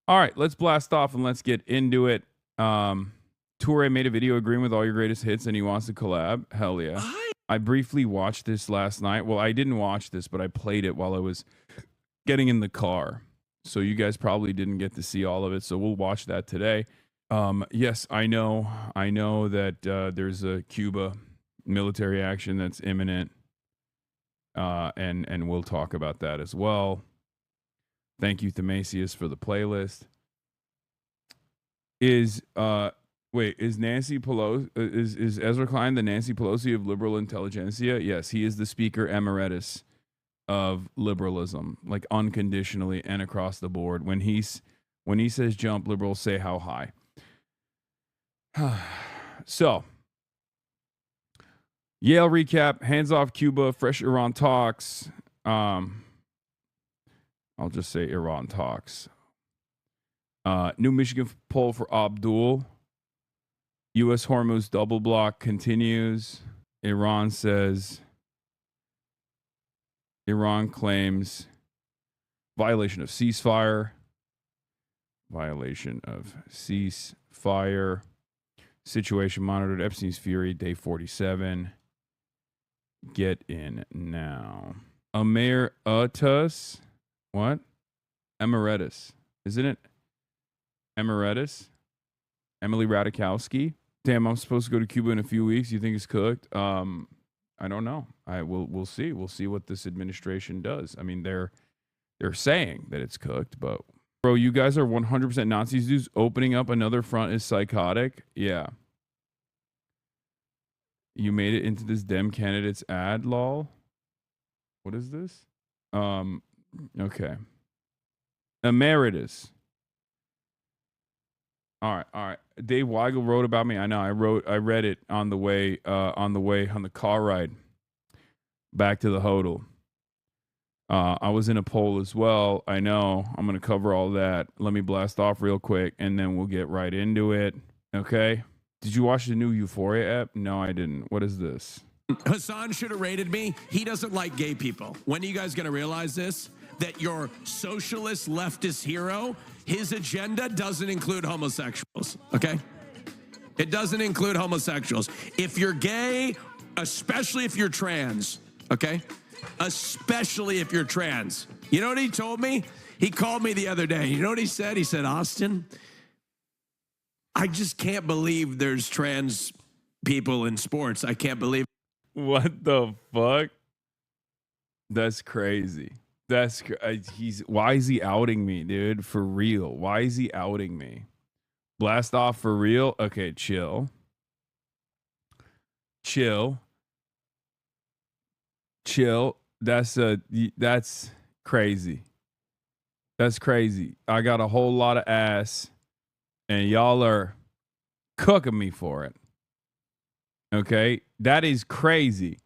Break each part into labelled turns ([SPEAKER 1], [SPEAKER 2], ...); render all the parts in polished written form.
[SPEAKER 1] All right, let's blast off and let's get into it. Toure made a video agreeing with all your greatest hits and he wants to collab. Hell yeah. I briefly watched this last night. Well, I didn't watch this, but I played it while I was getting in the car. So you guys probably didn't get to see all of it. So we'll watch that today. Yes, I know that there's a Cuba military action that's imminent. And we'll talk about that as well. Thank you, Themasius, for the playlist. Is Nancy Pelosi is Ezra Klein the Nancy Pelosi of liberal intelligentsia? Yes, he is the speaker emeritus of liberalism, like unconditionally and across the board. When he says jump, liberals say how high. So, Yale recap, hands off Cuba, fresh Iran talks. I'll just say Iran talks. New Michigan poll for Abdul. U.S. Hormuz double block continues. Iran claims violation of ceasefire. Situation monitored. Epstein's fury, day 47. Get in now. Emeritus. What? Emeritus. Isn't it? Emeritus? Emily Ratajkowski. Damn, I'm supposed to go to Cuba in a few weeks. You think it's cooked? I don't know. We'll see. We'll see what this administration does. I mean, they're saying that it's cooked, but bro, you guys are 100% Nazis. Dudes opening up another front is psychotic. Yeah. You made it into this Dem candidates ad, lol. What is this? Okay. Emeritus. All right. Dave Weigel wrote about me. I know. I read it on the way on the car ride back to the hodl. I was in a poll as well. I know. I'm going to cover all that. Let me blast off real quick and then we'll get right into it. Okay? Did you watch the new Euphoria app? No, I didn't. What is this?
[SPEAKER 2] Hassan should have rated me. He doesn't like gay people. When are you guys going to realize this? That your socialist leftist hero, his agenda doesn't include homosexuals, okay? It doesn't include homosexuals. If you're gay, especially if you're trans, okay? Especially if you're trans. You know what he told me? He called me the other day. You know what he said? He said, Austin, I just can't believe there's trans people in sports. I can't believe.
[SPEAKER 1] What the fuck? That's crazy. Why is he outing me, dude? For real. Why is he outing me? Blast off for real? Okay, chill. That's crazy. That's crazy. I got a whole lot of ass and y'all are cooking me for it. Okay? That is crazy.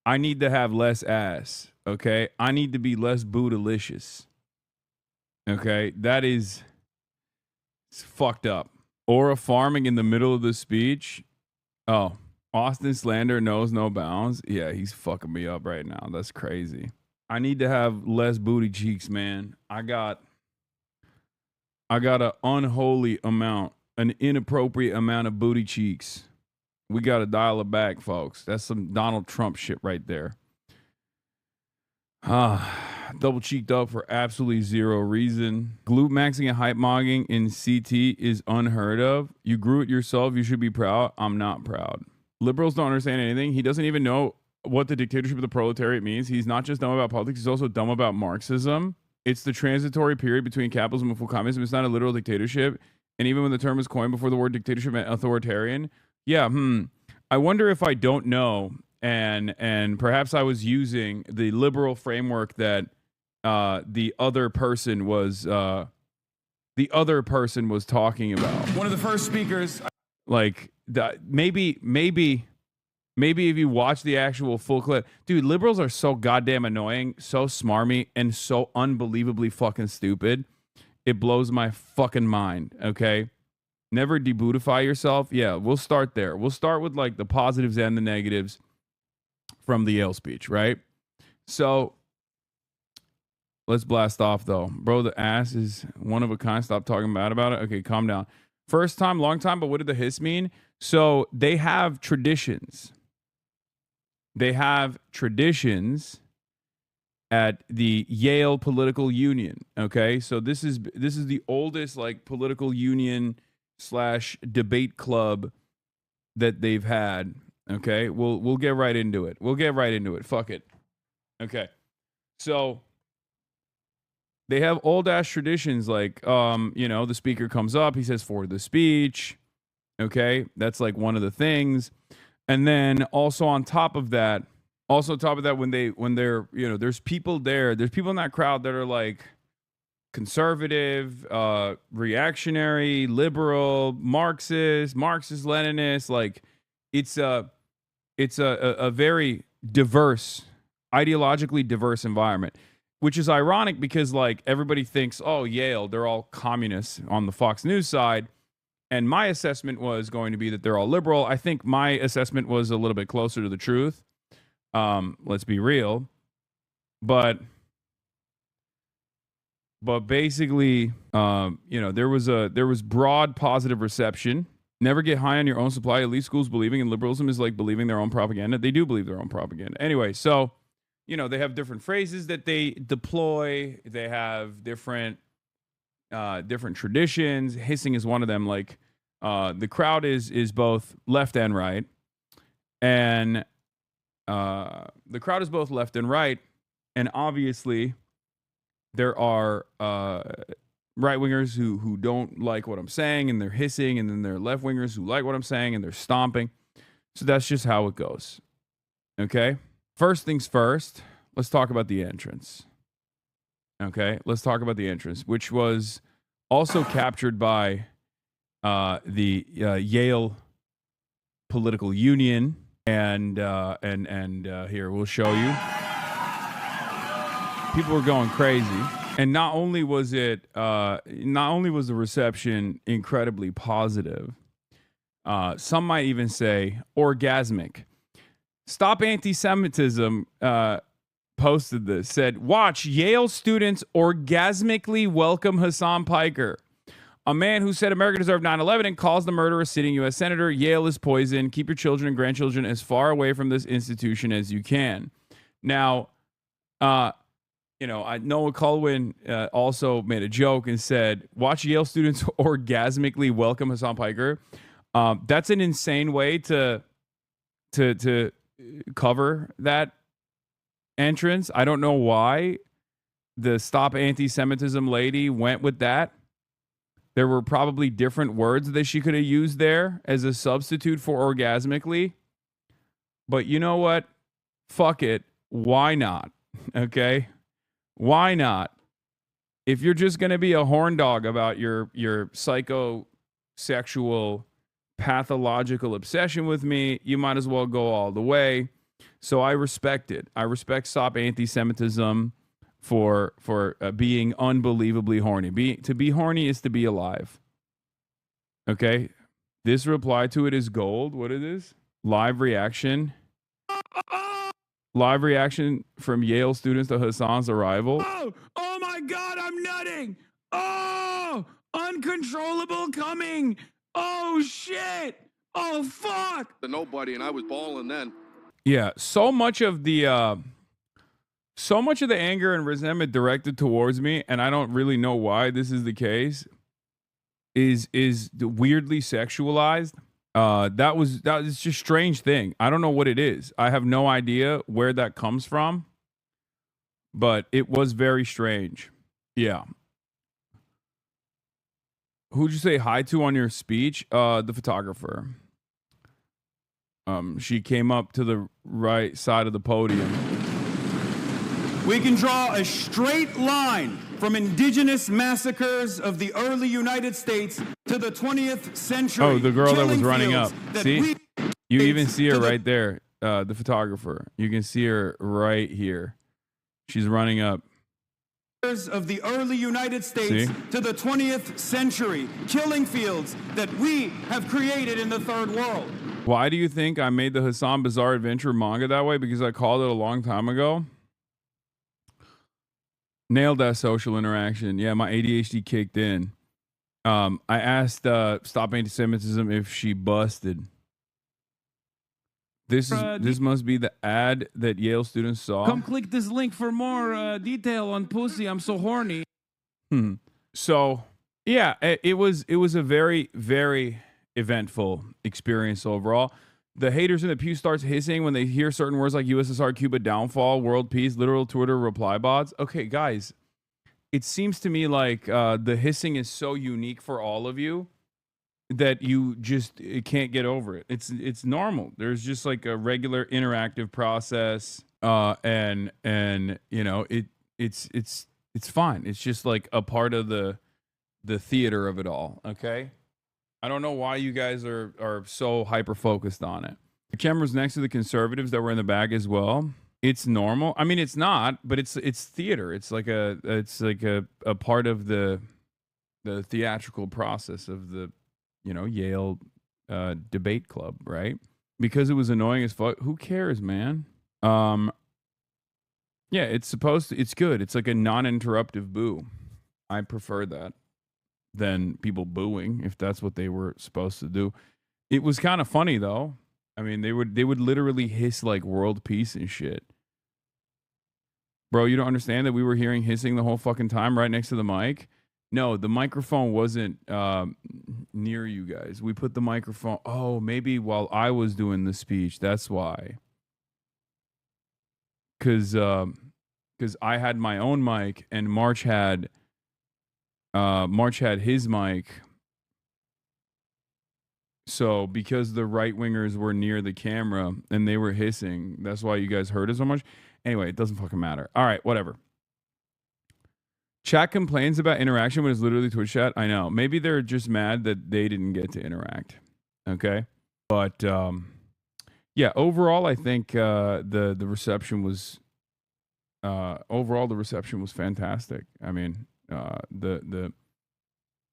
[SPEAKER 1] I need to have less ass. Okay? I need to be less bootylicious. Okay? It's fucked up. Aura farming in the middle of the speech. Oh, Austin slander knows no bounds. Yeah, he's fucking me up right now. That's crazy. I need to have less booty cheeks, man. I got an unholy amount, an inappropriate amount of booty cheeks. We got to dial it back, folks. That's some Donald Trump shit right there. Double cheeked up for absolutely zero reason. Glute maxing and hype mogging in CT is unheard of. You grew it yourself. You should be proud. I'm not proud. Liberals don't understand anything. He doesn't even know what the dictatorship of the proletariat means. He's not just dumb about politics. He's also dumb about Marxism. It's the transitory period between capitalism and full communism. It's not a literal dictatorship. And even when the term was coined before the word dictatorship meant authoritarian. Yeah, I wonder if I don't know, and perhaps I was using the liberal framework that the other person was talking about. One of the first speakers, like that. Maybe if you watch the actual full clip, dude, liberals are so goddamn annoying, so smarmy, and so unbelievably fucking stupid. It blows my fucking mind. Okay. Never debootify yourself. Yeah, we'll start there. We'll start with like the positives and the negatives from the Yale speech, right? So Let's blast off though. Bro, the ass is one of a kind. Stop talking bad about it. Okay, calm down. First time, long time, but what did the hiss mean? So they have traditions. They have traditions at the Yale Political Union. Okay, so this is the oldest like political union / debate club that they've had. Okay, we'll get right into it. Fuck it. Okay, so they have old ass traditions like the speaker comes up, he says for the speech. Okay, that's like one of the things, and then also on top of that, when they're there's people there, there's people in that crowd that are like conservative, reactionary, liberal, Marxist, Leninist. Like it's a very diverse, ideologically diverse environment, which is ironic because like everybody thinks, oh, Yale, they're all communists on the Fox News side. And my assessment was going to be that they're all liberal. I think my assessment was a little bit closer to the truth. Let's be real. But basically, there was broad positive reception. Never get high on your own supply. Elite schools believing in liberalism is like believing their own propaganda. They do believe their own propaganda. Anyway, so, they have different phrases that they deploy. They have different traditions. Hissing is one of them. Like, the crowd is both left and right. And the crowd is both left and right. And obviously, there are right-wingers who don't like what I'm saying, and they're hissing, and then there are left-wingers who like what I'm saying, and they're stomping. So that's just how it goes. Okay? First things first, let's talk about the entrance. Okay? Let's talk about the entrance, which was also captured by the Yale Political Union. And here, we'll show you. People were going crazy. And not only was the reception incredibly positive, some might even say orgasmic. Stop Anti-Semitism posted this, said, watch Yale students orgasmically welcome Hassan Piker. A man who said America deserved 9/11 and calls the murderer a sitting U.S. senator. Yale is poison. Keep your children and grandchildren as far away from this institution as you can. Now, Noah Colwyn also made a joke and said, watch Yale students orgasmically welcome Hassan Piker. That's an insane way to cover that entrance. I don't know why the Stop Anti-Semitism lady went with that. There were probably different words that she could have used there as a substitute for orgasmically. But you know what? Fuck it. Why not? Okay? Why not? If you're just going to be a horn dog about your psychosexual pathological obsession with me, you might as well go all the way. So I respect it. I respect Stop Anti-Semitism for being unbelievably horny. To be horny is to be alive. Okay? This reply to it is gold. What it is? Live reaction. Live reaction from Yale students to Hassan's arrival.
[SPEAKER 2] Oh my God, I'm nutting. Oh, uncontrollable coming. Oh shit. Oh fuck.
[SPEAKER 3] The nobody, and I was balling then.
[SPEAKER 1] Yeah, so much of the anger and resentment directed towards me, and I don't really know why this is the case, is weirdly sexualized. That is just a strange thing. I don't know what it is. I have no idea where that comes from, but it was very strange. Yeah. Who'd you say hi to on your speech? The photographer. She came up to the right side of the podium.
[SPEAKER 4] We can draw a straight line from indigenous massacres of the early United States to the 20th century.
[SPEAKER 1] Oh, the girl that was running up. See? You even see her right there, the photographer. You can see her right here. She's running up.
[SPEAKER 4] Of the early United States to the 20th century, killing fields that we have created in the third world.
[SPEAKER 1] Why do you think I made the Hassan Bizarre Adventure manga that way? Because I called it a long time ago. Nailed that social interaction. Yeah, my ADHD kicked in. I asked Stop Anti-Semitism if she busted. This must be the ad that Yale students saw.
[SPEAKER 5] Come click this link for more detail on pussy. I'm so horny.
[SPEAKER 1] So yeah, it was a very, very eventful experience overall. The haters in the pew starts hissing when they hear certain words like USSR, Cuba downfall, world peace, literal Twitter reply bots. Okay, guys, it seems to me like the hissing is so unique for all of you that you just can't get over it. It's normal. There's just like a regular interactive process, and you know it's fine. It's just like a part of the theater of it all. Okay. I don't know why you guys are so hyper focused on it. The camera's next to the conservatives that were in the bag as well. It's normal. I mean, it's not, but it's theater. It's like a part of the theatrical process of the Yale debate club, right? Because it was annoying as fuck. Who cares, man? Yeah, it's good. It's like a non-interruptive boo. I prefer that than people booing, if that's what they were supposed to do. It was kind of funny though. I mean, they would literally hiss like world peace and shit. Bro, you don't understand that we were hearing hissing the whole fucking time right next to the mic? No, the microphone wasn't near you guys. We put the microphone, maybe while I was doing the speech. That's why. Because I had my own mic and March had his mic. So because the right wingers were near the camera and they were hissing, that's why you guys heard it so much. Anyway, it doesn't fucking matter. All right, whatever. Chat complains about interaction when it's literally Twitch chat. I know. Maybe they're just mad that they didn't get to interact. Okay. But yeah, overall, I think the reception was fantastic. I mean, the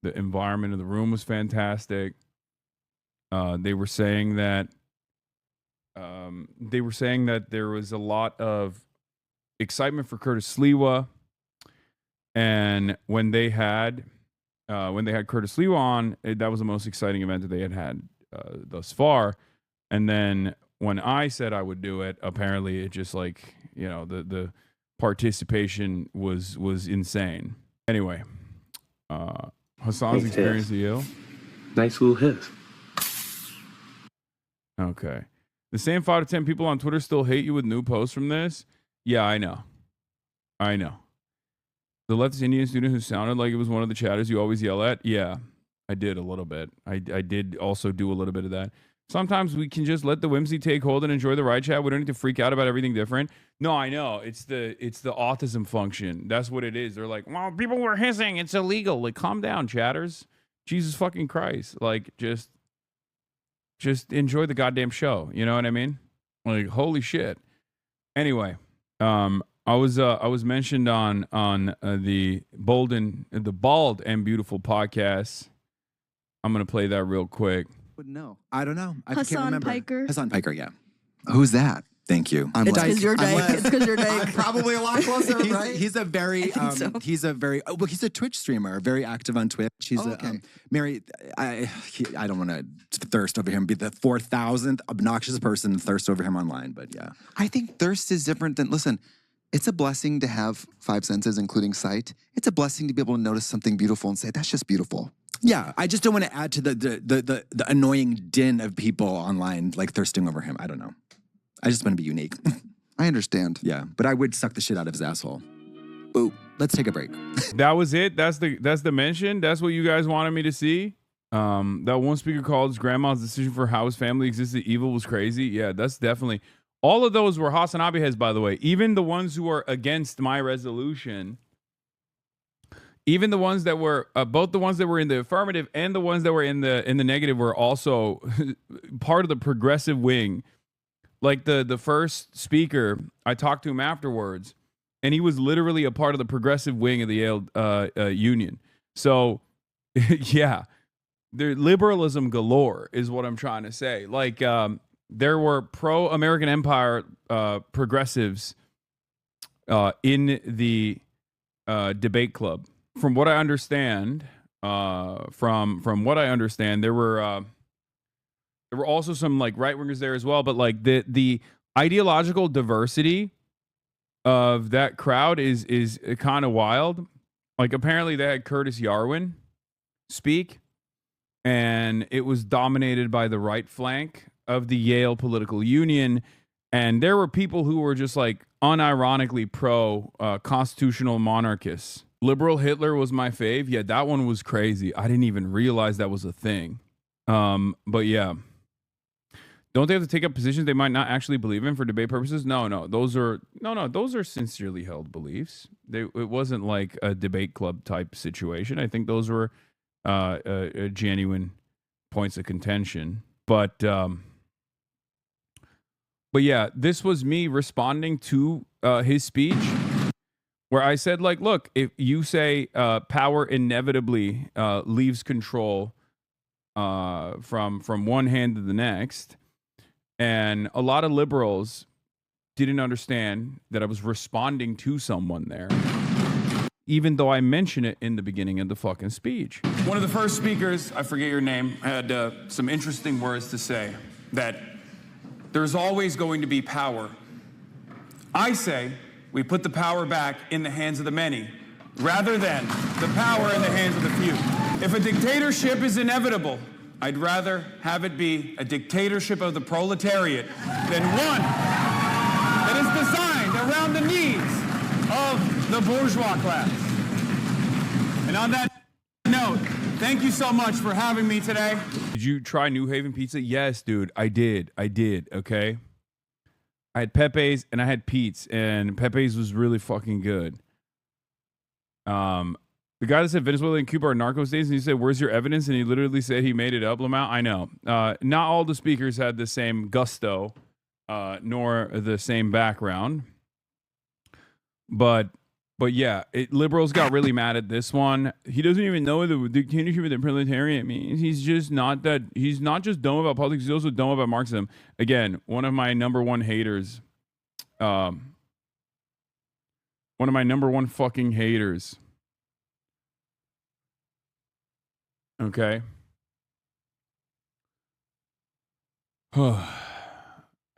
[SPEAKER 1] environment of the room was fantastic. They were saying that there was a lot of excitement for Curtis Sliwa, and when they had Curtis Sliwa on, that was the most exciting event that they had thus far. And then when I said I would do it, apparently it just like the participation was insane. Anyway, Hassan's experience at Yale.
[SPEAKER 6] Nice little hiss.
[SPEAKER 1] Okay. The same 5 to 10 people on Twitter still hate you with new posts from this? Yeah, I know. The leftist Indian student who sounded like it was one of the chatters you always yell at? Yeah, I did a little bit. I did also do a little bit of that. Sometimes we can just let the whimsy take hold and enjoy the ride chat. We don't need to freak out about everything different. No, I know. It's the autism function. That's what it is. They're like, well, people were hissing. It's illegal. Like, calm down, chatters. Jesus fucking Christ. Like, just enjoy the goddamn show. You know what I mean? Like, holy shit. Anyway, I was mentioned on the Bald and Beautiful podcast. I'm gonna play that real quick.
[SPEAKER 7] Wouldn't know. I don't know. I can't
[SPEAKER 8] Hassan
[SPEAKER 7] remember.
[SPEAKER 8] Piker.
[SPEAKER 7] Hassan Piker, yeah.
[SPEAKER 9] Who's that?
[SPEAKER 7] Thank you.
[SPEAKER 8] It's because you're Dyke. It's because you're Dyke.
[SPEAKER 9] I'm probably a lot closer, right?
[SPEAKER 7] He's a very, he's a Twitch streamer, very active on Twitch. He's Mary, I don't want to thirst over him, be the 4,000th obnoxious person thirst over him online, but yeah.
[SPEAKER 9] I think thirst is different than, listen, it's a blessing to have 5 senses, including sight. It's a blessing to be able to notice something beautiful and say, that's just beautiful.
[SPEAKER 7] Yeah, I just don't want to add to the annoying din of people online like thirsting over him. I don't know. I just want to be unique.
[SPEAKER 9] I understand.
[SPEAKER 7] Yeah, but I would suck the shit out of his asshole. Boo. Let's take a break.
[SPEAKER 1] That was it. That's the mention. That's what you guys wanted me to see. That one speaker called his grandma's decision for how his family existed evil was crazy. Yeah, that's definitely. All of those were Hasanabi heads, by the way. Even the ones who are against my resolution. Even the ones that were both the ones that were in the affirmative and the ones that were in the negative were also part of the progressive wing. Like the first speaker, I talked to him afterwards, and he was literally a part of the progressive wing of the Yale Union. So, yeah, liberalism galore is what I'm trying to say. Like, there were pro-American empire progressives in the debate club. From what I understand, from what I understand, there were also some like right wingers there as well. But like the ideological diversity of that crowd is kind of wild. Like apparently they had Curtis Yarwin speak, and it was dominated by the right flank of the Yale political union. And there were people who were just like unironically pro constitutional monarchists. Liberal Hitler was my fave. Yeah, that one was crazy. I didn't even realize that was a thing. But yeah. Don't they have to take up positions they might not actually believe in for debate purposes? No. Those are sincerely held beliefs. It wasn't like a debate club type situation. I think those were genuine points of contention. But yeah, this was me responding to his speech, where I said, like, look, if you say power inevitably leaves control from one hand to the next, and a lot of liberals didn't understand that I was responding to someone there, even though I mentioned it in the beginning of the fucking speech.
[SPEAKER 4] One of the first speakers, I forget your name, had some interesting words to say, that there's always going to be power. I say we put the power back in the hands of the many, rather than the power in the hands of the few. If a dictatorship is inevitable, I'd rather have it be a dictatorship of the proletariat than one that is designed around the needs of the bourgeois class. And on that note, thank you so much for having me today.
[SPEAKER 1] Did you try New Haven pizza? Yes, dude. I did. Okay. I had Pepe's and I had Pete's, and Pepe's was really fucking good. The guy that said Venezuela and Cuba are narco states, and he said, "Where's your evidence?" And he literally said he made it up. Lamau, I know. Not all the speakers had the same gusto, nor the same background. But yeah, liberals got really mad at this one. He doesn't even know what the dictatorship of the proletariat means. He's not just dumb about politics, he's also dumb about Marxism. Again, one of my number one haters. One of my number one fucking haters. Okay.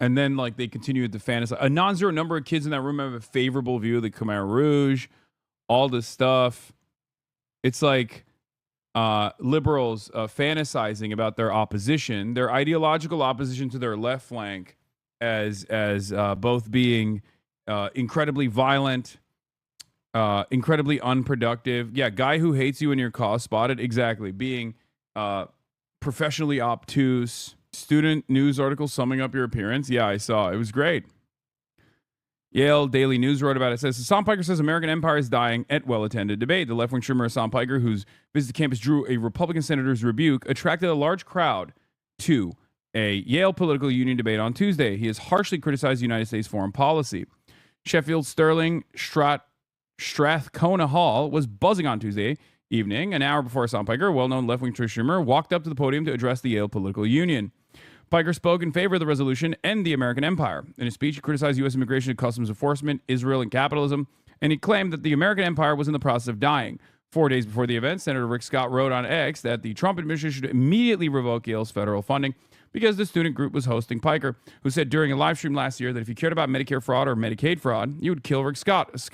[SPEAKER 1] And then, like, they continue to fantasize. A non-zero number of kids in that room have a favorable view of the Khmer Rouge, all this stuff. It's like liberals fantasizing about their opposition, their ideological opposition to their left flank, as both being incredibly violent, incredibly unproductive. Yeah, guy who hates you when you're cause spotted. Exactly. Being professionally obtuse. Student news article summing up your appearance. Yeah, I saw. It was great. Yale Daily News wrote about it. It says, Hassan Piker says American empire is dying at well-attended debate. The left-wing streamer Hassan Piker, whose visit to campus drew a Republican senator's rebuke, attracted a large crowd to a Yale political union debate on Tuesday. He has harshly criticized the United States foreign policy. Sheffield Sterling Strathcona Hall was buzzing on Tuesday evening, an hour before Hassan Piker, a well-known left-wing streamer, walked up to the podium to address the Yale political union. Piker spoke in favor of the resolution and the American empire. In his speech, he criticized U.S. immigration and customs enforcement, Israel, and capitalism, and he claimed that the American empire was in the process of dying. 4 days before the event, Senator Rick Scott wrote on X that the Trump administration should immediately revoke Yale's federal funding because the student group was hosting Piker, who said during a live stream last year that if you cared about Medicare fraud or Medicaid fraud, you would kill Rick Scott,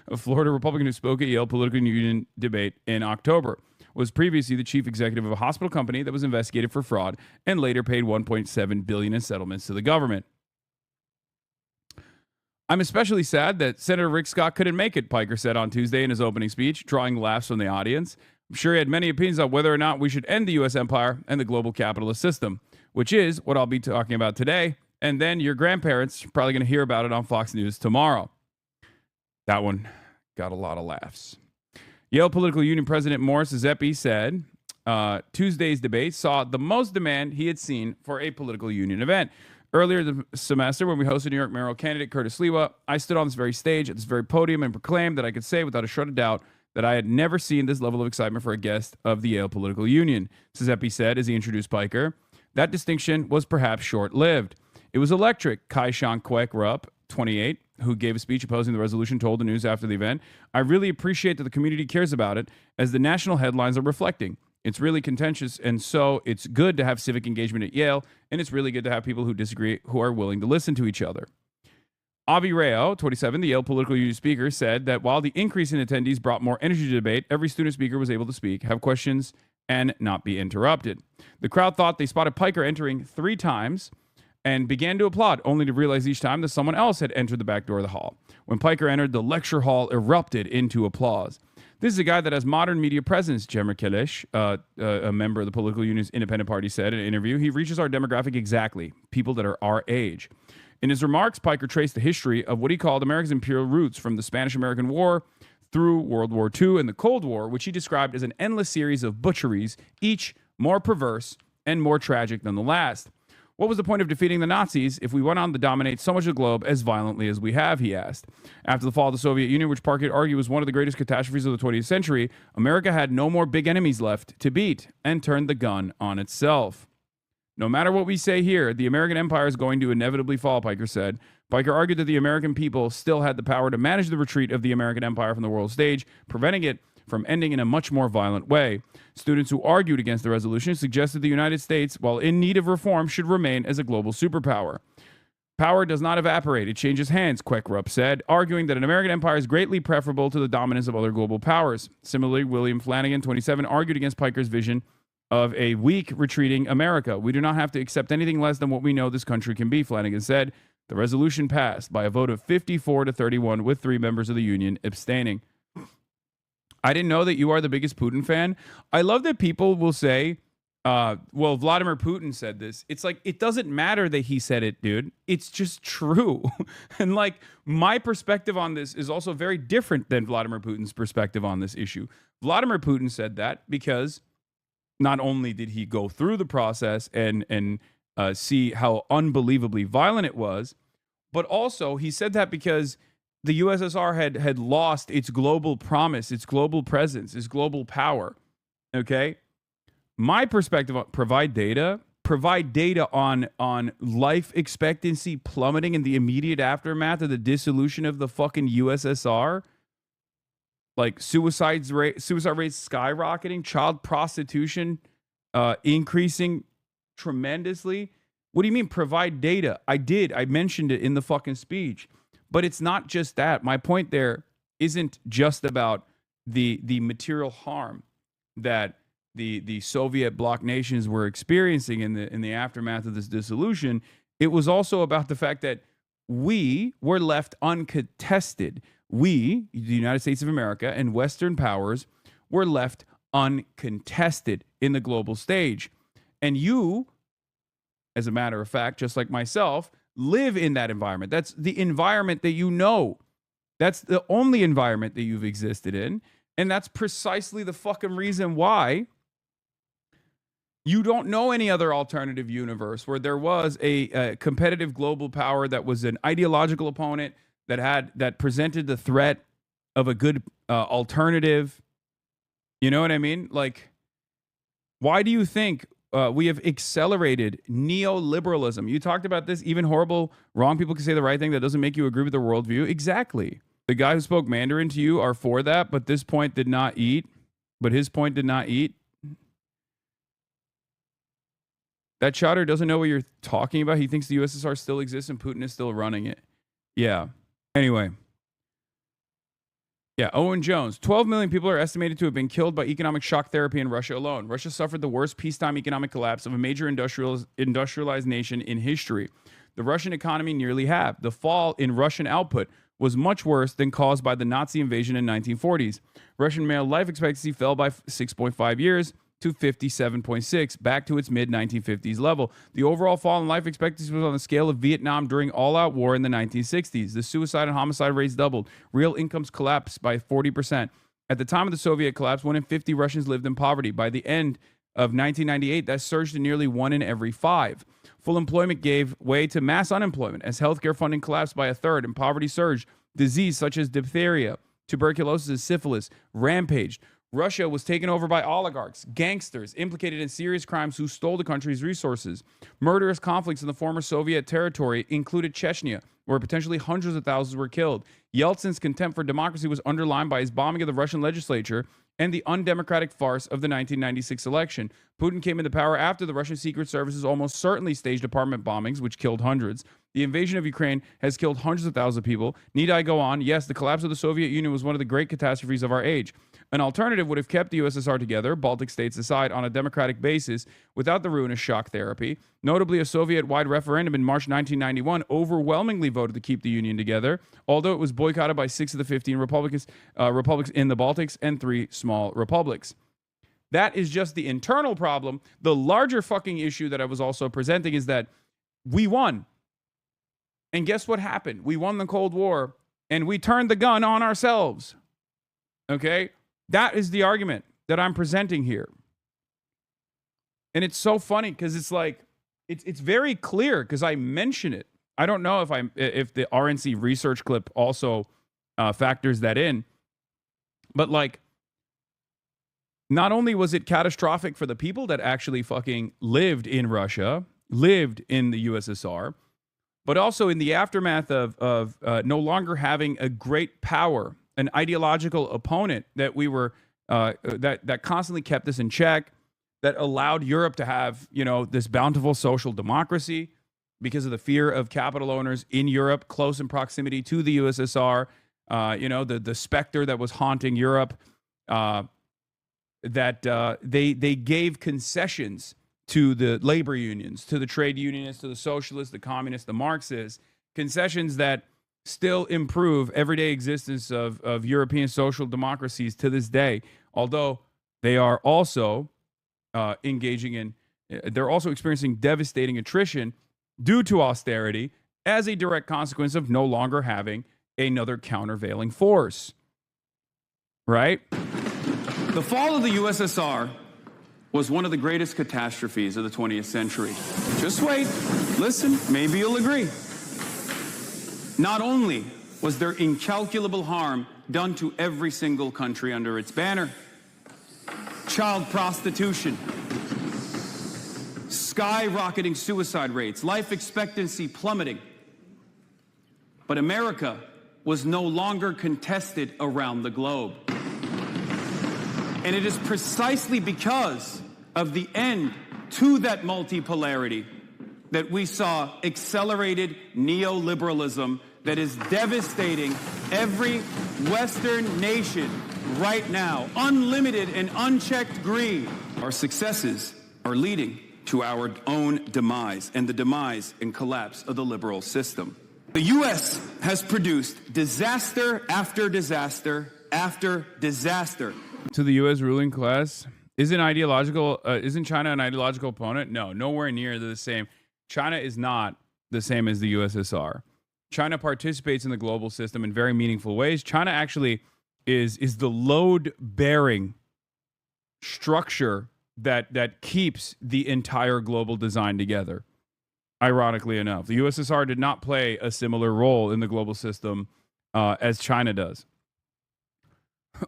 [SPEAKER 1] a Florida Republican who spoke at Yale political union debate in October. Was previously the chief executive of a hospital company that was investigated for fraud and later paid $1.7 billion in settlements to the government. I'm especially sad that Senator Rick Scott couldn't make it, Piker said on Tuesday in his opening speech, drawing laughs from the audience. I'm sure he had many opinions on whether or not we should end the U.S. empire and the global capitalist system, which is what I'll be talking about today. And then your grandparents are probably going to hear about it on Fox News tomorrow. That one got a lot of laughs. Yale Political Union President Morris Zeppi said Tuesday's debate saw the most demand he had seen for a political union event. Earlier the semester, when we hosted New York mayoral candidate Curtis Sliwa, I stood on this very stage at this very podium and proclaimed that I could say without a shred of doubt that I had never seen this level of excitement for a guest of the Yale Political Union, Zeppi said as he introduced Piker. That distinction was perhaps short-lived. It was electric, Kai Shang Kwek Rupp, 28, who gave a speech opposing the resolution, told the news after the event, "I really appreciate that the community cares about it, as the national headlines are reflecting. It's really contentious, and so it's good to have civic engagement at Yale, and it's really good to have people who disagree who are willing to listen to each other." Avi Rao, 27, the Yale Political Union speaker, said that while the increase in attendees brought more energy to debate, every student speaker was able to speak, have questions, and not be interrupted. The crowd thought they spotted Piker entering 3 times and began to applaud, only to realize each time that someone else had entered the back door of the hall. When Piker entered, the lecture hall erupted into applause. This is a guy that has modern media presence, Jemer Kelesh, a member of the Political Union's Independent Party, said in an interview. He reaches our demographic exactly, people that are our age. In his remarks, Piker traced the history of what he called America's imperial roots from the Spanish-American War through World War II and the Cold War, which he described as an endless series of butcheries, each more perverse and more tragic than the last. What was the point of defeating the Nazis if we went on to dominate so much of the globe as violently as we have, he asked. After the fall of the Soviet Union, which Park argued was one of the greatest catastrophes of the 20th century, America had no more big enemies left to beat and turned the gun on itself. No matter what we say here, the American empire is going to inevitably fall, Piker said. Piker argued that the American people still had the power to manage the retreat of the American empire from the world stage, preventing it from ending in a much more violent way. Students who argued against the resolution suggested the United States, while in need of reform, should remain as a global superpower. Power does not evaporate, it changes hands, Kwekrup said, arguing that an American empire is greatly preferable to the dominance of other global powers. Similarly, William Flanagan, 27, argued against Piker's vision of a weak, retreating America. We do not have to accept anything less than what we know this country can be, Flanagan said. The resolution passed by a vote of 54 to 31, with 3 members of the union abstaining. I didn't know that you are the biggest Putin fan. I love that people will say, well, Vladimir Putin said this. It's like, it doesn't matter that he said it, dude. It's just true. And like, my perspective on this is also very different than Vladimir Putin's perspective on this issue. Vladimir Putin said that because not only did he go through the process and see how unbelievably violent it was, but also he said that because the USSR had lost its global promise, its global presence, its global power. Okay? My perspective on provide data on life expectancy plummeting in the immediate aftermath of the dissolution of the fucking USSR. Like suicide rates skyrocketing, child prostitution increasing tremendously. What do you mean provide data? I mentioned it in the fucking speech. But it's not just that. My point there isn't just about the material harm that the Soviet bloc nations were experiencing in the aftermath of this dissolution. It was also about the fact that we were left uncontested. We, the United States of America and Western powers, were left uncontested in the global stage. And you, as a matter of fact, just like myself, live in that environment. That's the environment that you know. That's the only environment that you've existed in. And that's precisely the fucking reason why you don't know any other alternative universe where there was a competitive global power that was an ideological opponent that presented the threat of a good alternative. You know what I mean? Like, why do you think we have accelerated neoliberalism? You talked about this. Even horrible, wrong people can say the right thing. That doesn't make you agree with their worldview. Exactly. The guy who spoke Mandarin to you are for that, but this point did not eat. But his point did not eat. That chowder doesn't know what you're talking about. He thinks the USSR still exists and Putin is still running it. Yeah. Anyway. Yeah, Owen Jones. 12 million people are estimated to have been killed by economic shock therapy in Russia alone. Russia suffered the worst peacetime economic collapse of a major industrialized nation in history. The Russian economy nearly halved. The fall in Russian output was much worse than caused by the Nazi invasion in 1940s. Russian male life expectancy fell by 6.5 years to 57.6, back to its mid-1950s level. The overall fall in life expectancy was on the scale of Vietnam during all-out war in the 1960s. The suicide and homicide rates doubled. Real incomes collapsed by 40%. At the time of the Soviet collapse, 1 in 50 Russians lived in poverty. By the end of 1998, that surged to nearly 1 in every 5. Full employment gave way to mass unemployment as healthcare funding collapsed by a third and poverty surged. Disease such as diphtheria, tuberculosis, and syphilis rampaged. Russia was taken over by oligarchs, gangsters implicated in serious crimes who stole the country's resources. Murderous conflicts in the former Soviet territory included Chechnya, where potentially hundreds of thousands were killed. Yeltsin's contempt for democracy was underlined by his bombing of the Russian legislature and the undemocratic farce of the 1996 election. Putin came into power after the Russian secret services almost certainly staged apartment bombings, which killed hundreds. The invasion of Ukraine has killed hundreds of thousands of people. Need I go on? Yes, the collapse of the Soviet Union was one of the great catastrophes of our age. An alternative would have kept the USSR together, Baltic states aside, on a democratic basis without the ruinous shock therapy. Notably, a Soviet-wide referendum in March 1991 overwhelmingly voted to keep the Union together, although it was boycotted by 6 of the 15 republics in the Baltics and 3 small republics. That is just the internal problem. The larger fucking issue that I was also presenting is that we won. And guess what happened? We won the Cold War, and we turned the gun on ourselves. Okay? That is the argument that I'm presenting here. And it's so funny because it's like, it's very clear because I mention it. I don't know if the RNC research clip also factors that in. But like, not only was it catastrophic for the people that actually fucking lived in Russia, lived in the USSR, but also in the aftermath of no longer having a great power, an ideological opponent that we were that constantly kept us in check, that allowed Europe to have, you know, this bountiful social democracy because of the fear of capital owners in Europe, close in proximity to the USSR. You know, the specter that was haunting Europe. That they gave concessions to the labor unions, to the trade unionists, to the socialists, the communists, the Marxists, concessions that still improve everyday existence of European social democracies to this day, although they are also they're also experiencing devastating attrition due to austerity as a direct consequence of no longer having another countervailing force. Right?
[SPEAKER 4] The fall of the USSR was one of the greatest catastrophes of the 20th century. Just wait, listen, maybe you'll agree. Not only was there incalculable harm done to every single country under its banner, child prostitution, skyrocketing suicide rates, life expectancy plummeting, but America was no longer contested around the globe. And it is precisely because of the end to that multipolarity that we saw accelerated neoliberalism that is devastating every Western nation right now. Unlimited and unchecked greed. Our successes are leading to our own demise and the demise and collapse of the liberal system. The U.S. has produced disaster after disaster after disaster.
[SPEAKER 1] To the U.S. ruling class, isn't China an ideological opponent? No, nowhere near the same. China is not the same as the USSR. China participates in the global system in very meaningful ways. China actually is the load-bearing structure that keeps the entire global design together. Ironically enough, the USSR did not play a similar role in the global system as China does.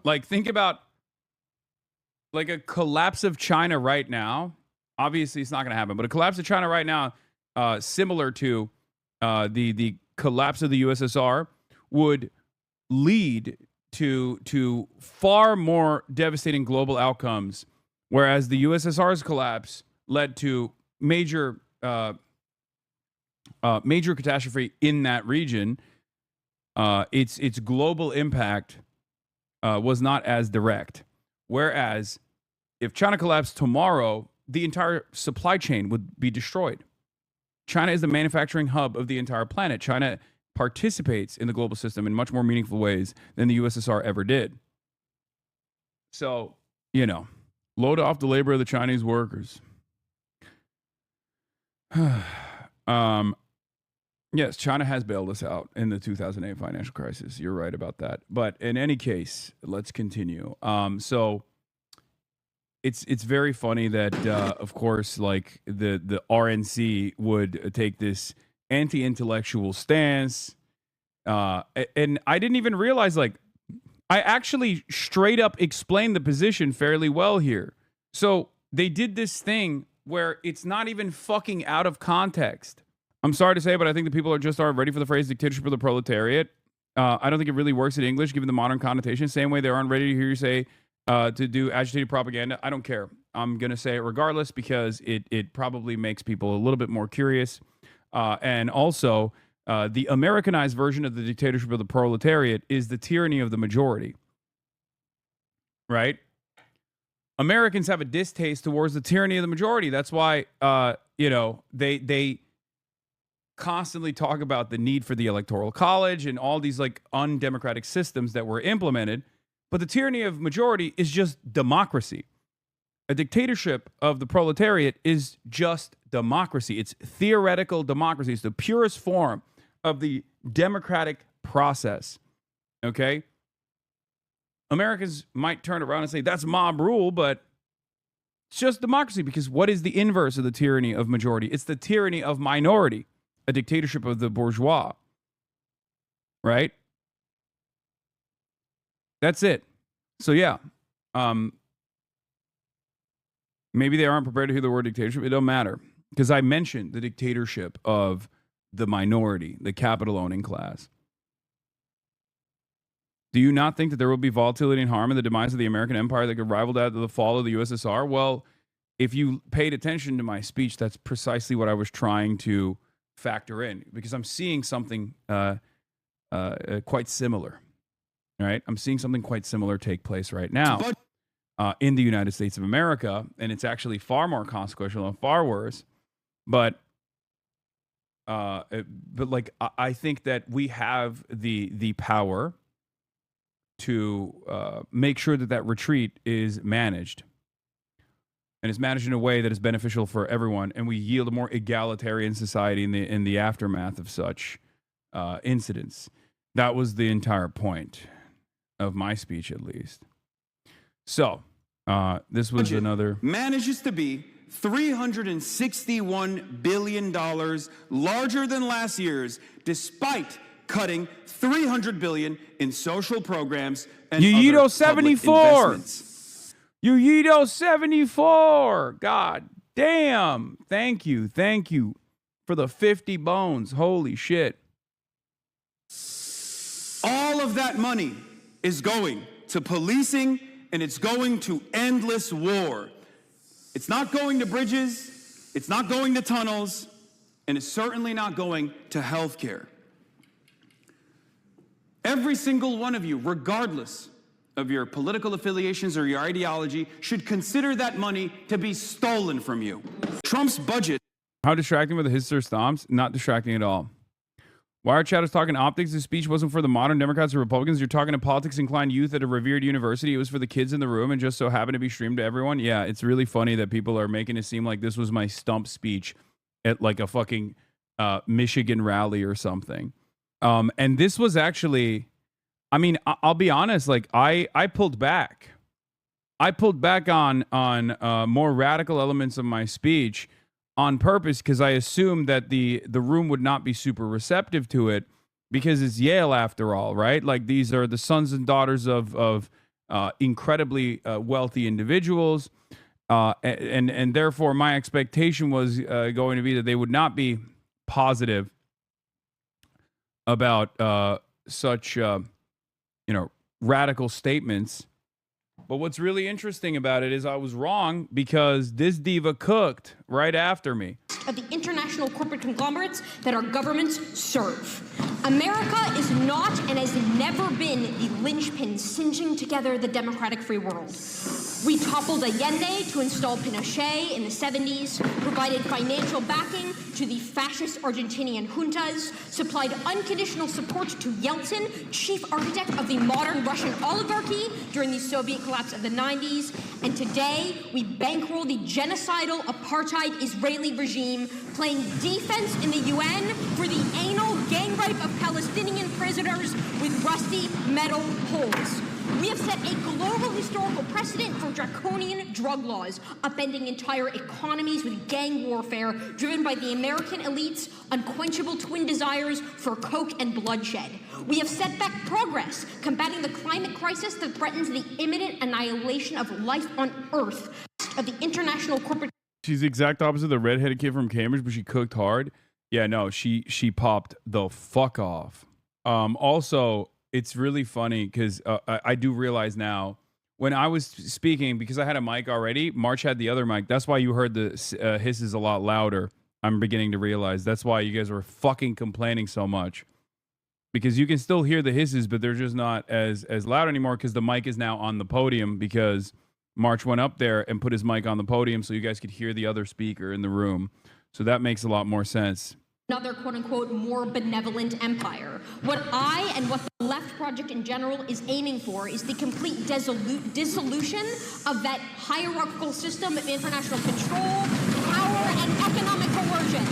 [SPEAKER 1] Like, think about like a collapse of China right now. Obviously, it's not going to happen, but a collapse of China right now, similar to the collapse of the USSR, would lead to far more devastating global outcomes. Whereas the USSR's collapse led to major catastrophe in that region, its global impact was not as direct. Whereas if China collapsed tomorrow, the entire supply chain would be destroyed. China is the manufacturing hub of the entire planet. China participates in the global system in much more meaningful ways than the USSR ever did. So, you know, load off the labor of the Chinese workers. Yes, China has bailed us out in the 2008 financial crisis. You're right about that. But in any case, let's continue. So it's very funny that, of course, like the RNC would take this anti-intellectual stance. And I didn't even realize, like, I actually straight up explained the position fairly well here. So they did this thing where it's not even fucking out of context. I'm sorry to say, but I think the people just aren't ready for the phrase dictatorship of the proletariat. I don't think it really works in English, given the modern connotation. Same way they aren't ready to hear you say to do agitated propaganda. I don't care. I'm going to say it regardless because it probably makes people a little bit more curious. And also, the Americanized version of the dictatorship of the proletariat is the tyranny of the majority. Right? Americans have a distaste towards the tyranny of the majority. That's why, they constantly talk about the need for the Electoral College and all these like undemocratic systems that were implemented. But the tyranny of majority is just democracy. A dictatorship of the proletariat is just democracy. It's theoretical democracy. It's the purest form of the democratic process. Okay? Americans might turn around and say that's mob rule, but it's just democracy, because what is the inverse of the tyranny of majority? It's the tyranny of minority, a dictatorship of the bourgeois. Right? That's it. So yeah, maybe they aren't prepared to hear the word dictatorship. It don't matter, because I mentioned the dictatorship of the minority, the capital owning class. Do you not think that there will be volatility and harm in the demise of the American empire that could rival that of the fall of the USSR? Well, if you paid attention to my speech, that's precisely what I was trying to factor in, because I'm seeing something quite similar. Right? I'm seeing something quite similar take place right now in the United States of America, and it's actually far more consequential and far worse. But I think that we have the power to make sure that retreat is managed, and it's managed in a way that is beneficial for everyone, and we yield a more egalitarian society in the aftermath of such incidents. That was the entire point of my speech, at least. So this was another
[SPEAKER 4] manages to be $361 billion larger than last year's, despite cutting $300 billion in social programs and
[SPEAKER 1] Yuyito
[SPEAKER 4] other
[SPEAKER 1] 74.
[SPEAKER 4] investments.
[SPEAKER 1] Yuyito 74. God damn. Thank you for the 50 bones. Holy shit.
[SPEAKER 4] All of that money is going to policing, and it's going to endless war. It's not going to bridges, it's not going to tunnels, and it's certainly not going to healthcare. Every single one of you, regardless of your political affiliations or your ideology, should consider that money to be stolen from you. Trump's budget.
[SPEAKER 1] How distracting were the his stomps? Not distracting at all. Wired Chat is talking optics. This speech wasn't for the modern Democrats or Republicans. You're talking to politics-inclined youth at a revered university. It was for the kids in the room and just so happened to be streamed to everyone. Yeah, it's really funny that people are making it seem like this was my stump speech at like a fucking Michigan rally or something. And this was actually, I mean, I'll be honest, like I pulled back. I pulled back on more radical elements of my speech on purpose, because I assumed that the room would not be super receptive to it, because it's Yale after all, right? Like these are the sons and daughters of incredibly wealthy individuals, and therefore my expectation was going to be that they would not be positive about such radical statements. But what's really interesting about it is I was wrong, because this diva cooked right after me.
[SPEAKER 6] Of the international corporate conglomerates that our governments serve. America is not and has never been the linchpin singeing together the democratic free world. We toppled Allende to install Pinochet in the 70s, provided financial backing to the fascist Argentinian juntas, supplied unconditional support to Yeltsin, chief architect of the modern Russian oligarchy during the Soviet collapse of the 90s, and today we bankroll the genocidal apartheid Israeli regime, playing defense in the UN for the anal gang rape of Palestinian prisoners with rusty metal holes. We have set a global historical precedent for draconian drug laws, upending entire economies with gang warfare driven by the American elite's unquenchable twin desires for coke and bloodshed. We have set back progress, combating the climate crisis that threatens the imminent annihilation of life on Earth, of the international corporate...
[SPEAKER 1] She's the exact opposite of the redheaded kid from Cambridge, but she cooked hard. Yeah, no, she popped the fuck off. Also, it's really funny because I do realize now when I was speaking, because I had a mic already, March had the other mic. That's why you heard the hisses a lot louder. I'm beginning to realize that's why you guys were fucking complaining so much. Because you can still hear the hisses, but they're just not as loud anymore because the mic is now on the podium because March went up there and put his mic on the podium so you guys could hear the other speaker in the room. So that makes a lot more sense.
[SPEAKER 6] Another quote-unquote more benevolent empire. What I and what the Left Project in general is aiming for is the complete dissolution of that hierarchical system of international control, power, and economic coercion.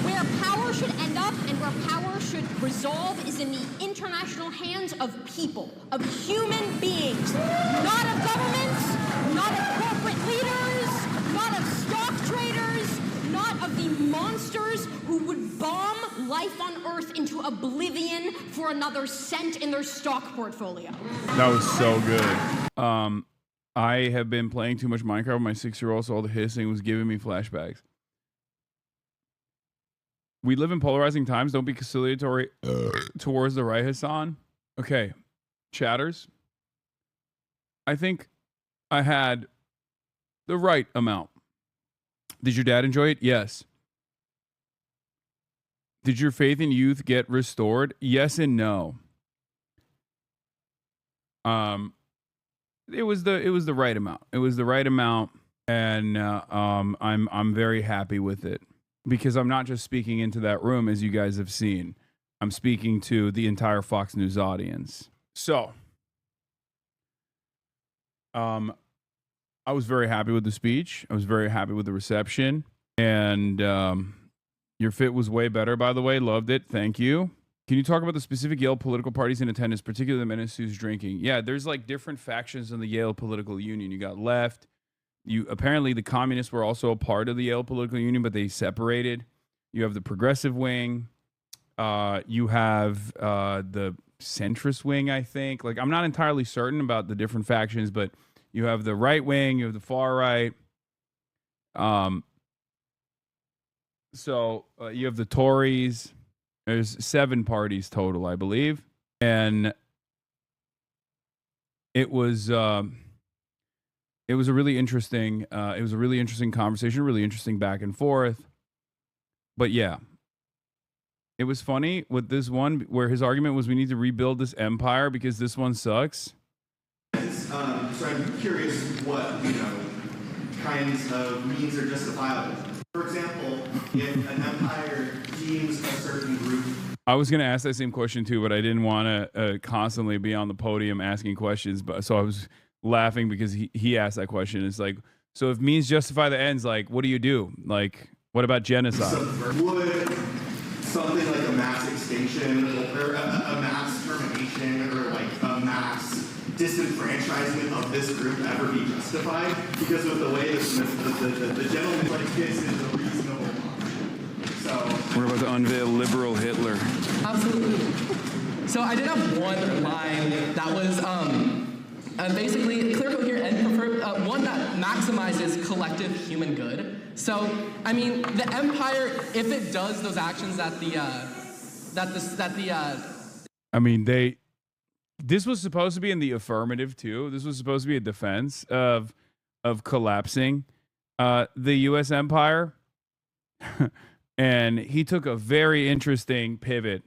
[SPEAKER 6] Where power should end up and where power should resolve is in the international hands of people, of human beings, not of governments, not of corporate leaders, not of stock traders, not of the monsters who would bomb life on Earth into oblivion for another cent in their stock portfolio.
[SPEAKER 1] That was so good. I have been playing too much Minecraft with my 6-year-old, so all the hissing was giving me flashbacks. We live in polarizing times. Don't be conciliatory towards the right, Hassan. Okay, chatters. I think I had the right amount. Did your dad enjoy it? Yes. Did your faith in youth get restored? Yes and no. It was the right amount. It was the right amount, and I'm very happy with it because I'm not just speaking into that room as you guys have seen. I'm speaking to the entire Fox News audience. So, I was very happy with the speech. I was very happy with the reception. And your fit was way better, by the way. Loved it. Thank you. Can you talk about the specific Yale political parties in attendance, particularly the menace who's drinking? Yeah, there's like different factions in the Yale political union. You got left. Apparently the communists were also a part of the Yale political union, but they separated. You have the progressive wing. You have the centrist wing, I think. Like, I'm not entirely certain about the different factions, but you have the right wing, you have the far right. So you have the Tories. There's 7 parties total, I believe. And it was a really interesting conversation, really interesting back and forth. But yeah, it was funny with this one where his argument was we need to rebuild this empire because this one sucks.
[SPEAKER 10] So I'm curious what, kinds of means are justifiable. For example, if an empire deems a certain group.
[SPEAKER 1] I was going to ask that same question too, but I didn't want to constantly be on the podium asking questions. But so I was laughing because he asked that question. It's like, so if means justify the ends, like, what do you do? Like, what about genocide?
[SPEAKER 10] Would something like a mass extinction or a mass termination or like a mass disenfranchisement of this group ever be justified? Because of the way the gentleman like this is a reasonable option. So
[SPEAKER 4] we're about to unveil liberal Hitler.
[SPEAKER 11] Absolutely. So I did have one line that was basically clear, coherent, and preferred, one that maximizes collective human good. So, I mean, the empire, if it does those actions
[SPEAKER 1] this was supposed to be in the affirmative too. This was supposed to be a defense of collapsing the U.S. empire. And he took a very interesting pivot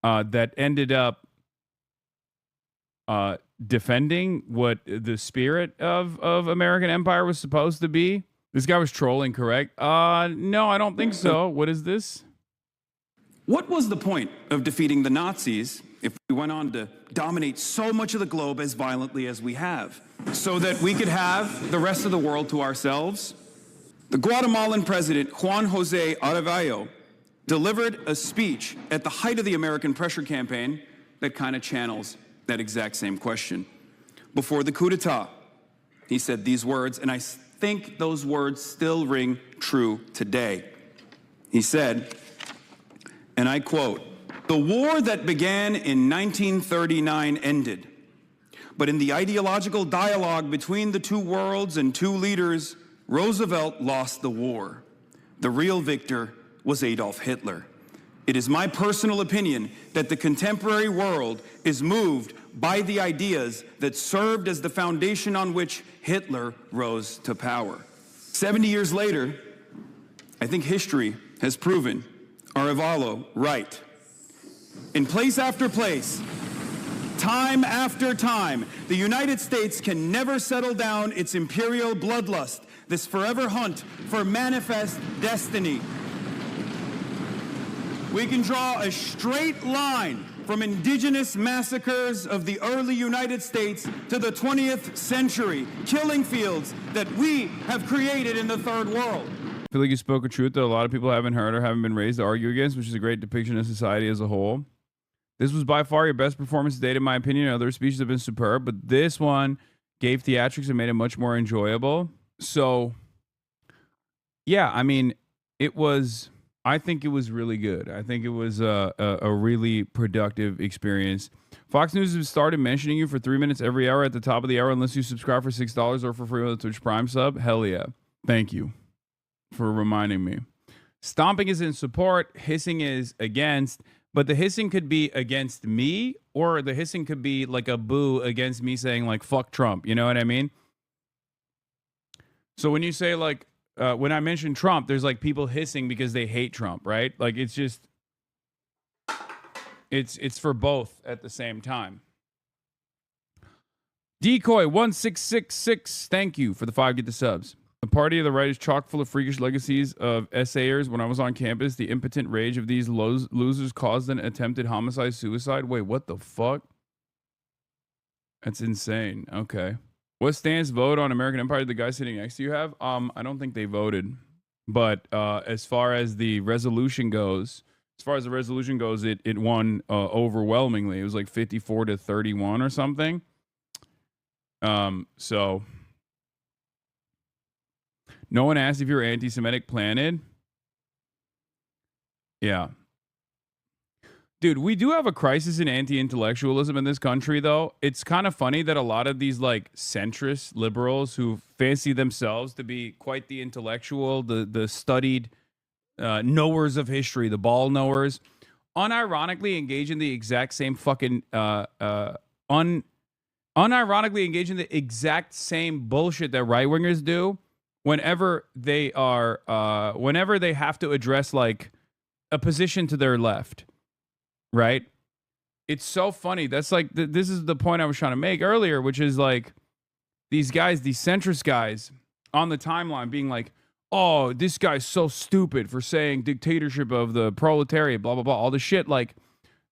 [SPEAKER 1] that ended up defending what the spirit of American empire was supposed to be. This guy was trolling, correct? No, I don't think so. What is this?
[SPEAKER 4] What was the point of defeating the Nazis if we went on to dominate so much of the globe as violently as we have, so that we could have the rest of the world to ourselves? The Guatemalan president, Juan Jose Arevalo, delivered a speech at the height of the American pressure campaign that kind of channels that exact same question. Before the coup d'etat, he said these words, and I think those words still ring true today. He said, and I quote, "The war that began in 1939 ended, but in the ideological dialogue between the two worlds and two leaders, Roosevelt lost the war. The real victor was Adolf Hitler. It is my personal opinion that the contemporary world is moved by the ideas that served as the foundation on which Hitler rose to power. 70 years later, I think history has proven Arevalo right. In place after place, time after time, the United States can never settle down its imperial bloodlust, this forever hunt for manifest destiny. We can draw a straight line from indigenous massacres of the early United States to the 20th century, killing fields that we have created in the third world.
[SPEAKER 1] I feel like you spoke a truth that a lot of people haven't heard or haven't been raised to argue against, which is a great depiction of society as a whole. This was by far your best performance to date, in my opinion. Other speeches have been superb, but this one gave theatrics and made it much more enjoyable. So, yeah, I mean, I think it was really good. I think it was a really productive experience. Fox News has started mentioning you for 3 minutes every hour at the top of the hour unless you subscribe for $6 or for free with a Twitch Prime sub. Hell yeah. Thank you for reminding me. Stomping is in support. Hissing is against. But the hissing could be against me, or the hissing could be like a boo against me saying, like, fuck Trump. You know what I mean? So when you say, like, when I mention Trump, there's, like, people hissing because they hate Trump, right? Like, it's just, it's for both at the same time. Decoy1666, thank you for the 5 get the subs. The party of the right is chock full of freakish legacies of essayers. When I was on campus, the impotent rage of these losers caused an attempted homicide-suicide. Wait, what the fuck? That's insane. Okay. What stance vote on American Empire did the guy sitting next to you have? I don't think they voted. But as far as the resolution goes, it won overwhelmingly. It was like 54-31 or something. So no one asked if you're anti-Semitic planted. Yeah. Dude, we do have a crisis in anti-intellectualism in this country, though. It's kind of funny that a lot of these, like, centrist liberals who fancy themselves to be quite the intellectual, the studied knowers of history, the ball knowers, unironically engage in the exact same fucking unironically engage in the exact same bullshit that right-wingers do whenever they have to address, like, a position to their left. Right? It's so funny. That's like, this is the point I was trying to make earlier, which is like these guys, these centrist guys on the timeline being like, oh, this guy's so stupid for saying dictatorship of the proletariat, blah, blah, blah, all the shit. Like,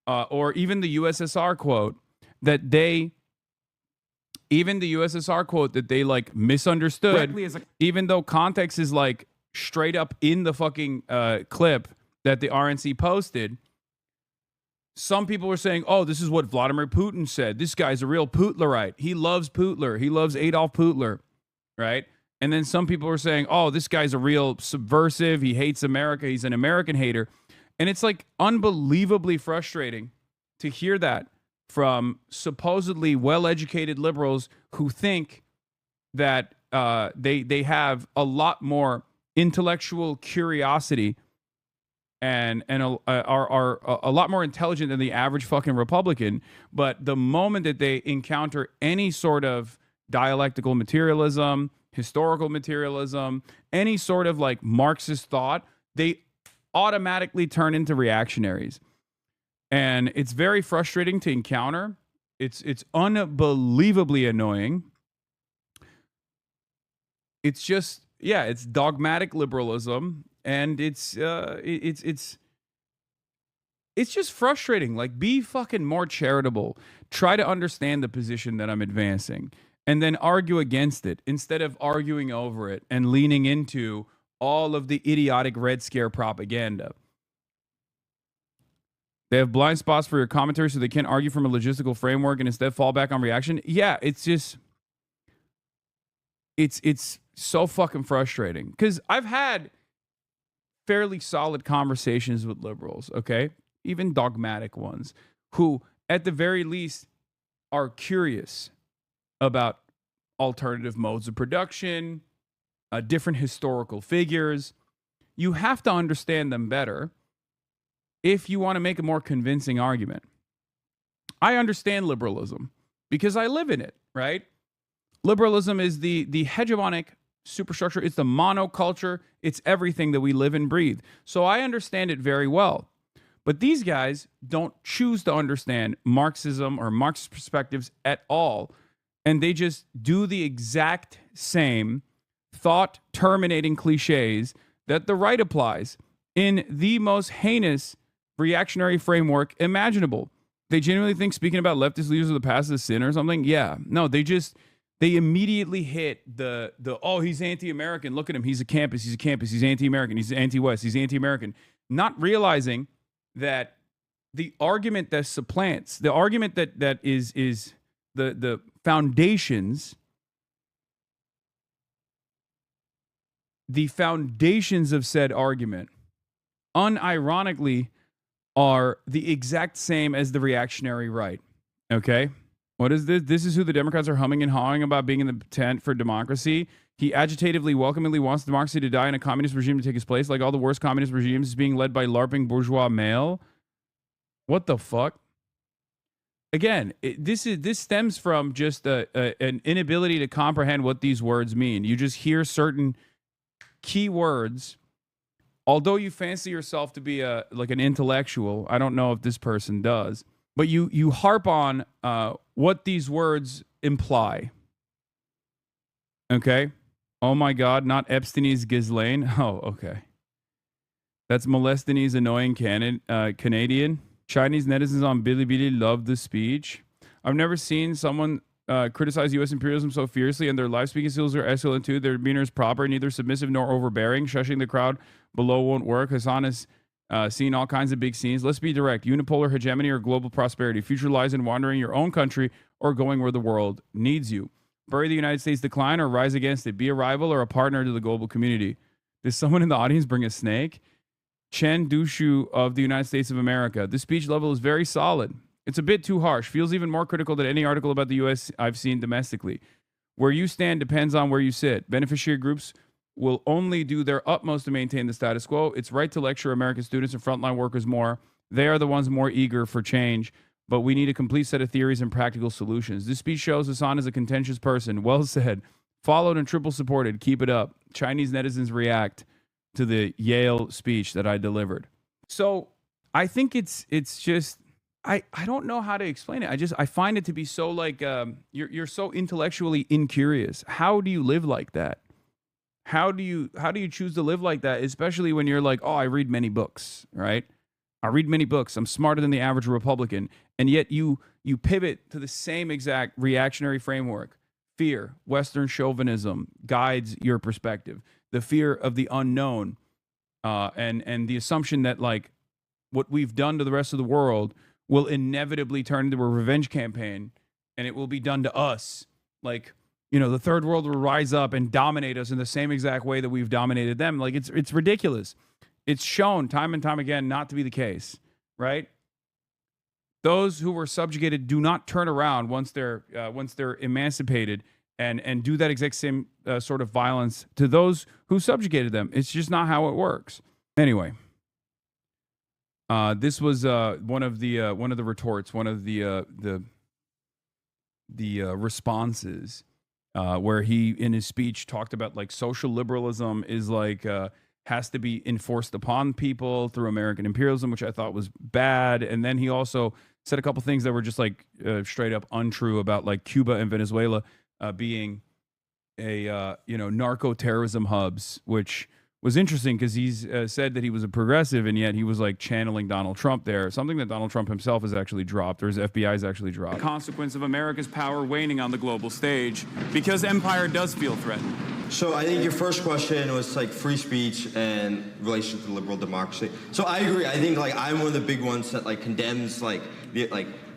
[SPEAKER 1] or even the USSR quote that they like misunderstood, even though context is like straight up in the fucking clip that the RNC posted. Some people were saying, oh, this is what Vladimir Putin said. This guy's a real Putlerite. He loves Putler. He loves Adolf Putler, right? And then some people were saying, oh, this guy's a real subversive. He hates America. He's an American hater. And it's like unbelievably frustrating to hear that from supposedly well-educated liberals who think that they have a lot more intellectual curiosity and are a lot more intelligent than the average fucking Republican. But the moment that they encounter any sort of dialectical materialism, historical materialism, any sort of like Marxist thought, they automatically turn into reactionaries. And it's very frustrating to encounter. It's unbelievably annoying. It's just, yeah, it's dogmatic liberalism. And it's just frustrating. Like, be fucking more charitable. Try to understand the position that I'm advancing and then argue against it instead of arguing over it and leaning into all of the idiotic Red Scare propaganda. They have blind spots for your commentary so they can't argue from a logistical framework and instead fall back on reaction. Yeah, it's just, it's so fucking frustrating because I've had fairly solid conversations with liberals, okay? Even dogmatic ones, who at the very least are curious about alternative modes of production, different historical figures. you have to understand them better if you want to make a more convincing argument. I understand liberalism because I live in it, right? Liberalism is the hegemonic superstructure. It's the monoculture. It's everything that we live and breathe. So I understand it very well. But these guys don't choose to understand Marxism or Marxist perspectives at all. And they just do the exact same thought-terminating cliches that the right applies in the most heinous reactionary framework imaginable. They genuinely think speaking about leftist leaders of the past is a sin or something. Yeah. No, they immediately hit the oh, he's anti-American. Look at him. He's a campus. He's anti-American. He's anti-West. He's anti-American. Not realizing that the argument that supplants, the argument that is the foundations, of said argument, unironically, are the exact same as the reactionary right. Okay? What is this? This is who the Democrats are humming and hawing about being in the tent for democracy. He agitatively, welcomingly wants democracy to die and a communist regime to take its place. Like all the worst communist regimes is being led by LARPing bourgeois male. What the fuck? Again, this stems from just an inability to comprehend what these words mean. You just hear certain key words. Although you fancy yourself to be like an intellectual, I don't know if this person does, but you harp on what these words imply. Okay? Oh my God, not Epstein's Ghislaine. Oh, okay. That's Molestin's annoying Canadian. Chinese netizens on Bilibili love the speech. I've never seen someone criticize U.S. imperialism so fiercely, and their live speaking skills are excellent too. Their demeanor is proper, neither submissive nor overbearing. Shushing the crowd below won't work. Hassan has seen all kinds of big scenes. Let's be direct. Unipolar hegemony or global prosperity. Future lies in wandering your own country or going where the world needs you. Bury the United States decline or rise against it. Be a rival or a partner to the global community. Does someone in the audience bring a snake? Chen Dushu of the United States of America. The speech level is very solid. It's a bit too harsh. Feels even more critical than any article about the U.S. I've seen domestically. Where you stand depends on where you sit. Beneficiary groups will only do their utmost to maintain the status quo. It's right to lecture American students and frontline workers more. They are the ones more eager for change, but we need a complete set of theories and practical solutions. This speech shows Hassan is a contentious person. Well said. Followed and triple supported. Keep it up. Chinese netizens react to the Yale speech that I delivered. So I think it's just, I don't know how to explain it. I find it to be so like, you're so intellectually incurious. How do you live like that? How do you choose to live like that? Especially when you're like, oh, I read many books, right? I read many books. I'm smarter than the average Republican. And yet you pivot to the same exact reactionary framework. Fear, Western chauvinism guides your perspective. The fear of the unknown, and the assumption that like what we've done to the rest of the world will inevitably turn into a revenge campaign, and it will be done to us. Like, you know, the third world will rise up and dominate us in the same exact way that we've dominated them. Like it's ridiculous. It's shown time and time again not to be the case, right? Those who were subjugated do not turn around once they're emancipated and do that exact same sort of violence to those who subjugated them. It's just not how it works. Anyway, this was one of the retorts, one of the responses, where he in his speech talked about like social liberalism is like has to be enforced upon people through American imperialism, which I thought was bad. And then he also said a couple things that were just like straight up untrue about like Cuba and Venezuela being a narco-terrorism hubs, which was interesting because he's said that he was a progressive, and yet he was like channeling Donald Trump there, something that Donald Trump himself has actually dropped, or his FBI has actually dropped.
[SPEAKER 4] The consequence of America's power waning on the global stage because empire does feel threatened.
[SPEAKER 12] So I think your first question was like free speech and relation to liberal democracy. So I agree. I think like I'm one of the big ones that like condemns like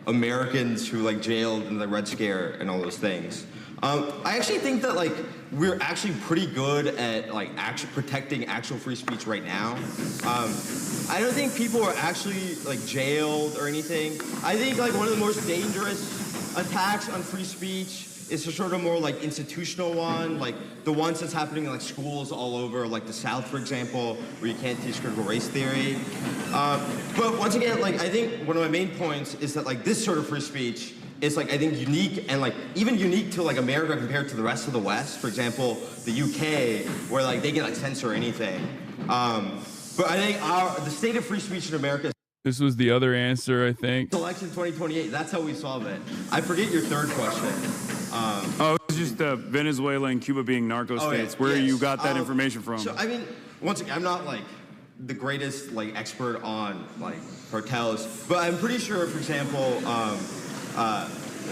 [SPEAKER 12] Americans who like jailed in the Red Scare and all those things. I actually think that like we're actually pretty good at like protecting actual free speech right now. I don't think people are actually like jailed or anything. I think like one of the most dangerous attacks on free speech is a sort of more like institutional one, like the ones that's happening in like schools all over, like the South, for example, where you can't teach critical race theory. But once again, like I think one of my main points is that like this sort of free speech is like I think unique and like even unique to like America compared to the rest of the West. For example, the UK, where like they can like censor anything. But I think the state of free speech in America.
[SPEAKER 1] This was the other answer, I think.
[SPEAKER 12] Election 2028. That's how we solve it. I forget your third question.
[SPEAKER 4] It was just Venezuela and Cuba being narco states. Where you got that information from?
[SPEAKER 12] So I mean, once again, I'm not like the greatest like expert on like cartels, but I'm pretty sure, for example,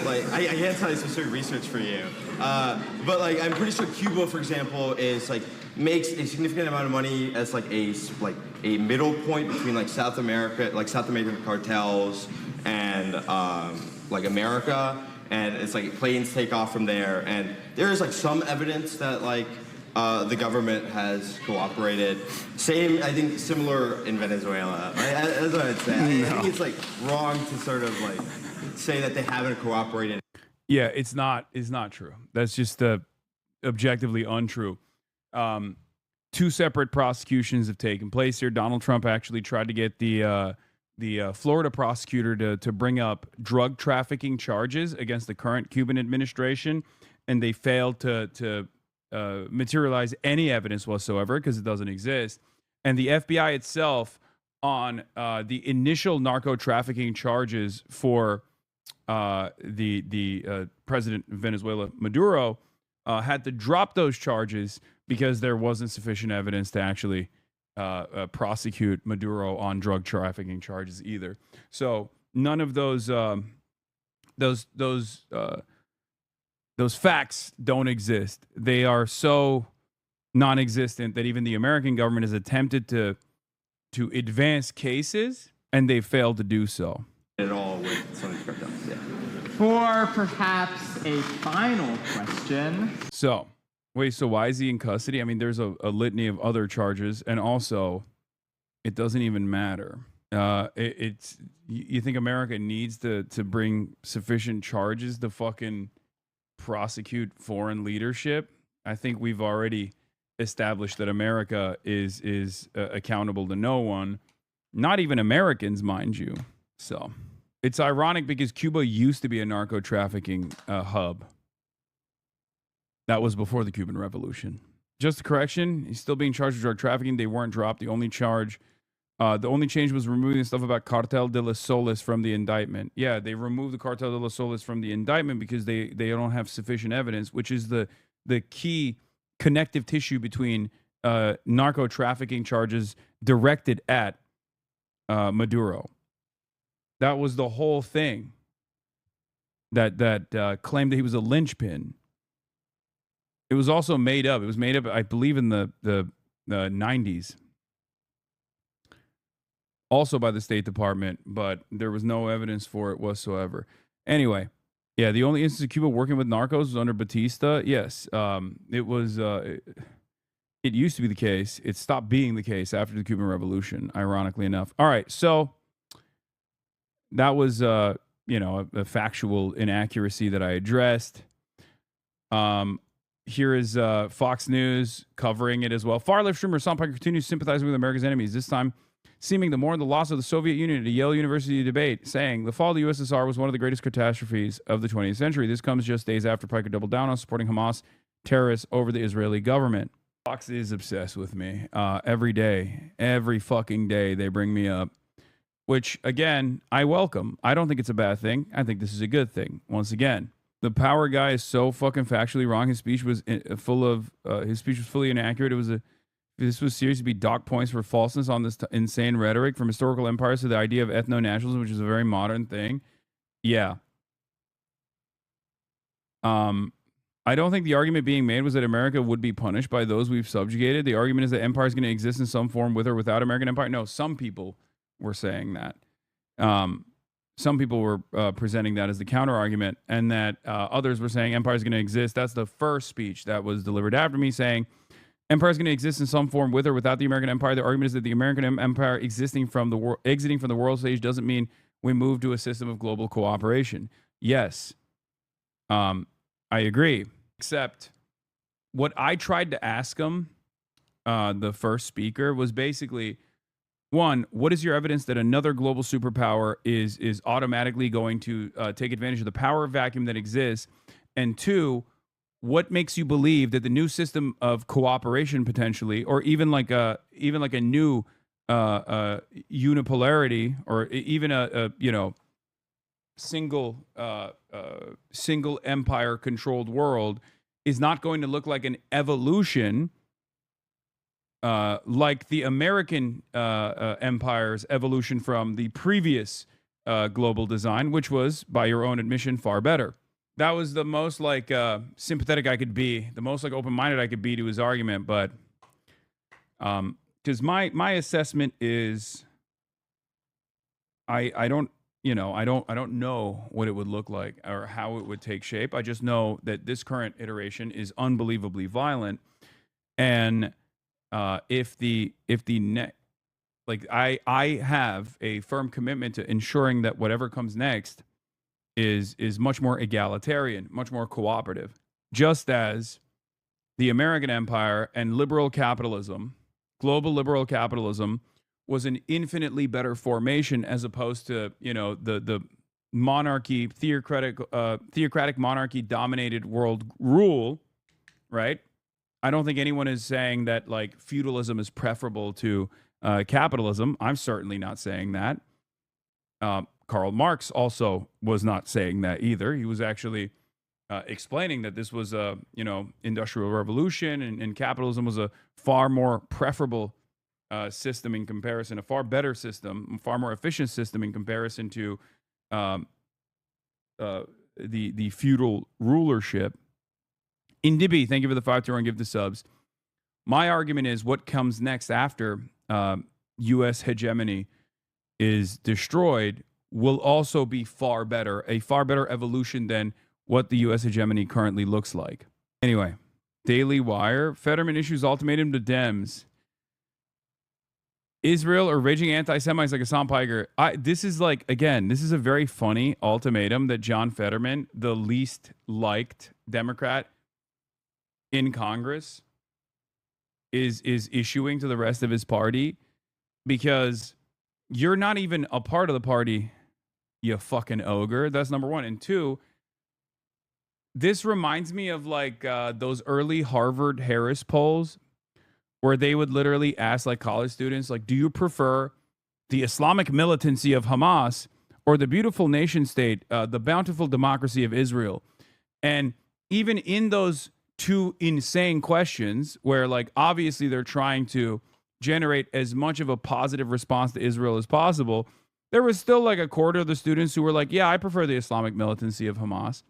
[SPEAKER 12] like I can't tell you specific research for you, but like I'm pretty sure Cuba, for example, is like makes a significant amount of money as like a middle point between like South American cartels and like America, and it's like planes take off from there, and there is like some evidence that like the government has cooperated. Same, I think, similar in Venezuela. That's what I'd say. I think it's like wrong to sort of like say that they haven't cooperated.
[SPEAKER 1] Yeah, it's not true. That's just objectively untrue. Two separate prosecutions have taken place here. Donald Trump actually tried to get the Florida prosecutor to bring up drug trafficking charges against the current Cuban administration, and they failed to materialize any evidence whatsoever because it doesn't exist. And the FBI itself, on the initial narco trafficking charges for the president of Venezuela, Maduro, had to drop those charges because there wasn't sufficient evidence to actually prosecute Maduro on drug trafficking charges either. So none of those facts don't exist. They are so non-existent that even the American government has attempted to advance cases, and they failed to do so.
[SPEAKER 12] At all with some of these cartels, yeah.
[SPEAKER 13] For perhaps a final question.
[SPEAKER 1] So why is he in custody? I mean, there's a litany of other charges, and also, it doesn't even matter. You think America needs to bring sufficient charges to fucking prosecute foreign leadership? I think we've already established that America is accountable to no one, not even Americans, mind you. So it's ironic because Cuba used to be a narco trafficking hub. That was before the Cuban Revolution. Just a correction, he's still being charged with drug trafficking. They weren't dropped. The only change was removing the stuff about Cartel de los Soles from the indictment. Yeah, they removed the Cartel de los Soles from the indictment because they don't have sufficient evidence, which is the key connective tissue between narco trafficking charges directed at Maduro. That was the whole thing that claimed that he was a linchpin. It was also made up. It was made up, I believe, in the 90s. Also by the State Department, but there was no evidence for it whatsoever. Anyway, yeah, the only instance of Cuba working with narcos was under Batista. Yes, it was. It used to be the case. It stopped being the case after the Cuban Revolution, ironically enough. All right, so that was, a factual inaccuracy that I addressed. Here is Fox News covering it as well. Far-left streamer Sompire continues sympathizing with America's enemies, this time seeming to mourn the loss of the Soviet Union at a Yale University debate, saying the fall of the USSR was one of the greatest catastrophes of the 20th century. This comes just days after Piker doubled down on supporting Hamas terrorists over the Israeli government. Fox is obsessed with me. Every day, every fucking day, they bring me up, which, again, I welcome. I don't think it's a bad thing. I think this is a good thing. Once again, the power guy is so fucking factually wrong. His speech was fully inaccurate. This was serious to be docked points for falseness on this insane rhetoric from historical empires to the idea of ethno-nationalism, which is a very modern thing. Yeah. I don't think the argument being made was that America would be punished by those we've subjugated. The argument is that empire is going to exist in some form with or without American empire. No, some people were saying that. Some people were presenting that as the counter argument, and that others were saying empire is going to exist. That's the first speech that was delivered after me, saying empire is going to exist in some form with or without the American empire. The argument is that the American empire exiting from the world stage doesn't mean we move to a system of global cooperation. Yes. I agree. Except what I tried to ask him, the first speaker, was basically, one, what is your evidence that another global superpower is automatically going to take advantage of the power vacuum that exists? And two, what makes you believe that the new system of cooperation potentially, or even like a new unipolarity, or even a single empire controlled world, is not going to look like an evolution like the American empire's evolution from the previous global design, which was, by your own admission, far better. That was the most like sympathetic I could be, the most like open-minded I could be to his argument. But because my assessment is, I don't know what it would look like or how it would take shape. I just know that this current iteration is unbelievably violent, and if the I have a firm commitment to ensuring that whatever comes next is much more egalitarian, much more cooperative, just as the American empire and liberal capitalism, global liberal capitalism, was an infinitely better formation as opposed to, the monarchy, theocratic monarchy dominated world rule, right? I don't think anyone is saying that like feudalism is preferable to capitalism. I'm certainly not saying that. Karl Marx also was not saying that either. He was actually explaining that this was a industrial revolution, and capitalism was a far more preferable system in comparison, a far better system, far more efficient system in comparison to the feudal rulership. Indibby, thank you for the 5-2 and give the subs. My argument is what comes next after U.S. hegemony is destroyed will also be far better, a far better evolution than what the U.S. hegemony currently looks like. Anyway, Daily Wire, Fetterman issues ultimatum to Dems. Israel or raging anti-Semites like Hassan Piker. This is a very funny ultimatum that John Fetterman, the least liked Democrat in Congress, is issuing to the rest of his party, because you're not even a part of the party, you fucking ogre. That's number one. And two, this reminds me of like those early Harvard Harris polls where they would literally ask like college students, like, do you prefer the Islamic militancy of Hamas or the beautiful nation state, the bountiful democracy of Israel? And even in those two insane questions where like obviously they're trying to generate as much of a positive response to Israel as possible, there was still like a quarter of the students who were like, yeah, I prefer the Islamic militancy of Hamas,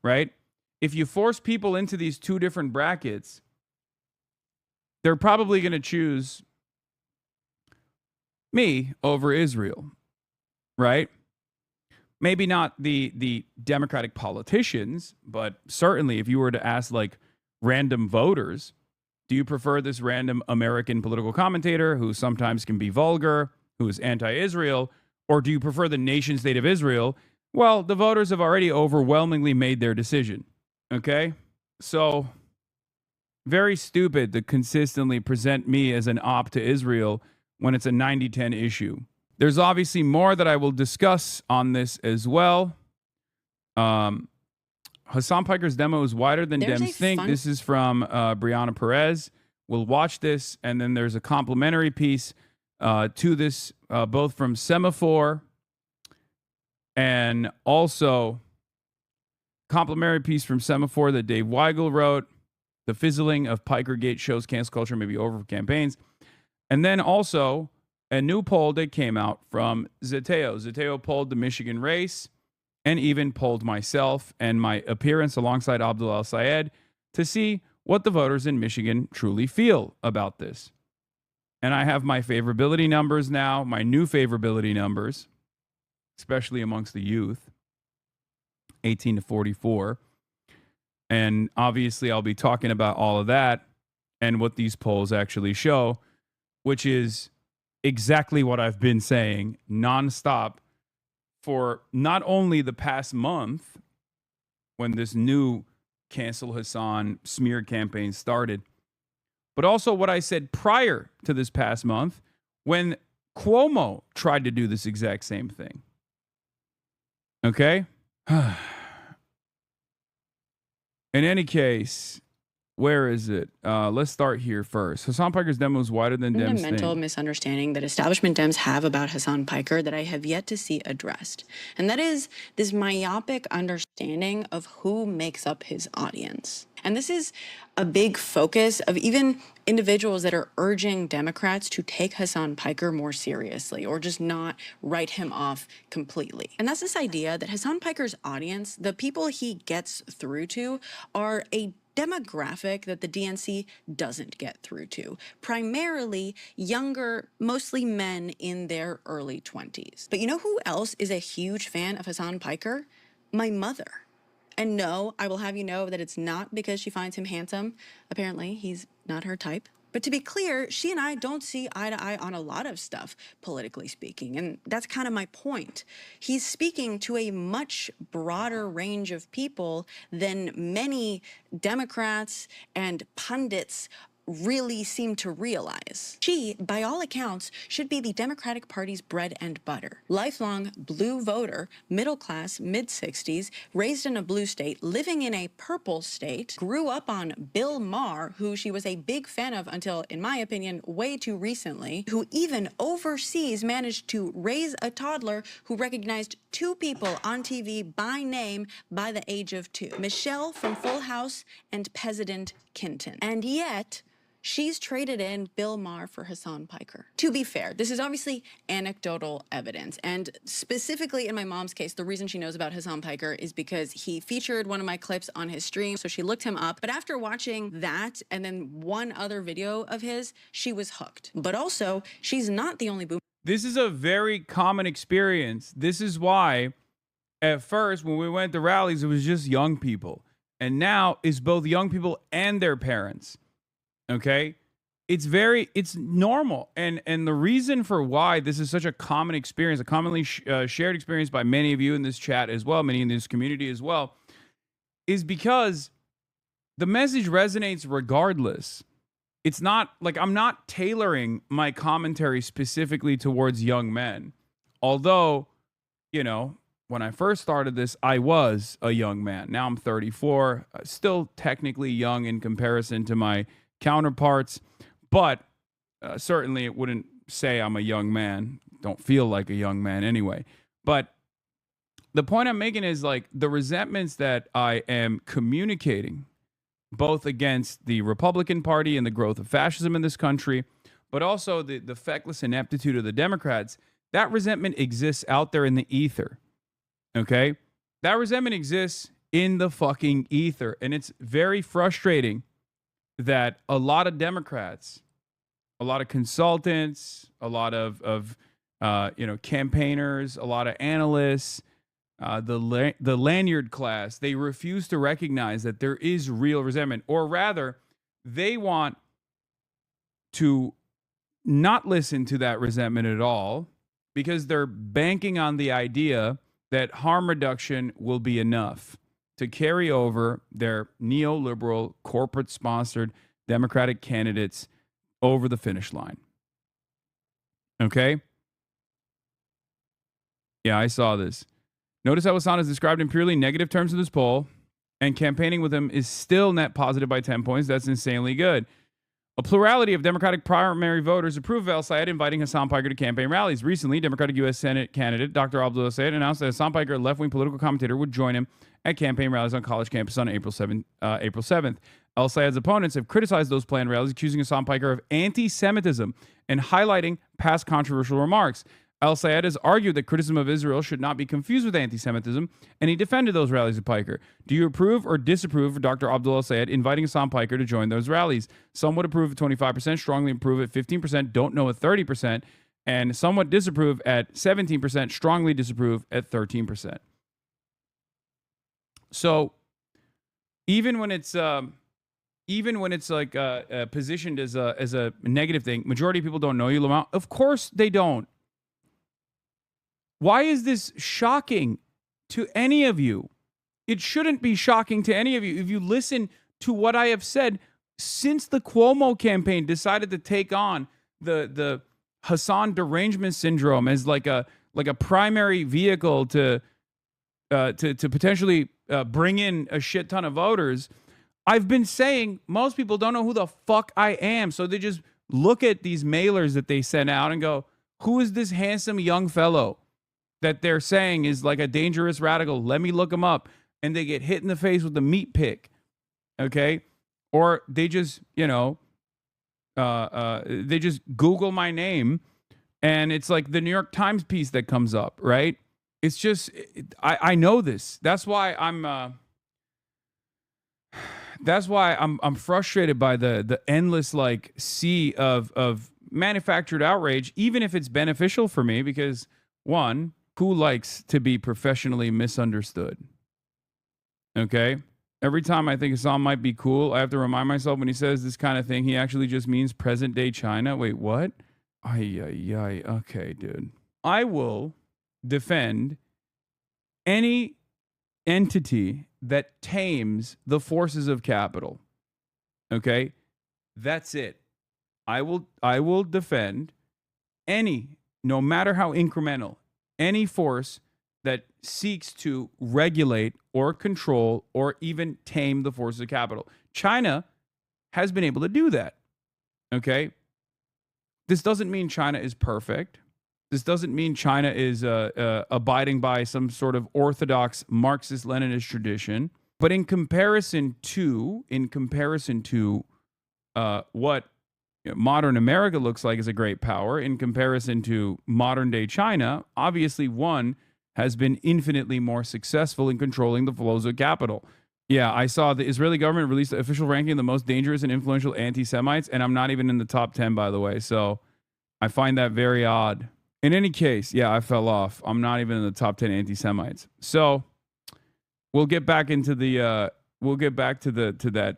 [SPEAKER 1] right? If you force people into these two different brackets, they're probably going to choose me over Israel, right? Maybe not the Democratic politicians, but certainly if you were to ask like random voters, do you prefer this random American political commentator who sometimes can be vulgar, who is anti-Israel, or do you prefer the nation state of Israel? Well, the voters have already overwhelmingly made their decision, okay? So very stupid to consistently present me as an op to Israel when it's a 90-10 issue. There's obviously more that I will discuss on this as well. Hassan Piker's demo is wider than Dems think. This is from Brianna Perez. We'll watch this, and then there's a complimentary piece to this, both from Semaphore and also complimentary piece from Semaphore that Dave Weigel wrote. The fizzling of Pikergate shows cancel culture may be over for campaigns. And then also a new poll that came out from Zeteo. Zeteo polled the Michigan race and even polled myself and my appearance alongside Abdul El-Sayed to see what the voters in Michigan truly feel about this. And I have my favorability numbers now, my new favorability numbers, especially amongst the youth, 18 to 44. And obviously I'll be talking about all of that and what these polls actually show, which is exactly what I've been saying nonstop for not only the past month when this new cancel Hassan smear campaign started, but also what I said prior to this past month when Cuomo tried to do this exact same thing. Okay? In any case, where is it? Let's start here first. Hassan Piker's demo is wider than Dems
[SPEAKER 14] Fundamental
[SPEAKER 1] think.
[SPEAKER 14] misunderstanding that establishment Dems have about Hassan Piker that I have yet to see addressed. And that is this myopic understanding of who makes up his audience. And this is a big focus of even individuals that are urging Democrats to take Hassan Piker more seriously or just not write him off completely. And that's this idea that Hassan Piker's audience, the people he gets through to, are a demographic that the DNC doesn't get through to. Primarily younger, mostly men in their early 20s. But you know who else is a huge fan of Hassan Piker? My mother. And no, I will have you know that it's not because she finds him handsome. Apparently, he's not her type. But to be clear, she and I don't see eye to eye on a lot of stuff, politically speaking. And that's kind of my point. He's speaking to a much broader range of people than many Democrats and pundits really seem to realize. She, by all accounts, should be the Democratic Party's bread and butter. Lifelong blue voter, middle class, mid-60s, raised in a blue state, living in a purple state, grew up on Bill Maher, who she was a big fan of until, in my opinion, way too recently, who even overseas managed to raise a toddler who recognized two people on TV by name by the age of 2. Michelle from Full House and President Kinton. And yet, she's traded in Bill Maher for Hassan Piker. To be fair, this is obviously anecdotal evidence. And specifically in my mom's case, the reason she knows about Hassan Piker is because he featured one of my clips on his stream. So she looked him up. But after watching that and then one other video of his, she was hooked. But also, she's not the only boomer.
[SPEAKER 1] This is a very common experience. This is why at first when we went to rallies, it was just young people. And now it's both young people and their parents. Okay, it's normal, and the reason for why this is such a common experience, a commonly shared experience by many of you in this chat as well, many in this community as well, is because the message resonates regardless. It's not like I'm not tailoring my commentary specifically towards young men, although, you know, when I first started this, I was a young man. Now I'm 34, still technically young in comparison to my counterparts, but certainly it wouldn't say I'm a young man. Don't feel like a young man anyway. But the point I'm making is like the resentments that I am communicating both against the Republican Party and the growth of fascism in this country, but also the feckless ineptitude of the Democrats, that resentment exists out there in the ether. Okay? That resentment exists in the fucking ether. And it's very frustrating that a lot of Democrats, a lot of consultants, a lot of campaigners, a lot of analysts, the lanyard class, they refuse to recognize that there is real resentment, or rather, they want to not listen to that resentment at all because they're banking on the idea that harm reduction will be enough to carry over their neoliberal, corporate-sponsored Democratic candidates over the finish line. Okay? Yeah, I saw this. Notice how Hassan is described in purely negative terms in this poll, and campaigning with him is still net positive by 10 points. That's insanely good. A plurality of Democratic primary voters approve of El-Sayed inviting Hassan Piker to campaign rallies. Recently, Democratic U.S. Senate candidate Dr. Abdul El-Sayed announced that Hassan Piker, a left-wing political commentator, would join him at campaign rallies on college campus on April 7th. El-Sayed's opponents have criticized those planned rallies, accusing Hassan Piker of anti-Semitism and highlighting past controversial remarks. El-Sayed has argued that criticism of Israel should not be confused with anti-Semitism, and he defended those rallies of Piker. Do you approve or disapprove of Dr. Abdul El-Sayed inviting Hassan Piker to join those rallies? Some would approve at 25%, strongly approve at 15%, don't know at 30%, and somewhat disapprove at 17%, strongly disapprove at 13%. So even when it's like positioned as a negative thing, majority of people don't know you, Lamont. Of course they don't. Why is this shocking to any of you? it shouldn't be shocking to any of you if you listen to what I have said since the Cuomo campaign decided to take on the Hassan derangement syndrome as like a primary vehicle to potentially bring in a shit ton of voters. I've been saying most people don't know who the fuck I am, so they just look at these mailers that they send out and go, "Who is this handsome young fellow that they're saying is like a dangerous radical? Let me look him up." And they get hit in the face with a meat pick, okay? Or they just, they just Google my name, and it's like the New York Times piece that comes up, right? It's just, I know this. That's why I'm frustrated by the endless like sea of manufactured outrage, even if it's beneficial for me, because one, who likes to be professionally misunderstood? Okay. Every time I think Hassan might be cool, I have to remind myself when he says this kind of thing, he actually just means present day China. Wait, what? Ay. Okay, dude. I will defend any entity that tames the forces of capital. Okay? That's it. I will defend any, no matter how incremental, any force that seeks to regulate or control or even tame the forces of capital. China has been able to do that. Okay? This doesn't mean China is perfect. This doesn't mean China is abiding by some sort of orthodox Marxist-Leninist tradition. But in comparison to what modern America looks like as a great power, in comparison to modern day China, obviously one has been infinitely more successful in controlling the flows of capital. Yeah, I saw the Israeli government released the official ranking of the most dangerous and influential anti-Semites, and I'm not even in the top 10, by the way. So I find that very odd. In any case, yeah, I fell off. I'm not even in the top 10 anti-Semites. So we'll get back into the to that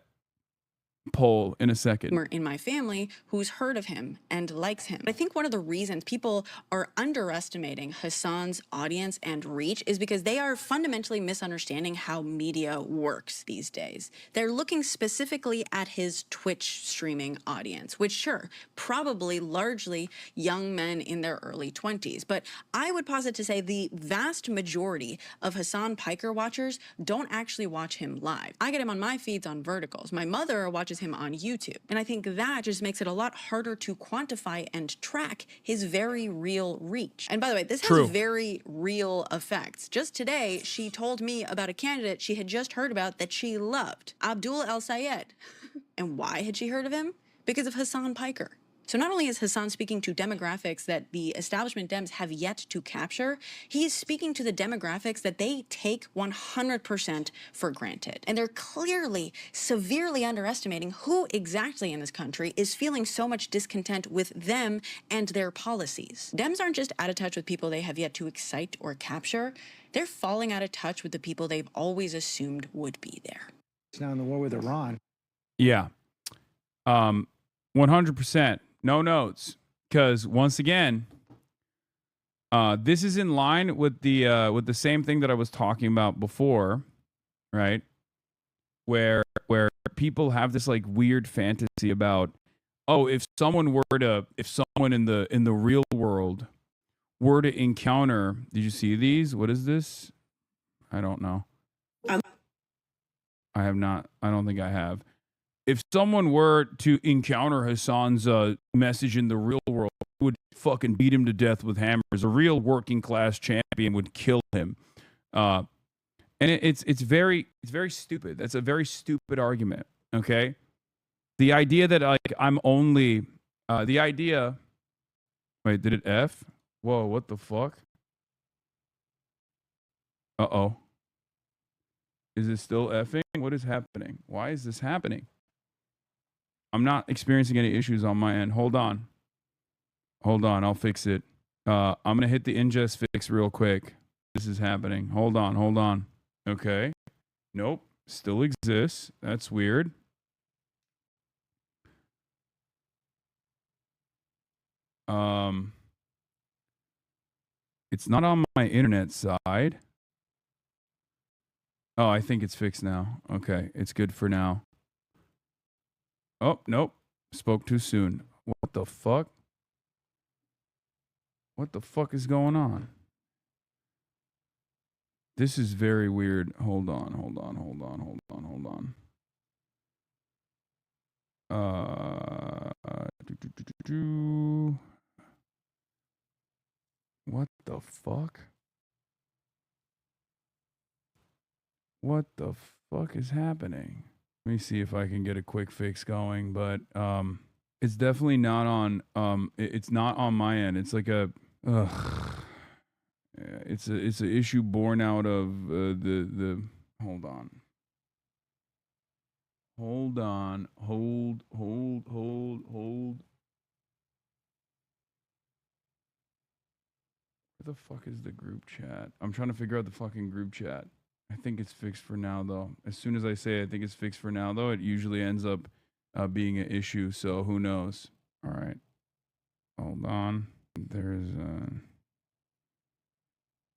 [SPEAKER 1] poll in a second.
[SPEAKER 14] In my family who's heard of him and likes him. I think one of the reasons people are underestimating Hassan's audience and reach is because they are fundamentally misunderstanding how media works these days. They're looking specifically at his Twitch streaming audience, which sure, probably largely young men in their early 20s. But I would posit to say the vast majority of Hassan Piker watchers don't actually watch him live. I get him on my feeds on verticals. My mother watches him on YouTube. And I think that just makes it a lot harder to quantify and track his very real reach. And by the way, this has very real effects. Just today, she told me about a candidate she had just heard about that she loved, Abdul El Sayed. And why had she heard of him? Because of Hassan Piker. So not only is Hassan speaking to demographics that the establishment Dems have yet to capture, he is speaking to the demographics that they take 100% for granted. And they're clearly severely underestimating who exactly in this country is feeling so much discontent with them and their policies. Dems aren't just out of touch with people they have yet to excite or capture, they're falling out of touch with the people they've always assumed would be there.
[SPEAKER 15] It's now in the war with Iran.
[SPEAKER 1] Yeah. 100%. No notes, because once again, this is in line with the same thing that I was talking about before, right? Where people have this like weird fantasy about, oh, if someone in the real world were to encounter, did you see these? What is this? I don't know. I have not. I don't think I have. If someone were to encounter Hassan's message in the real world, would fucking beat him to death with hammers. A real working class champion would kill him. And it's very stupid. That's a very stupid argument. Okay, the idea that like I'm only the idea. Wait, did it F? Whoa, what the fuck? Uh-oh. Is it still effing? What is happening? Why is this happening? I'm not experiencing any issues on my end. Hold on. I'll fix it. I'm going to hit the ingest fix real quick. This is happening. Hold on. Okay. Nope. Still exists. That's weird. It's not on my internet side. Oh, I think it's fixed now. Okay, it's good for now. Oh, nope. Spoke too soon. What the fuck? What the fuck is going on? This is very weird. Hold on. What the fuck? What the fuck is happening? Let me see if I can get a quick fix going, but it's definitely not on it's not on my end. It's like a it's an issue born out of the hold on. Hold. Where the fuck is the group chat? I'm trying to figure out the fucking group chat. I think it's fixed for now, though. As soon as I say I think it's fixed for now, though, it usually ends up being an issue. So who knows? All right. Hold on. There's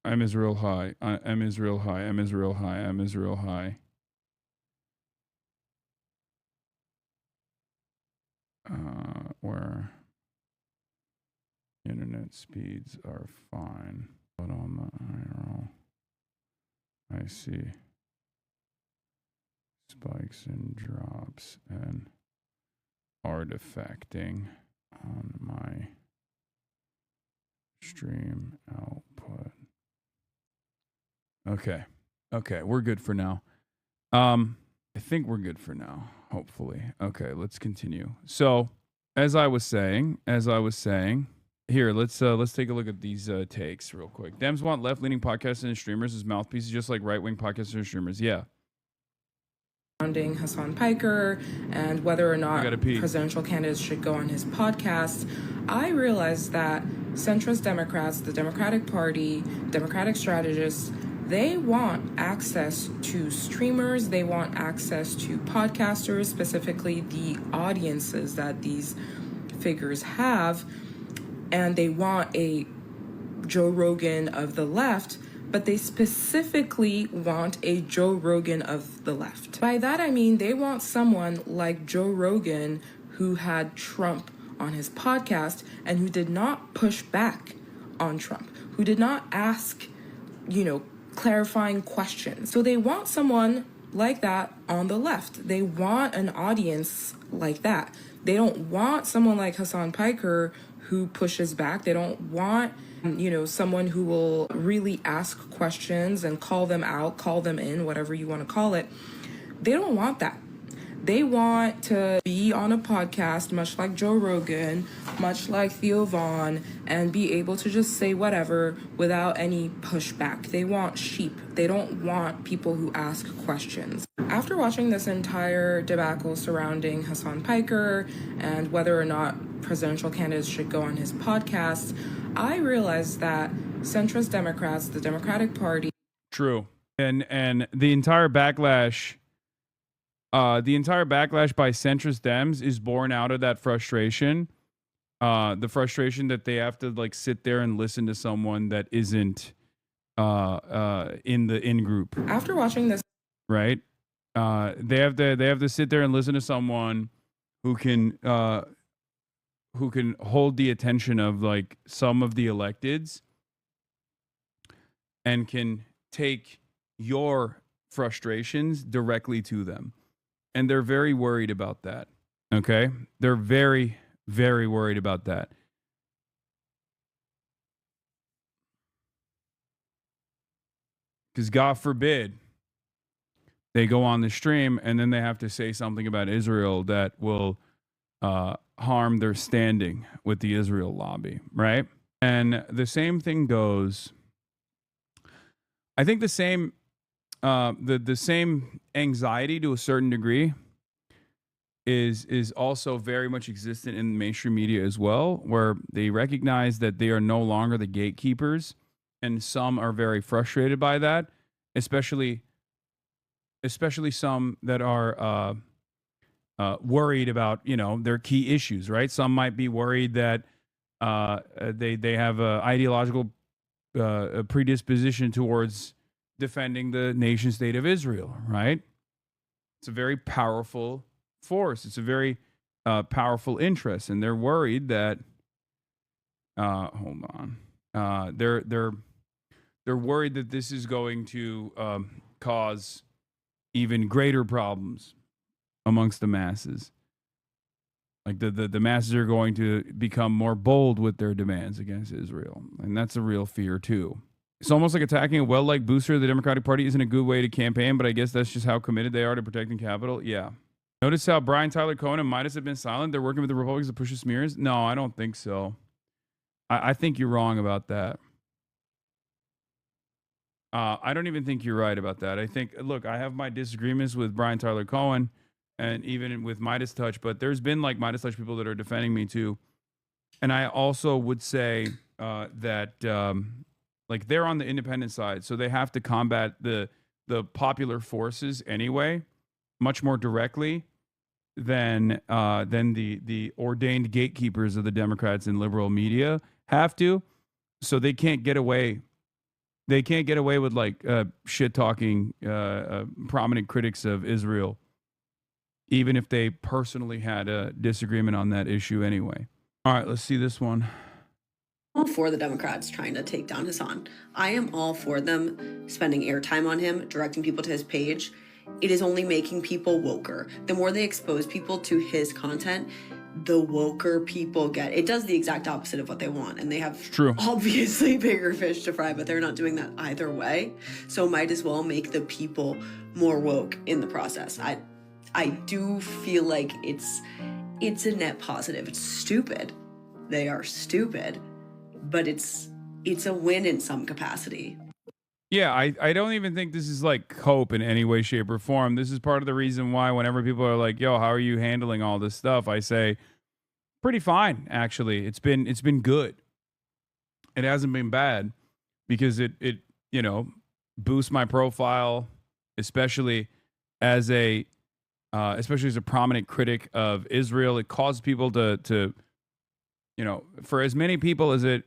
[SPEAKER 1] I'm Israel high. I'm Israel high. I'm Israel high. I'm Israel high. Where internet speeds are fine, but on the IRL, I see spikes and drops and artifacting on my stream output. Okay, we're good for now. I think we're good for now, hopefully. Okay, let's continue. So, as I was saying, here, let's take a look at these takes real quick. Dems want left-leaning podcasters and streamers as mouthpieces, just like right-wing podcasters and streamers. Yeah.
[SPEAKER 16] Surrounding Hassan Piker and whether or not presidential candidates should go on his podcast, I realized that centrist Democrats, the Democratic Party, Democratic strategists, they want access to streamers, they want access to podcasters, specifically the audiences that these figures have, and they want a Joe Rogan of the left, but they specifically want a Joe Rogan of the left. By that I mean they want someone like Joe Rogan who had Trump on his podcast and who did not push back on Trump, who did not ask, clarifying questions. So they want someone like that on the left. They want an audience like that. They don't want someone like Hassan Piker who pushes back. They don't want, someone who will really ask questions and call them out, call them in, whatever you want to call it. They don't want that. They want to be on a podcast, much like Joe Rogan, much like Theo Vaughn, and be able to just say whatever without any pushback. They want sheep. They don't want people who ask questions. After watching this entire debacle surrounding Hassan Piker and whether or not presidential candidates should go on his podcast, I realized that centrist Democrats, the Democratic Party...
[SPEAKER 1] True. And the entire backlash... by centrist Dems is born out of that frustration. The frustration that they have to sit there and listen to someone that isn't in the in-group.
[SPEAKER 16] After watching this,
[SPEAKER 1] right? They have to sit there and listen to someone who can hold the attention of some of the electeds and can take your frustrations directly to them. And they're very worried about that. Okay? They're very, very worried about that. Because God forbid they go on the stream and then they have to say something about Israel that will harm their standing with the Israel lobby, right? And the same thing goes. I think the same anxiety to a certain degree is also very much existent in mainstream media as well, where they recognize that they are no longer the gatekeepers, and some are very frustrated by that, especially some that are worried about their key issues, right? Some might be worried that they have a ideological predisposition towards defending the nation state of Israel, right? It's a very powerful force. It's a very powerful interest, and they're worried that. Hold on. They're worried that this is going to cause even greater problems amongst the masses. Like the masses are going to become more bold with their demands against Israel, and that's a real fear too. It's almost like attacking a well-liked booster of the Democratic Party isn't a good way to campaign, but I guess that's just how committed they are to protecting Capitol. Yeah. Notice how Brian Tyler Cohen and Midas have been silent. They're working with the Republicans to push the smears. No, I don't think so. I think you're wrong about that. I don't even think you're right about that. I think, look, I have my disagreements with Brian Tyler Cohen and even with Midas Touch, but there's been like Midas Touch people that are defending me too. And I also would say that like they're on the independent side, so they have to combat the popular forces anyway, much more directly than the ordained gatekeepers of the Democrats and liberal media have to. So they can't get away. They can't get away with like shit talking prominent critics of Israel, even if they personally had a disagreement on that issue anyway. All right, let's see this one.
[SPEAKER 17] All for the Democrats trying to take down Hassan. I am all for them spending airtime on him, directing people to his page. It is only making people woker. The more they expose people to his content, the woker people get. It does the exact opposite of what they want, and they have obviously bigger fish to fry, but they're not doing that either way. So might as well make the people more woke in the process. I do feel like it's a net positive. It's stupid. They are stupid, but it's a win in some capacity.
[SPEAKER 1] Yeah, I don't even think this is like hope in any way, shape, or form. This is part of the reason why whenever people are like, yo, how are you handling all this stuff? I say, pretty fine, actually. It's been good. It hasn't been bad because it you know, boosts my profile, especially as a prominent critic of Israel. It causes people to you know, for as many people as it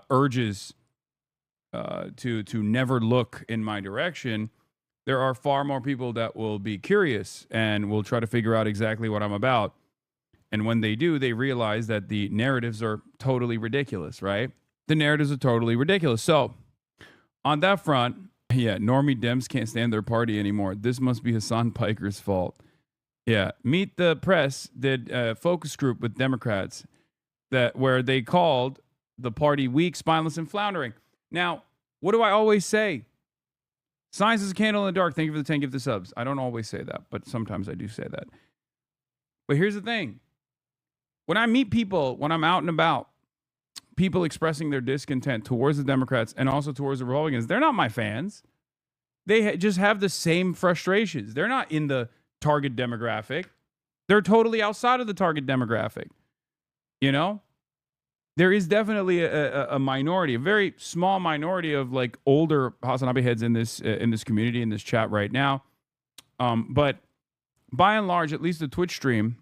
[SPEAKER 1] urges to never look in my direction, there are far more people that will be curious and will try to figure out exactly what I'm about. And when they do, they realize that the narratives are totally ridiculous, right? The narratives are totally ridiculous. So on that front, yeah, normie Dems can't stand their party anymore. This must be Hassan Piker's fault. Yeah, Meet the Press did a focus group with Democrats where they called the party weak, spineless, and floundering. Now, what do I always say? Science is a candle in the dark. Thank you for the 10 gift the subs. I don't always say that, but sometimes I do say that. But here's the thing. When I meet people, when I'm out and about, people expressing their discontent towards the Democrats and also towards the Republicans, they're not my fans. They just have the same frustrations. They're not in the target demographic. They're totally outside of the target demographic. You know? There is definitely a minority, a very small minority of like older Hasanabi heads in this community, in this chat right now. But by and large, at least the Twitch stream,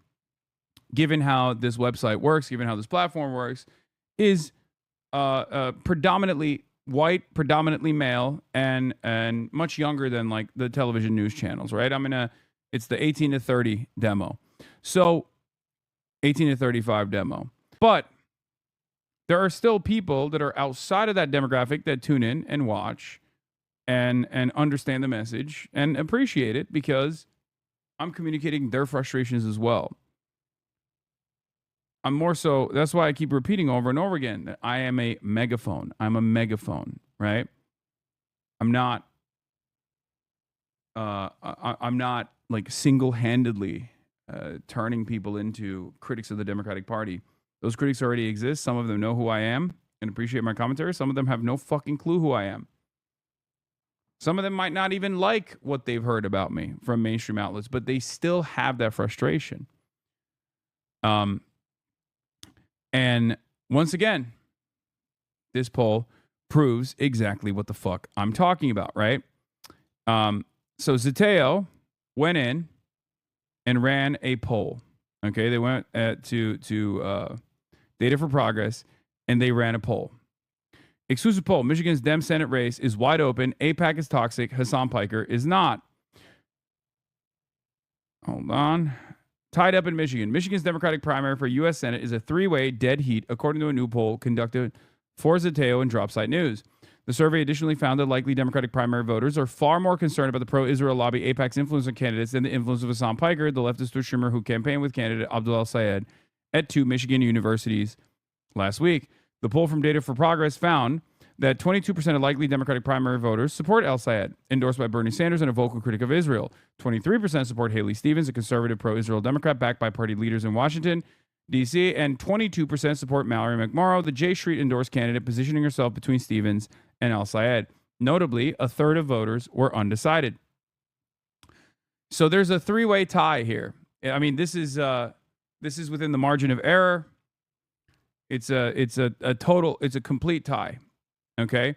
[SPEAKER 1] given how this website works, given how this platform works, is predominantly white, predominantly male, and much younger than like the television news channels, right? It's the 18 to 30 demo. So 18 to 35 demo. But there are still people that are outside of that demographic that tune in and watch and understand the message and appreciate it because I'm communicating their frustrations as well. I'm more so, that's why I keep repeating over and over again that I am a megaphone. I'm a megaphone, right? I'm not like single-handedly turning people into critics of the Democratic Party. Those critics already exist. Some of them know who I am and appreciate my commentary. Some of them have no fucking clue who I am. Some of them might not even like what they've heard about me from mainstream outlets, but they still have that frustration. And once again, this poll proves exactly what the fuck I'm talking about, right? So Zeteo went in and ran a poll. Okay, they went to Data for Progress and they ran a poll. Exclusive poll. Michigan's Dem Senate race is wide open. AIPAC is toxic. Hasan Piker is not. Hold on. Tied up in Michigan. Michigan's Democratic primary for U.S. Senate is a three-way dead heat, according to a new poll conducted for Zateo and Dropsite News. The survey additionally found that likely Democratic primary voters are far more concerned about the pro-Israel lobby AIPAC's influence on candidates than the influence of Hasan Piker, the leftist streamer who campaigned with candidate Abdul El-Sayed at 2 Michigan universities last week. The poll from Data for Progress found that 22% of likely Democratic primary voters support El-Sayed, endorsed by Bernie Sanders and a vocal critic of Israel. 23% support Haley Stevens, a conservative pro-Israel Democrat backed by party leaders in Washington, D.C., and 22% support Mallory McMorrow, the J Street endorsed candidate, positioning herself between Stevens and El-Sayed. Notably, a third of voters were undecided. So there's a three-way tie here. I mean, this is within the margin of error. It's a complete tie. Okay.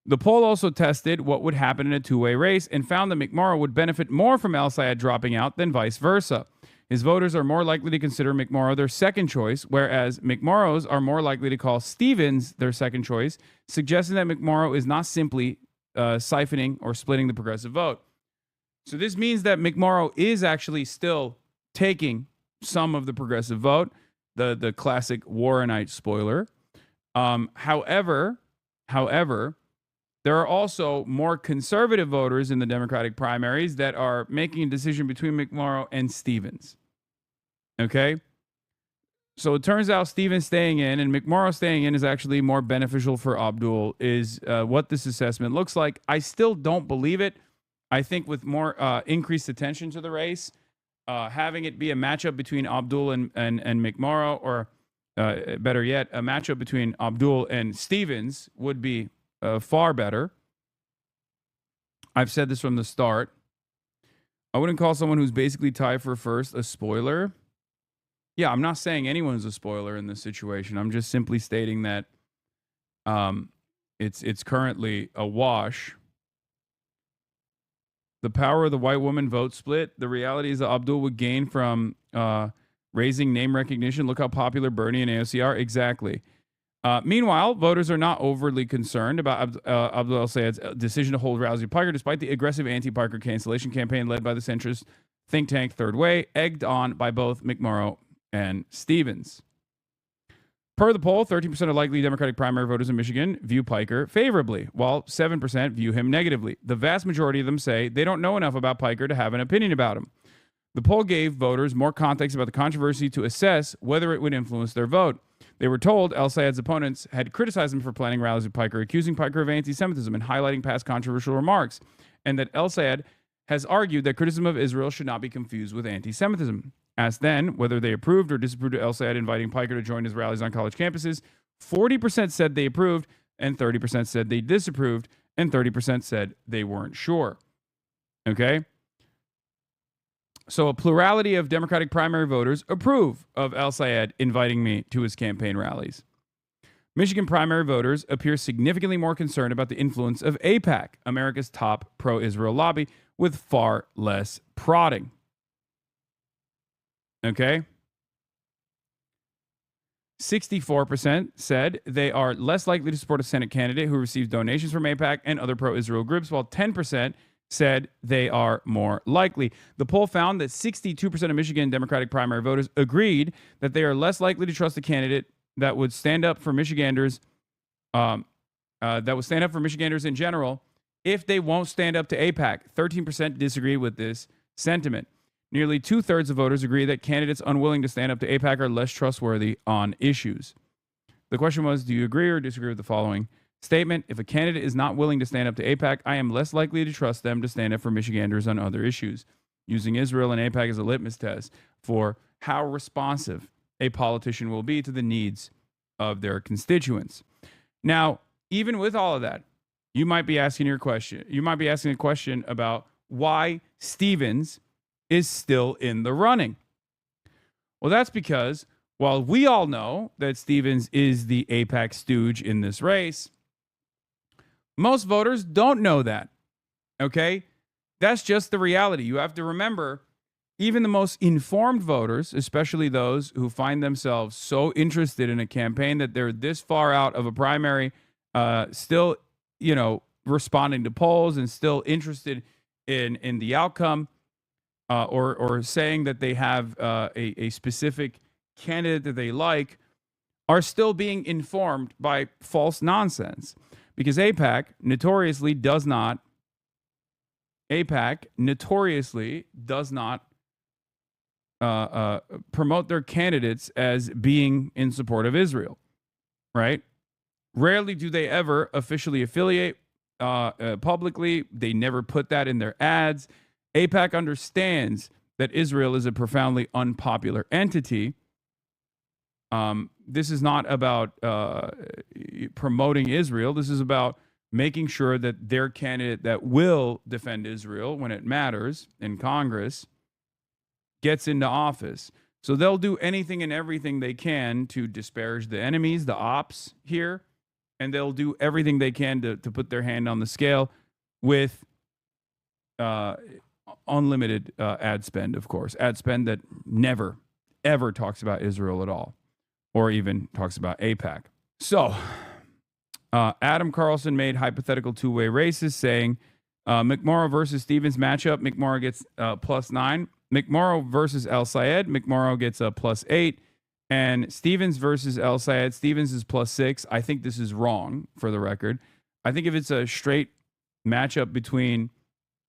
[SPEAKER 1] The poll also tested what would happen in a two-way race and found that McMorrow would benefit more from El-Sayed dropping out than vice versa. His voters are more likely to consider McMorrow their second choice, whereas McMorrow's are more likely to call Stevens their second choice, suggesting that McMorrow is not simply siphoning or splitting the progressive vote. So this means that McMorrow is actually still taking some of the progressive vote, the classic Warrenite spoiler. However, there are also more conservative voters in the Democratic primaries that are making a decision between McMorrow and Stevens. Okay? So it turns out Stevens staying in and McMorrow staying in is actually more beneficial for Abdul, is what this assessment looks like. I still don't believe it. I think with more increased attention to the race, having it be a matchup between Abdul and McMorrow, or better yet, a matchup between Abdul and Stevens would be far better. I've said this from the start. I wouldn't call someone who's basically tied for first a spoiler. Yeah, I'm not saying anyone's a spoiler in this situation. I'm just simply stating that it's currently a wash. The power of the white woman vote split. The reality is that Abdul would gain from raising name recognition. Look how popular Bernie and AOC are. Exactly. Meanwhile, voters are not overly concerned about Abdul El-Sayed's decision to hold Rousey Piker, despite the aggressive anti-Piker cancellation campaign led by the centrist think tank Third Way, egged on by both McMorrow and Stevens. Per the poll, 13% of likely Democratic primary voters in Michigan view Piker favorably, while 7% view him negatively. The vast majority of them say they don't know enough about Piker to have an opinion about him. The poll gave voters more context about the controversy to assess whether it would influence their vote. They were told El-Sayed's opponents had criticized him for planning rallies with Piker, accusing Piker of anti-Semitism and highlighting past controversial remarks, and that El-Sayed has argued that criticism of Israel should not be confused with anti-Semitism. Asked then whether they approved or disapproved of El-Sayed inviting Piker to join his rallies on college campuses, 40% said they approved, and 30% said they disapproved, and 30% said they weren't sure. Okay? So a plurality of Democratic primary voters approve of El-Sayed inviting me to his campaign rallies. Michigan primary voters appear significantly more concerned about the influence of AIPAC, America's top pro-Israel lobby, with far less prodding. Okay? 64% said they are less likely to support a Senate candidate who receives donations from AIPAC and other pro-Israel groups, while 10% said they are more likely. The poll found that 62% of Michigan Democratic primary voters agreed that they are less likely to trust a candidate that would stand up for Michiganders, in general, if they won't stand up to AIPAC. 13% disagree with this sentiment. Nearly 2/3 of voters agree that candidates unwilling to stand up to AIPAC are less trustworthy on issues. The question was, do you agree or disagree with the following statement? If a candidate is not willing to stand up to AIPAC, I am less likely to trust them to stand up for Michiganders on other issues. Using Israel and AIPAC as a litmus test for how responsive a politician will be to the needs of their constituents. Now, even with all of that, you might be asking a question about why Stevens is still in the running. Well, that's because while we all know that Stevens is the AIPAC stooge in this race, most voters don't know that. Okay? That's just the reality. You have to remember even the most informed voters, especially those who find themselves so interested in a campaign that they're this far out of a primary, still, responding to polls and still interested in the outcome, or saying that they have a specific candidate that they like, are still being informed by false nonsense. Because AIPAC notoriously does not promote their candidates as being in support of Israel, right? Rarely do they ever officially affiliate publicly. They never put that in their ads. AIPAC understands that Israel is a profoundly unpopular entity. This is not about promoting Israel. This is about making sure that their candidate that will defend Israel when it matters in Congress gets into office. So they'll do anything and everything they can to disparage the enemies, the ops here, and they'll do everything they can to put their hand on the scale with unlimited ad spend, of course. Ad spend that never, ever talks about Israel at all, or even talks about AIPAC. So Adam Carlson made hypothetical two-way races, saying McMorrow versus Stevens matchup, McMorrow gets +9. McMorrow versus El Sayed, McMorrow gets a +8. And Stevens versus El Sayed, Stevens is +6. I think this is wrong, for the record. I think if it's a straight matchup between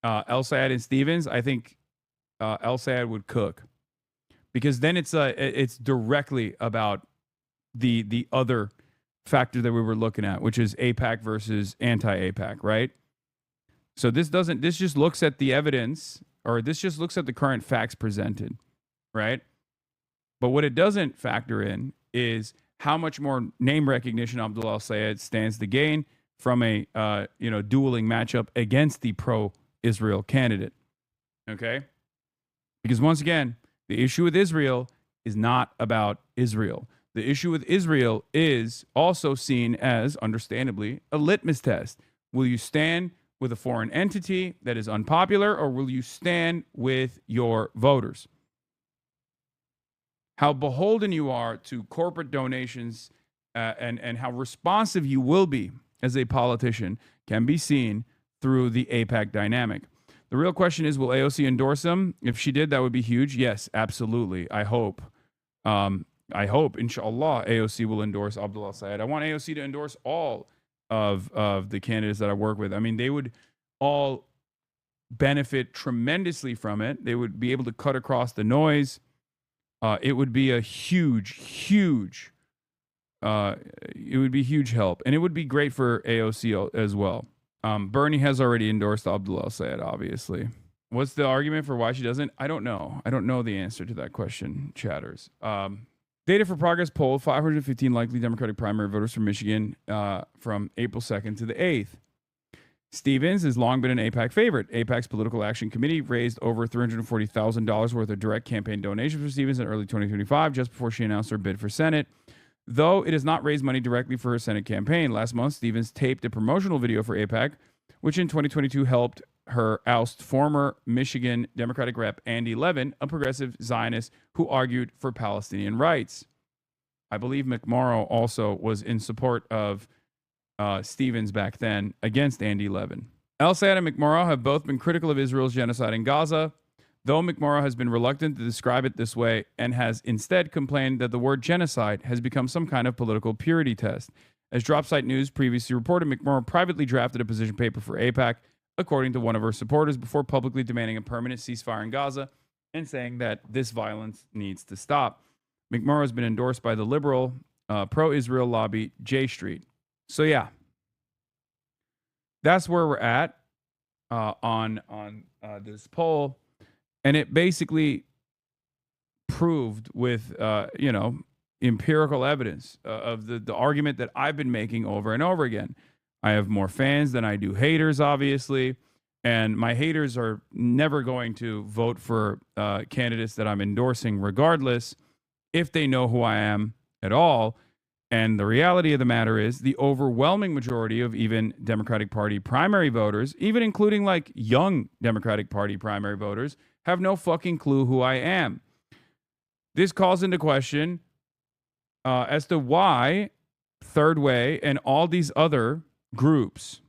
[SPEAKER 1] El Sayed and Stevens, I think El Sayed would cook, because then it's directly about the other factor that we were looking at, which is AIPAC versus anti-AIPAC, right? So this just looks at the evidence, or this just looks at the current facts presented, right? But what it doesn't factor in is how much more name recognition Abdullah El Sayed stands to gain from a dueling matchup against the pro-Israel candidate. Okay? Because once again, the issue with Israel is not about Israel. The issue with Israel is also seen as, understandably, a litmus test. Will you stand with a foreign entity that is unpopular, or will you stand with your voters? How beholden you are to corporate donations and how responsive you will be as a politician can be seen through the AIPAC dynamic. The real question is, will AOC endorse him? If she did, that would be huge. Yes, absolutely. I hope, inshallah, AOC will endorse Abdullah Sayed. I want AOC to endorse all of the candidates that I work with. I mean, they would all benefit tremendously from it. They would be able to cut across the noise. It would be a huge help. And it would be great for AOC as well. Bernie has already endorsed Abdullah Sayed, obviously. What's the argument for why she doesn't? I don't know. I don't know the answer to that question, chatters. Data for Progress poll, 515 likely Democratic primary voters from Michigan from April 2nd to the 8th. Stevens has long been an AIPAC favorite. AIPAC's Political Action Committee raised over $340,000 worth of direct campaign donations for Stevens in early 2025, just before she announced her bid for Senate. Though it has not raised money directly for her Senate campaign, last month Stevens taped a promotional video for AIPAC, which in 2022 helped her oust former Michigan Democratic Rep Andy Levin, a progressive Zionist who argued for Palestinian rights. I believe McMorrow also was in support of Stevens back then against Andy Levin. El Sayed and McMorrow have both been critical of Israel's genocide in Gaza, though McMorrow has been reluctant to describe it this way and has instead complained that the word genocide has become some kind of political purity test. As Dropsite News previously reported, McMorrow privately drafted a position paper for AIPAC, according to one of her supporters, before publicly demanding a permanent ceasefire in Gaza and saying that this violence needs to stop. McMorrow has been endorsed by the liberal pro-Israel lobby J Street. So yeah, that's where we're at on this poll, and it basically proved with empirical evidence of the argument that I've been making over and over again. I have more fans than I do haters, obviously, and my haters are never going to vote for candidates that I'm endorsing, regardless, if they know who I am at all. And the reality of the matter is the overwhelming majority of even Democratic Party primary voters, even including like young Democratic Party primary voters, have no fucking clue who I am. This calls into question as to why Third Way and all these other groups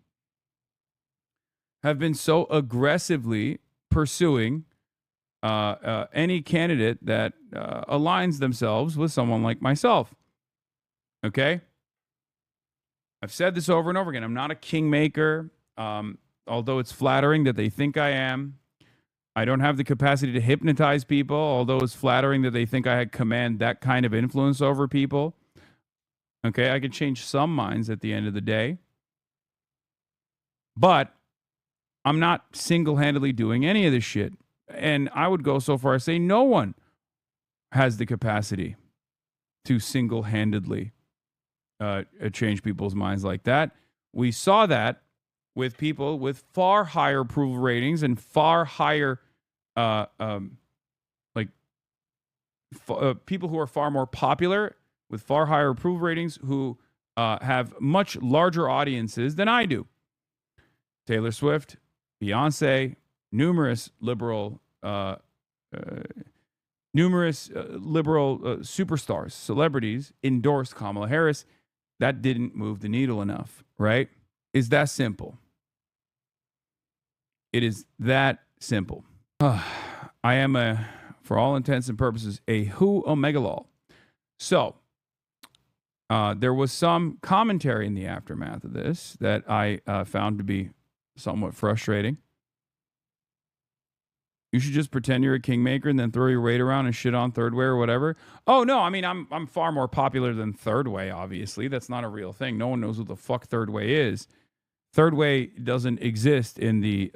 [SPEAKER 1] have been so aggressively pursuing any candidate that aligns themselves with someone like myself. Okay? I've said this over and over again. I'm not a kingmaker, although it's flattering that they think I am. I don't have the capacity to hypnotize people, although it's flattering that they think I command that kind of influence over people. Okay, I can change some minds at the end of the day. But I'm not single-handedly doing any of this shit. And I would go so far as say no one has the capacity to single-handedly change people's minds like that. We saw that with people with far higher approval ratings and far higher, people who are far more popular with far higher approval ratings who have much larger audiences than I do. Taylor Swift, Beyonce, numerous liberal superstars, celebrities endorsed Kamala Harris. That didn't move the needle enough, right? It's that simple. It is that simple. I am for all intents and purposes, a who omegalol. So there was some commentary in the aftermath of this that I found to be somewhat frustrating. You should just pretend you're a kingmaker and then throw your weight around and shit on Third Way or whatever. Oh, no, I mean, I'm far more popular than Third Way, obviously. That's not a real thing. No one knows what the fuck Third Way is. Third Way doesn't exist in the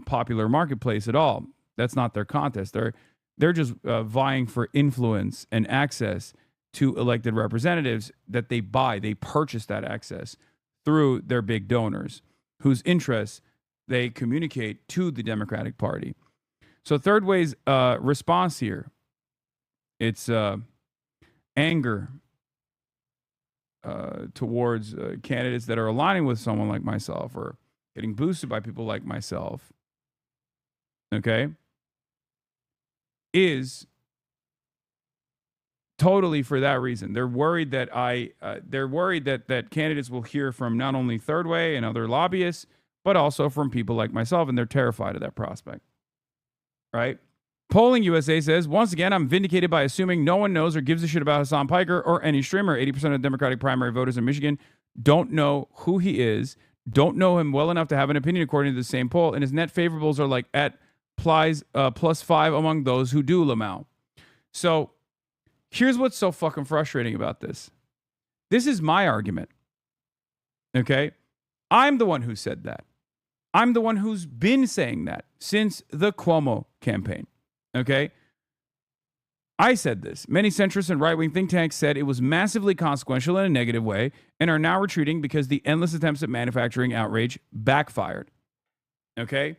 [SPEAKER 1] popular marketplace at all. That's not their contest. They're just vying for influence and access to elected representatives that they buy. They purchase that access through their big donors, whose interests they communicate to the Democratic Party. So Third Way's response here, it's anger towards candidates that are aligning with someone like myself or getting boosted by people like myself, okay, is totally for that reason. They're worried that that candidates will hear from not only Third Way and other lobbyists, but also from people like myself, and they're terrified of that prospect. Right? Polling USA says, once again, I'm vindicated by assuming no one knows or gives a shit about Hasan Piker or any streamer. 80% of Democratic primary voters in Michigan don't know who he is, don't know him well enough to have an opinion according to the same poll, and his net favorables are like at +5 among those who do, Lamau. So here's what's so fucking frustrating about this. This is my argument. Okay? I'm the one who said that. I'm the one who's been saying that since the Cuomo campaign. Okay? I said this. Many centrist and right-wing think tanks said it was massively consequential in a negative way and are now retreating because the endless attempts at manufacturing outrage backfired. Okay?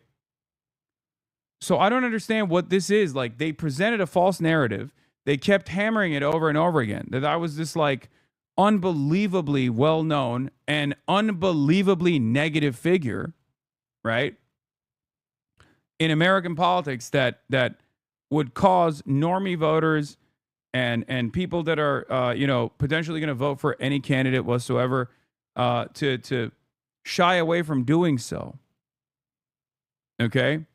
[SPEAKER 1] So I don't understand what this is. Like, they presented a false narrative. They kept hammering it over and over again. That I was this, like, unbelievably well-known and unbelievably negative figure, right, in American politics that would cause normie voters and people that are potentially going to vote for any candidate whatsoever to shy away from doing so. Okay?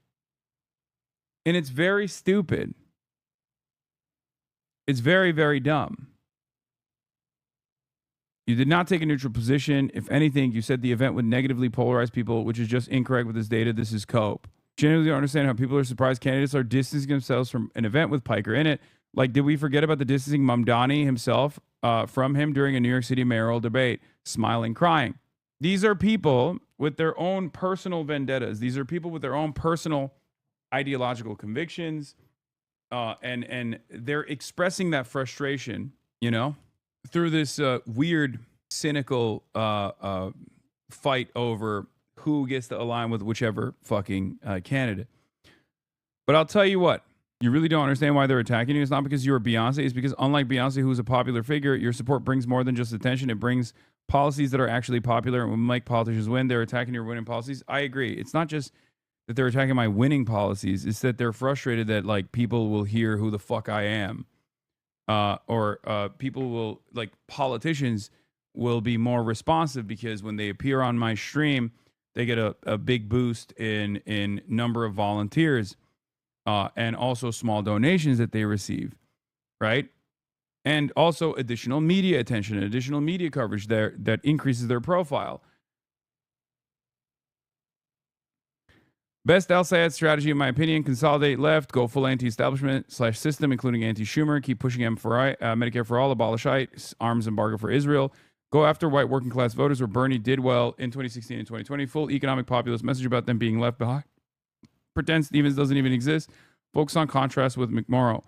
[SPEAKER 1] And it's very stupid. It's very, very dumb. You did not take a neutral position. If anything, you said the event would negatively polarize people, which is just incorrect with this data. This is cope. Genuinely don't understand how people are surprised candidates are distancing themselves from an event with Piker in it. Like, did we forget about the distancing Mamdani himself from him during a New York City mayoral debate? Smiling, crying. These are people with their own personal vendettas. These are people with their own personal ideological convictions. And they're expressing that frustration, through this weird, cynical fight over who gets to align with whichever fucking candidate. But I'll tell you what, You really don't understand why they're attacking you. It's not because you're Beyonce. It's because unlike Beyonce, who's a popular figure, your support brings more than just attention. It brings policies that are actually popular and will make politicians win. They're attacking your winning policies. I agree. It's not just that they're attacking my winning policies. It's that they're frustrated that like people will hear who the fuck I am. Or people will, like politicians will be more responsive because when they appear on my stream, they get a big boost in number of volunteers. And also small donations that they receive, right? And also additional media attention and additional media coverage there that increases their profile. Best Al-Sayed strategy, in my opinion, consolidate left, go full anti-establishment/system, including anti-Schumer, keep pushing Medicare for all, abolish ICE, arms embargo for Israel, go after white working class voters where Bernie did well in 2016 and 2020, full economic populist message about them being left behind. Pretend Stevens doesn't even exist. Focus on contrast with McMorrow.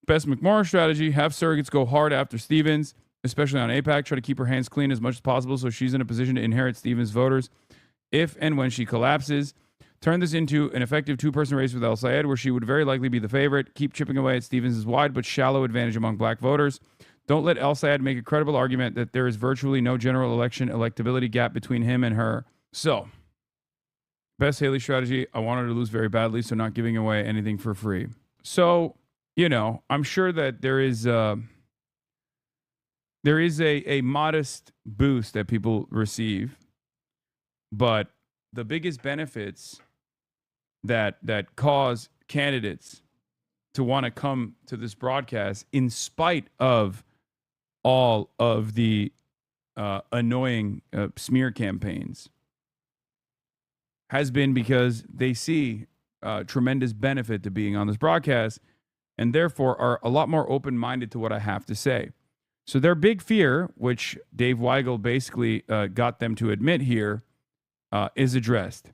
[SPEAKER 1] Best McMorrow strategy, have surrogates go hard after Stevens, especially on AIPAC. Try to keep her hands clean as much as possible so she's in a position to inherit Stevens' voters if and when she collapses. Turn this into an effective two-person race with El-Sayed, where she would very likely be the favorite. Keep chipping away at Stevens' wide but shallow advantage among black voters. Don't let El-Sayed make a credible argument that there is virtually no general election electability gap between him and her. So, best Haley strategy, I want her to lose very badly, so not giving away anything for free. So, you know, I'm sure that there is a modest boost that people receive, but the biggest benefits that cause candidates to want to come to this broadcast, in spite of all of the annoying smear campaigns, has been because they see tremendous benefit to being on this broadcast and therefore are a lot more open-minded to what I have to say. So their big fear, which Dave Weigel basically got them to admit here, is addressed.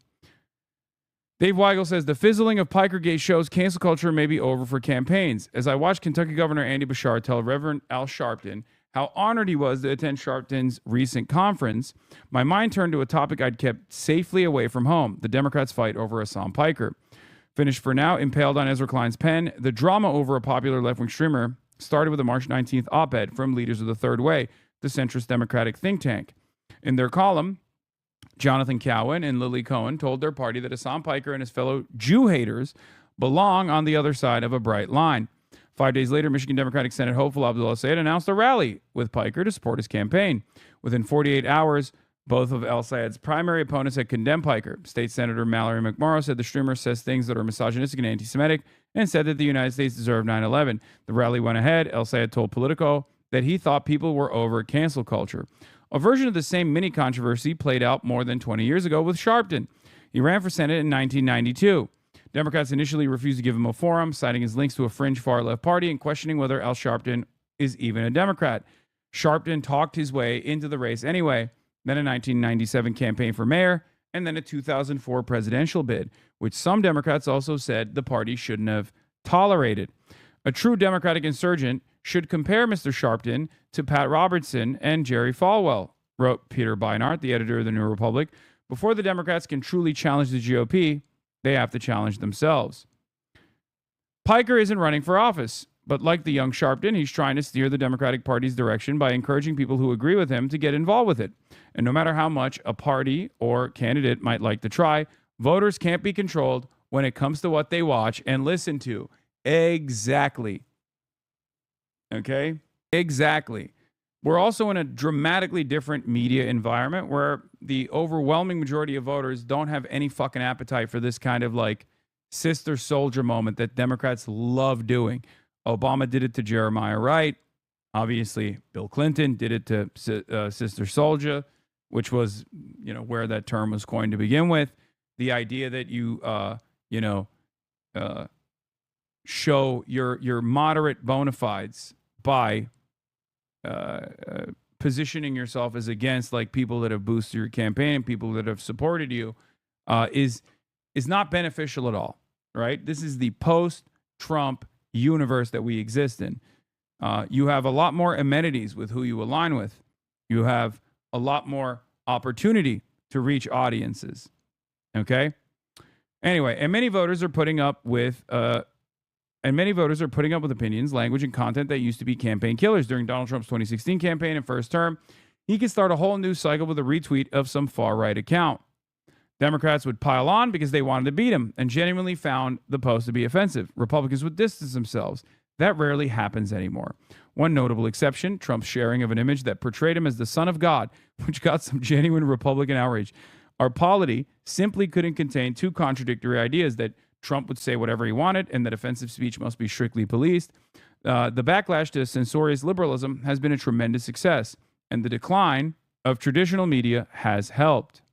[SPEAKER 1] Dave Weigel says the fizzling of Pikergate shows cancel culture may be over for campaigns. As I watched Kentucky Governor Andy Bashar tell Reverend Al Sharpton how honored he was to attend Sharpton's recent conference, my mind turned to a topic I'd kept safely away from home, the Democrats' fight over Hassan Piker. Finished for now, impaled on Ezra Klein's pen, the drama over a popular left-wing streamer started with a March 19th op-ed from Leaders of the Third Way, the centrist Democratic think tank. In their column, Jonathan Cowan and Lily Cohen told their party that Hassan Piker and his fellow Jew haters belong on the other side of a bright line. 5 days later, Michigan Democratic Senate hopeful Abdul El-Sayed announced a rally with Piker to support his campaign. Within 48 hours, both of El-Sayed's primary opponents had condemned Piker. State Senator Mallory McMorrow said the streamer says things that are misogynistic and anti-Semitic and said that the United States deserved 9/11. The rally went ahead. El-Sayed told Politico that he thought people were over cancel culture. A version of the same mini-controversy played out more than 20 years ago with Sharpton. He ran for Senate in 1992. Democrats initially refused to give him a forum, citing his links to a fringe far-left party and questioning whether Al Sharpton is even a Democrat. Sharpton talked his way into the race anyway, then a 1997 campaign for mayor, and then a 2004 presidential bid, which some Democrats also said the party shouldn't have tolerated. A true Democratic insurgent should compare Mr. Sharpton to Pat Robertson and Jerry Falwell, wrote Peter Beinart, the editor of the New Republic. Before the Democrats can truly challenge the GOP, they have to challenge themselves. Piker isn't running for office, but like the young Sharpton, he's trying to steer the Democratic Party's direction by encouraging people who agree with him to get involved with it. And no matter how much a party or candidate might like to try, voters can't be controlled when it comes to what they watch and listen to. Exactly. Okay? Exactly. We're also in a dramatically different media environment where the overwhelming majority of voters don't have any fucking appetite for this kind of like sister soldier moment that Democrats love doing. Obama did it to Jeremiah Wright. Obviously, Bill Clinton did it to sister soldier, which was, where that term was coined to begin with. The idea that you, show your moderate bona fides by positioning yourself as against like people that have boosted your campaign, people that have supported you, is not beneficial at all, right? This is the post-Trump universe that we exist in. You have a lot more amenities with who you align with. You have a lot more opportunity to reach audiences. Okay? Anyway, and many voters are putting up with And many voters are putting up with opinions, language, and content that used to be campaign killers. During Donald Trump's 2016 campaign and first term, he could start a whole new cycle with a retweet of some far-right account. Democrats would pile on because they wanted to beat him and genuinely found the post to be offensive. Republicans would distance themselves. That rarely happens anymore. One notable exception, Trump's sharing of an image that portrayed him as the son of God, which got some genuine Republican outrage. Our polity simply couldn't contain two contradictory ideas, that Trump would say whatever he wanted and that offensive speech must be strictly policed. The backlash to censorious liberalism has been a tremendous success, and the decline of traditional media has helped.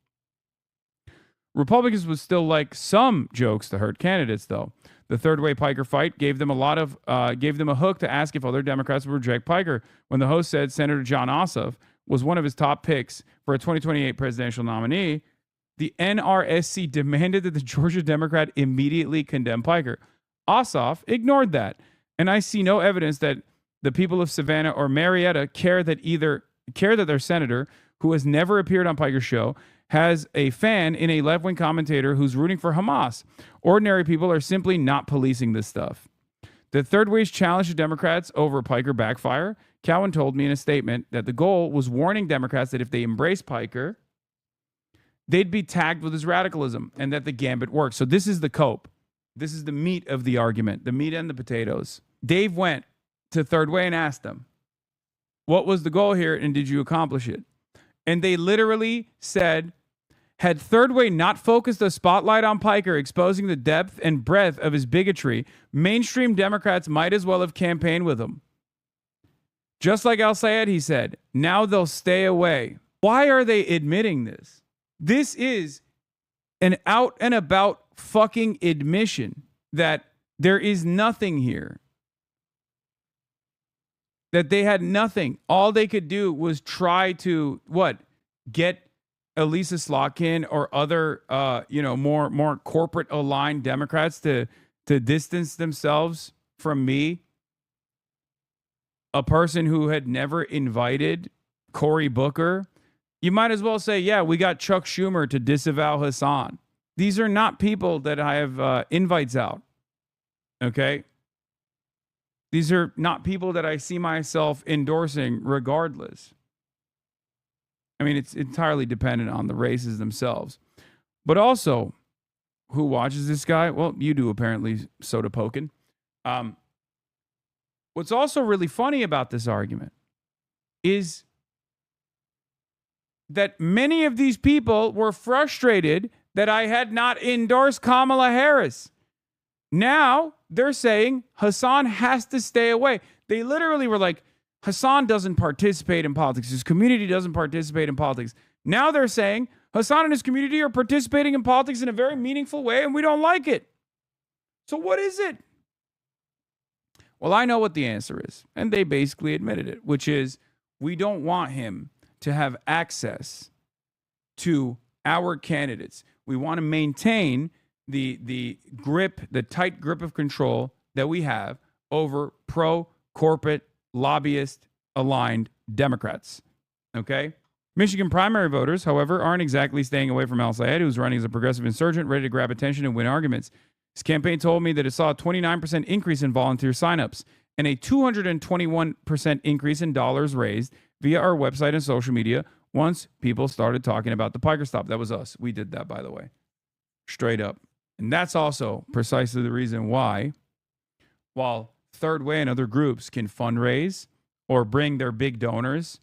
[SPEAKER 1] Republicans would still like some jokes to hurt candidates, though. The third-way Piker fight gave them a hook to ask if other Democrats would reject Piker. When the host said Senator John Ossoff was one of his top picks for a 2028 presidential nominee, the NRSC demanded that the Georgia Democrat immediately condemn Piker. Ossoff ignored that, and I see no evidence that the people of Savannah or Marietta care that their senator, who has never appeared on Piker's show, has a fan in a left-wing commentator who's rooting for Hamas. Ordinary people are simply not policing this stuff. The third way's challenge to Democrats over Piker backfire. Cowan told me in a statement that the goal was warning Democrats that if they embrace Piker, they'd be tagged with his radicalism and that the gambit worked. So this is the cope. This is the meat of the argument, the meat and the potatoes. Dave went to Third Way and asked them, what was the goal here and did you accomplish it? And they literally said, had Third Way not focused a spotlight on Piker, exposing the depth and breadth of his bigotry, mainstream Democrats might as well have campaigned with him. Just like Al Sayed, he said, now they'll stay away. Why are they admitting this? This is an out and about fucking admission that there is nothing here. That they had nothing. All they could do was try to, get Elisa Slotkin or other, more corporate aligned Democrats to distance themselves from me, a person who had never invited Cory Booker. You might as well say, yeah, we got Chuck Schumer to disavow Hassan. These are not people that I have invites out. Okay? These are not people that I see myself endorsing regardless. I mean, it's entirely dependent on the races themselves. But also, who watches this guy? Well, you do apparently, Soda Pokin. What's also really funny about this argument is that many of these people were frustrated that I had not endorsed Kamala Harris. Now they're saying Hassan has to stay away. They literally were like, Hassan doesn't participate in politics. His community doesn't participate in politics. Now they're saying Hassan and his community are participating in politics in a very meaningful way, and we don't like it. So what is it? Well, I know what the answer is, and they basically admitted it, which is we don't want him to have access to our candidates. We want to maintain the grip, the tight grip of control that we have over pro-corporate, lobbyist-aligned Democrats. Okay? Michigan primary voters, however, aren't exactly staying away from Al Sayed, who's running as a progressive insurgent, ready to grab attention and win arguments. His campaign told me that it saw a 29% increase in volunteer signups and a 221% increase in dollars raised via our website and social media once people started talking about the Piker stop. That was us. We did that, by the way. Straight up. And that's also precisely the reason why, while Third Way and other groups can fundraise or bring their big donors,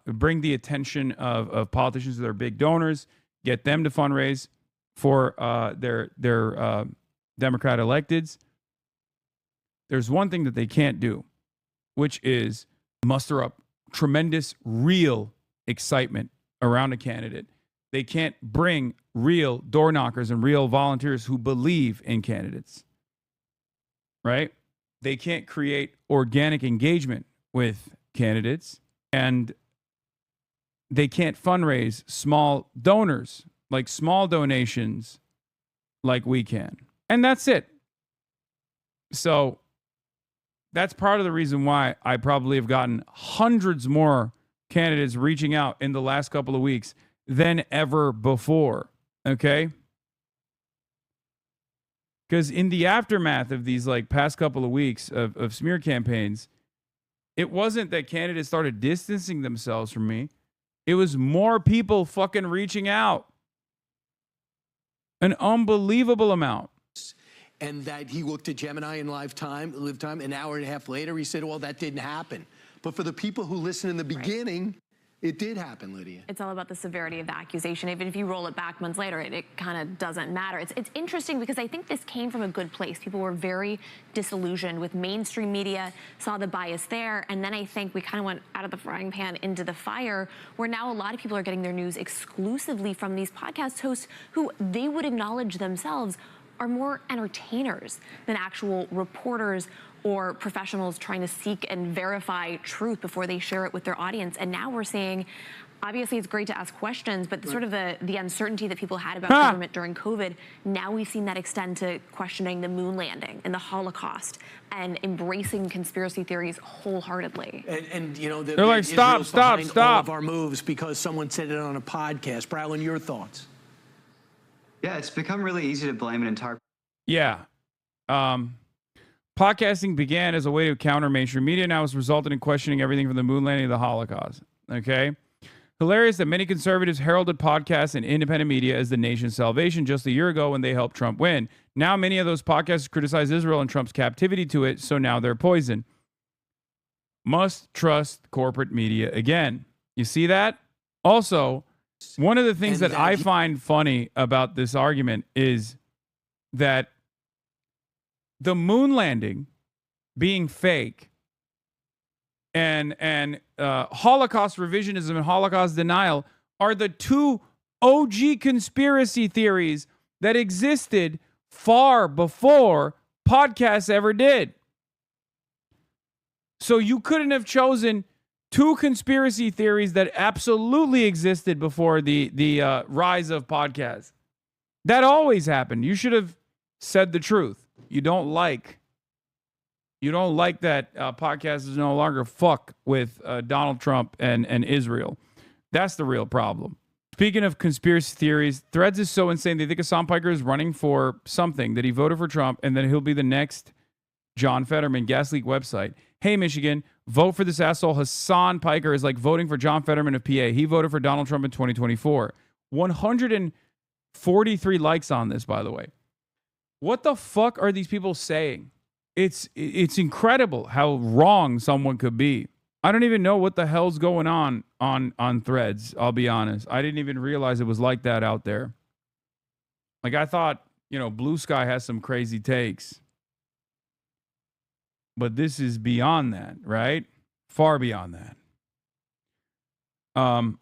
[SPEAKER 1] bring the attention of politicians to their big donors, get them to fundraise for their Democrat electeds, there's one thing that they can't do, which is muster up tremendous real excitement around a candidate. They can't bring real door knockers and real volunteers who believe in candidates, right? They can't create organic engagement with candidates, and they can't fundraise small donors, like small donations, like we can. And that's it. So that's part of the reason why I probably have gotten hundreds more candidates reaching out in the last couple of weeks than ever before. Okay? Because in the aftermath of these like past couple of weeks of smear campaigns, it wasn't that candidates started distancing themselves from me. It was more people fucking reaching out. An unbelievable amount.
[SPEAKER 18] And that he looked at Gemini in live time, an hour and a half later, he said, well, that didn't happen. But for the people who listened in the beginning, it did happen, Lydia.
[SPEAKER 19] It's all about the severity of the accusation. Even if you roll it back months later, it kind of doesn't matter. It's interesting because I think this came from a good place. People were very disillusioned with mainstream media, saw the bias there, and then I think we kind of went out of the frying pan into the fire, where now a lot of people are getting their news exclusively from these podcast hosts who they would acknowledge themselves are more entertainers than actual reporters or professionals trying to seek and verify truth before they share it with their audience. And now we're seeing, obviously it's great to ask questions, but sort of the uncertainty that people had about government during COVID, now we've seen that extend to questioning the moon landing and the Holocaust and embracing conspiracy theories wholeheartedly.
[SPEAKER 18] And you know,
[SPEAKER 1] they're like, stop.
[SPEAKER 18] All of our moves because someone said it on a podcast. Brylin, your thoughts?
[SPEAKER 20] Yeah, it's become really easy to blame an entire...
[SPEAKER 1] Yeah. Podcasting began as a way to counter mainstream media. Now has resulted in questioning everything from the moon landing to the Holocaust. Okay? Hilarious that many conservatives heralded podcasts and independent media as the nation's salvation just a year ago when they helped Trump win. Now many of those podcasts criticize Israel and Trump's captivity to it, so now they're poison. Must trust corporate media again. You see that? Also, one of the things that I find funny about this argument is that the moon landing being fake and Holocaust revisionism and Holocaust denial are the two OG conspiracy theories that existed far before podcasts ever did. So you couldn't have chosen two conspiracy theories that absolutely existed before the rise of podcasts. That always happened. You should have said the truth. You don't like that podcasters no longer fuck with Donald Trump and Israel. That's the real problem. Speaking of conspiracy theories, Threads is so insane. They think Hassan Piker is running for something, that he voted for Trump, and then he'll be the next John Fetterman. Gas Leak website. Hey, Michigan, vote for this asshole. Hassan Piker is like voting for John Fetterman of PA. He voted for Donald Trump in 2024. 143 likes on this, by the way. What the fuck are these people saying? It's incredible how wrong someone could be. I don't even know what the hell's going on Threads, I'll be honest. I didn't even realize it was like that out there. Like, I thought, Blue Sky has some crazy takes. But this is beyond that, right? Far beyond that.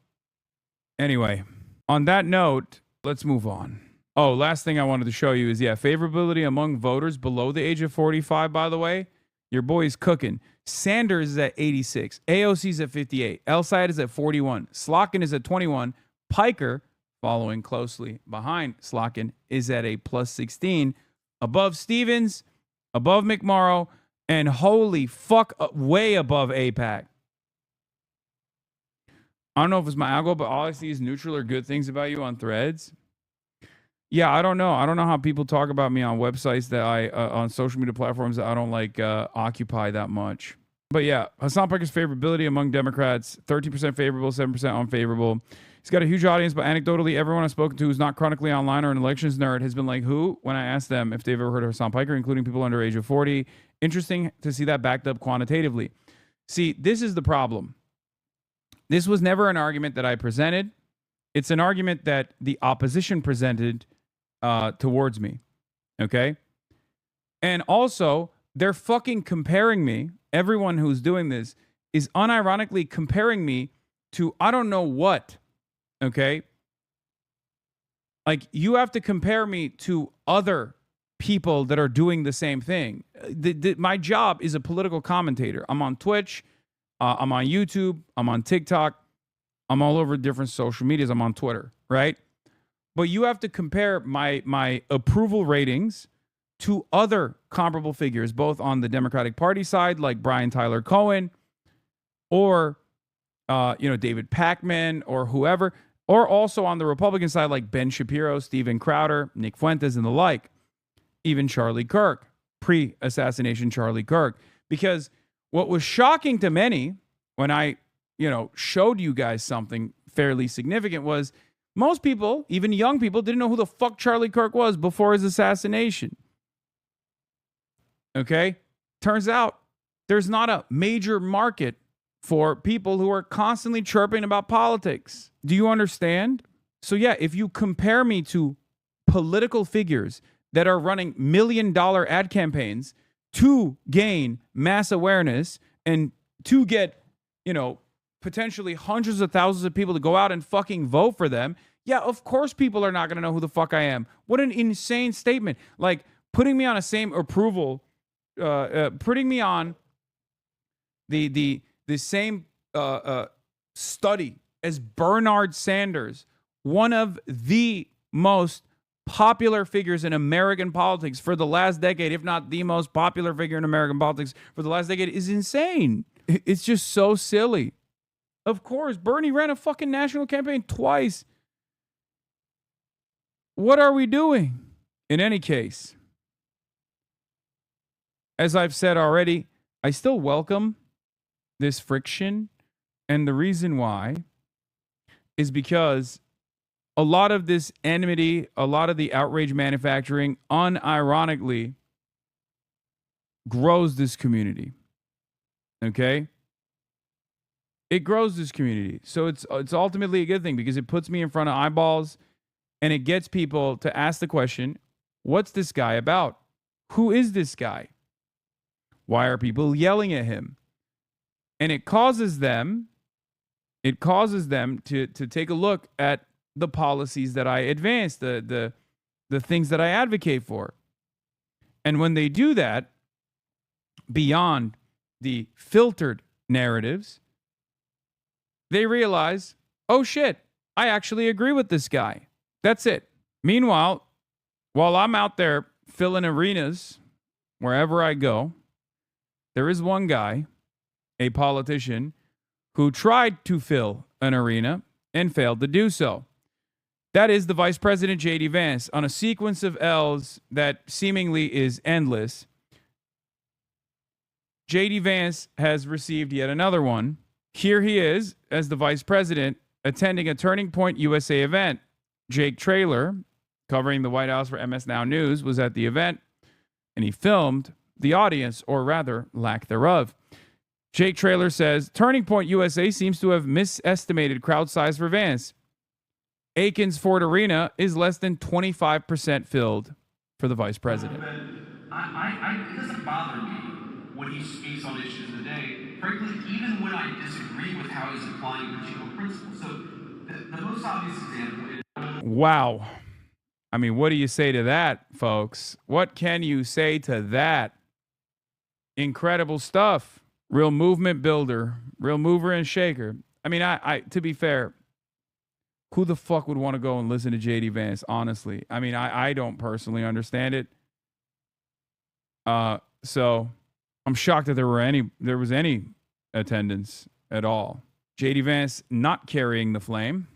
[SPEAKER 1] Anyway, on that note, let's move on. Oh, last thing I wanted to show you is, favorability among voters below the age of 45, by the way. Your boy's cooking. Sanders is at 86. AOC is at 58. El-Sayed is at 41. Slotkin is at 21. Piker, following closely behind Slotkin, is at a plus 16. Above Stevens, above McMorrow, and holy fuck, way above AIPAC. I don't know if it's my algo, but all I see is neutral or good things about you on Threads. Yeah, I don't know. I don't know how people talk about me on websites that on social media platforms that I don't occupy that much. But yeah, Hassan Piker's favorability among Democrats, 13% favorable, 7% unfavorable. He's got a huge audience, but anecdotally, everyone I've spoken to who's not chronically online or an elections nerd has been like, who? When I asked them if they've ever heard of Hassan Piker, including people under age of 40. Interesting to see that backed up quantitatively. See, this is the problem. This was never an argument that I presented. It's an argument that the opposition presented towards me. Okay? And also, they're fucking comparing me. Everyone who's doing this is unironically comparing me to I don't know what. Okay? Like, you have to compare me to other people that are doing the same thing. My job is a political commentator. I'm on Twitch. I'm on YouTube. I'm on TikTok. I'm all over different social medias. I'm on Twitter, right? But you have to compare my approval ratings to other comparable figures, both on the Democratic Party side, like Brian Tyler Cohen, or David Pacman, or whoever, or also on the Republican side, like Ben Shapiro, Steven Crowder, Nick Fuentes, and the like. even Charlie Kirk, pre-assassination Charlie Kirk. Because what was shocking to many when I, showed you guys something fairly significant was most people, even young people, didn't know who the fuck Charlie Kirk was before his assassination. Okay? Turns out there's not a major market for people who are constantly chirping about politics. Do you understand? So yeah, if you compare me to political figures that are running $1 million ad campaigns to gain mass awareness and to get, potentially hundreds of thousands of people to go out and fucking vote for them, yeah, of course people are not going to know who the fuck I am. What an insane statement. Like, putting me on a same approval, putting me on the same study as Bernard Sanders, one of the most popular figures in American politics for the last decade, if not the most popular figure in American politics for the last decade, is insane. It's just so silly. Of course, Bernie ran a fucking national campaign twice. What are we doing? In any case, as I've said already, I still welcome this friction. And the reason why is because a lot of this enmity, a lot of the outrage manufacturing, unironically, grows this community. Okay? It grows this community. So it's ultimately a good thing because it puts me in front of eyeballs and it gets people to ask the question, what's this guy about? Who is this guy? Why are people yelling at him? And it causes them to take a look at the policies that I advance, the things that I advocate for. And when they do that, beyond the filtered narratives, they realize, oh shit, I actually agree with this guy. That's it. Meanwhile, while I'm out there filling arenas wherever I go, there is one guy, a politician, who tried to fill an arena and failed to do so. That is the Vice President J.D. Vance. On a sequence of L's that seemingly is endless, J.D. Vance has received yet another one. Here he is as the Vice President attending a Turning Point USA event. Jake Traylor, covering the White House for MS Now News, was at the event, and he filmed the audience, or rather, lack thereof. Jake Traylor says, Turning Point USA seems to have misestimated crowd size for Vance. Aikens Ford Arena is less than 25% filled for the Vice President.
[SPEAKER 21] It doesn't bother me when he speaks on issues of the day, frankly, even when I disagree with how he's applying particular principles. So the most obvious example is...
[SPEAKER 1] Wow. I mean, what do you say to that, folks? What can you say to that? Incredible stuff. Real movement builder, real mover and shaker. I mean, I to be fair, who the fuck would want to go and listen to J.D. Vance, honestly? I mean, I don't personally understand it. So I'm shocked that there was any attendance at all. J.D. Vance not carrying the flame.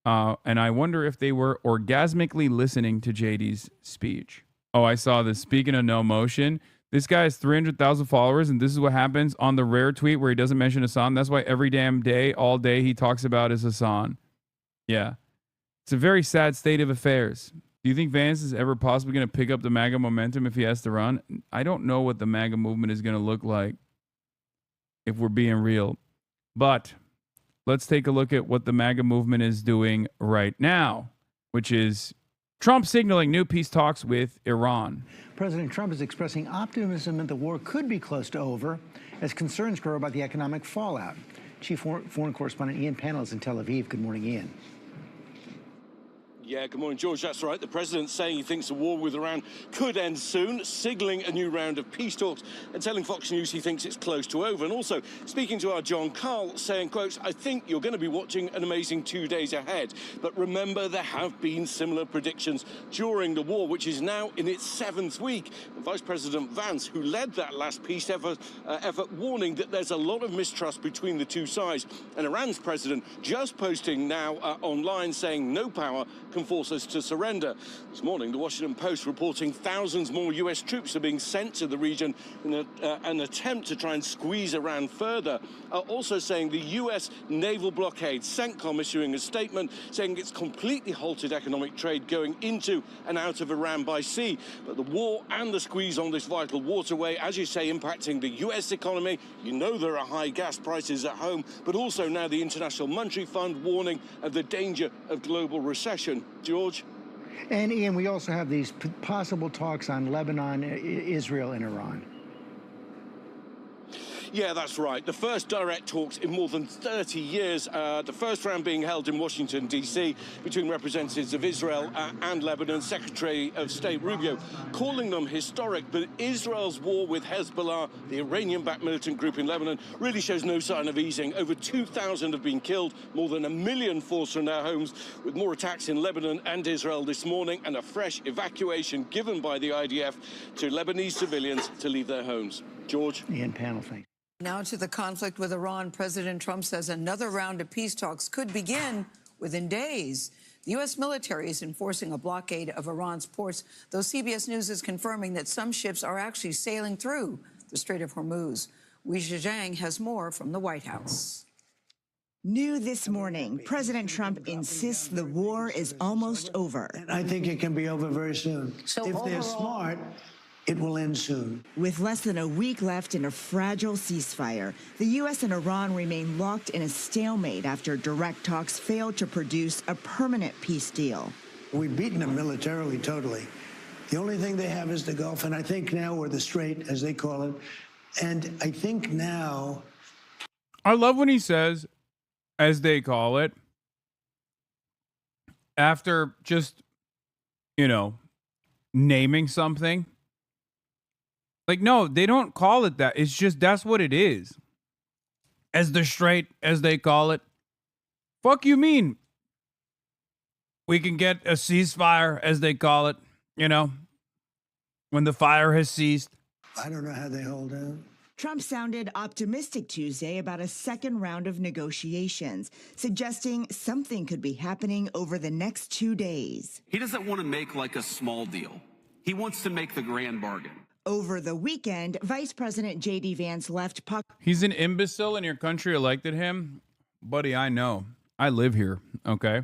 [SPEAKER 1] And I wonder if they were orgasmically listening to JD's speech. Oh, I saw this. Speaking of no motion, this guy has 300,000 followers, and this is what happens on the rare tweet where he doesn't mention Hassan. That's why every damn day, all day, he talks about is Hassan. Yeah. It's a very sad state of affairs. Do you think Vance is ever possibly going to pick up the MAGA momentum if he has to run? I don't know what the MAGA movement is going to look like if we're being real. But let's take a look at what the MAGA movement is doing right now, which is Trump signaling new peace talks with Iran.
[SPEAKER 15] President Trump is expressing optimism that the war could be close to over as concerns grow about the economic fallout. Chief Foreign Correspondent Ian Pannell is in Tel Aviv. Good morning, Ian.
[SPEAKER 22] Yeah, good morning, George. That's right. The president's saying he thinks the war with Iran could end soon, signaling a new round of peace talks and telling Fox News he thinks it's close to over. And also speaking to our John Carl, saying, quote, I think you're going to be watching an amazing 2 days ahead. But remember, there have been similar predictions during the war, which is now in its 7th week. And Vice President Vance, who led that last peace effort, warning that there's a lot of mistrust between the two sides. And Iran's president just posting now online saying no power American forces to surrender. This morning, the Washington Post reporting thousands more US troops are being sent to the region in an attempt to try and squeeze Iran further. Also saying the US naval blockade, CENTCOM issuing a statement saying it's completely halted economic trade going into and out of Iran by sea. But the war and the squeeze on this vital waterway, as you say, impacting the US economy. You know there are high gas prices at home, but also now the International Monetary Fund warning of the danger of global recession. George?
[SPEAKER 15] And Ian, we also have these possible talks on Lebanon, Israel, and Iran.
[SPEAKER 22] Yeah, that's right. The first direct talks in more than 30 years. The first round being held in Washington, D.C. between representatives of Israel and Lebanon. Secretary of State Rubio calling them historic. But Israel's war with Hezbollah, the Iranian-backed militant group in Lebanon, really shows no sign of easing. Over 2,000 have been killed, more than 1 million forced from their homes, with more attacks in Lebanon and Israel this morning, and a fresh evacuation given by the IDF to Lebanese civilians to leave their homes. George?
[SPEAKER 15] Ian, panel, thanks.
[SPEAKER 2] Now to the conflict with Iran. President Trump says another round of peace talks could begin within days. The U.S. military is enforcing a blockade of Iran's ports, though CBS News is confirming that some ships are actually sailing through the Strait of Hormuz. Wei Zhang has more from the White House.
[SPEAKER 3] New this morning, President Trump insists the war is almost over.
[SPEAKER 23] I think it can be over very soon. So if they're smart, it will end soon.
[SPEAKER 3] With less than a week left in a fragile ceasefire, the U.S. and Iran remain locked in a stalemate after direct talks failed to produce a permanent peace deal.
[SPEAKER 23] We've beaten them militarily, totally. The only thing they have is the Gulf, and I think now, or the Strait, as they call it. And I think now...
[SPEAKER 1] I love when he says, as they call it, after just, naming something. Like, no, they don't call it that. It's just, that's what it is. As the Strait, as they call it. Fuck you mean? We can get a ceasefire, as they call it, when the fire has ceased.
[SPEAKER 23] I don't know how they hold out.
[SPEAKER 3] Trump sounded optimistic Tuesday about a second round of negotiations, suggesting something could be happening over the next 2 days.
[SPEAKER 24] He doesn't want to make like a small deal. He wants to make the grand bargain.
[SPEAKER 3] Over the weekend, Vice President J.D. Vance left
[SPEAKER 1] He's an imbecile and your country elected him? Buddy, I know. I live here, okay?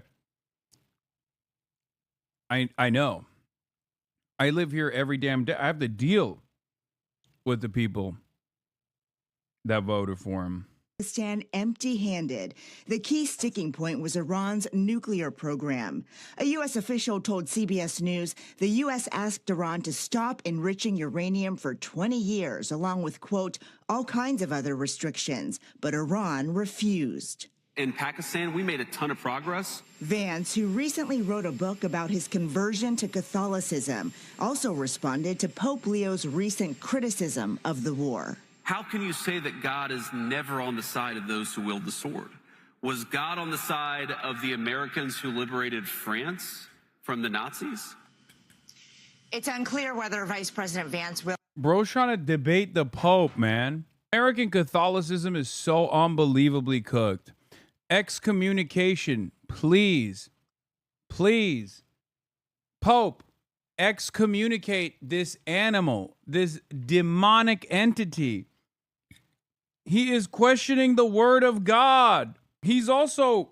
[SPEAKER 1] I know. I live here every damn day. I have to deal with the people that voted for him.
[SPEAKER 3] Stand empty-handed. The key sticking point was Iran's nuclear program. A U.S. official told CBS News the U.S. asked Iran to stop enriching uranium for 20 years, along with, quote, all kinds of other restrictions, but Iran refused.
[SPEAKER 24] In Pakistan, we made a ton of progress.
[SPEAKER 3] Vance, who recently wrote a book about his conversion to Catholicism, also responded to Pope Leo's recent criticism of the war.
[SPEAKER 24] How can you say that God is never on the side of those who wield the sword? Was God on the side of the Americans who liberated France from the Nazis?
[SPEAKER 3] It's unclear whether Vice President Vance will...
[SPEAKER 1] Bro's trying to debate the Pope, man. American Catholicism is so unbelievably cooked. Excommunication, please. Please. Pope, excommunicate this animal, this demonic entity. He is questioning the word of God. He's also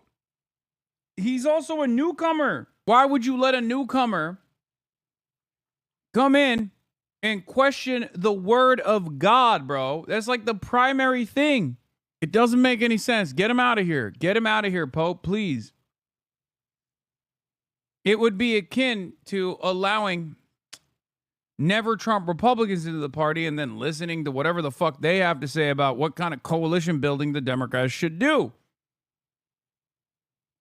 [SPEAKER 1] a newcomer. Why would you let a newcomer come in and question the word of God, bro? That's like the primary thing. It doesn't make any sense. Get him out of here. Get him out of here, Pope, please. It would be akin to allowing never Trump Republicans into the party and then listening to whatever the fuck they have to say about what kind of coalition building the Democrats should do.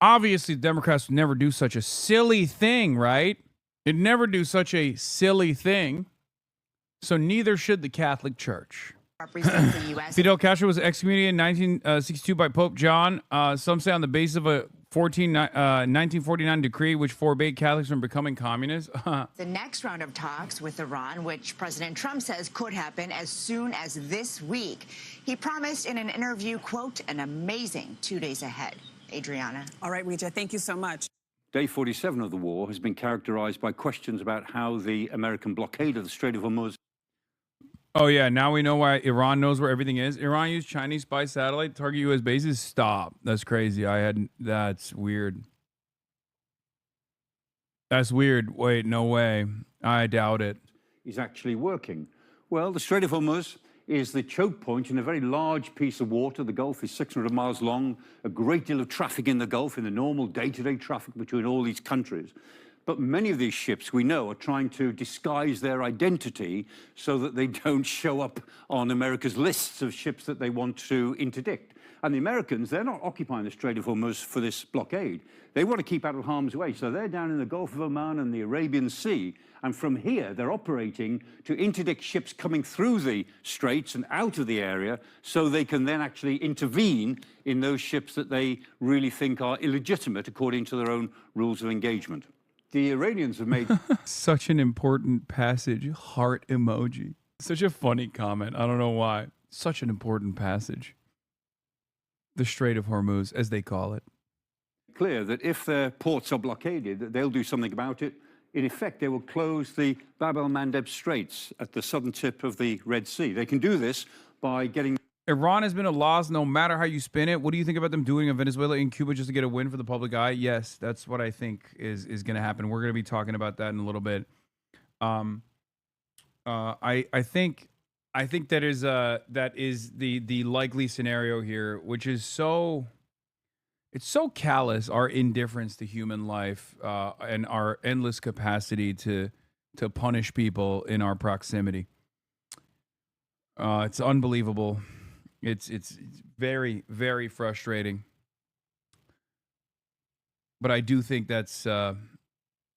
[SPEAKER 1] Obviously, the Democrats would never do such a silly thing, right? They'd never do such a silly thing. So neither should the Catholic Church. Fidel Castro was excommunicated in 1962 by Pope John. Some say on the basis of a 1949 decree which forbade Catholics from becoming communists.
[SPEAKER 3] The next round of talks with Iran, which President Trump says could happen as soon as this week. He promised in an interview, quote, an amazing 2 days ahead. Adriana.
[SPEAKER 2] All right, Rita, thank you so much.
[SPEAKER 5] Day 47 of the war has been characterized by questions about how the American blockade of the Strait of Hormuz.
[SPEAKER 1] Oh, yeah. Now we know why Iran knows where everything is. Iran used Chinese spy satellite to target U.S. bases. Stop. That's crazy. That's weird. That's weird. Wait, no way. I doubt it.
[SPEAKER 5] Is actually working. Well, the Strait of Hormuz is the choke point in a very large piece of water. The Gulf is 600 miles long, a great deal of traffic in the Gulf, in the normal day-to-day traffic between all these countries. But many of these ships, we know, are trying to disguise their identity so that they don't show up on America's lists of ships that they want to interdict. And the Americans, they're not occupying the Strait of Hormuz for this blockade. They want to keep out of harm's way. So they're down in the Gulf of Oman and the Arabian Sea. And from here, they're operating to interdict ships coming through the straits and out of the area so they can then actually intervene in those ships that they really think are illegitimate according to their own rules of engagement. The Iranians have made
[SPEAKER 1] such an important passage. Heart emoji. Such a funny comment. I don't know why. Such an important passage. The Strait of Hormuz, as they call it.
[SPEAKER 5] Clear that if their ports are blockaded, that they'll do something about it. In effect, they will close the Bab el-Mandeb Straits at the southern tip of the Red Sea. They can do this by getting...
[SPEAKER 1] Iran has been a loss no matter how you spin it. What do you think about them doing in Venezuela and Cuba just to get a win for the public eye? Yes, that's what I think is going to happen. We're going to be talking about that in a little bit. I think that is the likely scenario here, which is it's so callous, our indifference to human life and our endless capacity to punish people in our proximity. It's unbelievable. It's very, very frustrating. But I do think that's a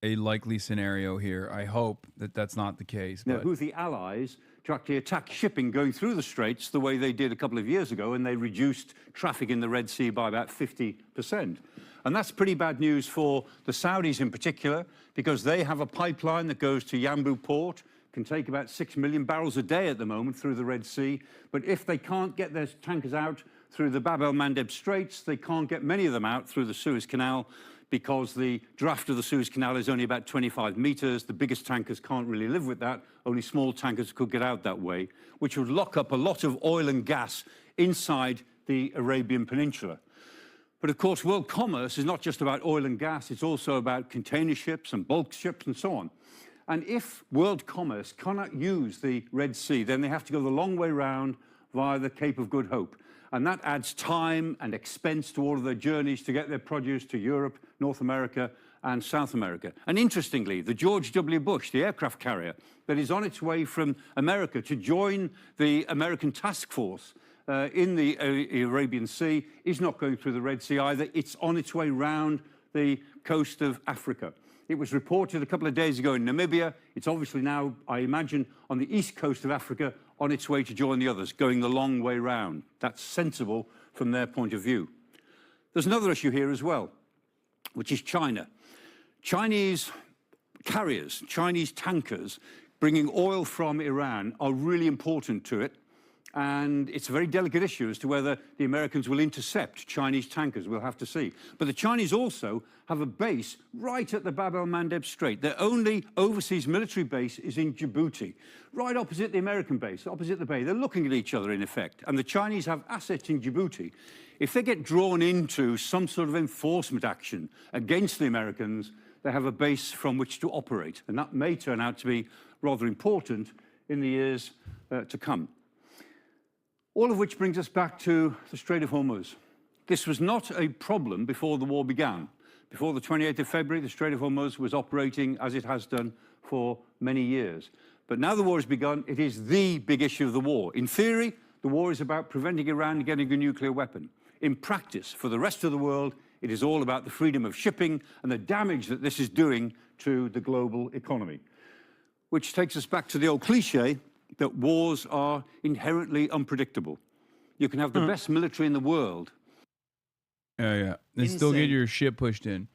[SPEAKER 1] likely scenario here. I hope that that's not the case.
[SPEAKER 5] Now, Houthi allies to actually attack shipping going through the straits the way they did a couple of years ago, and they reduced traffic in the Red Sea by about 50%. And that's pretty bad news for the Saudis in particular, because they have a pipeline that goes to Yanbu port, can take about 6 million barrels a day at the moment through the Red Sea. But if they can't get their tankers out through the Bab el-Mandeb Straits, they can't get many of them out through the Suez Canal, because the draft of the Suez Canal is only about 25 meters. The biggest tankers can't really live with that. Only small tankers could get out that way, which would lock up a lot of oil and gas inside the Arabian Peninsula. But of course, world commerce is not just about oil and gas. It's also about container ships and bulk ships and so on. And if world commerce cannot use the Red Sea, then they have to go the long way round via the Cape of Good Hope. And that adds time and expense to all of their journeys to get their produce to Europe, North America, and South America. And interestingly, the George W. Bush, the aircraft carrier that is on its way from America to join the American task force in the Arabian Sea, is not going through the Red Sea either. It's on its way round the coast of Africa. It was reported a couple of days ago in Namibia. It's obviously now, I imagine, on the east coast of Africa, on its way to join the others, going the long way round. That's sensible from their point of view. There's another issue here as well, which is China. Chinese carriers, Chinese tankers bringing oil from Iran are really important to it. And it's a very delicate issue as to whether the Americans will intercept Chinese tankers. We'll have to see. But the Chinese also have a base right at the Bab el-Mandeb Strait. Their only overseas military base is in Djibouti, right opposite the American base, opposite the bay. They're looking at each other, in effect. And the Chinese have assets in Djibouti. If they get drawn into some sort of enforcement action against the Americans, they have a base from which to operate. And that may turn out to be rather important in the years to come. All of which brings us back to the Strait of Hormuz. This was not a problem before the war began. Before the 28th of February, the Strait of Hormuz was operating as it has done for many years. But now the war has begun, it is the big issue of the war. In theory, the war is about preventing Iran getting a nuclear weapon. In practice, for the rest of the world, it is all about the freedom of shipping and the damage that this is doing to the global economy. Which takes us back to the old cliche that wars are inherently unpredictable. You can have the best military in the world.
[SPEAKER 1] And still get your shit pushed in.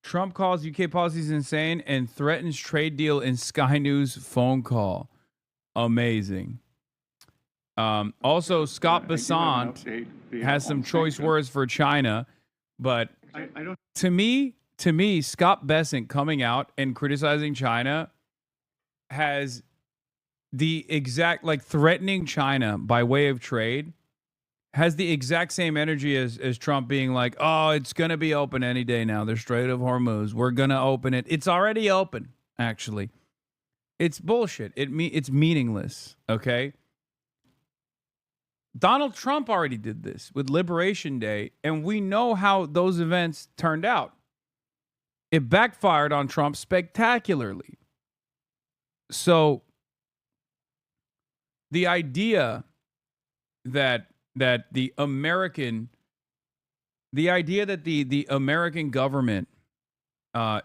[SPEAKER 1] Trump calls UK policies insane and threatens trade deal in Sky News phone call. Amazing. Also, Scott Bessant has some choice words for China, but to me, to me, Scott Bessent coming out and criticizing China has the exact, like, threatening China by way of trade has the exact same energy as Trump being like, oh, it's going to be open any day now. The Strait of Hormuz. We're going to open it. It's already open, actually. It's bullshit. It's meaningless, okay? Donald Trump already did this with Liberation Day, and we know how those events turned out. It backfired on Trump spectacularly. So the idea that the American government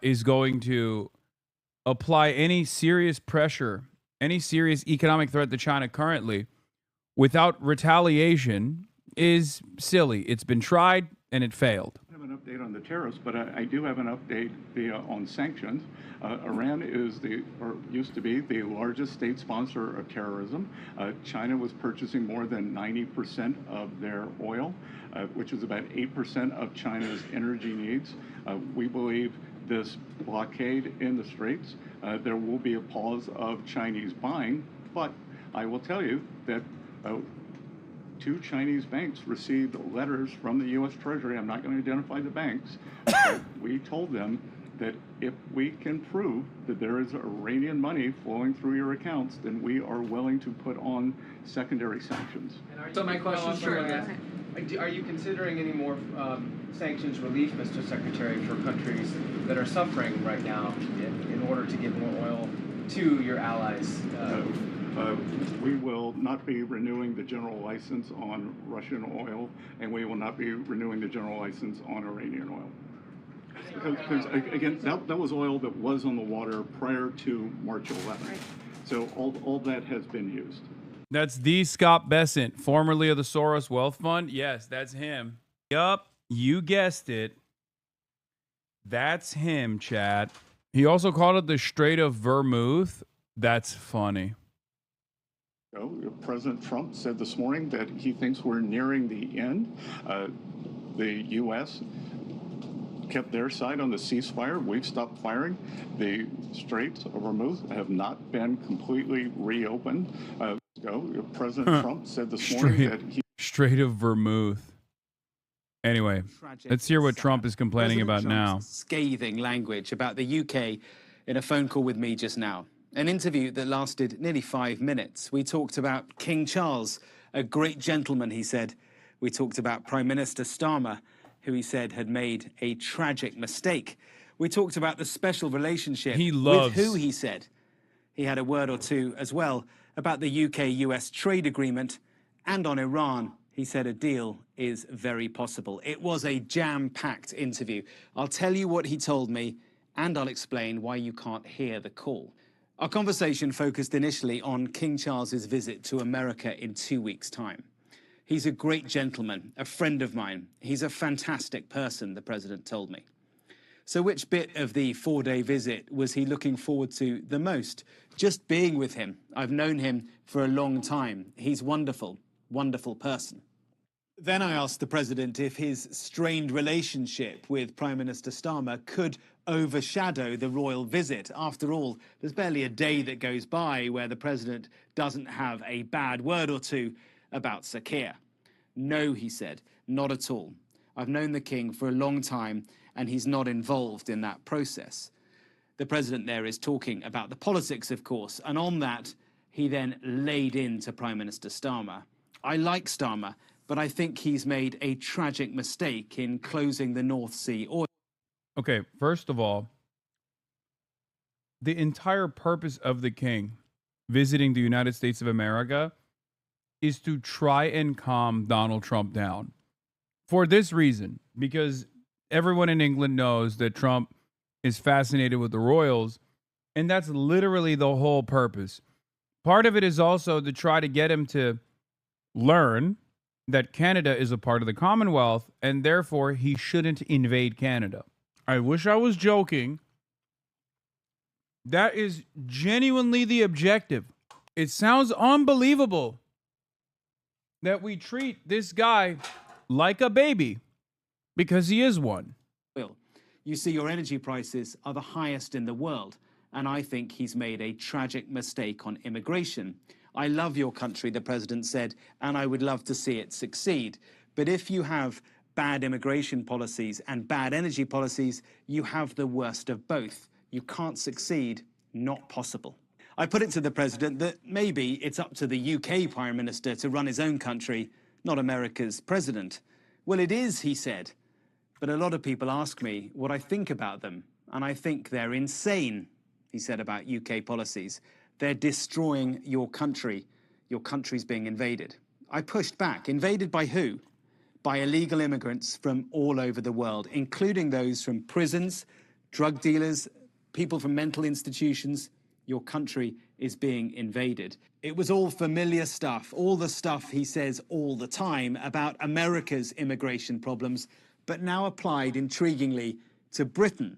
[SPEAKER 1] is going to apply any serious pressure, any serious economic threat to China currently without retaliation is silly. It's been tried and it failed.
[SPEAKER 6] I have an update on the tariffs, but I do have an update on sanctions. Iran is used to be the largest state sponsor of terrorism. China was purchasing more than 90% of their oil, which is about 8% of China's energy needs. We believe this blockade in the Straits, there will be a pause of Chinese buying, but I will tell you that 2 Chinese banks received letters from the U.S. Treasury. I'm not going to identify the banks. But we told them that if we can prove that there is Iranian money flowing through your accounts, then we are willing to put on secondary sanctions.
[SPEAKER 7] So my question is, are you considering any more sanctions relief, Mr. Secretary, for countries that are suffering right now in order to give more oil to your allies?
[SPEAKER 6] We will not be renewing the general license on Russian oil, and we will not be renewing the general license on Iranian oil. Because again, that was oil that was on the water prior to March 11th. So all that has been used.
[SPEAKER 1] That's the Scott Bessent, formerly of the Soros Wealth Fund. Yes, that's him. Yup, you guessed it. That's him, chat. He also called it the Strait of Vermouth. That's funny.
[SPEAKER 6] President Trump said this morning that he thinks we're nearing the end. The U.S. kept their side on the ceasefire. We've stopped firing. The Straits of Hormuz have not been completely reopened. President Trump said this morning that he...
[SPEAKER 1] Strait of Vermouth. Anyway, let's hear what Trump is complaining about now.
[SPEAKER 8] Scathing language about the UK in a phone call with me just now. An interview that lasted nearly 5 minutes. We talked about King Charles, a great gentleman, he said. We talked about Prime Minister Starmer, who he said had made a tragic mistake. We talked about the special relationship with who he said. He had a word or two as well about the UK-US trade agreement, and on Iran, he said a deal is very possible. It was a jam-packed interview. I'll tell you what he told me, and I'll explain why you can't hear the call. Our conversation focused initially on King Charles's visit to America in 2 weeks' time. He's a great gentleman, a friend of mine. He's a fantastic person, the president told me. So which bit of the 4-day visit was he looking forward to the most? Just being with him. I've known him for a long time. He's wonderful, wonderful person. Then I asked the president if his strained relationship with Prime Minister Starmer could overshadow the royal visit. After all, there's barely a day that goes by where the president doesn't have a bad word or two about Sir Keir. No, he said, not at all. I've known the king for a long time, and he's not involved in that process. The president there is talking about the politics, of course, and on that, he then laid into Prime Minister Starmer. I like Starmer, but I think he's made a tragic mistake in closing the North Sea oil.
[SPEAKER 1] Okay, first of all, the entire purpose of the king visiting the United States of America is to try and calm Donald Trump down. For this reason, because everyone in England knows that Trump is fascinated with the royals, and that's literally the whole purpose. Part of it is also to try to get him to learn that Canada is a part of the Commonwealth, and therefore he shouldn't invade Canada. I wish I was joking. That is genuinely the objective. It sounds unbelievable that we treat this guy like a baby, because he is one.
[SPEAKER 8] You see, your energy prices are the highest in the world, and I think he's made a tragic mistake on immigration. I love your country, the president said, and I would love to see it succeed. But if you have bad immigration policies and bad energy policies, you have the worst of both. You can't succeed, not possible. I put it to the president that maybe it's up to the UK Prime Minister to run his own country, not America's president. Well, it is, he said. But a lot of people ask me what I think about them, and I think they're insane, he said about UK policies. They're destroying your country. Your country's being invaded. I pushed back. Invaded by who? By illegal immigrants from all over the world, including those from prisons, drug dealers, people from mental institutions. Your country is being invaded. It was all familiar stuff, all the stuff he says all the time about America's immigration problems, but now applied, intriguingly, to Britain.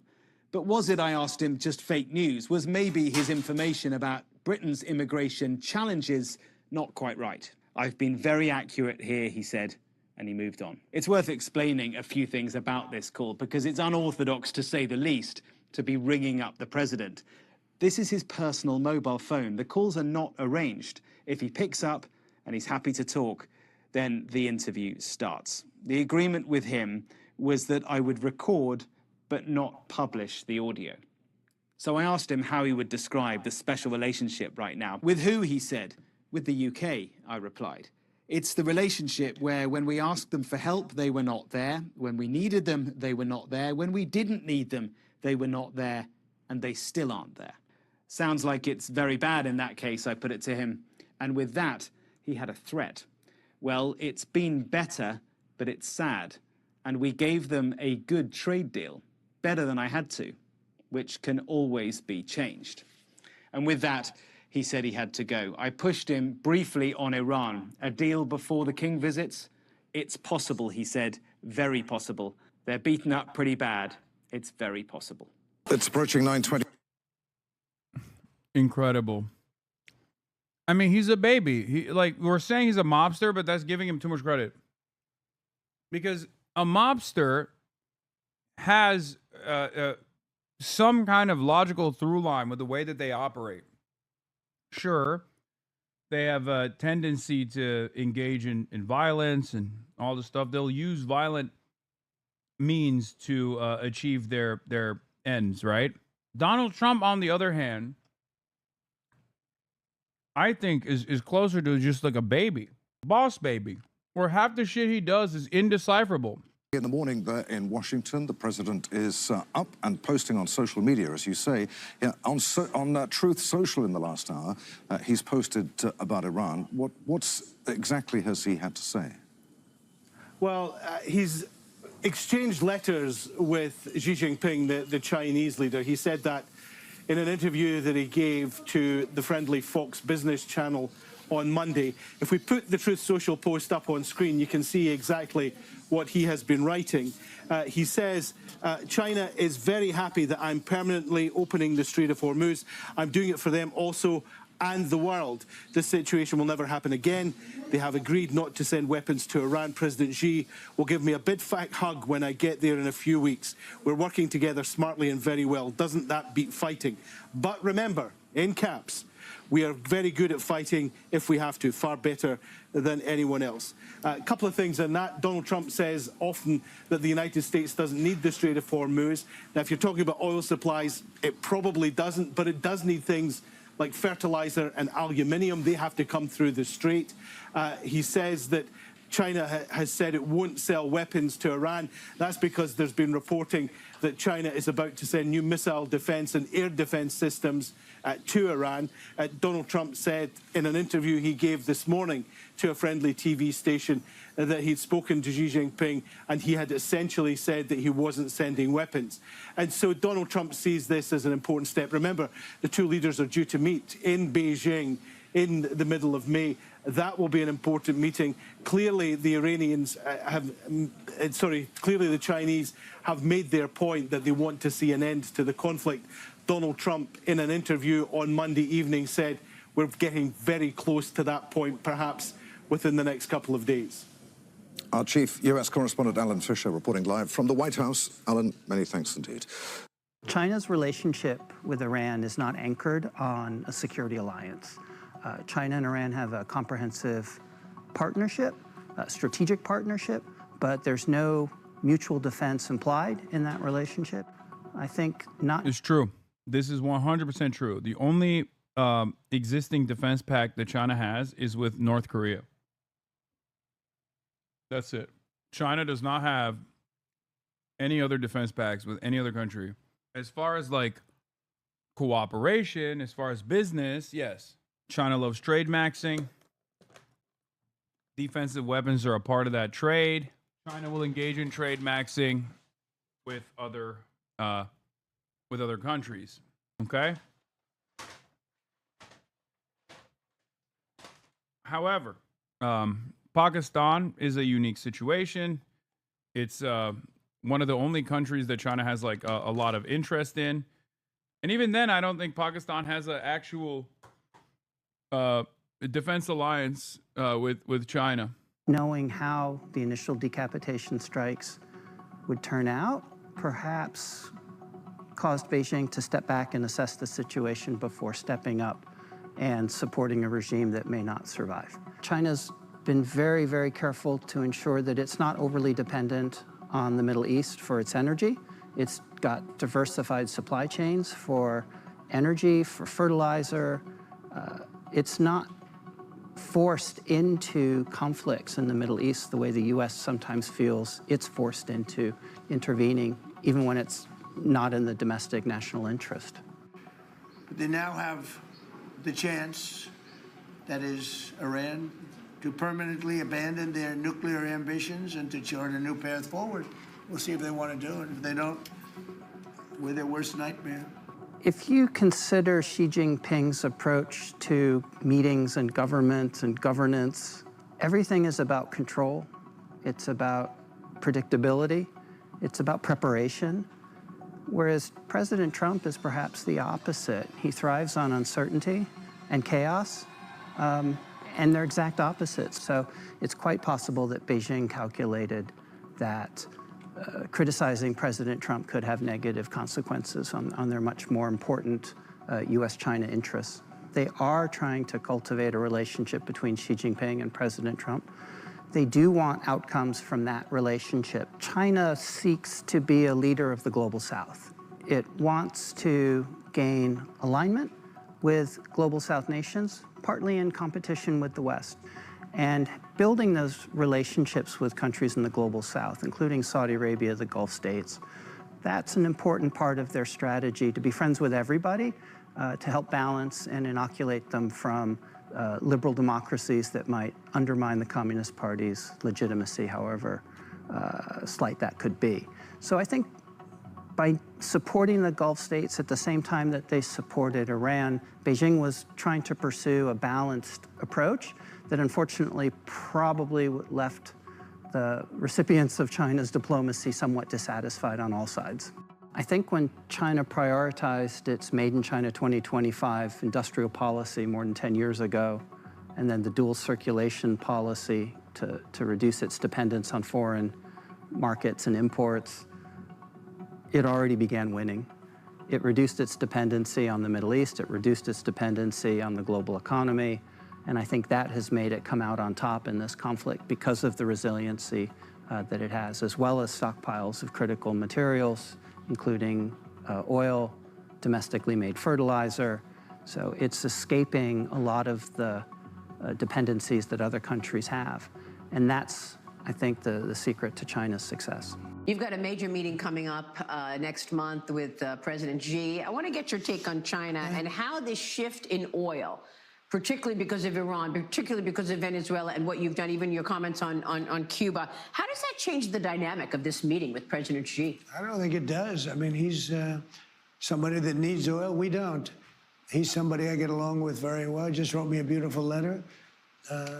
[SPEAKER 8] But was it, I asked him, just fake news? Was maybe his information about Britain's immigration challenges not quite right? I've been very accurate here, he said, and he moved on. It's worth explaining a few things about this call, because it's unorthodox, to say the least, to be ringing up the president. This is his personal mobile phone. The calls are not arranged. If he picks up and he's happy to talk, then the interview starts. The agreement with him was that I would record but not publish the audio. So I asked him how he would describe the special relationship right now. With who, he said. With the UK, I replied. It's the relationship where when we asked them for help, they were not there. When we needed them, they were not there. When we didn't need them, they were not there, and they still aren't there. Sounds like it's very bad in that case, I put it to him. And with that, he had a threat. Well, it's been better, but it's sad. And we gave them a good trade deal, better than I had to, which can always be changed. And with that, he said he had to go. I pushed him briefly on Iran. A deal before the king visits? It's possible, he said, very possible. They're beaten up pretty bad. It's very possible.
[SPEAKER 4] It's approaching 9:20.
[SPEAKER 1] Incredible. I mean, he's a baby. We're saying he's a mobster, but that's giving him too much credit. Because a mobster has some kind of logical through line with the way that they operate. Sure, they have a tendency to engage in violence and all the stuff. They'll use violent means to achieve their ends, right? Donald Trump, on the other hand, I think is closer to just like a baby, boss baby, where half the shit he does is indecipherable.
[SPEAKER 4] In the morning there in Washington, the president is up and posting on social media, as you say. Yeah, on Truth Social in the last hour, he's posted about Iran. What's exactly has he had to say?
[SPEAKER 9] Well, he's exchanged letters with Xi Jinping, the Chinese leader. He said that in an interview that he gave to the friendly Fox Business channel on Monday. If we put the Truth Social post up on screen, you can see exactly what he has been writing. He says, China is very happy that I'm permanently opening the Strait of Hormuz. I'm doing it for them also and the world. This situation will never happen again. They have agreed not to send weapons to Iran. President Xi will give me a big fat hug when I get there in a few weeks. We're working together smartly and very well. Doesn't that beat fighting? But remember, in caps, we are very good at fighting if we have to, far better than anyone else. A couple of things on that. Donald Trump says often that the United States doesn't need the Strait of Hormuz. Now, if you're talking about oil supplies, it probably doesn't, but it does need things like fertilizer and aluminium. They have to come through the strait. He says that China has said it won't sell weapons to Iran. That's because there's been reporting that China is about to send new missile defense and air defense systems to Iran. Donald Trump said in an interview he gave this morning to a friendly TV station that he'd spoken to Xi Jinping and he had essentially said that he wasn't sending weapons. And so Donald Trump sees this as an important step. Remember, the two leaders are due to meet in Beijing in the middle of May. That will be an important meeting. Clearly, the clearly the Chinese have made their point that they want to see an end to the conflict. Donald Trump, in an interview on Monday evening, said we're getting very close to that point, perhaps within the next couple of days.
[SPEAKER 4] Our chief U.S. correspondent, Alan Fisher, reporting live from the White House. Alan, many thanks indeed.
[SPEAKER 10] China's relationship with Iran is not anchored on a security alliance. China and Iran have a comprehensive partnership, a strategic partnership, but there's no mutual defense implied in that relationship. I think not.
[SPEAKER 1] It's true. This is 100% true. The only existing defense pact that China has is with North Korea. That's it. China does not have any other defense pacts with any other country. As far as like cooperation, as far as business, yes. China loves trade maxing. Defensive weapons are a part of that trade. China will engage in trade maxing with other countries. Okay? However, Pakistan is a unique situation. It's one of the only countries that China has like a lot of interest in. And even then, I don't think Pakistan has an actual defense alliance with China.
[SPEAKER 10] Knowing how the initial decapitation strikes would turn out, perhaps caused Beijing to step back and assess the situation before stepping up and supporting a regime that may not survive. China's been very, very careful to ensure that it's not overly dependent on the Middle East for its energy. It's got diversified supply chains for energy, for fertilizer. It's not forced into conflicts in the Middle East the way the U.S. sometimes feels it's forced into intervening, even when it's not in the domestic national interest.
[SPEAKER 23] But they now have the chance, that is Iran, to permanently abandon their nuclear ambitions and to chart a new path forward. We'll see if they want to do it. If they don't, we're their worst nightmare.
[SPEAKER 10] If you consider Xi Jinping's approach to meetings and government and governance, everything is about control. It's about predictability. It's about preparation. Whereas President Trump is perhaps the opposite. He thrives on uncertainty and chaos, and they're exact opposites. So it's quite possible that Beijing calculated that criticizing President Trump could have negative consequences on their much more important U.S.-China interests. They are trying to cultivate a relationship between Xi Jinping and President Trump. They do want outcomes from that relationship. China seeks to be a leader of the global South. It wants to gain alignment with global South nations, partly in competition with the West. And building those relationships with countries in the global South, including Saudi Arabia, the Gulf states, that's an important part of their strategy, to be friends with everybody, to help balance and inoculate them from liberal democracies that might undermine the Communist Party's legitimacy, however slight that could be. So I think by supporting the Gulf states at the same time that they supported Iran, Beijing was trying to pursue a balanced approach that unfortunately probably left the recipients of China's diplomacy somewhat dissatisfied on all sides. I think when China prioritized its Made in China 2025 industrial policy more than 10 years ago, and then the dual circulation policy to reduce its dependence on foreign markets and imports, it already began winning. It reduced its dependency on the Middle East, it reduced its dependency on the global economy, and I think that has made it come out on top in this conflict because of the resiliency that it has, as well as stockpiles of critical materials, including oil, domestically made fertilizer. So it's escaping a lot of the dependencies that other countries have. And that's, I think, the secret to China's success.
[SPEAKER 11] You've got a major meeting coming up next month with President Xi. I want to get your take on China and how this shift in oil, particularly because of Iran, particularly because of Venezuela and what you've done, even your comments on Cuba, how does that change the dynamic of this meeting with President Xi?
[SPEAKER 23] I don't think it does. I mean, he's somebody that needs oil. We don't. He's somebody I get along with very well. He just wrote me a beautiful letter.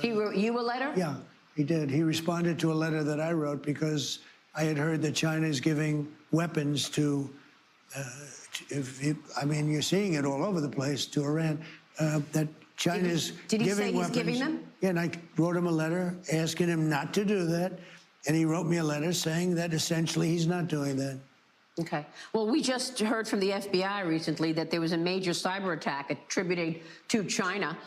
[SPEAKER 11] He wrote you a letter?
[SPEAKER 23] Yeah, he did. He responded to a letter that I wrote because I had heard that China is giving weapons to, I mean, you're seeing it all over the place, to Iran, that China's
[SPEAKER 11] Did he
[SPEAKER 23] giving
[SPEAKER 11] say he's
[SPEAKER 23] weapons.
[SPEAKER 11] giving them?
[SPEAKER 23] Yeah, and I wrote him a letter asking him not to do that, And he wrote me a letter saying that essentially he's not doing that.
[SPEAKER 11] Okay. Well, we just heard from the FBI recently that there was a major cyber attack attributed to China.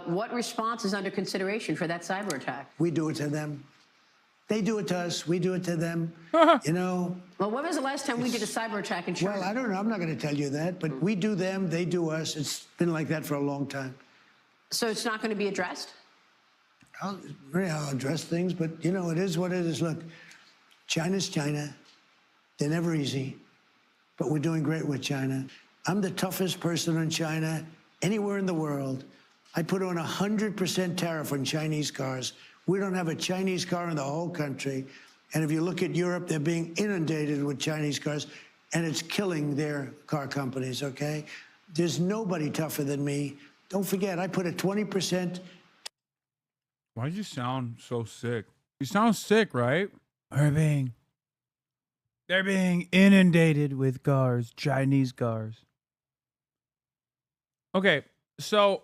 [SPEAKER 11] What response is under consideration for that cyber attack?
[SPEAKER 23] We do it to them. They do it to us. We do it to them. You know.
[SPEAKER 11] Well, when was the last time we did a cyber attack in China?
[SPEAKER 23] Well, I don't know. I'm not going to tell you that. But we do them. They do us. It's been like that for a long time.
[SPEAKER 11] So it's not going to be addressed?
[SPEAKER 23] I'll address things, but, you know, it is what it is. Look, China's China. They're never easy, but we're doing great with China. I'm the toughest person on China anywhere in the world. I put on 100% tariff on Chinese cars. We don't have a Chinese car in the whole country. And if you look at Europe, they're being inundated with Chinese cars, and it's killing their car companies, okay? There's nobody tougher than me. Don't forget, I put a 20%.
[SPEAKER 1] Why do you sound so sick? You sound sick, right? They're being inundated with cars, Chinese cars. Okay, so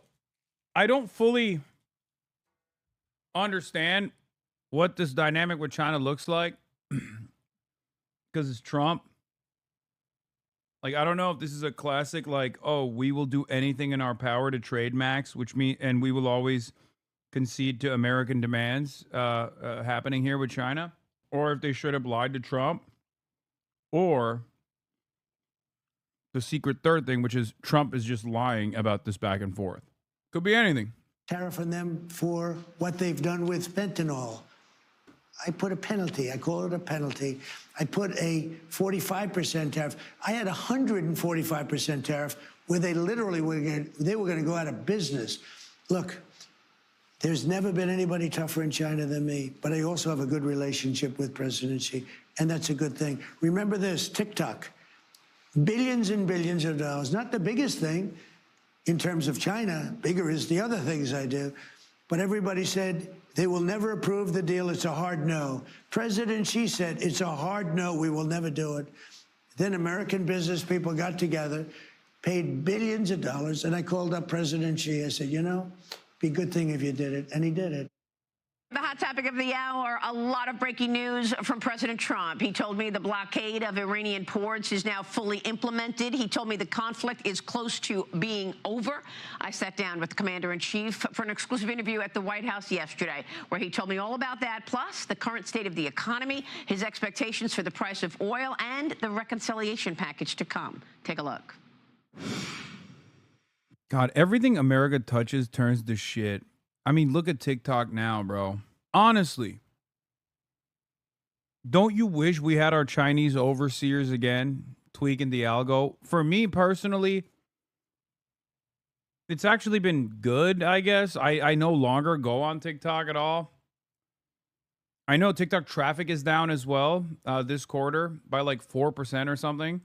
[SPEAKER 1] I don't fully understand what this dynamic with China looks like because it's Trump. Like, I don't know if this is a classic, like, oh, we will do anything in our power to trade max, and we will always concede to American demands happening here with China, or if they should have lied to Trump, or the secret third thing, which is Trump is just lying about this back and forth. Could be anything.
[SPEAKER 23] Tariff on them for what they've done with fentanyl. I put a penalty. I call it a penalty. I put a 45% tariff. I had 145% tariff where they literally were going to go out of business. Look, there's never been anybody tougher in China than me, but I also have a good relationship with President Xi, and that's a good thing. Remember this, TikTok, billions and billions of dollars, not the biggest thing in terms of China, bigger is the other things I do, but everybody said they will never approve the deal, it's a hard no. President Xi said, it's a hard no, we will never do it. Then American business people got together, paid billions of dollars, and I called up President Xi. I said, you know, be a good thing if you did it, and he did it.
[SPEAKER 11] The hot topic of the hour, a lot of breaking news from President Trump. He told me the blockade of Iranian ports is now fully implemented. He told me the conflict is close to being over. I sat down with the commander-in-chief for an exclusive interview at the White House yesterday, where he told me all about that, plus the current state of the economy, his expectations for the price of oil, and the reconciliation package to come. Take a look.
[SPEAKER 1] God, everything America touches turns to shit. I mean, look at TikTok now, bro. Honestly, don't you wish we had our Chinese overseers again tweaking the algo? For me personally, it's actually been good, I guess. I no longer go on TikTok at all. I know TikTok traffic is down as well this quarter by like 4% or something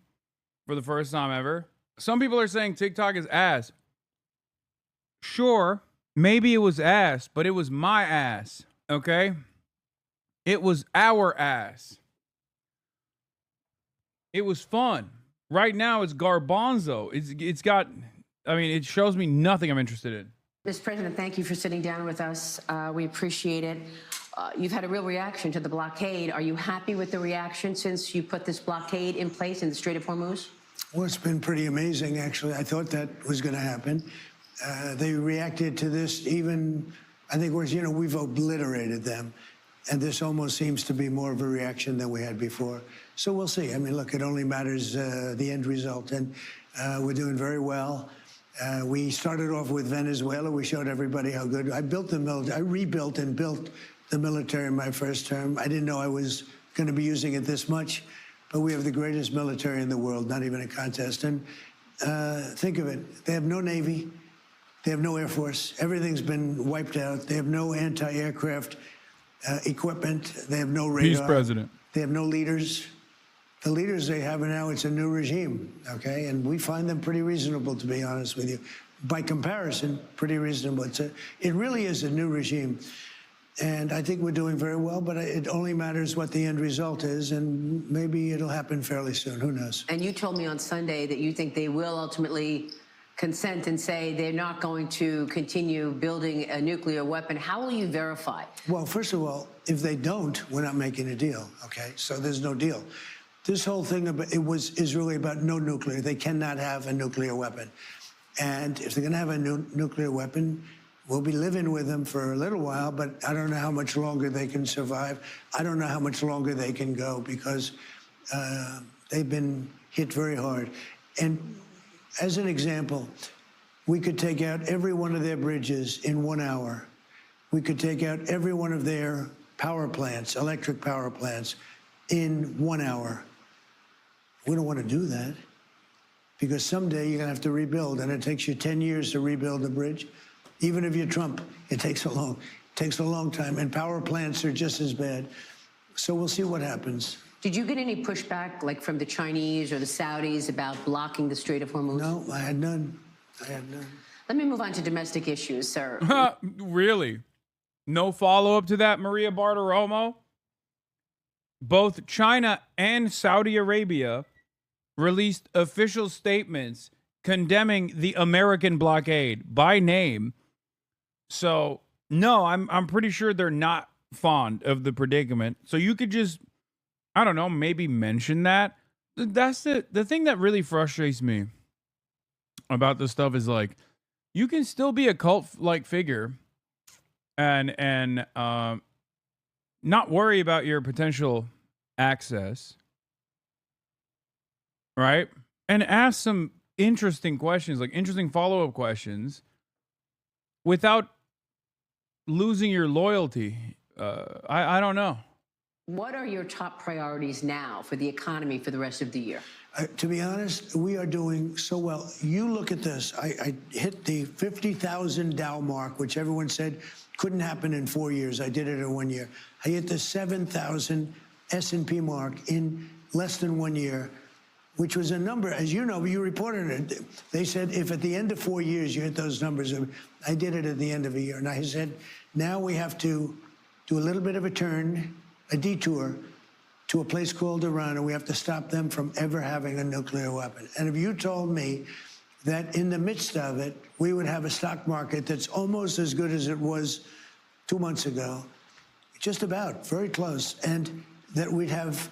[SPEAKER 1] for the first time ever. Some people are saying TikTok is ass. Sure. Maybe it was ass, but it was my ass, okay? It was our ass. It was fun. Right now, it's garbanzo. It's got, I mean, it shows me nothing I'm interested in.
[SPEAKER 11] Mr. President, thank you for sitting down with us. We appreciate it. You've had a real reaction to the blockade. Are you happy with the reaction since you put this blockade in place in the Strait of Hormuz?
[SPEAKER 23] Well, it's been pretty amazing, actually. I thought that was going to happen. They reacted to this even, I think, you know, we've obliterated them. And this almost seems to be more of a reaction than we had before. So we'll see. I mean, look, it only matters the end result. And we're doing very well. We started off with Venezuela. We showed everybody how good. I built the military. I rebuilt and built the military in my first term. I didn't know I was going to be using it this much. But we have the greatest military in the world, not even a contest. And think of it. They have no Navy. They have no Air Force. Everything's been wiped out. They have no anti-aircraft equipment. They have no radar.
[SPEAKER 1] Peace, President.
[SPEAKER 23] They have no leaders. The leaders they have now, it's a new regime, okay? And we find them pretty reasonable, to be honest with you. By comparison, pretty reasonable. It really is a new regime. And I think we're doing very well, but it only matters what the end result is, and maybe it'll happen fairly soon. Who knows?
[SPEAKER 11] And you told me on Sunday that you think they will ultimately consent and say they're not going to continue building a nuclear weapon. How will you verify?
[SPEAKER 23] Well, first of all, if they don't, we're not making a deal, okay? So there's no deal. This whole thing is really about no nuclear. They cannot have a nuclear weapon. And if they're going to have a nuclear weapon, we'll be living with them for a little while, but I don't know how much longer they can survive. I don't know how much longer they can go because they've been hit very hard. And as an example, we could take out every one of their bridges in 1 hour. We could take out every one of their power plants, electric power plants, in 1 hour. We don't want to do that because someday you're going to have to rebuild, and it takes you 10 years to rebuild a bridge. Even if you're Trump, it takes a long time, and power plants are just as bad. So we'll see what happens.
[SPEAKER 11] Did you get any pushback, like from the Chinese or the Saudis, about blocking the Strait of Hormuz?
[SPEAKER 23] No, I had none. I had none.
[SPEAKER 11] Let me move on to domestic issues, sir.
[SPEAKER 1] Really? No follow-up to that, Maria Bartiromo? Both China and Saudi Arabia released official statements condemning the American blockade by name. So, no, I'm pretty sure they're not fond of the predicament. So you could just, I don't know, maybe mention that. That's the thing that really frustrates me about this stuff is like, you can still be a cult-like figure and not worry about your potential access, right? And ask some interesting questions, like interesting follow-up questions, without losing your loyalty. I don't know.
[SPEAKER 11] What are your top priorities now for the economy for the rest of the year?
[SPEAKER 23] To be honest, we are doing so well. You look at this. I hit the 50,000 Dow mark, which everyone said couldn't happen in 4 years. I did it in 1 year. I hit the 7,000 S&P mark in less than 1 year, which was a number, as you know, you reported it. They said if at the end of 4 years you hit those numbers, I did it at the end of a year. And I said, now we have to do a little bit of a turn, a detour, to a place called Iran, and we have to stop them from ever having a nuclear weapon. And if you told me that in the midst of it, we would have a stock market that's almost as good as it was 2 months ago, just about, very close, and that we'd have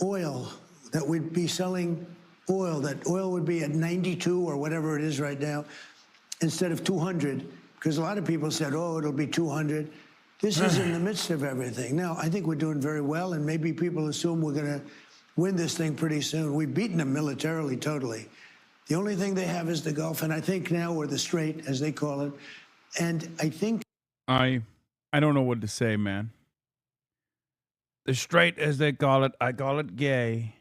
[SPEAKER 23] oil, that we'd be selling oil, that oil would be at 92 or whatever it is right now, instead of 200, because a lot of people said, oh, it'll be 200. This is in the midst of everything. Now, I think we're doing very well, and maybe people assume we're going to win this thing pretty soon. We've beaten them militarily, totally. The only thing they have is the Gulf, and I think now we're the Strait, as they call it. And I think...
[SPEAKER 1] I don't know what to say, man. The Strait, as they call it, I call it gay.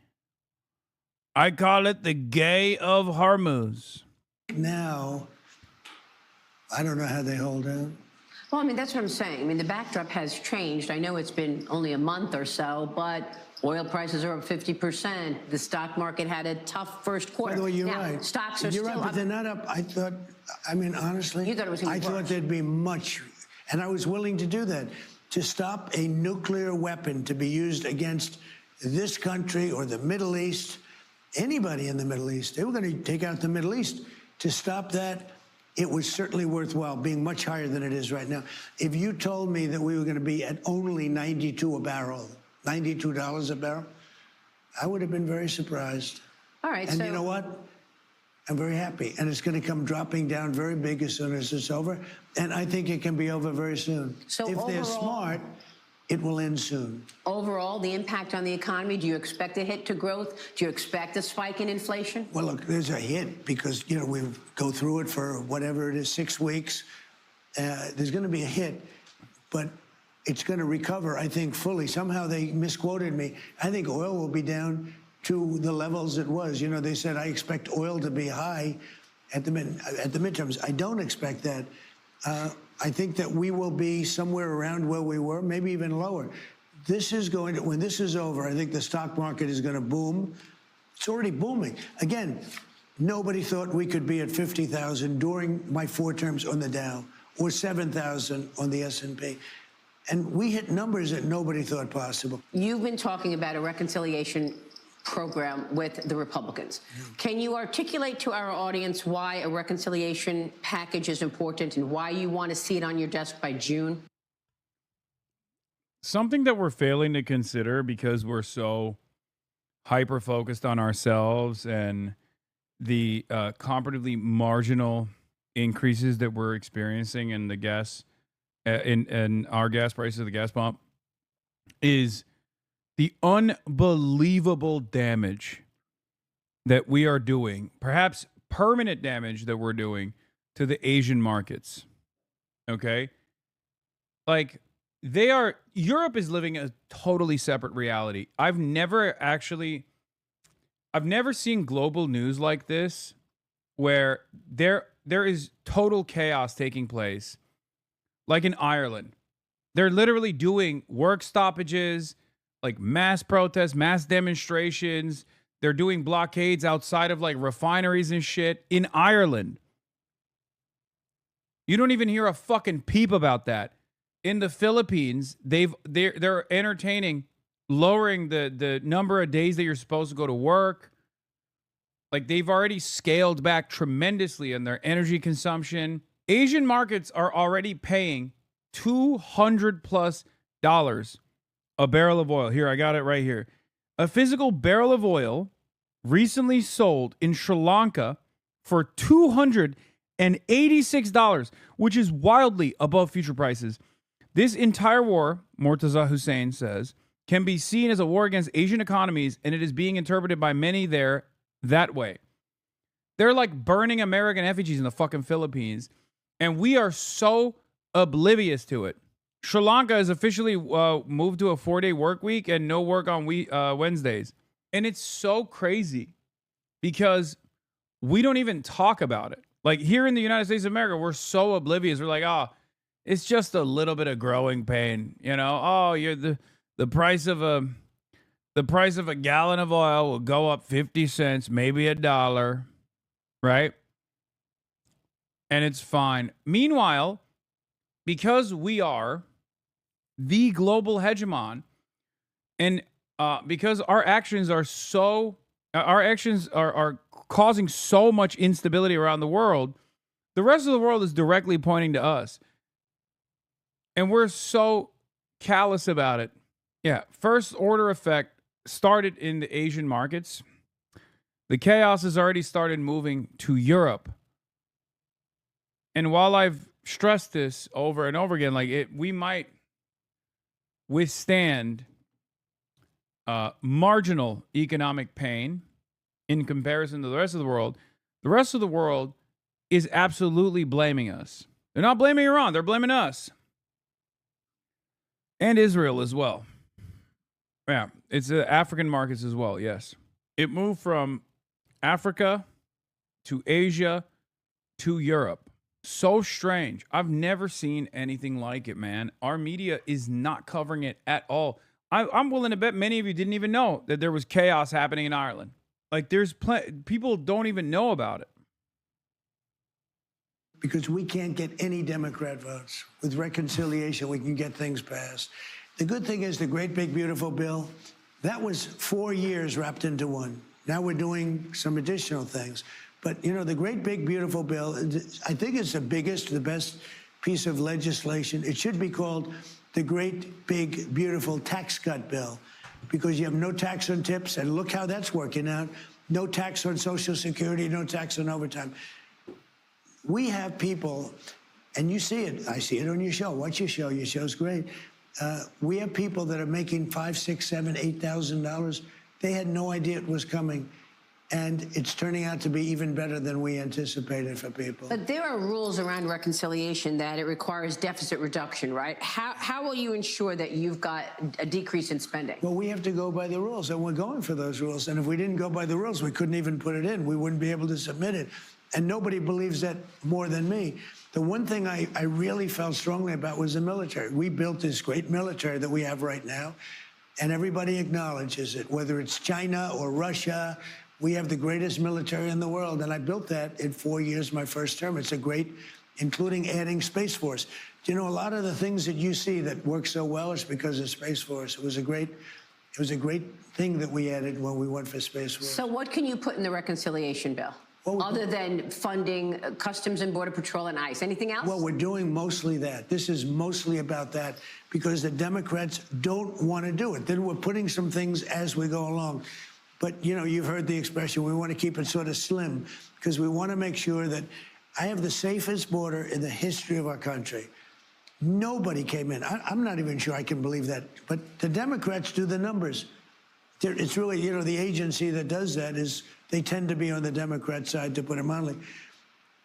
[SPEAKER 1] I call it the gay of Hormuz.
[SPEAKER 23] Now, I don't know how they hold out.
[SPEAKER 11] Well, I mean, that's what I'm saying. I mean, the backdrop has changed. I know it's been only a month or so, but oil prices are up 50%. The stock market had a tough first quarter.
[SPEAKER 23] By the way, you're
[SPEAKER 11] now,
[SPEAKER 23] right.
[SPEAKER 11] Stocks are
[SPEAKER 23] you're
[SPEAKER 11] still
[SPEAKER 23] right, but
[SPEAKER 11] up.
[SPEAKER 23] they're not up. I thought, I mean, honestly,
[SPEAKER 11] You thought it was gonna be
[SPEAKER 23] I thought
[SPEAKER 11] worse.
[SPEAKER 23] there'd be much, and I was willing to do that, to stop a nuclear weapon to be used against this country or the Middle East, anybody in the Middle East. They were going to take out the Middle East. To stop that, it was certainly worthwhile, being much higher than it is right now. If you told me that we were going to be at only 92 a barrel, $92 a barrel, I would have been very surprised.
[SPEAKER 11] All right,
[SPEAKER 23] and
[SPEAKER 11] so
[SPEAKER 23] you know what? I'm very happy. And it's going to come dropping down very big as soon as it's over. And I think it can be over very soon.
[SPEAKER 11] So
[SPEAKER 23] if they're
[SPEAKER 11] overall-
[SPEAKER 23] smart, it will end soon.
[SPEAKER 11] Overall, the impact on the economy, do you expect a hit to growth? Do you expect a spike in inflation?
[SPEAKER 23] Well, look, there's a hit because, you know, we go through it for whatever it is, 6 weeks. There's going to be a hit, but it's going to recover, I think, fully. Somehow they misquoted me. I think oil will be down to the levels it was. You know, they said, I expect oil to be high at the midterms. I don't expect that. I think that we will be somewhere around where we were, maybe even lower. This is going to, when this is over, I think the stock market is going to boom. It's already booming. Again, nobody thought we could be at 50,000 during my 4 terms on the Dow or 7,000 on the S&P. And we hit numbers that nobody thought possible.
[SPEAKER 11] You've been talking about a reconciliation program with the Republicans. Can you articulate to our audience why a reconciliation package is important and why you want to see it on your desk by June?
[SPEAKER 1] Something that we're failing to consider because we're so hyper-focused on ourselves and the comparatively marginal increases that we're experiencing in the gas, in our gas prices at the gas pump, is the unbelievable damage that we are doing, perhaps permanent damage that we're doing to the Asian markets. Okay? Like, Europe is living a totally separate reality. I've never seen global news like this where there is total chaos taking place. Like in Ireland, they're literally doing work stoppages, like mass protests, mass demonstrations. They're doing blockades outside of like refineries and shit in Ireland. You don't even hear a fucking peep about that. In the Philippines, they're entertaining lowering the number of days that you're supposed to go to work. Like, they've already scaled back tremendously in their energy consumption. Asian markets are already paying $200+ a barrel of oil. Here, I got it right here. A physical barrel of oil recently sold in Sri Lanka for $286, which is wildly above future prices. This entire war, Mortaza Hussein says, can be seen as a war against Asian economies, and it is being interpreted by many there that way. They're like burning American effigies in the fucking Philippines, and we are so oblivious to it. Sri Lanka has officially moved to a 4-day work week and no work on Wednesdays. And it's so crazy because we don't even talk about it. Like, here in the United States of America, we're so oblivious. We're like, oh, it's just a little bit of growing pain, you know. Oh, the price of a gallon of oil will go up 50 cents, maybe $1, right? And it's fine. Meanwhile, because we are the global hegemon, and because our actions are causing so much instability around the world, the rest of the world is directly pointing to us. And we're so callous about it. Yeah, first order effect started in the Asian markets. The chaos has already started moving to Europe. And while I've stressed this over and over again, like, we might withstand marginal economic pain in comparison to the rest of the world is absolutely blaming us. They're not blaming Iran, they're blaming us. And Israel as well. Yeah, it's the African markets as well, yes. It moved from Africa to Asia to Europe. So strange. I've never seen anything like it, man. Our media is not covering it at all. I'm willing to bet many of you didn't even know that there was chaos happening in Ireland. Like, people don't even know about it.
[SPEAKER 23] Because we can't get any Democrat votes. With reconciliation, we can get things passed. The good thing is the great big beautiful bill, that was 4 years wrapped into one. Now we're doing some additional things. But, you know, the great big beautiful bill, I think it's the best piece of legislation. It should be called the great big beautiful tax cut bill, because you have no tax on tips, and look how that's working out. No tax on Social Security, no tax on overtime. We have people, and you see it. I see it on your show. Watch your show. Your show's great. We have people that are making $5,000, $6,000, $7,000, $8,000. They had no idea it was coming. And it's turning out to be even better than we anticipated for people.
[SPEAKER 11] But there are rules around reconciliation that it requires deficit reduction, right? How will you ensure that you've got a decrease in spending?
[SPEAKER 23] Well, we have to go by the rules, and we're going for those rules. And if we didn't go by the rules, we couldn't even put it in. We wouldn't be able to submit it. And nobody believes that more than me. The one thing I really felt strongly about was the military. We built this great military that we have right now, and everybody acknowledges it, whether it's China or Russia. We have the greatest military in the world, and I built that in 4 years, my first term. It's a great, including adding Space Force. Do you know, a lot of the things that you see that work so well is because of Space Force. It was a great It was a great thing that we added when we went for Space War.
[SPEAKER 11] So what can you put in the reconciliation bill? Other than funding Customs and Border Patrol and ICE. Anything else?
[SPEAKER 23] Well, we're doing mostly that. This is mostly about that because the Democrats don't want to do it. Then we're putting some things as we go along. But, you know, you've heard the expression, we want to keep it sort of slim because we want to make sure that I have the safest border in the history of our country. Nobody came in. I'm not even sure I can believe that. But the Democrats do the numbers. It's really, you know, the agency that does that is, they tend to be on the Democrat side, to put it mildly.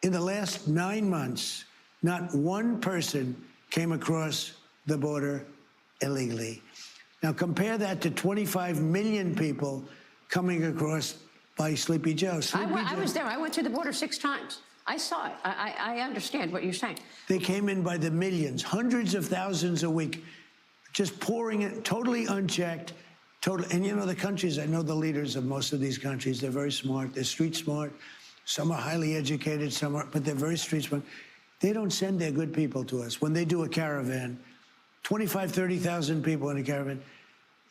[SPEAKER 23] In the last 9 months, not one person came across the border illegally. Now compare that to 25 million people coming across by Sleepy Joe.
[SPEAKER 11] I was there. I went through the border 6 times. I saw it. I understand what you're saying.
[SPEAKER 23] They came in by the millions, hundreds of thousands a week, just pouring it, totally unchecked. And you know, the countries, I know the leaders of most of these countries, they're very smart, they're street smart. Some are highly educated, some are, but they're very street smart. They don't send their good people to us. When they do a caravan, 25, 30,000 people in a caravan,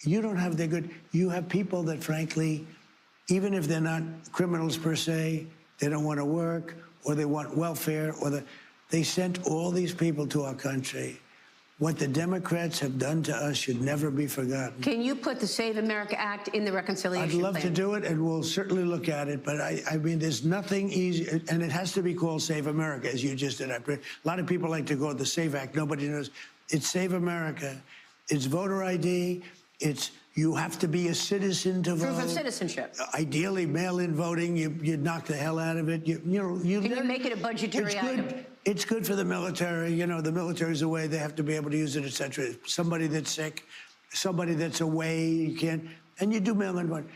[SPEAKER 23] you don't have their good, you have people that frankly, even if they're not criminals per se, they don't want to work, or they want welfare, or they sent all these people to our country. What the Democrats have done to us should never be forgotten.
[SPEAKER 11] Can you put the Save America Act in the reconciliation
[SPEAKER 23] I'd love
[SPEAKER 11] plan?
[SPEAKER 23] to do it, and we'll certainly look at it. But I mean, there's nothing easy, and it has to be called Save America, as you just did. A lot of people like to call it the Save Act. Nobody knows. It's Save America. It's voter ID. It's you have to be a citizen to vote.
[SPEAKER 11] Proof of citizenship.
[SPEAKER 23] Ideally, mail-in voting. You knock the hell out of it.
[SPEAKER 11] Can you make it a budgetary item?
[SPEAKER 23] It's good for the military. You know, the military's away. They have to be able to use it, etc. Somebody that's sick, somebody that's away, you can't. And you do mail-in voting.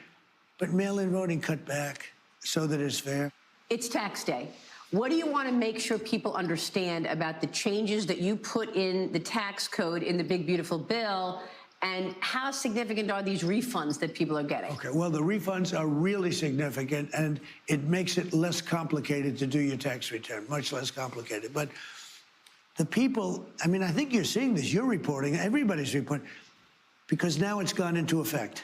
[SPEAKER 23] But mail-in voting cut back so that it's fair.
[SPEAKER 11] It's tax day. What do you want to make sure people understand about the changes that you put in the tax code in the big, beautiful bill? And how significant are these refunds that people are getting?
[SPEAKER 23] Okay, well, the refunds are really significant, and it makes it less complicated to do your tax return, much less complicated. But the people, I mean, I think you're seeing this. You're reporting, everybody's reporting, because now it's gone into effect.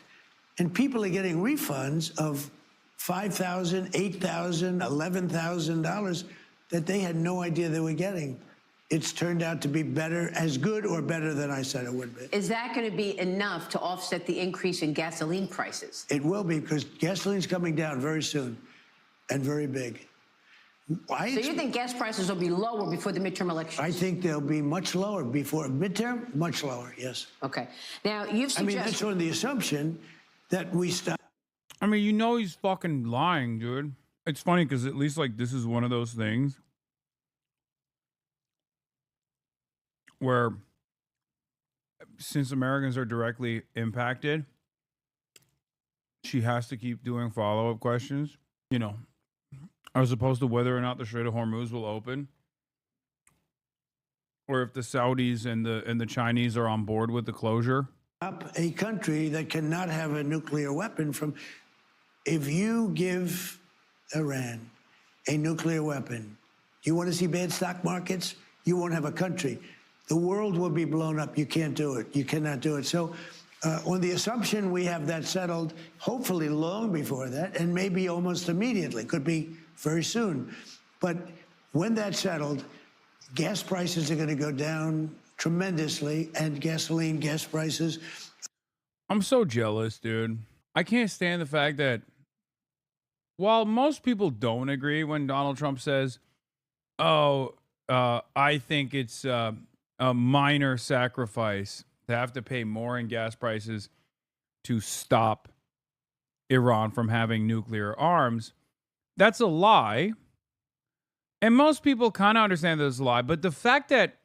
[SPEAKER 23] And people are getting refunds of $5,000, $8,000, $11,000 that they had no idea they were getting. It's turned out to be better, as good or better than I said it would be.
[SPEAKER 11] Is that going to be enough to offset the increase in gasoline prices?
[SPEAKER 23] It will be, because gasoline's coming down very soon and very big.
[SPEAKER 11] So you think gas prices will be lower before the midterm elections?
[SPEAKER 23] I think they'll be much lower before midterm, much lower, yes.
[SPEAKER 11] Okay. Now, you've suggested...
[SPEAKER 23] I mean, that's on the assumption that we stop.
[SPEAKER 1] I mean, you know he's fucking lying, dude. It's funny because at least, like, this is one of those things where, since Americans are directly impacted, she has to keep doing follow-up questions, you know, as opposed to whether or not the Strait of Hormuz will open, or if the Saudis and the Chinese are on board with the closure.
[SPEAKER 23] A country that cannot have a nuclear weapon from... If you give Iran a nuclear weapon, you want to see bad stock markets? You won't have a country. The world will be blown up. You can't do it. You cannot do it. So on the assumption we have that settled, hopefully long before that, and maybe almost immediately, could be very soon. But when that's settled, gas prices are going to go down tremendously, and gasoline, gas prices.
[SPEAKER 1] I'm so jealous, dude. I can't stand the fact that while most people don't agree when Donald Trump says, oh, I think it's a minor sacrifice to have to pay more in gas prices to stop Iran from having nuclear arms, that's a lie. And most people kind of understand that it's a lie. But the fact that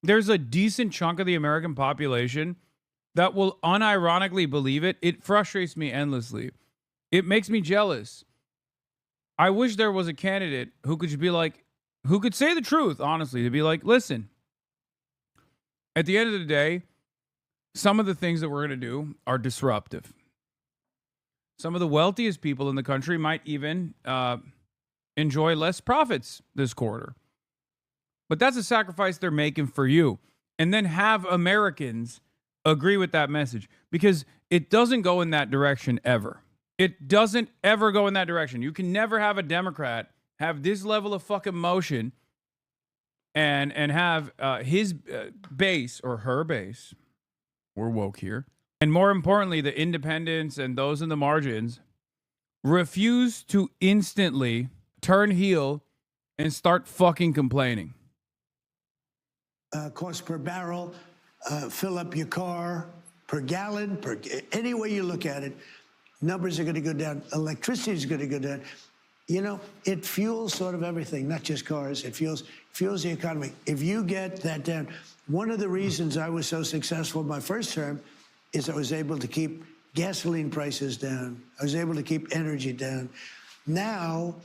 [SPEAKER 1] there's a decent chunk of the American population that will unironically believe it, it frustrates me endlessly. It makes me jealous. I wish there was a candidate who could just be like, who could say the truth, honestly, to be like, listen, at the end of the day, some of the things that we're going to do are disruptive. Some of the wealthiest people in the country might even enjoy less profits this quarter. But that's a sacrifice they're making for you. And then have Americans agree with that message because it doesn't go in that direction ever. It doesn't ever go in that direction. You can never have a Democrat have this level of fucking motion and have his base or her base, we're woke here, and more importantly, the independents and those in the margins refuse to instantly turn heel and start fucking complaining.
[SPEAKER 23] Cost per barrel, fill up your car, per gallon, any way you look at it, numbers are going to go down. Electricity is going to go down. You know, it fuels sort of everything, not just cars. It fuels the economy. If you get that down, one of the reasons I was so successful my first term is I was able to keep gasoline prices down. I was able to keep energy down. Now,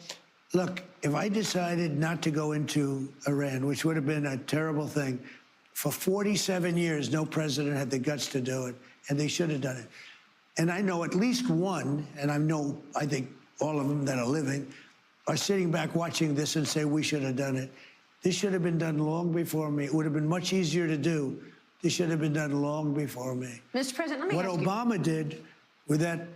[SPEAKER 23] look, if I decided not to go into Iran, which would have been a terrible thing, for 47 years, no president had the guts to do it, and they should have done it. And I know at least one, and I think all of them that are living, are sitting back watching this and say, we should have done it. This should have been done long before me. It would have been much easier to do. This should have been done long before me.
[SPEAKER 11] Mr. President, let me
[SPEAKER 23] What
[SPEAKER 11] ask
[SPEAKER 23] Obama did with that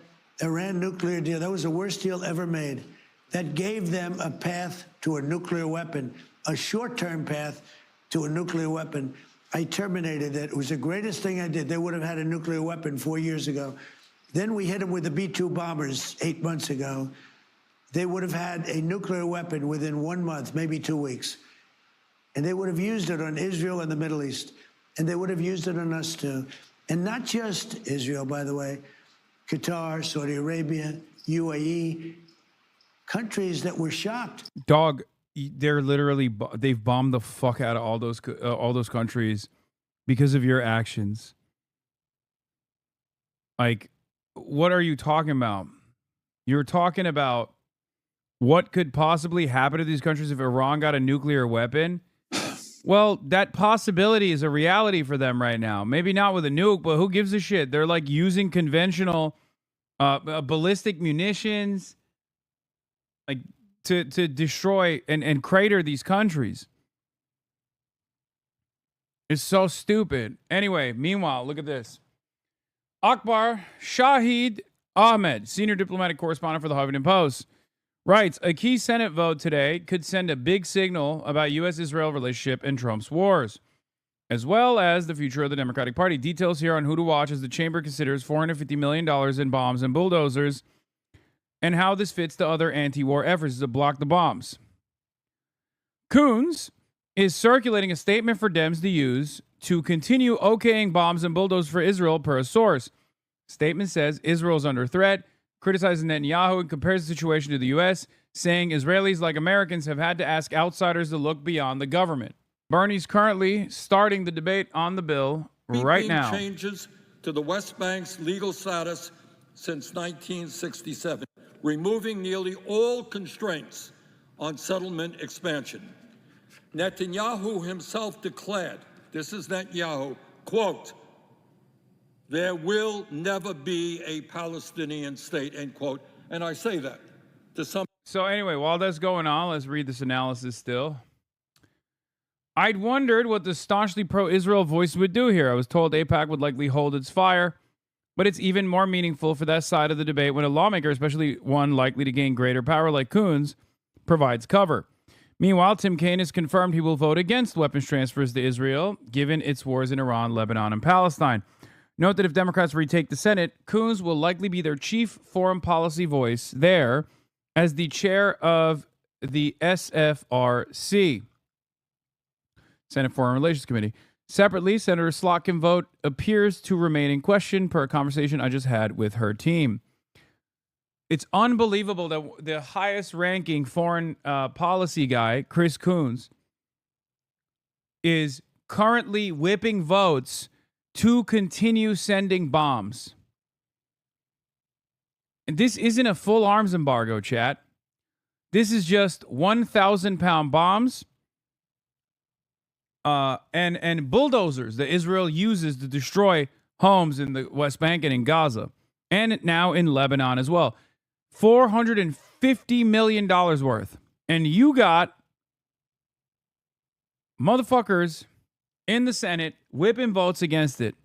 [SPEAKER 23] Iran nuclear deal, that was the worst deal ever made. That gave them a path to a nuclear weapon, a short-term path to a nuclear weapon. I terminated it. It was the greatest thing I did. They would have had a nuclear weapon 4 years ago. Then we hit them with the B-2 bombers 8 months ago. They would have had a nuclear weapon within 1 month, maybe 2 weeks. And they would have used it on Israel and the Middle East. And they would have used it on us too. And not just Israel, by the way. Qatar, Saudi Arabia, UAE, countries that were shocked.
[SPEAKER 1] Dog, they're literally, they've bombed the fuck out of all those countries because of your actions. Like, what are you talking about? You're talking about what could possibly happen to these countries if Iran got a nuclear weapon? Well, that possibility is a reality for them right now. Maybe not with a nuke, but who gives a shit? They're like using conventional ballistic munitions like to destroy and crater these countries. It's so stupid. Anyway, meanwhile, look at this. Akbar Shahid Ahmed, senior diplomatic correspondent for the Huffington Post, writes, a key Senate vote today could send a big signal about U.S.-Israel relationship and Trump's wars, as well as the future of the Democratic Party. Details here on who to watch as the chamber considers $450 million in bombs and bulldozers and how this fits the other anti-war efforts to block the bombs. Coons is circulating a statement for Dems to use to continue okaying bombs and bulldozers for Israel per a source. Statement says Israel is under threat, criticizing Netanyahu and compares the situation to the U.S., saying Israelis, like Americans, have had to ask outsiders to look beyond the government. Bernie's currently starting the debate on the bill right now.
[SPEAKER 12] Changes to the West Bank's legal status since 1967, removing nearly all constraints on settlement expansion. Netanyahu himself declared, this is Netanyahu, quote, there will never be a Palestinian state, end quote. And I say that to some.
[SPEAKER 1] So anyway, while that's going on, let's read this analysis still. I'd wondered what the staunchly pro-Israel voice would do here. I was told AIPAC would likely hold its fire, but it's even more meaningful for that side of the debate when a lawmaker, especially one likely to gain greater power like Coons, provides cover. Meanwhile, Tim Kaine has confirmed he will vote against weapons transfers to Israel, given its wars in Iran, Lebanon, and Palestine. Note that if Democrats retake the Senate, Coons will likely be their chief foreign policy voice there as the chair of the SFRC, Senate Foreign Relations Committee. Separately, Senator Slotkin vote appears to remain in question per a conversation I just had with her team. It's unbelievable that the highest ranking foreign policy guy, Chris Coons, is currently whipping votes to continue sending bombs. And this isn't a full arms embargo, chat. This is just 1,000-pound bombs and bulldozers that Israel uses to destroy homes in the West Bank and in Gaza, and now in Lebanon as well. $450 million worth. And you got motherfuckers in the Senate whipping votes against it.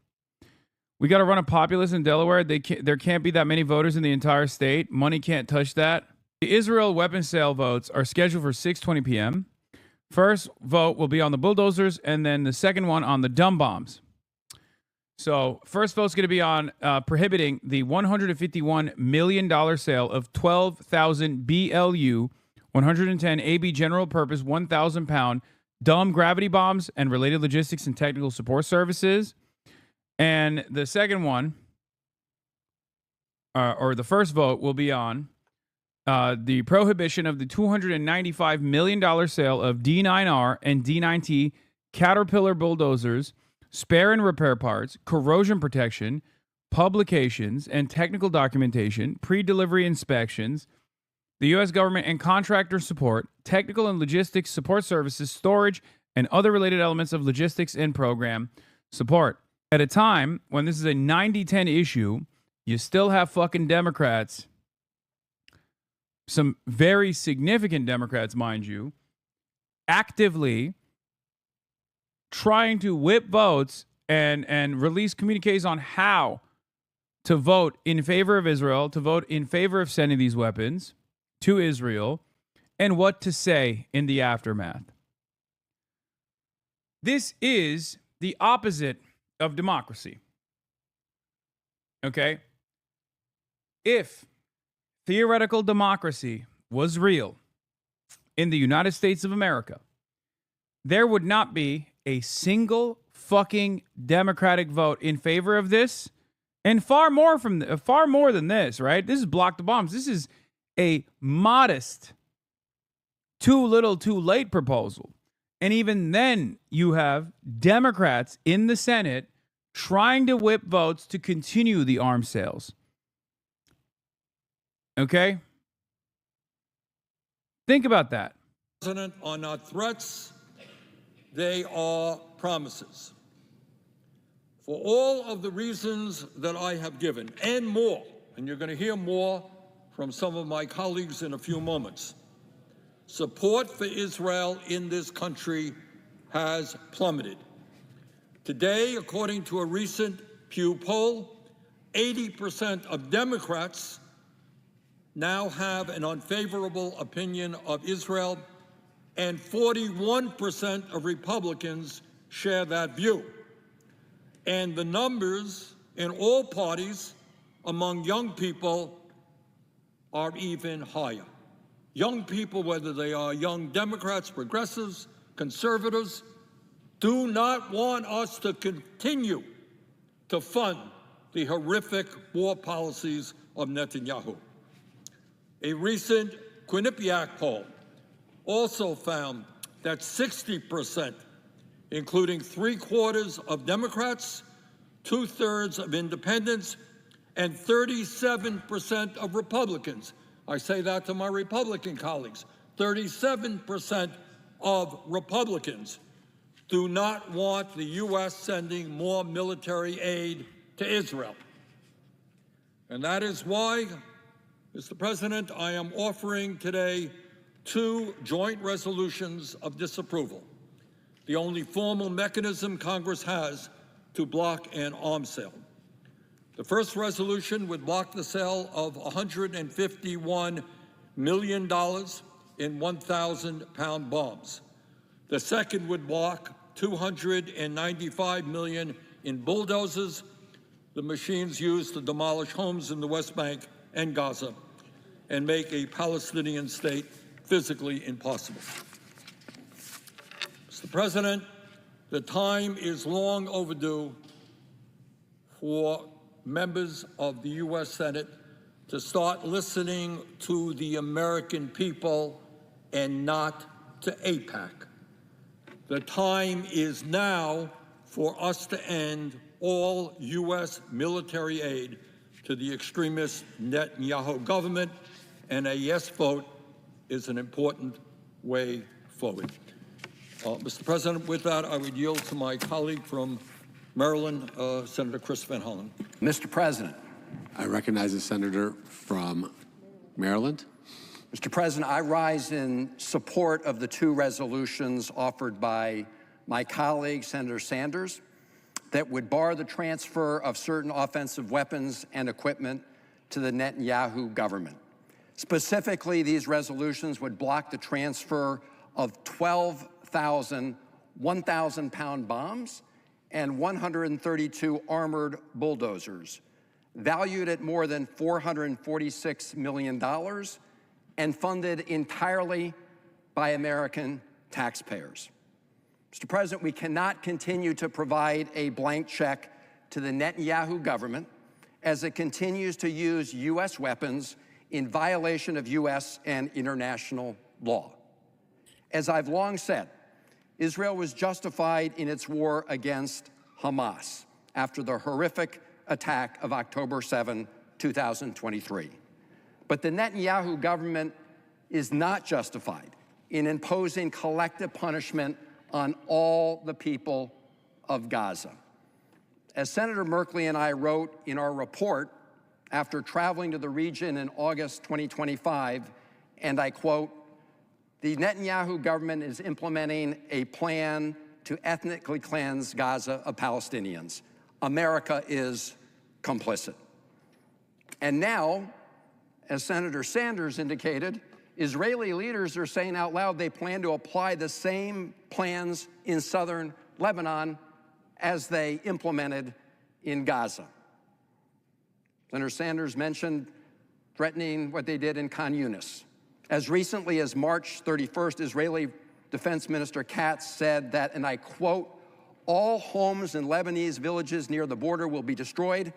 [SPEAKER 1] We got to run a populace in Delaware. There can't be that many voters in the entire state. Money can't touch that. The Israel weapons sale votes are scheduled for 6:20 p.m. First vote will be on the bulldozers, and then the second one on the dumb bombs. So first vote's going to be on prohibiting the $151 million sale of 12,000 BLU 110 AB general purpose 1,000-pound dumb gravity bombs and related logistics and technical support services. And the second one, or the first vote, will be on the prohibition of the $295 million sale of D9R and D9T Caterpillar bulldozers, spare and repair parts, corrosion protection, publications, and technical documentation, pre-delivery inspections, the U.S. government and contractor support, technical and logistics support services, storage, and other related elements of logistics and program support. At a time when this is a 90-10 issue, you still have fucking Democrats, some very significant Democrats, mind you, actively trying to whip votes and release communiques on how to vote in favor of Israel, to vote in favor of sending these weapons to Israel, and what to say in the aftermath. This is the opposite of democracy. Okay? If theoretical democracy was real in the United States of America, there would not be a single fucking Democratic vote in favor of this, and far more than this, right? This is block the bombs. This is a modest, too little, too late proposal. And even then, you have Democrats in the Senate trying to whip votes to continue the arms sales. Okay? Think about that.
[SPEAKER 12] President, are not threats, they are promises. For all of the reasons that I have given, and more, and you're going to hear more from some of my colleagues in a few moments, support for Israel in this country has plummeted. Today, according to a recent Pew poll, 80% of Democrats now have an unfavorable opinion of Israel, and 41% of Republicans share that view. And the numbers in all parties among young people are even higher. Young people, whether they are young Democrats, progressives, conservatives, do not want us to continue to fund the horrific war policies of Netanyahu. A recent Quinnipiac poll also found that 60%, including 3/4 of Democrats, 2/3 of independents, and 37% of Republicans, I say that to my Republican colleagues, 37% of Republicans do not want the U.S. sending more military aid to Israel. And that is why, Mr. President, I am offering today 2 joint resolutions of disapproval, the only formal mechanism Congress has to block an arms sale. The first resolution would block the sale of $151 million in 1,000-pound bombs. The second would block $295 million in bulldozers, the machines used to demolish homes in the West Bank and Gaza and make a Palestinian state physically impossible. Mr. President, the time is long overdue for members of the U.S. Senate to start listening to the American people and not to AIPAC. The time is now for us to end all U.S. military aid to the extremist Netanyahu government, and a yes vote is an important way forward. Mr. President, with that, I would yield to my colleague from Maryland, Senator Chris Van Hollen.
[SPEAKER 13] Mr. President, I recognize the senator from Maryland.
[SPEAKER 14] Mr. President, I rise in support of the 2 resolutions offered by my colleague, Senator Sanders, that would bar the transfer of certain offensive weapons and equipment to the Netanyahu government. Specifically, these resolutions would block the transfer of 12,000 1,000-pound bombs and 132 armored bulldozers, valued at more than $446 million and funded entirely by American taxpayers. Mr. President, we cannot continue to provide a blank check to the Netanyahu government as it continues to use U.S. weapons in violation of U.S. and international law. As I've long said, Israel was justified in its war against Hamas after the horrific attack of October 7, 2023. But the Netanyahu government is not justified in imposing collective punishment on all the people of Gaza. As Senator Merkley and I wrote in our report after traveling to the region in August 2025, and I quote, "The Netanyahu government is implementing a plan to ethnically cleanse Gaza of Palestinians. America is complicit." And now, as Senator Sanders indicated, Israeli leaders are saying out loud they plan to apply the same plans in southern Lebanon as they implemented in Gaza. Senator Sanders mentioned threatening what they did in Khan Yunis. As recently as March 31st, Israeli Defense Minister Katz said that, and I quote, "All homes in Lebanese villages near the border will be destroyed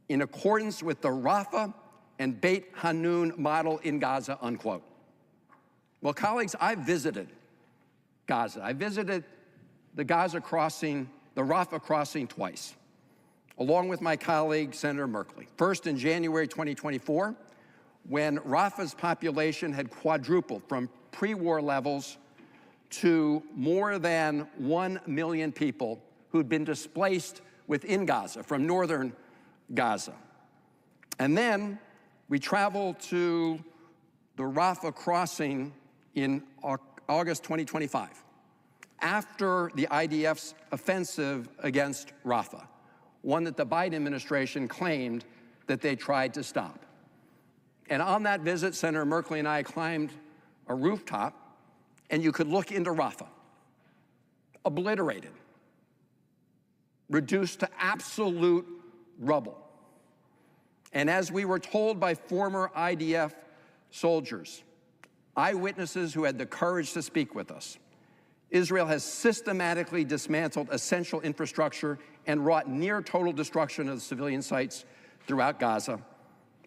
[SPEAKER 14] in accordance with the Rafah and Beit Hanun model in Gaza," unquote. Well, colleagues, I visited Gaza. I visited the Gaza crossing, the Rafah crossing twice, along with my colleague, Senator Merkley. First in January 2024, when Rafah's population had quadrupled from pre-war levels to more than 1 million people who'd been displaced within Gaza, from northern Gaza. And then we traveled to the Rafah crossing in August 2025, after the IDF's offensive against Rafah, one that the Biden administration claimed that they tried to stop. And on that visit, Senator Merkley and I climbed a rooftop, and you could look into Rafah, obliterated, reduced to absolute rubble. And as we were told by former IDF soldiers, eyewitnesses who had the courage to speak with us, Israel has systematically dismantled essential infrastructure and wrought near total destruction of the civilian sites throughout Gaza,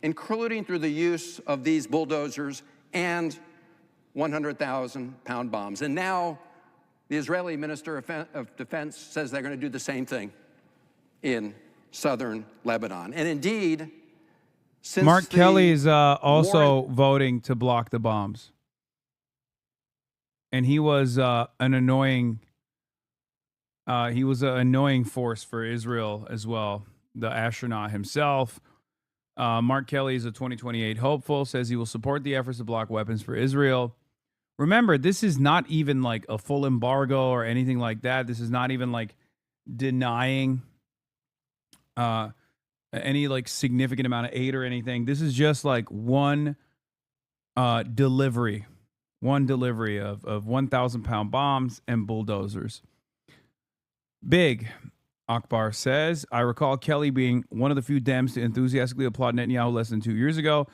[SPEAKER 14] including through the use of these bulldozers and 100,000-pound bombs. And now the Israeli Minister of Defense says they're going to do the same thing in southern Lebanon. And indeed, since
[SPEAKER 1] Mark Kelly is also voting to block the bombs. And he was an annoying force for Israel as well. The astronaut himself. Mark Kelly is a 2028 hopeful, says he will support the efforts to block weapons for Israel. Remember, this is not even like a full embargo or anything like that. This is not even like denying any like significant amount of aid or anything. This is just like one delivery of 1,000-pound bombs and bulldozers. Big, Akbar says, I recall Kelly being one of the few Dems to enthusiastically applaud Netanyahu less than 2 years ago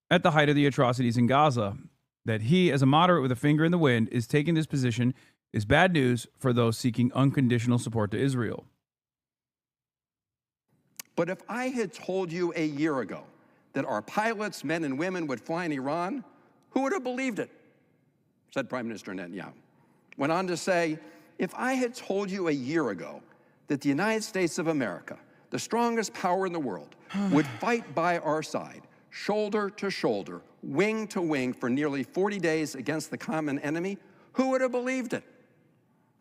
[SPEAKER 1] at the height of the atrocities in Gaza. That he, as a moderate with a finger in the wind, is taking this position is bad news for those seeking unconditional support to Israel.
[SPEAKER 14] But if I had told you a year ago that our pilots, men and women, would fly in Iran, who would have believed it? Said Prime Minister Netanyahu. Went on to say, if I had told you a year ago that the United States of America, the strongest power in the world, would fight by our side, shoulder to shoulder, wing to wing for nearly 40 days against the common enemy, who would have believed it?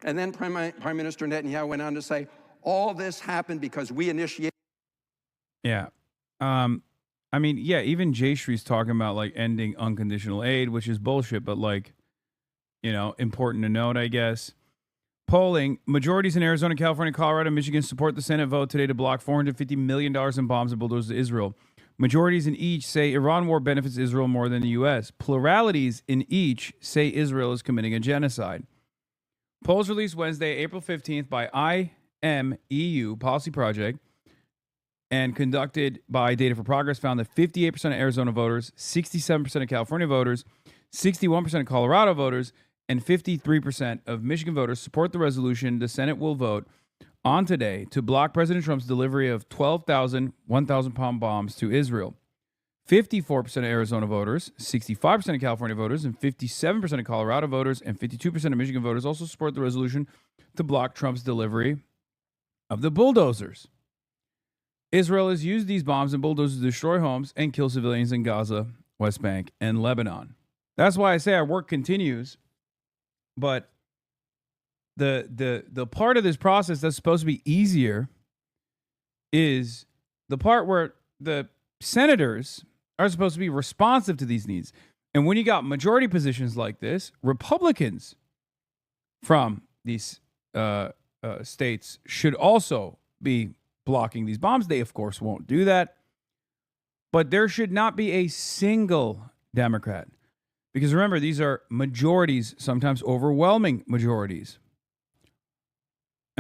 [SPEAKER 14] And then Prime Minister Netanyahu went on to say, all this happened because we initiated.
[SPEAKER 1] Yeah. I mean, yeah, even Jayshree's talking about like ending unconditional aid, which is bullshit, but like, you know, important to note, I guess. polling, majorities in Arizona, California, Colorado, and Michigan support the Senate vote today to block $450 million in bombs and bulldozers to Israel. Majorities in each say Iran war benefits Israel more than the U.S. Pluralities in each say Israel is committing a genocide. Polls released Wednesday, April 15th by IMEU Policy Project and conducted by Data for Progress found that 58% of Arizona voters, 67% of California voters, 61% of Colorado voters, and 53% of Michigan voters support the resolution the Senate will vote on today to block President Trump's delivery of 12,000 1,000-pound bombs to Israel. 54% of Arizona voters, 65% of California voters, and 57% of Colorado voters, and 52% of Michigan voters also support the resolution to block Trump's delivery of the bulldozers. Israel has used these bombs and bulldozers to destroy homes and kill civilians in Gaza, West Bank, and Lebanon. That's why I say our work continues, but the part of this process that's supposed to be easier is the part where the senators are supposed to be responsive to these needs. And when you got majority positions like this, Republicans from these states should also be blocking these bombs. They, of course, won't do that. But there should not be a single Democrat. Because remember, these are majorities, sometimes overwhelming majorities.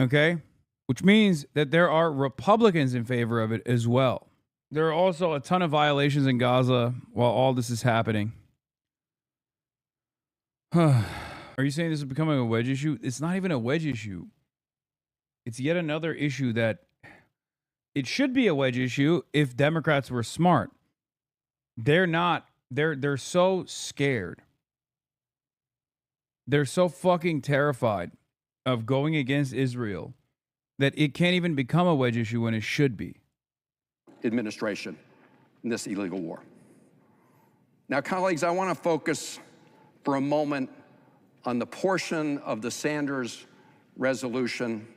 [SPEAKER 1] Okay? Which means that there are Republicans in favor of it as well. There are also a ton of violations in Gaza while all this is happening. Are you saying this is becoming a wedge issue? It's not even a wedge issue. It's yet another issue that it should be a wedge issue if Democrats were smart. They're not. They're so scared. They're so fucking terrified of going against Israel that it can't even become a wedge issue when it should be.
[SPEAKER 14] Administration in this illegal war. Now, colleagues, I want to focus for a moment on the portion of the Sanders resolution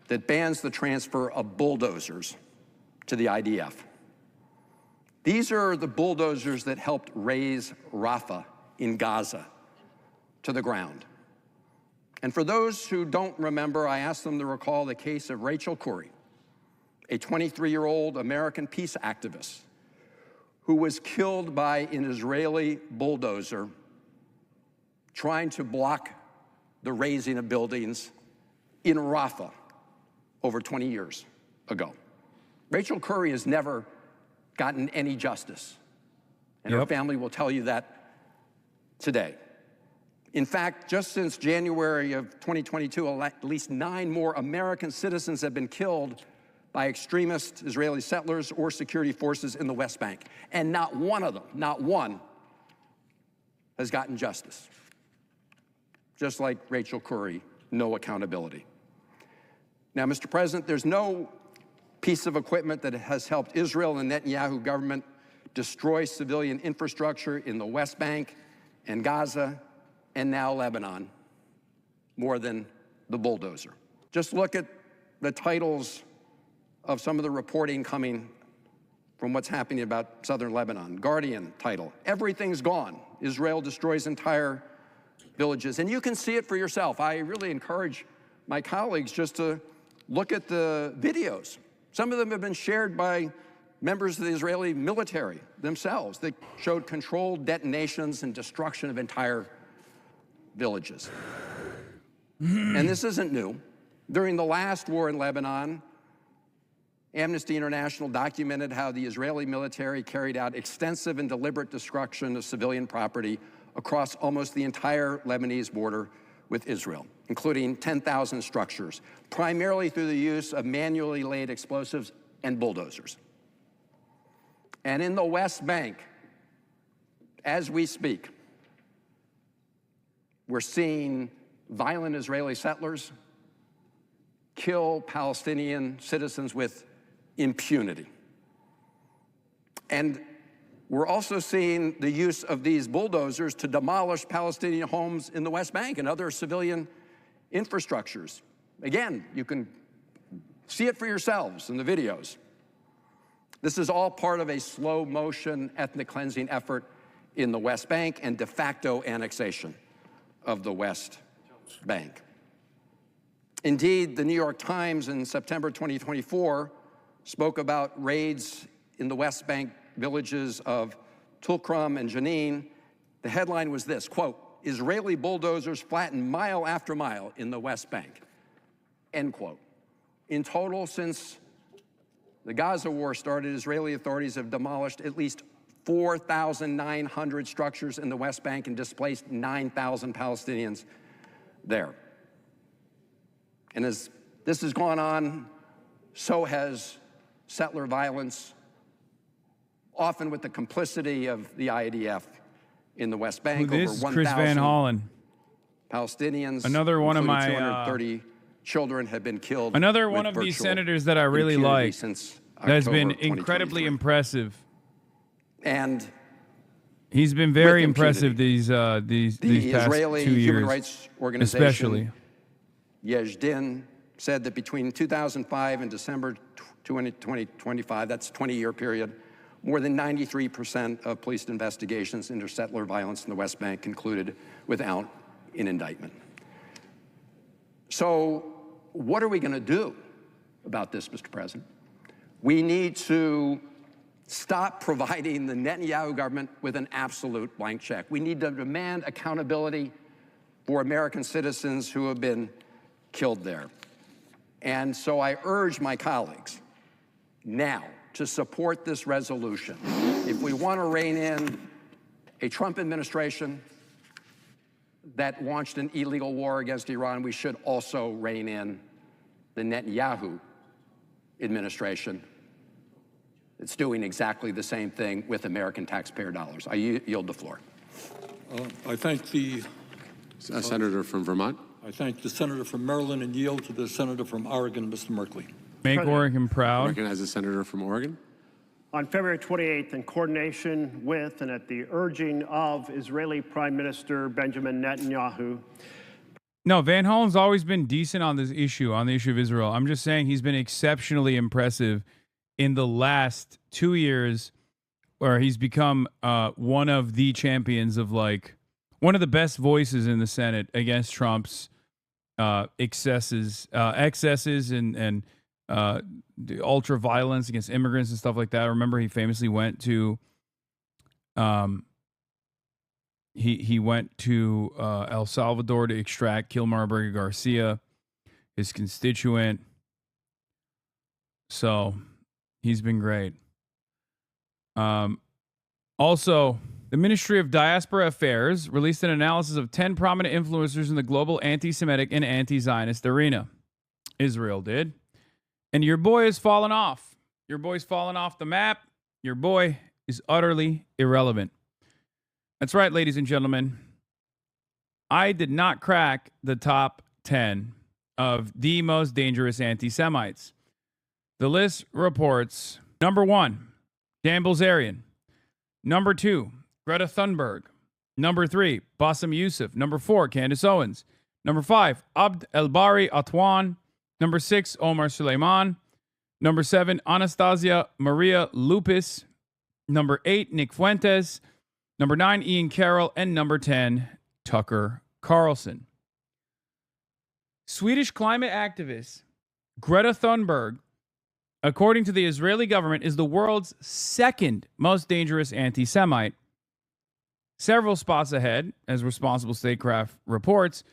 [SPEAKER 14] that bans the transfer of bulldozers to the IDF. These are the bulldozers that helped raise Rafah in Gaza to the ground. And for those who don't remember, I asked them to recall the case of Rachel Corrie, a 23-year-old American peace activist who was killed by an Israeli bulldozer trying to block the razing of buildings in Rafah over 20 years ago. Rachel Corrie has never gotten any justice, and her family will tell you that today. In fact, just since January of 2022, at least 9 more American citizens have been killed by extremist Israeli settlers or security forces in the West Bank. And not one of them, not one, has gotten justice. Just like Rachel Corrie, no accountability. Now, Mr. President, there's no piece of equipment that has helped Israel and Netanyahu government destroy civilian infrastructure in the West Bank and Gaza and now Lebanon more than the bulldozer. Just look at the titles of some of the reporting coming from what's happening about southern Lebanon. Guardian title, "Everything's gone. Israel destroys entire villages." And you can see it for yourself. I really encourage my colleagues just to look at the videos. Some of them have been shared by members of the Israeli military themselves that showed controlled detonations and destruction of entire villages. And this isn't new. During the last war in Lebanon, Amnesty International documented how the Israeli military carried out extensive and deliberate destruction of civilian property across almost the entire Lebanese border with Israel, including 10,000 structures, primarily through the use of manually laid explosives and bulldozers. And in the West Bank, as we speak, we're seeing violent Israeli settlers kill Palestinian citizens with impunity. And we're also seeing the use of these bulldozers to demolish Palestinian homes in the West Bank and other civilian infrastructures. Again, you can see it for yourselves in the videos. This is all part of a slow-motion ethnic cleansing effort in the West Bank and de facto annexation of the West Bank. Indeed, the New York Times in September 2024 spoke about raids in the West Bank villages of Tulkrum and Jenin. The headline was this, quote, "Israeli bulldozers flatten mile after mile in the West Bank," end quote. In total, since the Gaza war started, Israeli authorities have demolished at least 4,900 structures in the West Bank and displaced 9,000 Palestinians there. And as this has gone on, so has settler violence, often with the complicity of the IDF in the West Bank.
[SPEAKER 1] This
[SPEAKER 14] Over
[SPEAKER 1] is Chris Van
[SPEAKER 14] 1,000
[SPEAKER 1] Hollen.
[SPEAKER 14] Palestinians,
[SPEAKER 1] Another one of
[SPEAKER 14] including
[SPEAKER 1] my
[SPEAKER 14] 230 children have been killed.
[SPEAKER 1] Another one
[SPEAKER 14] with
[SPEAKER 1] of these
[SPEAKER 14] virtual
[SPEAKER 1] senators that I really
[SPEAKER 14] impunity
[SPEAKER 1] like
[SPEAKER 14] since
[SPEAKER 1] that's been
[SPEAKER 14] October
[SPEAKER 1] incredibly
[SPEAKER 14] 2023.
[SPEAKER 1] impressive.
[SPEAKER 14] And
[SPEAKER 1] He's been very
[SPEAKER 14] with
[SPEAKER 1] impressive these
[SPEAKER 14] the
[SPEAKER 1] past
[SPEAKER 14] Israeli
[SPEAKER 1] 2 years,
[SPEAKER 14] human rights organization,
[SPEAKER 1] especially.
[SPEAKER 14] Yesh-Din, said that between 2005 and December 2025, that's a 20-year period, more than 93% of police investigations into settler violence in the West Bank concluded without an indictment. So what are we going to do about this, Mr. President? We need to stop providing the Netanyahu government with an absolute blank check. We need to demand accountability for American citizens who have been killed there. And so I urge my colleagues now to support this resolution. If we want to rein in a Trump administration that launched an illegal war against Iran, we should also rein in the Netanyahu administration. It's doing exactly the same thing with American taxpayer dollars. I yield the floor.
[SPEAKER 12] I thank the
[SPEAKER 13] Senator from Vermont.
[SPEAKER 12] I thank the senator from Maryland and yield to the senator from Oregon, Mr. Merkley.
[SPEAKER 1] Make Oregon
[SPEAKER 13] I
[SPEAKER 1] proud.
[SPEAKER 13] recognize the senator from Oregon.
[SPEAKER 16] On February 28th, in coordination with and at the urging of Israeli Prime Minister Benjamin Netanyahu.
[SPEAKER 1] No, Van Hollen's always been decent on this issue, on the issue of Israel. I'm just saying he's been exceptionally impressive in the last 2 years, where he's become one of the champions of, like, one of the best voices in the Senate against Trump's excesses and the ultra violence against immigrants and stuff like that. I remember he famously went to he went to El Salvador to extract Kilmarberger Garcia, his constituent. So he's been great. Also, the Ministry of Diaspora Affairs released an analysis of 10 prominent influencers in the global anti-Semitic and anti-Zionist arena. Israel did. And your boy has fallen off. Your boy's fallen off the map. Your boy is utterly irrelevant. That's right, ladies and gentlemen. I did not crack the top 10 of the most dangerous anti-Semites. The list reports, number 1, Dan Bilzerian. Number 2, Greta Thunberg. Number 3, Bassem Youssef. Number 4, Candace Owens. Number 5, Abd El-Bari Atwan. Number 6, Omar Suleiman. Number 7, Anastasia Maria Lupis. Number 8, Nick Fuentes. Number 9, Ian Carroll. And number 10, Tucker Carlson. Swedish climate activist Greta Thunberg, according to the Israeli government, is the world's second most dangerous anti-Semite. Several spots ahead, as Responsible Statecraft reports,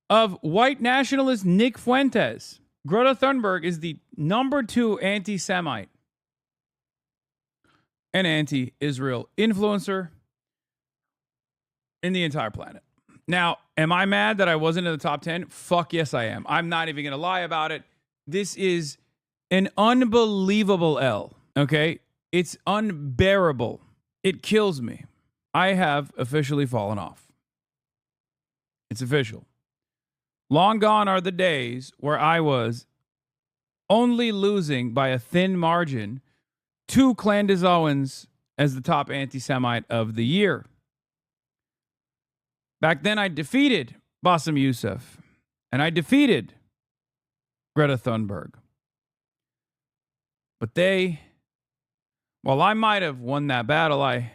[SPEAKER 1] of white nationalist Nick Fuentes. Greta Thunberg is the number 2 anti-Semite and anti-Israel influencer in the entire planet. Now, am I mad that I wasn't in the top 10? Fuck yes, I am. I'm not even going to lie about it. This is an unbelievable L, okay? It's unbearable. It kills me. I have officially fallen off. It's official. Long gone are the days where I was only losing by a thin margin to Candace Owens as the top anti-Semite of the year. Back then, I defeated Bassem Youssef, and I defeated Greta Thunberg. But while I might have won that battle, I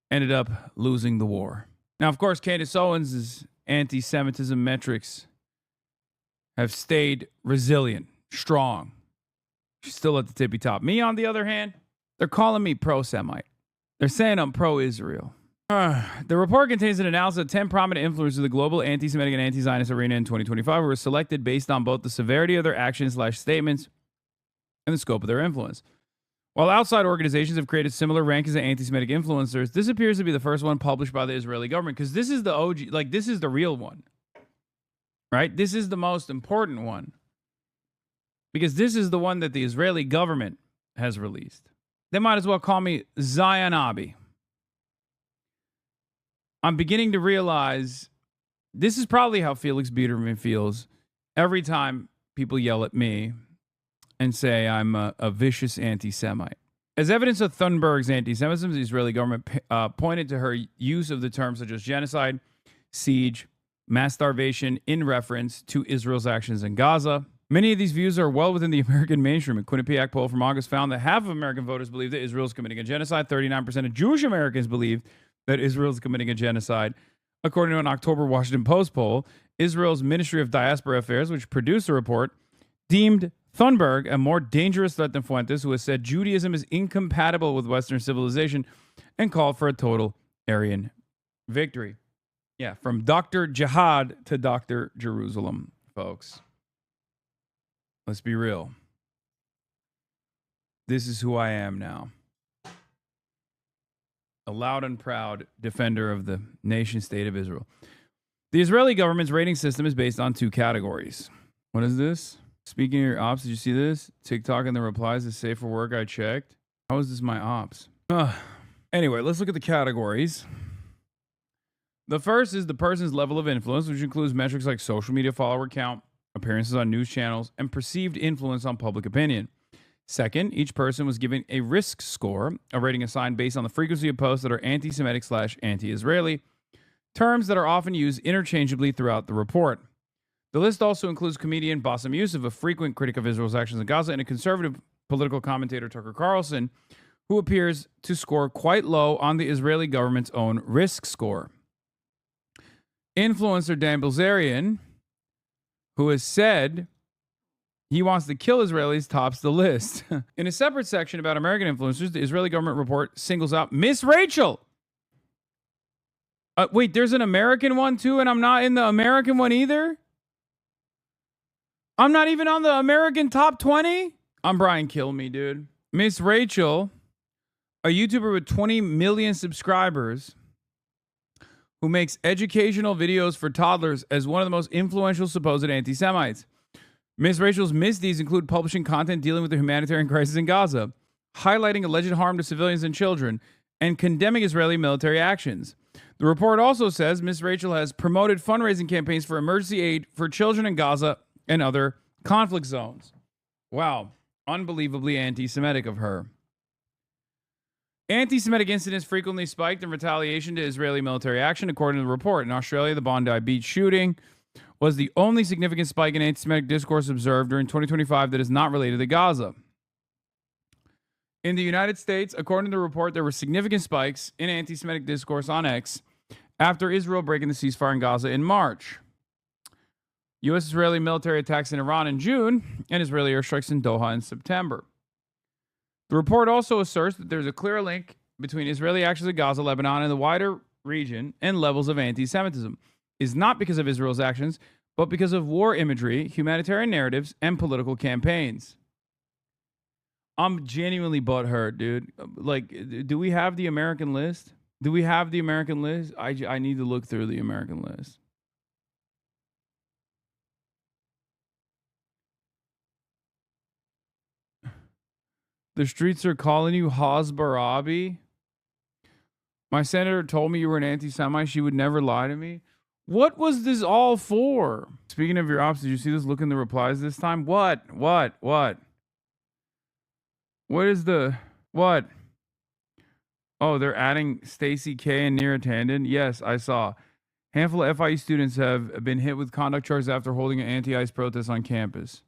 [SPEAKER 1] ended up losing the war. Now, of course, Candace Owens' anti-Semitism metrics have stayed resilient, strong. She's still at the tippy top. Me, on the other hand, they're calling me pro-Semite. They're saying I'm pro-Israel. The report contains an analysis of 10 prominent influencers of the global anti-Semitic and anti-Zionist arena in 2025 who were selected based on both the severity of their actions/statements and the scope of their influence. While outside organizations have created similar rankings of anti-Semitic influencers, this appears to be the first one published by the Israeli government, because this is the OG, like this is the real one, right? This is the most important one, because this is the one that the Israeli government has released. They might as well call me Zionabi. I'm beginning to realize this is probably how Felix Biederman feels every time people yell at me and say I'm a vicious anti-Semite. As evidence of Thunberg's anti-Semitism, the Israeli government pointed to her use of the terms such as genocide, siege, mass starvation in reference to Israel's actions in Gaza. Many of these views are well within the American mainstream. A Quinnipiac poll from August found that half of American voters believe that Israel is committing a genocide. 39% of Jewish Americans believe that Israel is committing a genocide. According to an October Washington Post poll, Israel's Ministry of Diaspora Affairs, which produced the report, deemed Thunberg a more dangerous threat than Fuentes, who has said Judaism is incompatible with Western civilization and called for a total Aryan victory. Yeah, from Dr. Jihad to Dr. Jerusalem, folks. Let's be real. This is who I am now. A loud and proud defender of the nation state of Israel. The Israeli government's rating system is based on 2 categories. What is this? Speaking of your ops, did you see this? TikTok and the replies is safe for work. I checked. How is this my ops? Anyway, let's look at the categories. The first is the person's level of influence, which includes metrics like social media follower count, appearances on news channels, and perceived influence on public opinion. Second, each person was given a risk score, a rating assigned based on the frequency of posts that are anti-Semitic/anti-Israeli, terms that are often used interchangeably throughout the report. The list also includes comedian Bassem Youssef, a frequent critic of Israel's actions in Gaza, and a conservative political commentator, Tucker Carlson, who appears to score quite low on the Israeli government's own risk score. Influencer Dan Bilzerian, who has said he wants to kill Israelis, tops the list. In a separate section about American influencers, the Israeli government report singles out Miss Rachel. Wait, there's an American one too, and I'm not in the American one either? I'm not even on the American top 20? I'm Brian Kilme, dude. Miss Rachel, a YouTuber with 20 million subscribers who makes educational videos for toddlers as one of the most influential supposed anti-Semites. Miss Rachel's misdeeds include publishing content dealing with the humanitarian crisis in Gaza, highlighting alleged harm to civilians and children, and condemning Israeli military actions. The report also says Miss Rachel has promoted fundraising campaigns for emergency aid for children in Gaza and other conflict zones. Wow. Unbelievably anti-Semitic of her. Anti-Semitic incidents frequently spiked in retaliation to Israeli military action, according to the report. In Australia, the Bondi Beach shooting was the only significant spike in anti-Semitic discourse observed during 2025 that is not related to Gaza. In the United States, according to the report, there were significant spikes in anti-Semitic discourse on X after Israel breaking the ceasefire in Gaza in March. U.S.-Israeli military attacks in Iran in June, and Israeli airstrikes in Doha in September. The report also asserts that there's a clear link between Israeli actions in Gaza, Lebanon, and the wider region and levels of anti-Semitism. Is not because of Israel's actions, but because of war imagery, humanitarian narratives, and political campaigns. I'm genuinely butthurt, dude. Like, do we have the American list? Do we have the American list? I need to look through the American list. The streets are calling you Hasbarabi. My senator told me you were an anti-Semite. She would never lie to me. What was this all for? Speaking of your ops, did you see this? Look in the replies this time. What? What is the... What? Oh, they're adding Stacey K and Neera Tanden? Yes, I saw. Handful of FIU students have been hit with conduct charges after holding an anti-ICE protest on campus.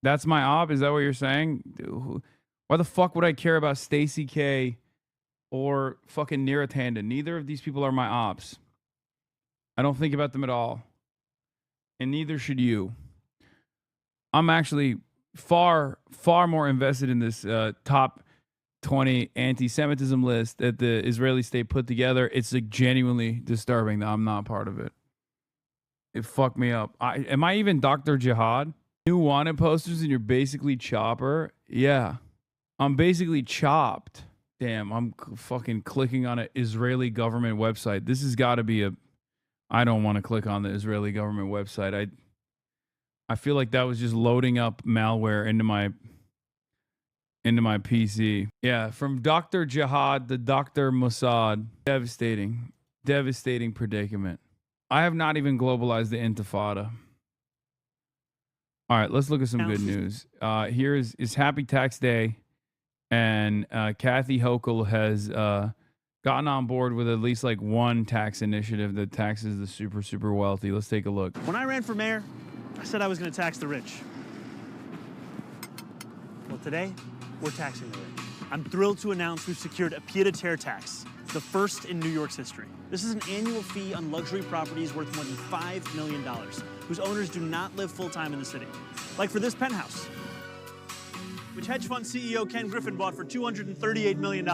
[SPEAKER 1] That's my op? Is that what you're saying? Why the fuck would I care about Stacey K or fucking Neera Tanden? Neither of these people are my ops. I don't think about them at all. And neither should you. I'm actually far more invested in this top 20 anti-Semitism list that the Israeli state put together. It's like genuinely disturbing that I'm not part of it. It fucked me up. Am I even Dr. Jihad? New wanted posters and you're basically Chopper? Yeah. I'm basically chopped. Damn, I'm fucking clicking on an Israeli government website. This has got to be I don't want to click on the Israeli government website. I feel like that was just loading up malware into my PC. Yeah, from Dr. Jihad to Dr. Mossad. Devastating predicament. I have not even globalized the Intifada. All right, let's look at some good news. Here is Happy Tax Day, and Kathy Hochul has gotten on board with at least like one tax initiative that taxes the super wealthy. Let's take a look.
[SPEAKER 17] When I ran for mayor, I said I was going to tax the rich. Well, today, we're taxing the rich. I'm thrilled to announce we've secured a pied-à-terre tax, the first in New York's history. This is an annual fee on luxury properties worth more than $5 million, whose owners do not live full-time in the city. Like for this penthouse, which hedge fund CEO Ken Griffin bought for $238 million.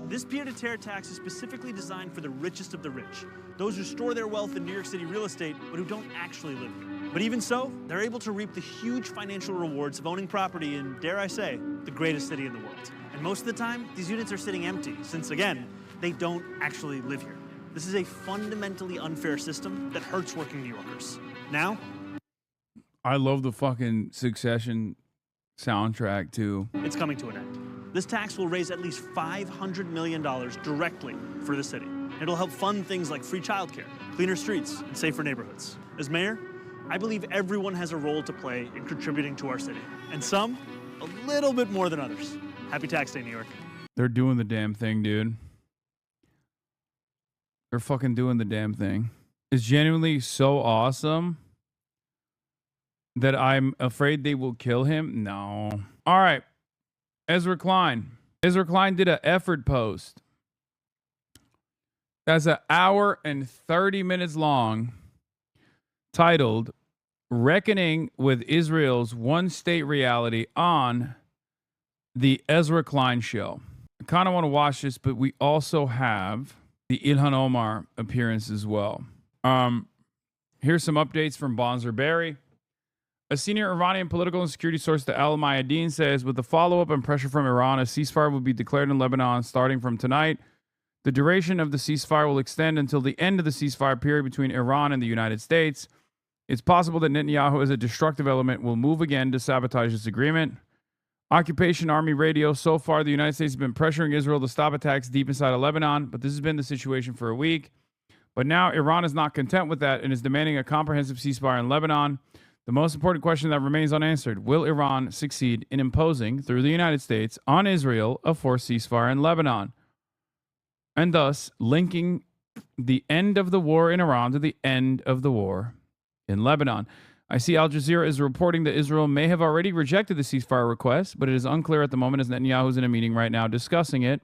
[SPEAKER 17] This pied-à-terre tax is specifically designed for the richest of the rich, those who store their wealth in New York City real estate, but who don't actually live here. But even so, they're able to reap the huge financial rewards of owning property in, dare I say, the greatest city in the world. And most of the time, these units are sitting empty, since again, they don't actually live here. This is a fundamentally unfair system that hurts working New Yorkers. Now,
[SPEAKER 1] I love the fucking Succession soundtrack too.
[SPEAKER 17] It's coming to an end. This tax will raise at least $500 million directly for the city. It'll help fund things like free childcare, cleaner streets, and safer neighborhoods. As mayor, I believe everyone has a role to play in contributing to our city, and some a little bit more than others. Happy Tax Day, New York.
[SPEAKER 1] They're doing the damn thing, dude. They're fucking doing the damn thing. It's genuinely so awesome that I'm afraid they will kill him. No. All right. Ezra Klein. Ezra Klein did an effort post. That's an hour and 30 minutes long, titled Reckoning with Israel's One-State Reality on the Ezra Klein Show. I kind of want to watch this, but we also have the Ilhan Omar appearance as well. Here's some updates from Bonzer Berry. A senior Iranian political and security source to Al Mayadeen says, with the follow-up and pressure from Iran, a ceasefire will be declared in Lebanon starting from tonight. The duration of the ceasefire will extend until the end of the ceasefire period between Iran and the United States. It's possible that Netanyahu, as a destructive element, will move again to sabotage this agreement. Occupation Army Radio. So far, the United States has been pressuring Israel to stop attacks deep inside of Lebanon, but this has been the situation for a week. But now Iran is not content with that and is demanding a comprehensive ceasefire in Lebanon. The most important question that remains unanswered: will Iran succeed in imposing, through the United States, on Israel a forced ceasefire in Lebanon, and thus linking the end of the war in Iran to the end of the war in Lebanon? I see Al Jazeera is reporting that Israel may have already rejected the ceasefire request, but it is unclear at the moment as Netanyahu is in a meeting right now discussing it.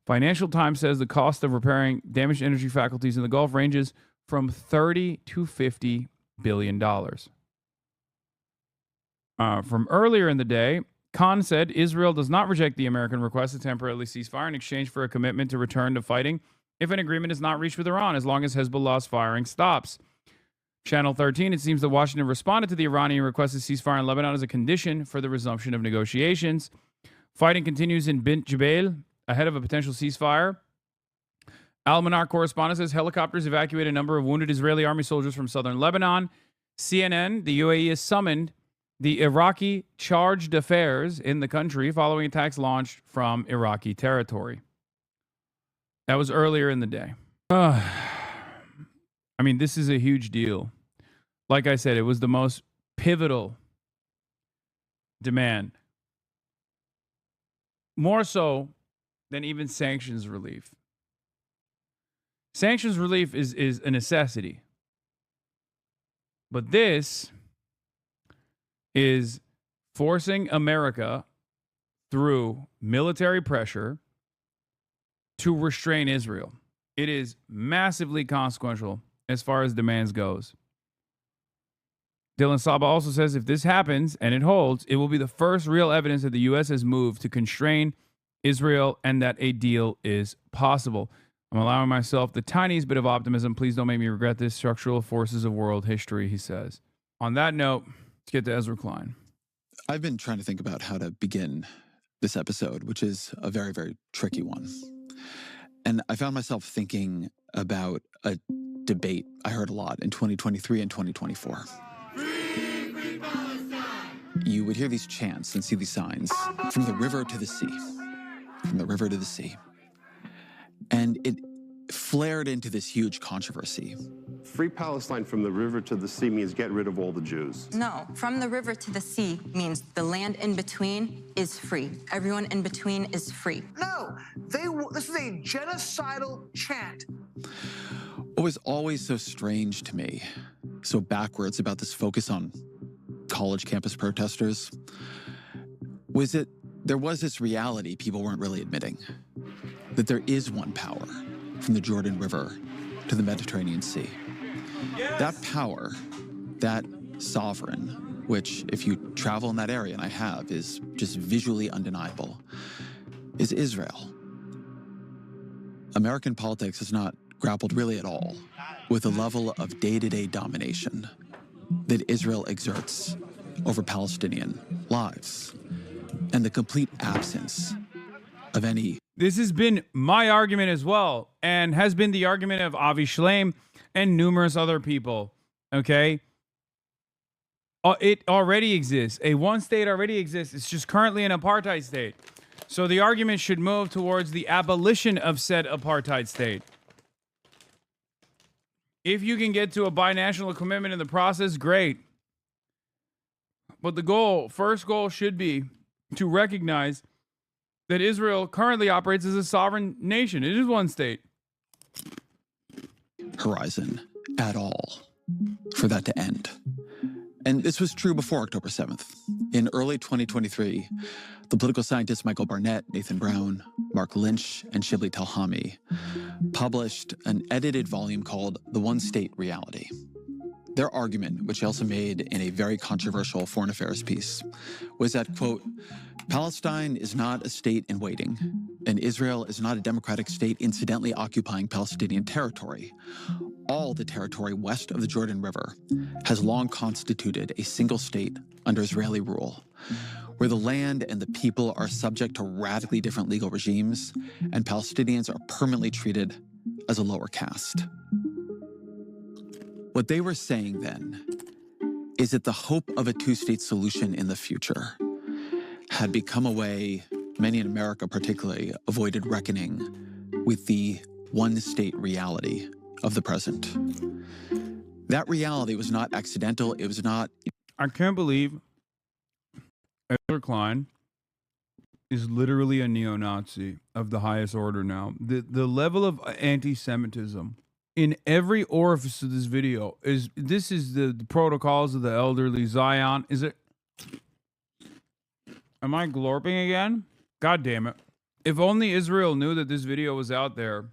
[SPEAKER 1] Financial Times says the cost of repairing damaged energy faculties in the Gulf ranges from $30 to $50 billion. From earlier in the day, Khan said Israel does not reject the American request to temporarily ceasefire in exchange for a commitment to return to fighting if an agreement is not reached with Iran, as long as Hezbollah's firing stops. Channel 13, it seems that Washington responded to the Iranian requested ceasefire in Lebanon as a condition for the resumption of negotiations. Fighting continues in Bint Jbeil ahead of a potential ceasefire. Al-Manar correspondent says helicopters evacuated a number of wounded Israeli army soldiers from southern Lebanon. CNN, the UAE has summoned the Iraqi charge d'affaires in the country following attacks launched from Iraqi territory. That was earlier in the day. I mean, this is a huge deal. Like I said, it was the most pivotal demand. More so than even sanctions relief. Sanctions relief is a necessity. But this is forcing America through military pressure to restrain Israel. It is massively consequential as far as demands goes. Dylan Saba also says if this happens and it holds, it will be the first real evidence that the U.S. has moved to constrain Israel and that a deal is possible. I'm allowing myself the tiniest bit of optimism. Please don't make me regret this. Structural forces of world history, he says. On that note, let's get to Ezra Klein.
[SPEAKER 18] I've been trying to think about how to begin this episode, which is a very, very tricky one. And I found myself thinking about a debate I heard a lot in 2023 and 2024. You would hear these chants and see these signs, from the river to the sea, from the river to the sea. And it flared into this huge controversy.
[SPEAKER 19] Free Palestine from the river to the sea means get rid of all the Jews.
[SPEAKER 20] No, from the river to the sea means the land in between is free. Everyone in between is free.
[SPEAKER 21] No, this is a genocidal chant.
[SPEAKER 18] What was always so strange to me, so backwards about this focus on college campus protesters, was that there was this reality people weren't really admitting, that there is one power from the Jordan River to the Mediterranean Sea. Yes. That power, that sovereign, which if you travel in that area, and I have, is just visually undeniable, is Israel. American politics has not grappled really at all with the level of day-to-day domination that Israel exerts over Palestinian lives and the complete absence of any.
[SPEAKER 1] This has been my argument as well, and has been the argument of Avi Shlaim and numerous other people, okay? It already exists. A one state already exists. It's just currently an apartheid state. So the argument should move towards the abolition of said apartheid state. If you can get to a binational commitment in the process, great. But the first goal should be to recognize that Israel currently operates as a sovereign nation. It is one state.
[SPEAKER 18] Horizon at all for that to end. And this was true before October 7th. In early 2023, the political scientists Michael Barnett, Nathan Brown, Mark Lynch, and Shibli Talhami published an edited volume called The One State Reality. Their argument, which they also made in a very controversial foreign affairs piece, was that, quote, Palestine is not a state in waiting, and Israel is not a democratic state incidentally occupying Palestinian territory. All the territory west of the Jordan River has long constituted a single state under Israeli rule, where the land and the people are subject to radically different legal regimes, and Palestinians are permanently treated as a lower caste. What they were saying then is that the hope of a two-state solution in the future had become a way many in America particularly avoided reckoning with the one-state reality of the present. That reality was not accidental. It was not.
[SPEAKER 1] I can't believe Ezra Klein is literally a neo-Nazi of the highest order now. The level of anti-Semitism in every orifice of this video is the protocols of the elderly Zion. Is it? Am I glorping again? God damn it. If only Israel knew that this video was out there,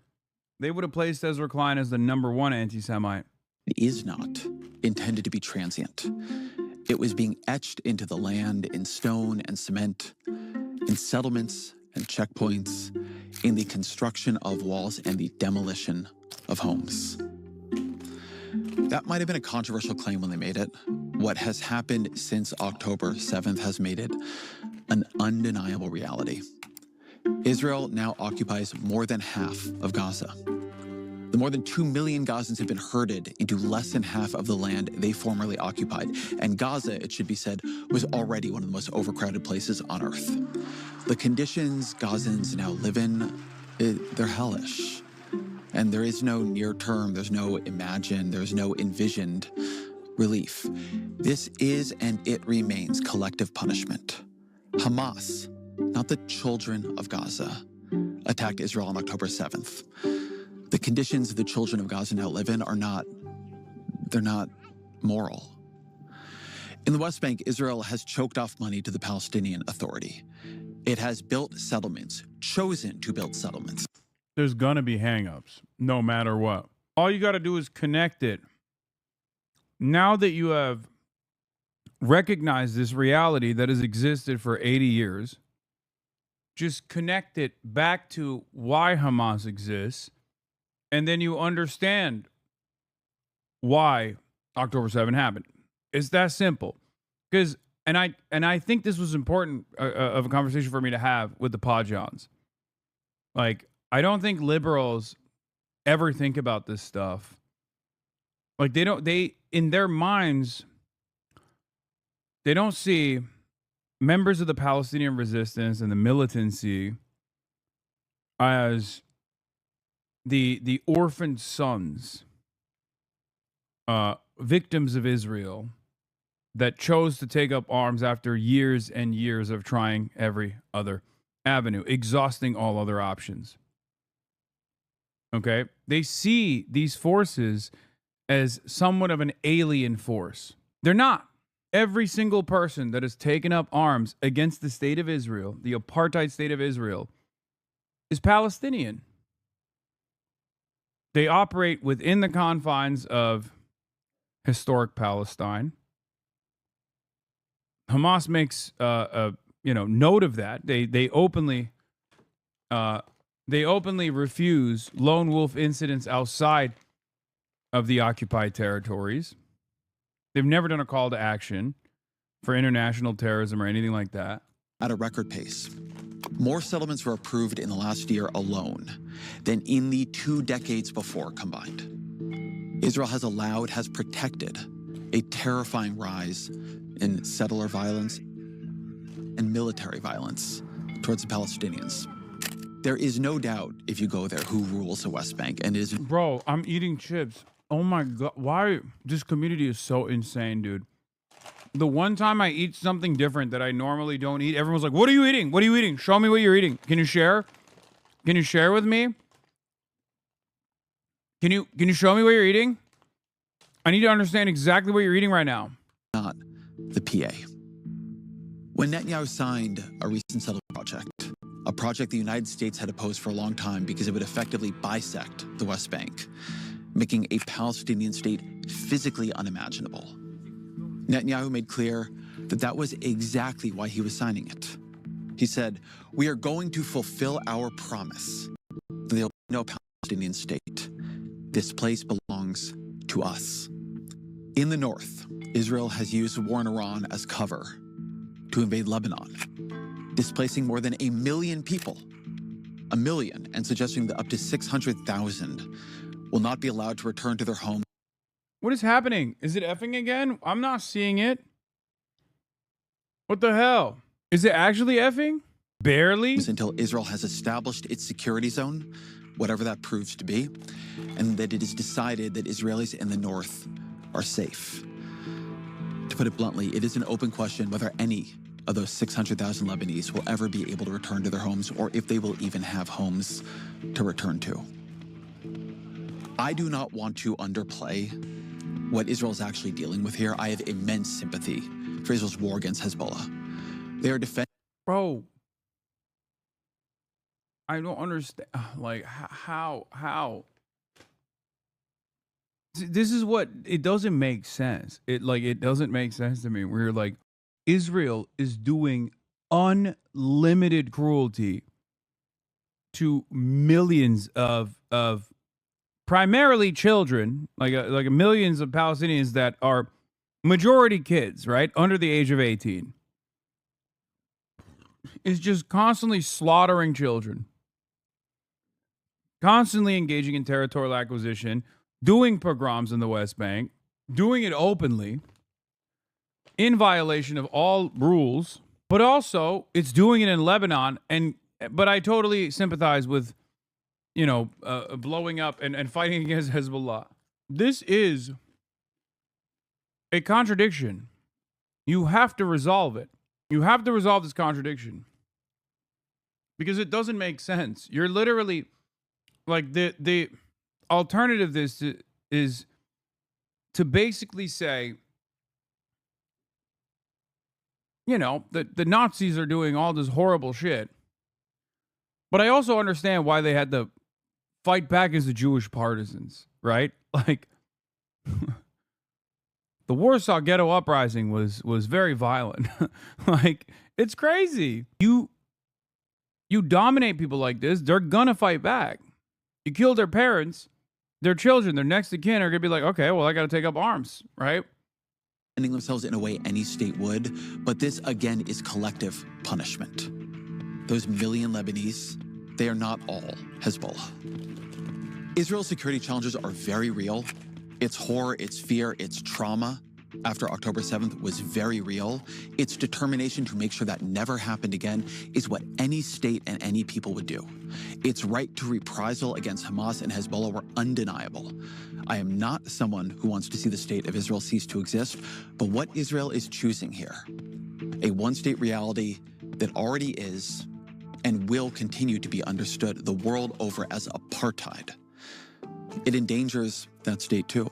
[SPEAKER 1] they would have placed Ezra Klein as the #1 anti-Semite.
[SPEAKER 18] It is not intended to be transient. It was being etched into the land in stone and cement, in settlements and checkpoints, in the construction of walls and the demolition of homes. That might have been a controversial claim when they made it. What has happened since October 7th has made it an undeniable reality. Israel now occupies more than half of Gaza. The more than 2 million Gazans have been herded into less than half of the land they formerly occupied. And Gaza, it should be said, was already one of the most overcrowded places on earth. The conditions Gazans now live in, they're hellish. And there is no near term, there's no imagined, there's no envisioned relief. This is and it remains collective punishment. Hamas, not the children of Gaza, attacked Israel on October 7th. The conditions the children of Gaza now live in they're not moral. In the West Bank, Israel has choked off money to the Palestinian Authority. It has built settlements, chosen to build settlements.
[SPEAKER 1] There's gonna be hangups, no matter what. All you gotta do is connect it. Now that you have recognize this reality that has existed for 80 years, just connect it back to why Hamas exists, and then you understand why October 7 happened. It's that simple. Because and I think this was important of a conversation for me to have with the Podjons. Like, I don't think liberals ever think about this stuff. Like, they in their minds, they don't see members of the Palestinian resistance and the militancy as the orphaned sons, victims of Israel that chose to take up arms after years and years of trying every other avenue, exhausting all other options. Okay? They see these forces as somewhat of an alien force. They're not. Every single person that has taken up arms against the state of Israel, the apartheid state of Israel, is Palestinian. They operate within the confines of historic Palestine. Hamas makes note of that. They openly refuse lone wolf incidents outside of the occupied territories. They've never done a call to action for international terrorism or anything like that.
[SPEAKER 18] At a record pace, more settlements were approved in the last year alone than in the 2 decades before combined. Israel has protected a terrifying rise in settler violence and military violence towards the Palestinians. There is no doubt, if you go there, who rules the West Bank, and it is...
[SPEAKER 1] Bro, I'm eating chips. Oh my God. Why? This community is so insane, dude. The one time I eat something different that I normally don't eat, everyone's like, what are you eating? What are you eating? Show me what you're eating. Can you share? Can you share with me? Can you show me what you're eating? I need to understand exactly what you're eating right now.
[SPEAKER 18] Not the PA. When Netanyahu signed a recent settlement project, a project the United States had opposed for a long time because it would effectively bisect the West Bank, making a Palestinian state physically unimaginable. Netanyahu made clear that that was exactly why he was signing it. He said, "We are going to fulfill our promise that there will be no Palestinian state. This place belongs to us." In the north, Israel has used the war in Iran as cover to invade Lebanon, displacing more than 1 million people. 1 million, and suggesting that up to 600,000 will not be allowed to return to their home.
[SPEAKER 1] What is happening? Is it effing again? I'm not seeing it. What the hell? Is it actually effing? Barely?
[SPEAKER 18] Until Israel has established its security zone, whatever that proves to be, and that it is decided that Israelis in the north are safe. To put it bluntly, it is an open question whether any of those 600,000 Lebanese will ever be able to return to their homes, or if they will even have homes to return to. I do not want to underplay what Israel is actually dealing with here. I have immense sympathy for Israel's war against Hezbollah. They are defending...
[SPEAKER 1] Bro, I don't understand. Like, how? This is what, it doesn't make sense. It doesn't make sense to me. We're like, Israel is doing unlimited cruelty to millions of primarily children, like millions of Palestinians that are majority kids, right? Under the age of 18. Is just constantly slaughtering children. Constantly engaging in territorial acquisition, doing pogroms in the West Bank, doing it openly, in violation of all rules, but also it's doing it in Lebanon. But I totally sympathize with, blowing up and fighting against Hezbollah. This is a contradiction. You have to resolve it. You have to resolve this contradiction because it doesn't make sense. You're literally like the alternative to this is to basically say, the Nazis are doing all this horrible shit. But I also understand why they had to fight back as the Jewish partisans, right? Like, The Warsaw Ghetto Uprising was very violent. Like, it's crazy. You dominate people like this, they're gonna fight back. You kill their parents, their children, their next of kin are gonna be like, okay, well, I gotta take up arms, right?
[SPEAKER 18] Defending themselves in a way any state would, but this again is collective punishment. Those million Lebanese, they are not all Hezbollah. Israel's security challenges are very real. Its horror, its fear, its trauma after October 7th was very real. Its determination to make sure that never happened again is what any state and any people would do. Its right to reprisal against Hamas and Hezbollah were undeniable. I am not someone who wants to see the state of Israel cease to exist, but what Israel is choosing here, a one-state reality that already is and will continue to be understood the world over as apartheid, it endangers that state too.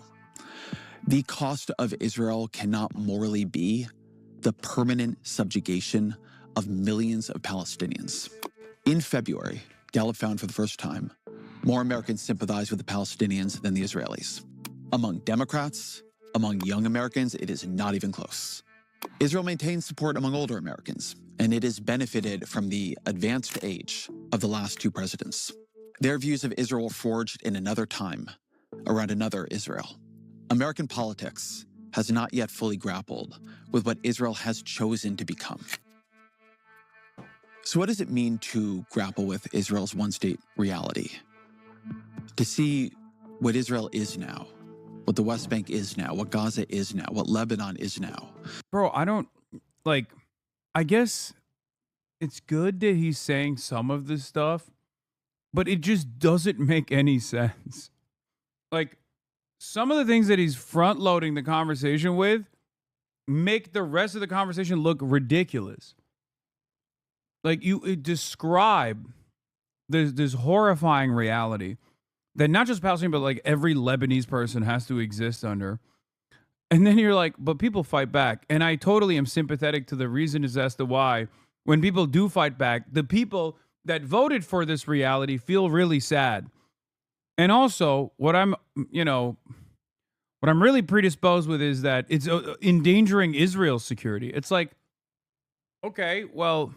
[SPEAKER 18] The cost of Israel cannot morally be the permanent subjugation of millions of Palestinians. In February, Gallup found for the first time, more Americans sympathize with the Palestinians than the Israelis. Among Democrats, among young Americans, it is not even close. Israel maintains support among older Americans, and it has benefited from the advanced age of the last two presidents. Their views of Israel were forged in another time, around another Israel. American politics has not yet fully grappled with what Israel has chosen to become. So what does it mean to grapple with Israel's one-state reality? To see what Israel is now, what the West Bank is now, what Gaza is now, what Lebanon is now.
[SPEAKER 1] Bro, I guess it's good that he's saying some of this stuff, but it just doesn't make any sense. Like, some of the things that he's front-loading the conversation with make the rest of the conversation look ridiculous. Like, you describe this horrifying reality that not just Palestinian, but like every Lebanese person has to exist under. And then you're like, but people fight back. And I totally am sympathetic to the reason as to why, when people do fight back, the people that voted for this reality feel really sad. And also, what I'm really predisposed with is that it's endangering Israel's security. It's like, okay, well,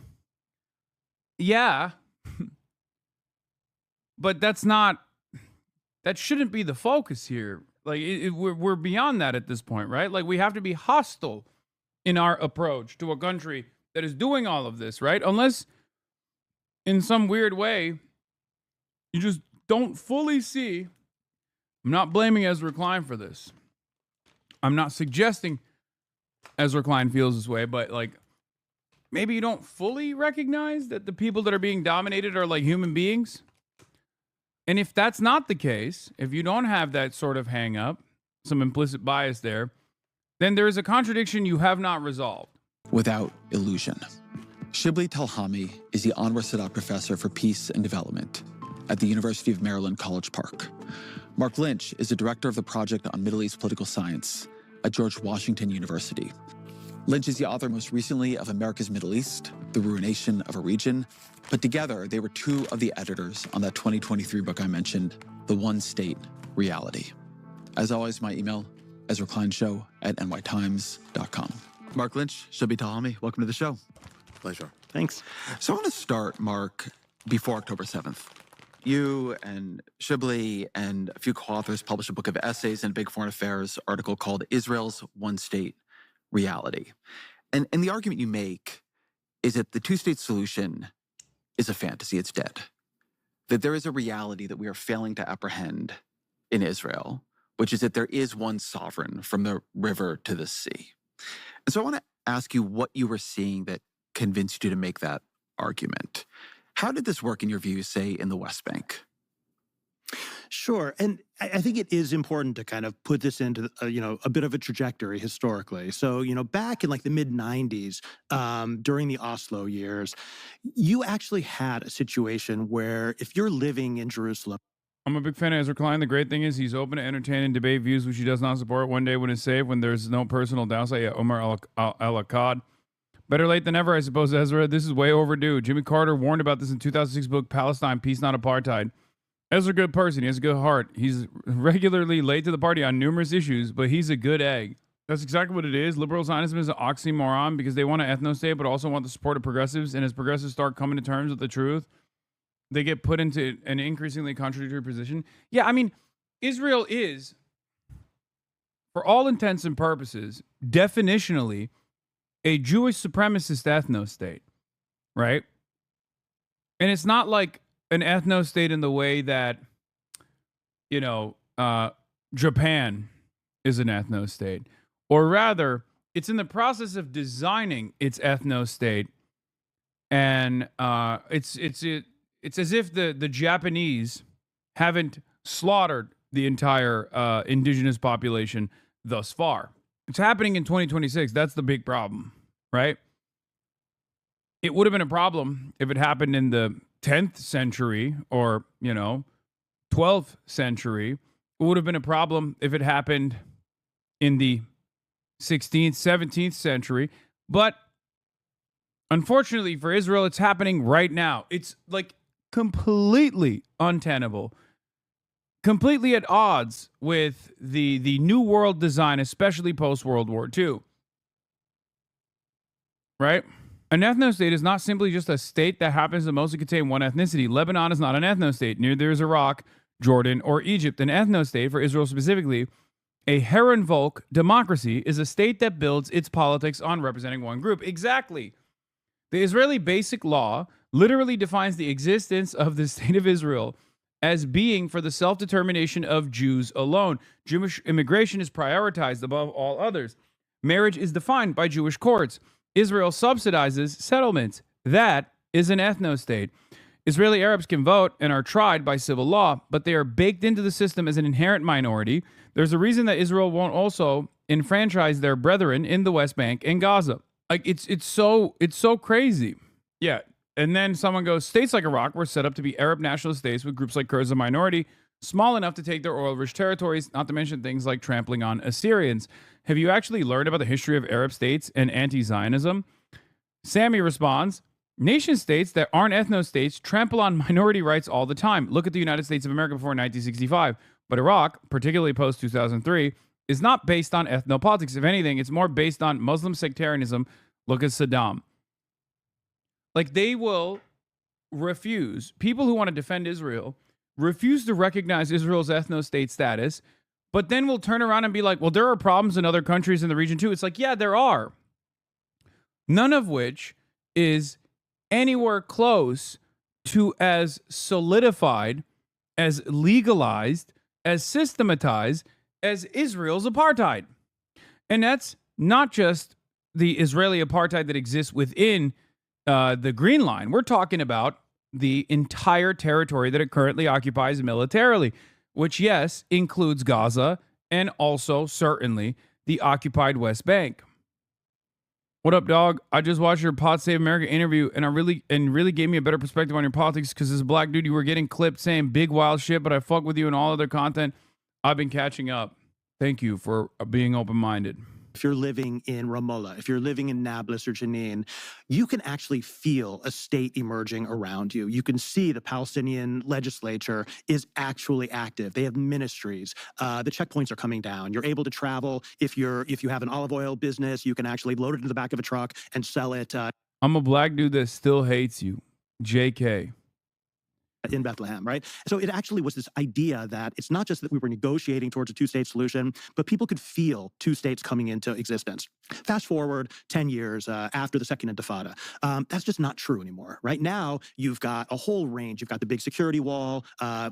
[SPEAKER 1] yeah, but that shouldn't be the focus here. Like, we're beyond that at this point, right? Like, we have to be hostile in our approach to a country that is doing all of this, right? Unless, in some weird way, you just don't fully see. I'm not blaming Ezra Klein for this. I'm not suggesting Ezra Klein feels this way, but like, maybe you don't fully recognize that the people that are being dominated are like human beings. And if that's not the case, if you don't have that sort of hang up, some implicit bias there, then there is a contradiction you have not resolved.
[SPEAKER 18] Without illusion. Shibli Talhami is the Anwar Sadat Professor for Peace and Development at the University of Maryland, College Park. Mark Lynch is the director of the Project on Middle East Political Science at George Washington University. Lynch is the author most recently of America's Middle East, The Ruination of a Region, but together they were two of the editors on that 2023 book I mentioned, The One State Reality. As always, my email, EzraKleinShow@nytimes.com. Mark Lynch, Shibli Talhami, welcome to the show.
[SPEAKER 3] Pleasure.
[SPEAKER 17] Thanks.
[SPEAKER 18] So I want to start, Mark, before October 7th. You and Shibli and a few co-authors published a book of essays in a big foreign affairs article called Israel's One State Reality. And the argument you make is that the two-state solution is a fantasy, it's dead. That there is a reality that we are failing to apprehend in Israel, which is that there is one sovereign from the river to the sea. And so I want to ask you what you were seeing that convinced you to make that argument. How did this work in your view, say, in the West Bank?
[SPEAKER 3] Sure. And I think it is important to kind of put this into, a bit of a trajectory historically. So, back in like the mid-90s, during the Oslo years, you actually had a situation where if you're living in Jerusalem.
[SPEAKER 1] I'm a big fan of Ezra Klein. The great thing is he's open to entertain and debate views which he does not support. One day when it's safe, when there's no personal downside. Yeah, Omar al-Akkad. Better late than never, I suppose, Ezra. This is way overdue. Jimmy Carter warned about this in 2006 book, Palestine, Peace, Not Apartheid. Ezra's a good person. He has a good heart. He's regularly late to the party on numerous issues, but he's a good egg. That's exactly what it is. Liberal Zionism is an oxymoron because they want an ethno-state but also want the support of progressives. And as progressives start coming to terms with the truth, they get put into an increasingly contradictory position. Yeah, I mean, Israel is, for all intents and purposes, definitionally a Jewish supremacist ethno-state, right? And it's not like an ethno-state in the way that, you know, Japan is an ethno-state. Or rather, it's in the process of designing its ethno-state. And it's as if the Japanese haven't slaughtered the entire indigenous population thus far. It's happening in 2026. That's the big problem, right? It would have been a problem if it happened in the 10th century or, 12th century. It would have been a problem if it happened in the 16th, 17th century. But unfortunately for Israel, it's happening right now. It's like completely untenable, completely at odds with the New World design, especially post-World War II. Right? An ethno-state is not simply just a state that happens to mostly contain one ethnicity. Lebanon is not an ethno-state. Neither is Iraq, Jordan, or Egypt. An ethno-state, for Israel specifically, a Herrenvolk democracy, is a state that builds its politics on representing one group. Exactly. The Israeli Basic Law literally defines the existence of the state of Israel as being for the self-determination of Jews alone. Jewish immigration is prioritized above all others. Marriage is defined by Jewish courts. Israel subsidizes settlements. That is an ethno-state. Israeli Arabs can vote and are tried by civil law, but they are baked into the system as an inherent minority. There's a reason that Israel won't also enfranchise their brethren in the West Bank and Gaza. Like it's so crazy. Yeah. And then someone goes, states like Iraq were set up to be Arab nationalist states with groups like Kurds a minority, small enough to take their oil-rich territories, not to mention things like trampling on Assyrians. Have you actually learned about the history of Arab states and anti-Zionism? Sammy responds, nation states that aren't ethno-states trample on minority rights all the time. Look at the United States of America before 1965. But Iraq, particularly post-2003, is not based on ethnopolitics. If anything, it's more based on Muslim sectarianism. Look at Saddam. Like, they will refuse, people who want to defend Israel, refuse to recognize Israel's ethno-state status, but then will turn around and be like, well, there are problems in other countries in the region too. It's like, yeah, there are. None of which is anywhere close to as solidified, as legalized, as systematized as Israel's apartheid. And that's not just the Israeli apartheid that exists within the Green Line. We're talking about the entire territory that it currently occupies militarily, which, yes, includes Gaza and also certainly the occupied West Bank. What up, dog? I just watched your Pod Save America interview, and really gave me a better perspective on your politics, because as a black dude, you were getting clipped saying big wild shit, but I fuck with you and all other content. I've been catching up. Thank you for being open-minded.
[SPEAKER 3] If you're living in Ramallah, if you're living in Nablus or Jenin, you can actually feel a state emerging around you. You can see the Palestinian legislature is actually active. They have ministries. The checkpoints are coming down. You're able to travel. If you have an olive oil business, you can actually load it into the back of a truck and sell it.
[SPEAKER 1] I'm a black dude that still hates you. JK.
[SPEAKER 3] In Bethlehem, right? So it actually was this idea that it's not just that we were negotiating towards a two-state solution, but people could feel two states coming into existence. Fast forward 10 years after the Second Intifada. That's just not true anymore. Right now, you've got a whole range. You've got the big security wall,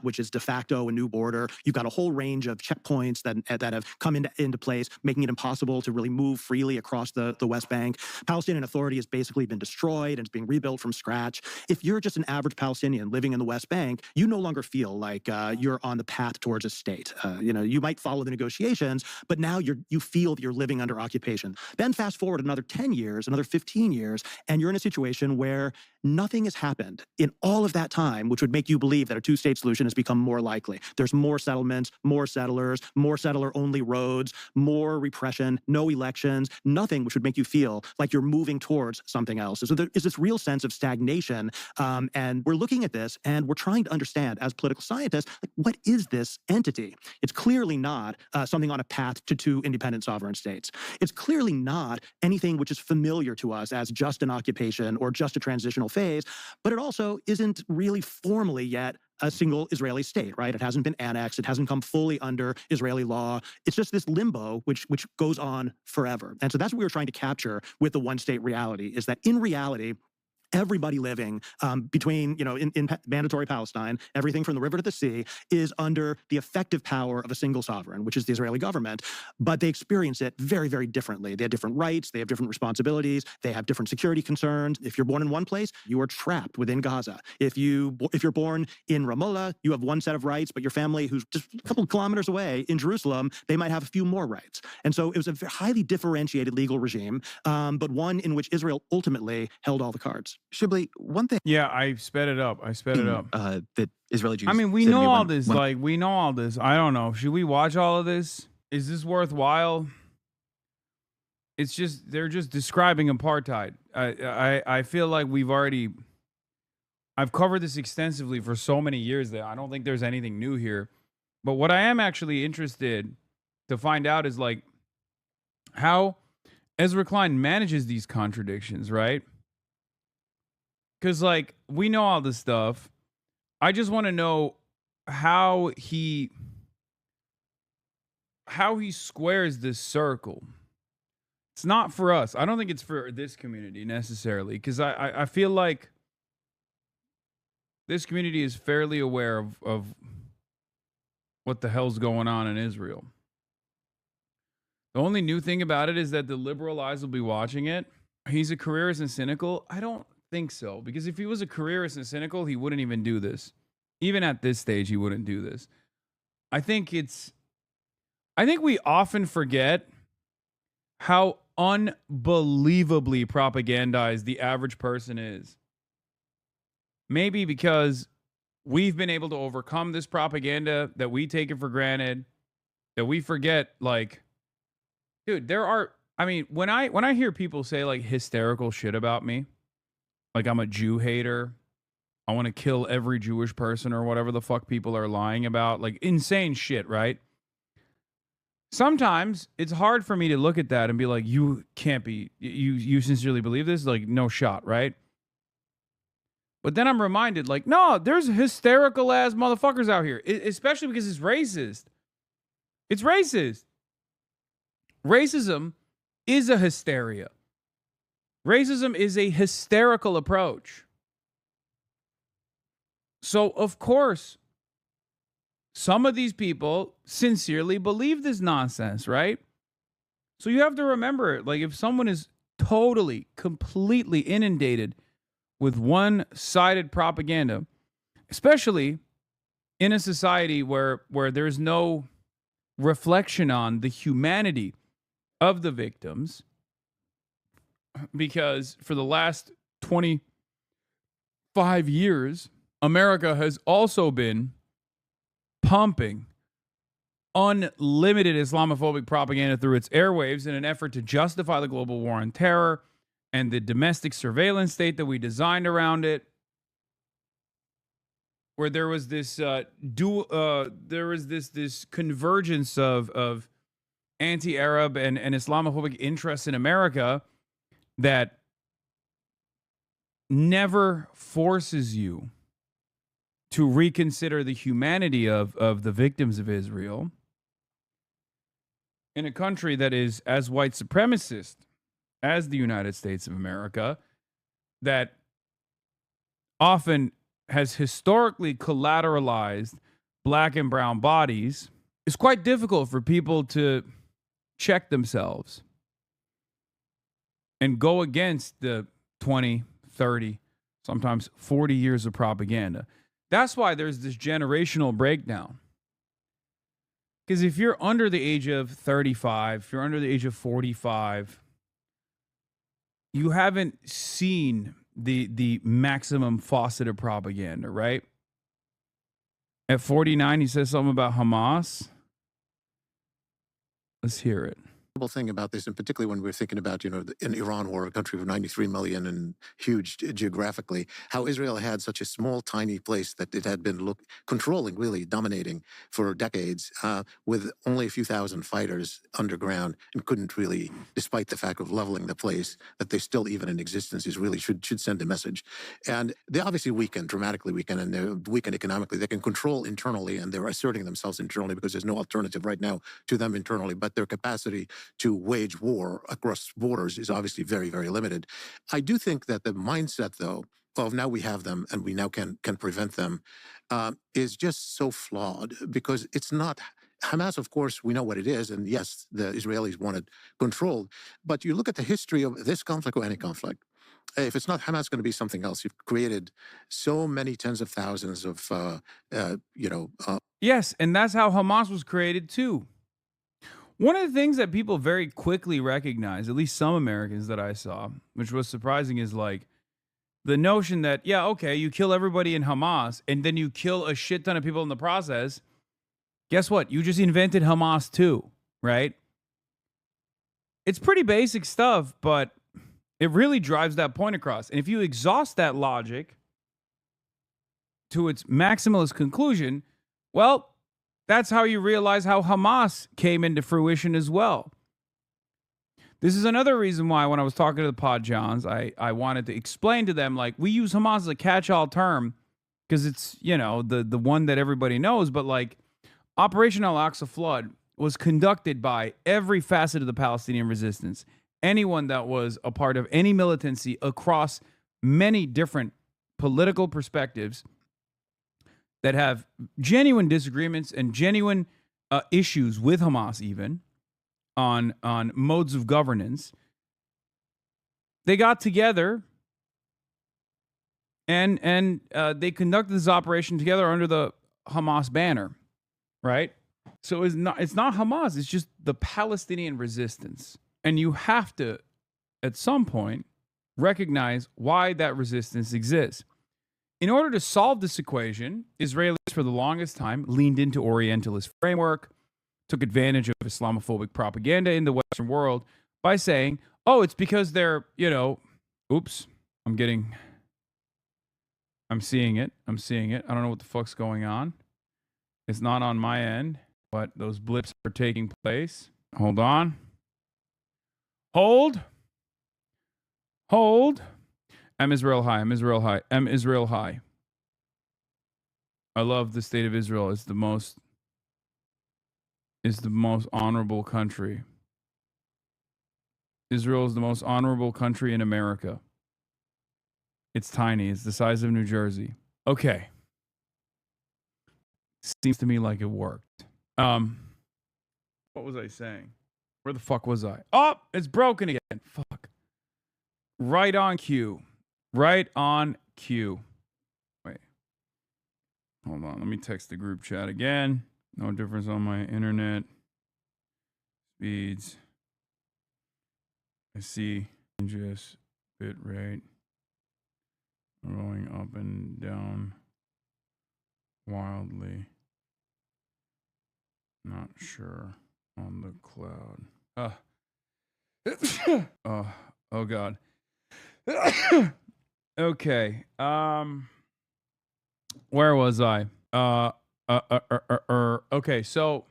[SPEAKER 3] which is de facto a new border. You've got a whole range of checkpoints that have come into place, making it impossible to really move freely across the West Bank. Palestinian Authority has basically been destroyed and it's being rebuilt from scratch. If you're just an average Palestinian living in the West Bank, you no longer feel like you're on the path towards a state. You might follow the negotiations, but now you feel that you're living under occupation. Then fast forward another 10 years, another 15 years, and you're in a situation where nothing has happened in all of that time which would make you believe that a two-state solution has become more likely. There's more settlements, more settlers, more settler-only roads, more repression, no elections, nothing which would make you feel like you're moving towards something else. So there is this real sense of stagnation, and we're looking at this and we're trying to understand, as political scientists, like, what is this entity? It's clearly not something on a path to two independent sovereign states. It's clearly not anything which is familiar to us as just an occupation or just a transitional phase, but it also isn't really formally yet a single Israeli state, right? It hasn't been annexed. It hasn't come fully under Israeli law. It's just this limbo which goes on forever. And so that's what we were trying to capture with the one-state reality, is that in reality, everybody living between, in mandatory Palestine, everything from the river to the sea, is under the effective power of a single sovereign, which is the Israeli government. But they experience it very, very differently. They have different rights. They have different responsibilities. They have different security concerns. If you're born in one place, you are trapped within Gaza. If you're born in Ramallah, you have one set of rights, but your family, who's just a couple of kilometers away in Jerusalem, they might have a few more rights. And so it was a highly differentiated legal regime, but one in which Israel ultimately held all the cards.
[SPEAKER 18] Shibli, one thing.
[SPEAKER 1] Yeah, I sped it up.
[SPEAKER 18] That Israeli Jews.
[SPEAKER 1] I mean, we know all this. We know all this. I don't know. Should we watch all of this? Is this worthwhile? It's just, they're just describing apartheid. I feel like I've covered this extensively for so many years that I don't think there's anything new here. But what I am actually interested to find out is like how Ezra Klein manages these contradictions, right? Because, like, we know all this stuff. I just want to know how he squares this circle. It's not for us. I don't think it's for this community necessarily, because I feel like this community is fairly aware of what the hell's going on in Israel. The only new thing about it is that the liberal eyes will be watching it. He's a careerist and cynical. I don't think so, because if he was a careerist and cynical, he wouldn't even do this. Even at this stage, he wouldn't do this. I think we often forget how unbelievably propagandized the average person is. Maybe because we've been able to overcome this propaganda, that we take it for granted, that we forget, like, dude, when I hear people say like hysterical shit about me, like I'm a Jew hater, I want to kill every Jewish person or whatever the fuck people are lying about, like insane shit, right? Sometimes it's hard for me to look at that and be like, you can't be, you sincerely believe this? Like, no shot, right? But then I'm reminded, like, no, there's hysterical ass motherfuckers out here, especially because it's racist. It's racist. Racism is a hysteria. Racism is a hysterical approach. So, of course, some of these people sincerely believe this nonsense, right? So you have to remember, like, if someone is totally, completely inundated with one-sided propaganda, especially in a society where there's no reflection on the humanity of the victims, because for the last 25 years, America has also been pumping unlimited Islamophobic propaganda through its airwaves in an effort to justify the global war on terror and the domestic surveillance state that we designed around it, where there was this this convergence of anti-Arab and Islamophobic interests in America that never forces you to reconsider the humanity of the victims of Israel in a country that is as white supremacist as the United States of America, that often has historically collateralized black and brown bodies. It's quite difficult for people to check themselves and go against the 20, 30, sometimes 40 years of propaganda. That's why there's this generational breakdown. Because if you're under the age of 35, if you're under the age of 45, you haven't seen the maximum faucet of propaganda, right? At 49, he says something about Hamas. Let's hear it.
[SPEAKER 2] Thing about this, and particularly when we're thinking about, in Iran, war, a country of 93 million and huge geographically, how Israel had such a small, tiny place that it had been controlling, really dominating for decades, with only a few thousand fighters underground, and couldn't really, despite the fact of leveling the place, that they still even in existence is really should send a message. And they obviously weakened, dramatically weakened, and they're weakened economically. They can control internally, and they're asserting themselves internally because there's no alternative right now to them internally, but their capacity to wage war across borders is obviously very, very limited. I do think that the mindset, though, of now we have them and we now can prevent them, is just so flawed, because it's not Hamas. Of course, we know what it is, and yes, the Israelis want it controlled. But you look at the history of this conflict or any conflict. If it's not Hamas, it's going to be something else. You've created so many tens of thousands of,
[SPEAKER 1] Yes, and that's how Hamas was created too. One of the things that people very quickly recognize, at least some Americans that I saw, which was surprising, is like the notion that, yeah, okay, you kill everybody in Hamas and then you kill a shit ton of people in the process. Guess what? You just invented Hamas too, right? It's pretty basic stuff, but it really drives that point across. And if you exhaust that logic to its maximalist conclusion, well, that's how you realize how Hamas came into fruition as well. This is another reason why when I was talking to the Pod Johns, I wanted to explain to them, like, we use Hamas as a catch-all term because it's, the one that everybody knows, but like Operation Al-Aqsa Flood was conducted by every facet of the Palestinian resistance. Anyone that was a part of any militancy across many different political perspectives that have genuine disagreements and genuine issues with Hamas, even on modes of governance, they got together and they conducted this operation together under the Hamas banner, right? So it's not Hamas; it's just the Palestinian resistance, and you have to, at some point, recognize why that resistance exists. In order to solve this equation, Israelis for the longest time leaned into Orientalist framework, took advantage of Islamophobic propaganda in the Western world by saying, oh, it's because they're, oops, I'm seeing it. I don't know what the fuck's going on. It's not on my end, but those blips are taking place. Hold on. Hold. M Israel high. I love the state of Israel. It's the most honorable country. Israel is the most honorable country in America. It's tiny. It's the size of New Jersey. Okay. Seems to me like it worked. What was I saying? Where the fuck was I? Oh, it's broken again. Fuck. Right on cue. Wait. Hold on. Let me text the group chat again. No difference on my internet speeds. I see just bit rate going up and down wildly. Not sure on the cloud. Oh God. Okay. Where was I? Okay, so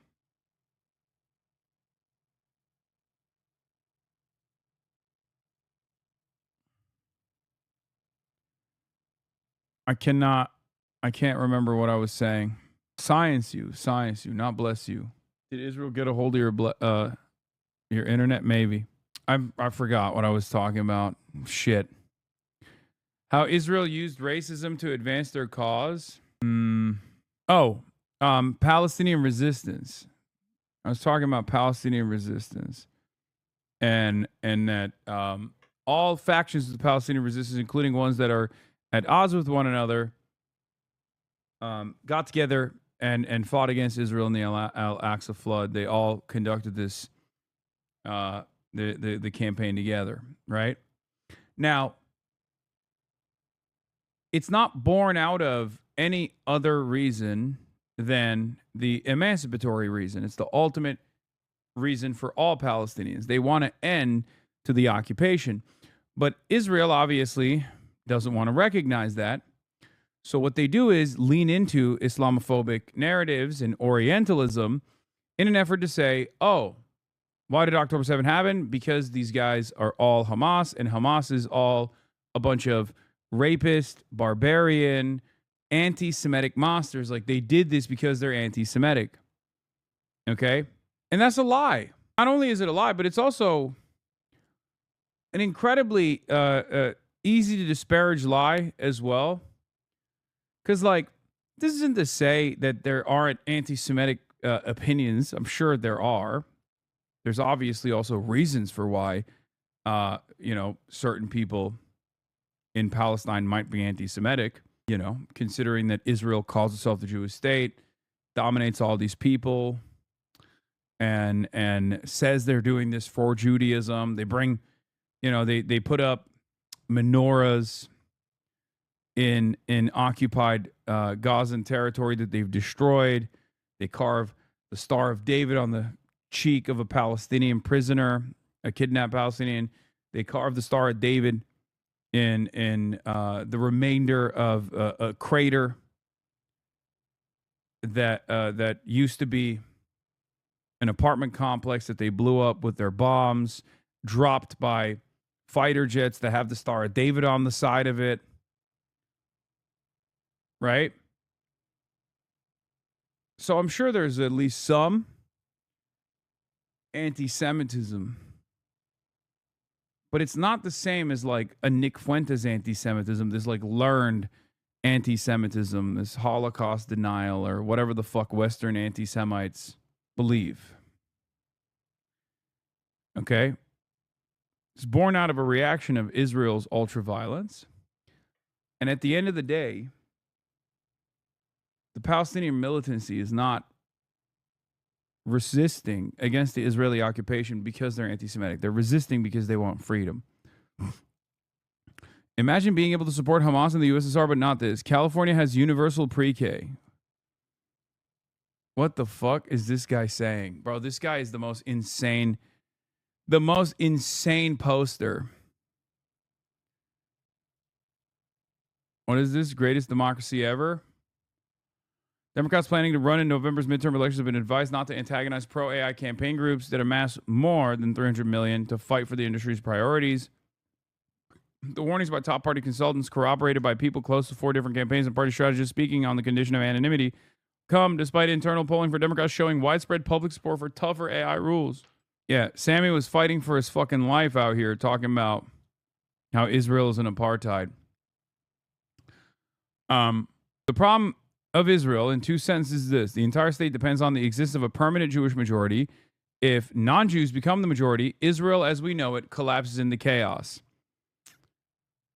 [SPEAKER 1] I can't remember what I was saying. Science you, not bless you. Did Israel get a hold of your internet? Maybe. I forgot what I was talking about. Shit. How Israel used racism to advance their cause? Palestinian resistance. I was talking about Palestinian resistance. And that all factions of the Palestinian resistance, including ones that are at odds with one another, got together and fought against Israel in the Al-Aqsa flood. They all conducted this the campaign together, right? Now, it's not born out of any other reason than the emancipatory reason. It's the ultimate reason for all Palestinians. They want to end to the occupation. But Israel obviously doesn't want to recognize that. So what they do is lean into Islamophobic narratives and Orientalism in an effort to say, oh, why did October 7 happen? Because these guys are all Hamas, and Hamas is all a bunch of rapist, barbarian, anti-Semitic monsters. Like, they did this because they're anti-Semitic. Okay? And that's a lie. Not only is it a lie, but it's also an incredibly easy to disparage lie as well. Because, like, this isn't to say that there aren't anti-Semitic opinions. I'm sure there are. There's obviously also reasons for why, certain people in Palestine might be anti-Semitic, considering that Israel calls itself the Jewish state, dominates all these people, and says they're doing this for Judaism. They bring, they put up menorahs in occupied Gazan territory that they've destroyed. They carve the Star of David on the cheek of a Palestinian prisoner, a kidnapped Palestinian. They carve the Star of David in the remainder of a crater that used to be an apartment complex that they blew up with their bombs, dropped by fighter jets that have the Star of David on the side of it. Right? So I'm sure there's at least some anti-Semitism. But it's not the same as like a Nick Fuentes anti-Semitism, this like learned anti-Semitism, this Holocaust denial, or whatever the fuck Western anti-Semites believe. Okay? It's born out of a reaction of Israel's ultra-violence. And at the end of the day, the Palestinian militancy is not resisting against the Israeli occupation because they're anti-Semitic. They're resisting because they want freedom. Imagine being able to support Hamas in the USSR, but not this. California has universal pre-K. What the fuck is this guy saying? Bro, this guy is the most insane poster. What is this? Greatest democracy ever? Democrats planning to run in November's midterm elections have been advised not to antagonize pro-AI campaign groups that amass more than $300 million to fight for the industry's priorities. The warnings by top party consultants, corroborated by people close to 4 different campaigns and party strategists speaking on the condition of anonymity, come despite internal polling for Democrats showing widespread public support for tougher AI rules. Yeah, Sammy was fighting for his fucking life out here talking about how Israel is an apartheid. The problem of Israel, in 2 sentences, is this. The entire state depends on the existence of a permanent Jewish majority. If non-Jews become the majority, Israel as we know it collapses into chaos.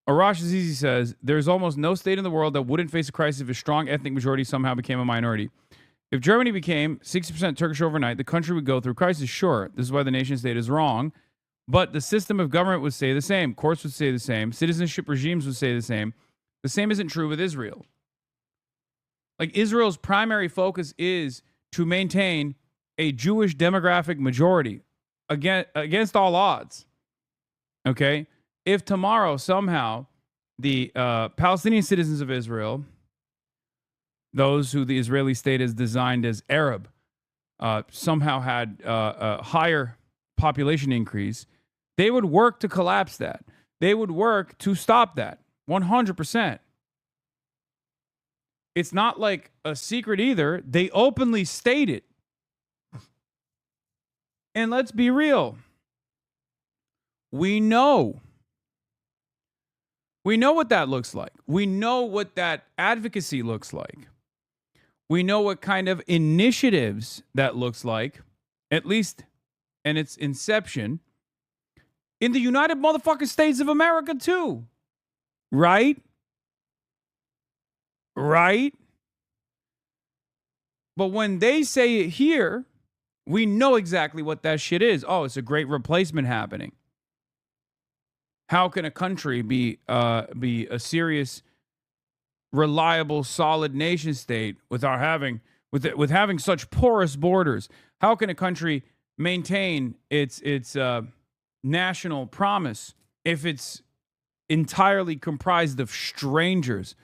[SPEAKER 1] Arash Azizi says, there's almost no state in the world that wouldn't face a crisis if a strong ethnic majority somehow became a minority. If Germany became 60% Turkish overnight, the country would go through crisis. Sure, this is why the nation state is wrong. But the system of government would stay the same. Courts would stay the same. Citizenship regimes would stay the same. The same isn't true with Israel. Like, Israel's primary focus is to maintain a Jewish demographic majority against all odds. Okay? If tomorrow somehow the Palestinian citizens of Israel, those who the Israeli state has designed as Arab, somehow had a higher population increase, they would work to collapse that. They would work to stop that. 100%. It's not like a secret either. They openly state it. And let's be real. We know what that looks like. We know what that advocacy looks like. We know what kind of initiatives that looks like, at least in its inception, in the United Motherfucking States of America too. Right? Right? But when they say it here, we know exactly what that shit is. Oh, it's a great replacement happening. How can a country be a serious reliable, solid nation state without having with having such porous borders? How can a country maintain its national promise if it's entirely comprised of strangers?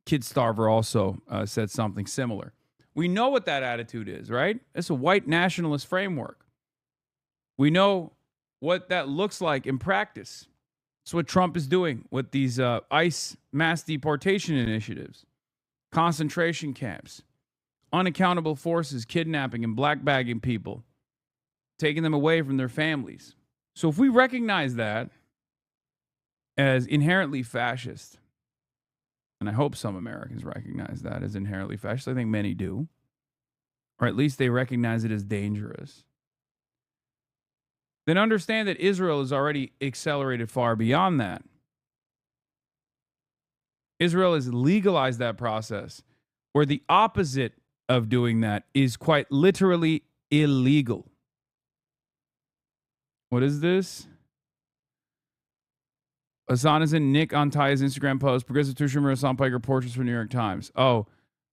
[SPEAKER 1] Kid Starver also said something similar. We know what that attitude is, right? It's a white nationalist framework. We know what that looks like in practice. It's what Trump is doing with these ICE mass deportation initiatives, concentration camps, unaccountable forces kidnapping and black bagging people, taking them away from their families. So if we recognize that as inherently fascist, and I hope some Americans recognize that as inherently fascist, I think many do, or at least they recognize it as dangerous, then understand that Israel has already accelerated far beyond that. Israel has legalized that process, where the opposite of doing that is quite literally illegal. What is this? Hassan is in Nick Antai's Instagram post. Progressive Tushima Hassan Piker portraits for New York Times. Oh,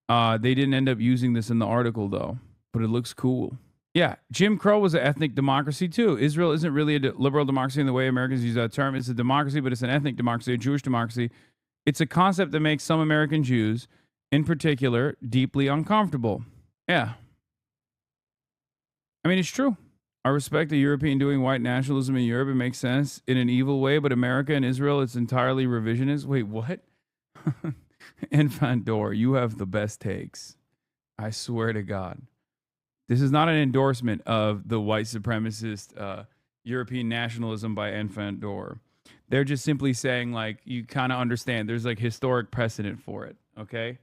[SPEAKER 1] they didn't end up using this in the article, though, but it looks cool. Yeah, Jim Crow was an ethnic democracy, too. Israel isn't really a liberal democracy in the way Americans use that term. It's a democracy, but it's an ethnic democracy, a Jewish democracy. It's a concept that makes some American Jews, in particular, deeply uncomfortable. Yeah. I mean, it's true. I respect the European doing white nationalism in Europe. It makes sense in an evil way, but America and Israel, it's entirely revisionist. Wait, what? Infandor, you have the best takes. I swear to God. This is not an endorsement of the white supremacist European nationalism by Infandor. They're just simply saying, like, you kind of understand. There's, like, historic precedent for it, okay?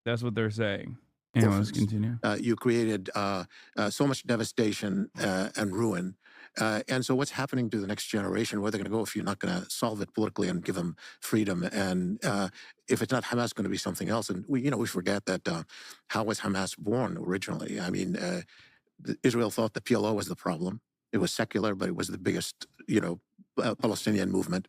[SPEAKER 1] That's what they're saying. Anyway, let's continue.
[SPEAKER 2] You created so much devastation and ruin. And so what's happening to the next generation? Where they're going to go if you're not going to solve it politically and give them freedom? And if it's not Hamas, going to be something else. And we forget that how was Hamas born originally? I mean, Israel thought the PLO was the problem. It was secular, but it was the biggest, Palestinian movement.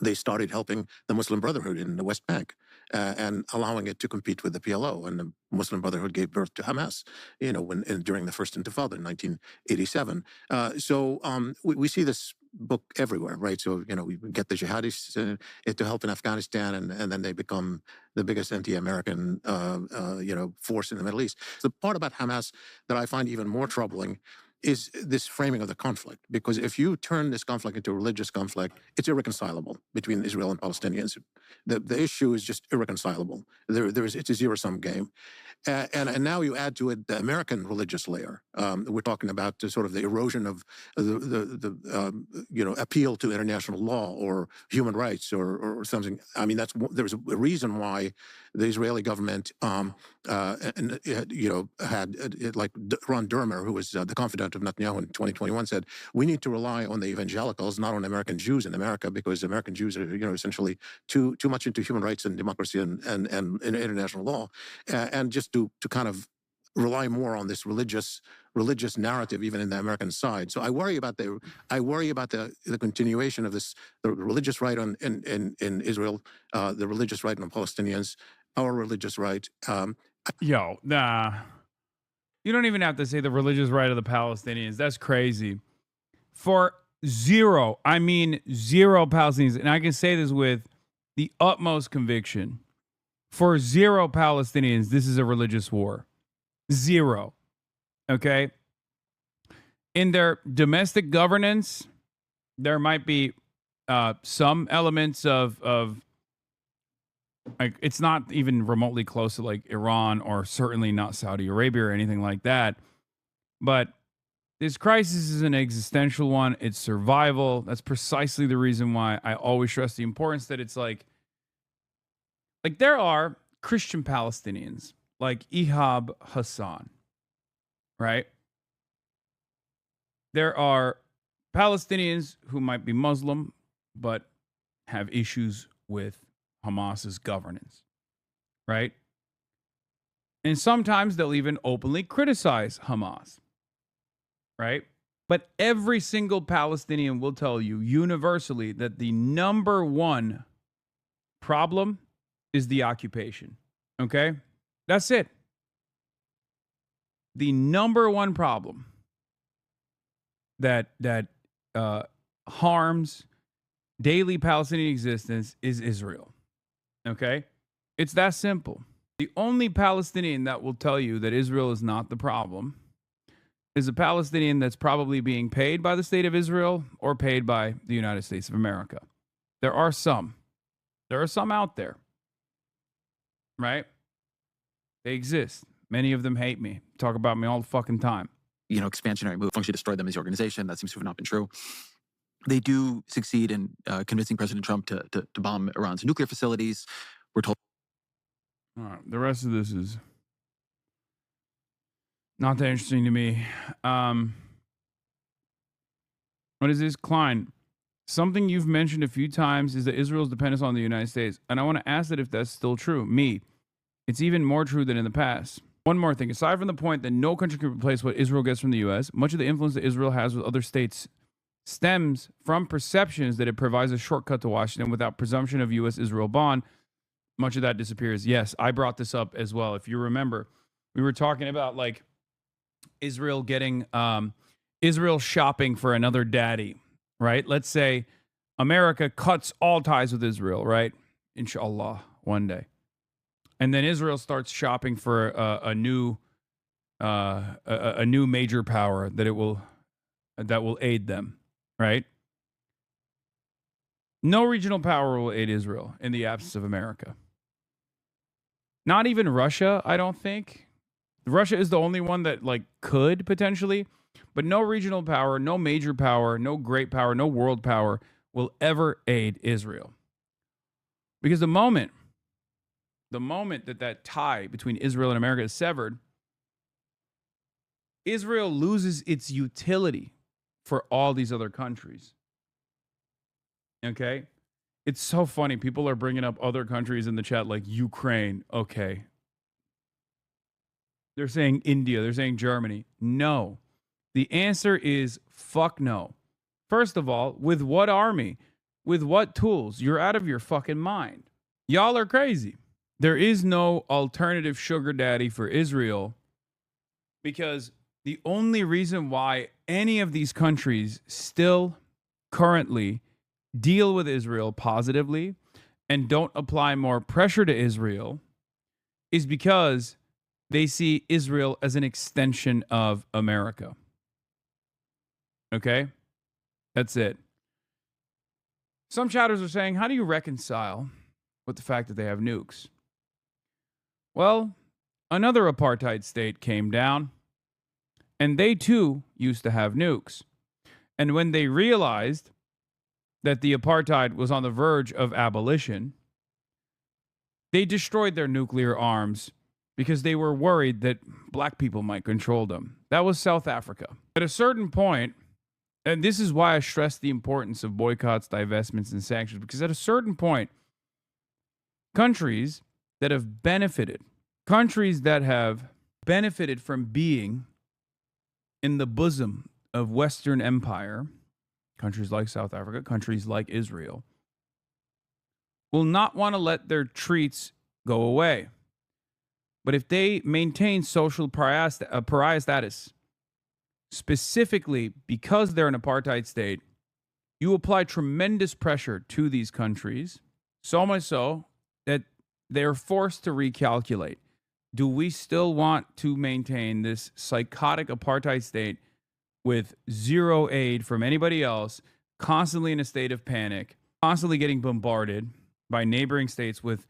[SPEAKER 2] They started helping the Muslim Brotherhood in the West Bank and allowing it to compete with the PLO. And the Muslim Brotherhood gave birth to Hamas, during the first Intifada in 1987. We see this book everywhere, right? So, we get the jihadis to help in Afghanistan, and then they become the biggest anti-American, force in the Middle East. The part about Hamas that I find even more troubling is this framing of the conflict. Because if you turn this conflict into a religious conflict, it's irreconcilable between Israel and Palestinians. The issue is just irreconcilable. It's a zero-sum game. And now you add to it the American religious layer. We're talking about sort of the erosion of the appeal to international law or human rights or something. I mean, there's a reason why the Israeli government, had like Ron Dermer, who was the confidant of Netanyahu in 2021, said, we need to rely on the evangelicals, not on American Jews in America, because American Jews are, essentially too much into human rights and democracy and international law, and just to kind of rely more on this religious narrative, even in the American side. So I worry about the continuation of this, the religious right in Israel, the religious right on Palestinians, our religious right.
[SPEAKER 1] You don't even have to say the religious right of the Palestinians. That's crazy. For zero Palestinians, and I can say this with the utmost conviction, for zero Palestinians, this is a religious war. Zero. Okay? In their domestic governance, there might be some elements of like, it's not even remotely close to like Iran or certainly not Saudi Arabia or anything like that. But this crisis is an existential one. It's survival. That's precisely the reason why I always stress the importance that it's like there are Christian Palestinians like Ihab Hassan, right? There are Palestinians who might be Muslim but have issues with Hamas's governance, right? And sometimes they'll even openly criticize Hamas, right? But every single Palestinian will tell you universally that the number one problem is the occupation. Okay? That's it. The number one problem that harms daily Palestinian existence is Israel. Okay? It's that simple. The only Palestinian that will tell you that Israel is not the problem is a Palestinian that's probably being paid by the state of Israel or paid by the United States of America. There are some. There are some out there. Right? They exist. Many of them hate me. Talk about me all the fucking time.
[SPEAKER 18] You know, expansionary move functionally destroyed them as the organization. That seems to have not been true. They do succeed in convincing President Trump to bomb Iran's nuclear facilities. We're told.
[SPEAKER 1] All right. The rest of this is not that interesting to me. What is this? Klein. Something you've mentioned a few times is that Israel's dependence on the United States. And I want to ask that if that's still true. Me. It's even more true than in the past. One more thing. Aside from the point that no country can replace what Israel gets from the U.S., much of the influence that Israel has with other states stems from perceptions that it provides a shortcut to Washington without presumption of U.S.-Israel bond. Much of that disappears. Yes, I brought this up as well. If you remember, we were talking about like Israel getting Israel shopping for another daddy, right? Let's say America cuts all ties with Israel, right? Inshallah, one day. And then Israel starts shopping for a new major power that will aid them, right? No regional power will aid Israel in the absence of America. Not even Russia, I don't think. Russia is the only one that like could potentially, but no regional power, no major power, no great power, no world power will ever aid Israel. Because the moment that tie between Israel and America is severed, Israel loses its utility for all these other countries. Okay? It's so funny. People are bringing up other countries in the chat like Ukraine. Okay. They're saying India. They're saying Germany. No. The answer is fuck no. First of all, with what army? With what tools? You're out of your fucking mind. Y'all are crazy. There is no alternative sugar daddy for Israel because the only reason why any of these countries still currently deal with Israel positively and don't apply more pressure to Israel is because they see Israel as an extension of America. Okay? That's it. Some chatters are saying, how do you reconcile with the fact that they have nukes? Well, another apartheid state came down, and they too used to have nukes. And when they realized that the apartheid was on the verge of abolition, they destroyed their nuclear arms because they were worried that black people might control them. That was South Africa. At a certain point, and this is why I stress the importance of boycotts, divestments, and sanctions, because at a certain point, countries that have benefited from being in the bosom of Western empire, countries like South Africa, countries like Israel, will not want to let their treats go away. But if they maintain social pariah status, specifically because they're an apartheid state, you apply tremendous pressure to these countries, so much so that they're forced to recalculate. Do we still want to maintain this psychotic apartheid state with zero aid from anybody else, constantly in a state of panic, constantly getting bombarded by neighboring states with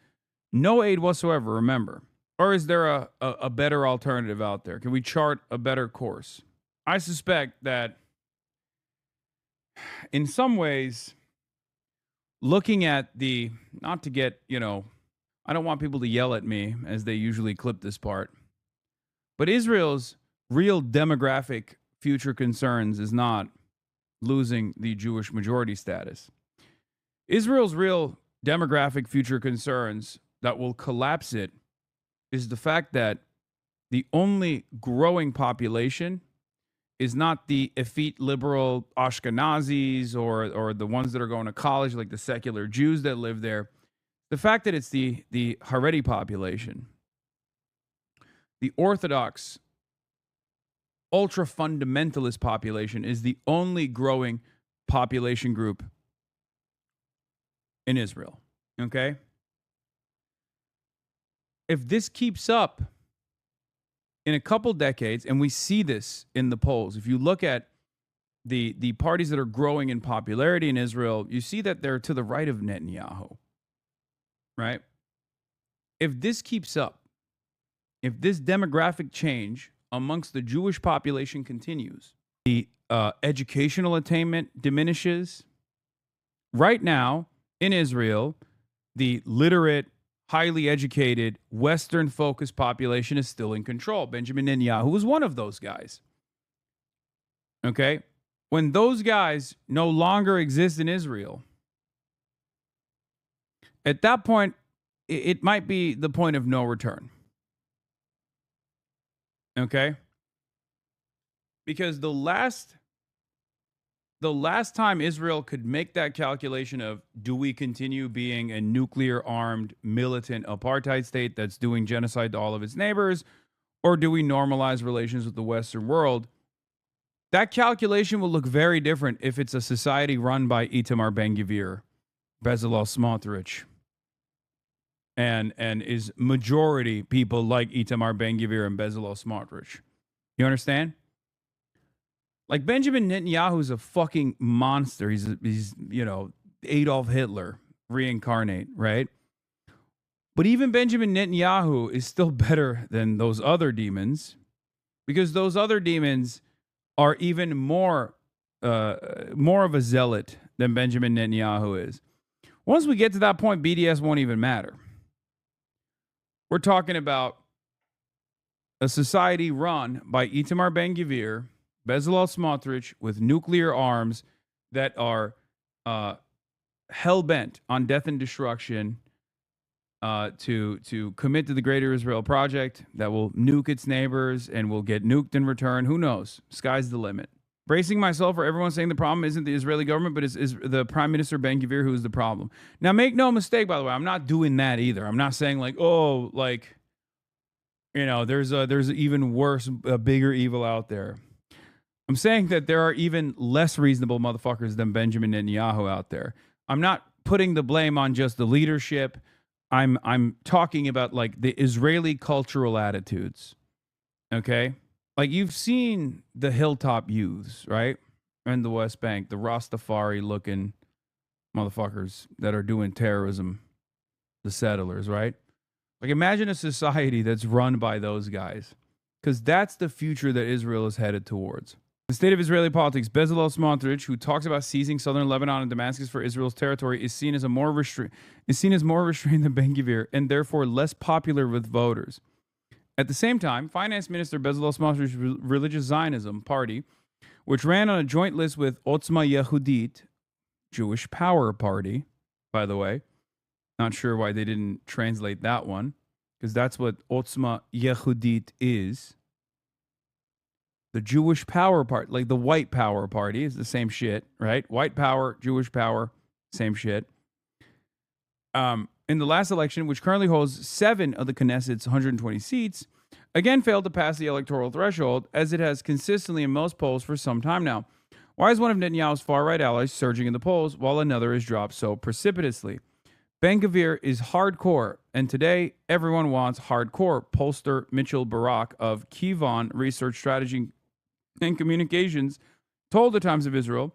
[SPEAKER 1] no aid whatsoever, remember? Or is there a better alternative out there? Can we chart a better course? I suspect that in some ways, looking at the, not to get, I don't want people to yell at me as they usually clip this part, but Israel's real demographic future concerns is not losing the Jewish majority status. Israel's real demographic future concerns that will collapse it is the fact that the only growing population is not the effete liberal Ashkenazis or the ones that are going to college, like the secular Jews that live there. The fact that it's the Haredi population, the Orthodox, ultra-fundamentalist population, is the only growing population group in Israel, okay? If this keeps up in a couple decades, and we see this in the polls, if you look at the parties that are growing in popularity in Israel, you see that they're to the right of Netanyahu, right? If this keeps up, if this demographic change amongst the Jewish population continues, the educational attainment diminishes. Right now in Israel, the literate, highly educated, Western-focused population is still in control. Benjamin Netanyahu was one of those guys. Okay? When those guys no longer exist in Israel, at that point, it might be the point of no return. Okay? Because the last time Israel could make that calculation of, do we continue being a nuclear-armed, militant apartheid state that's doing genocide to all of its neighbors, or do we normalize relations with the Western world? That calculation will look very different if it's a society run by Itamar Ben-Gvir, Bezalel Smotrich, and is majority people like Itamar Ben-Gvir and Bezalel Smotrich. You understand? Like, Benjamin Netanyahu is a fucking monster. He's you know, Adolf Hitler reincarnate, right? But even Benjamin Netanyahu is still better than those other demons, because those other demons are even more of a zealot than Benjamin Netanyahu is. Once we get to that point, BDS won't even matter. We're talking about a society run by Itamar Ben-Gvir, Bezalel Smotrich, with nuclear arms that are hell-bent on death and destruction, to commit to the Greater Israel Project that will nuke its neighbors and will get nuked in return. Who knows? Sky's the limit. Bracing myself for everyone saying the problem isn't the Israeli government, but is the Prime Minister Ben-Gvir who is the problem. Now, make no mistake, by the way, I'm not doing that either. I'm not saying like, oh, like, you know, there's even worse, a bigger evil out there. I'm saying that there are even less reasonable motherfuckers than Benjamin Netanyahu out there. I'm not putting the blame on just the leadership. I'm talking about like the Israeli cultural attitudes. Okay? Like, you've seen the hilltop youths, right? And the West Bank, the Rastafari looking motherfuckers that are doing terrorism, the settlers, right? Like, imagine a society that's run by those guys, because that's the future that Israel is headed towards. The state of Israeli politics, Bezalel Smotrich, who talks about seizing southern Lebanon and Damascus for Israel's territory, is seen as more restrained than Ben-Gvir, and therefore less popular with voters. At the same time, Finance Minister Bezalel Smotrich's Religious Zionism party, which ran on a joint list with Otzma Yehudit, Jewish Power Party, by the way. Not sure why they didn't translate that one, because that's what Otzma Yehudit is. The Jewish Power Party, like the White Power Party, is the same shit, right? White power, Jewish power, same shit. In the last election, which currently holds 7 of the Knesset's 120 seats, again failed to pass the electoral threshold, as it has consistently in most polls for some time now. Why is one of Netanyahu's far-right allies surging in the polls, while another is dropped so precipitously? Ben-Gvir is hardcore, and today everyone wants hardcore. Pollster Mitchell Barak of Kivon Research Strategy and Communications told the Times of Israel,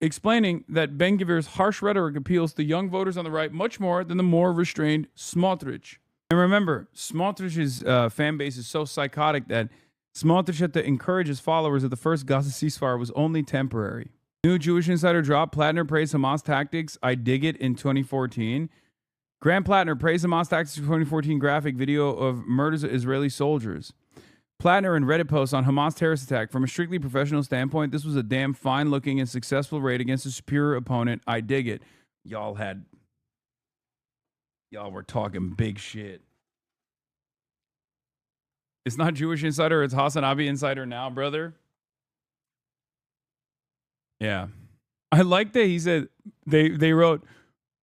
[SPEAKER 1] explaining that Ben-Gvir's harsh rhetoric appeals to young voters on the right much more than the more restrained Smotrich. And remember, Smotrich's fan base is so psychotic that Smotrich had to encourage his followers that the first Gaza ceasefire was only temporary. New Jewish Insider drop, Plattner praised Hamas tactics, I dig it, in 2014. Grant Plattner praised Hamas tactics in 2014 graphic video of murders of Israeli soldiers. Plattner and Reddit posts on Hamas terrorist attack. From a strictly professional standpoint, this was a damn fine-looking and successful raid against a superior opponent. I dig it. Y'all were talking big shit. It's not Jewish Insider, it's Hasanabi Insider now, brother. Yeah. I like that he said, they wrote,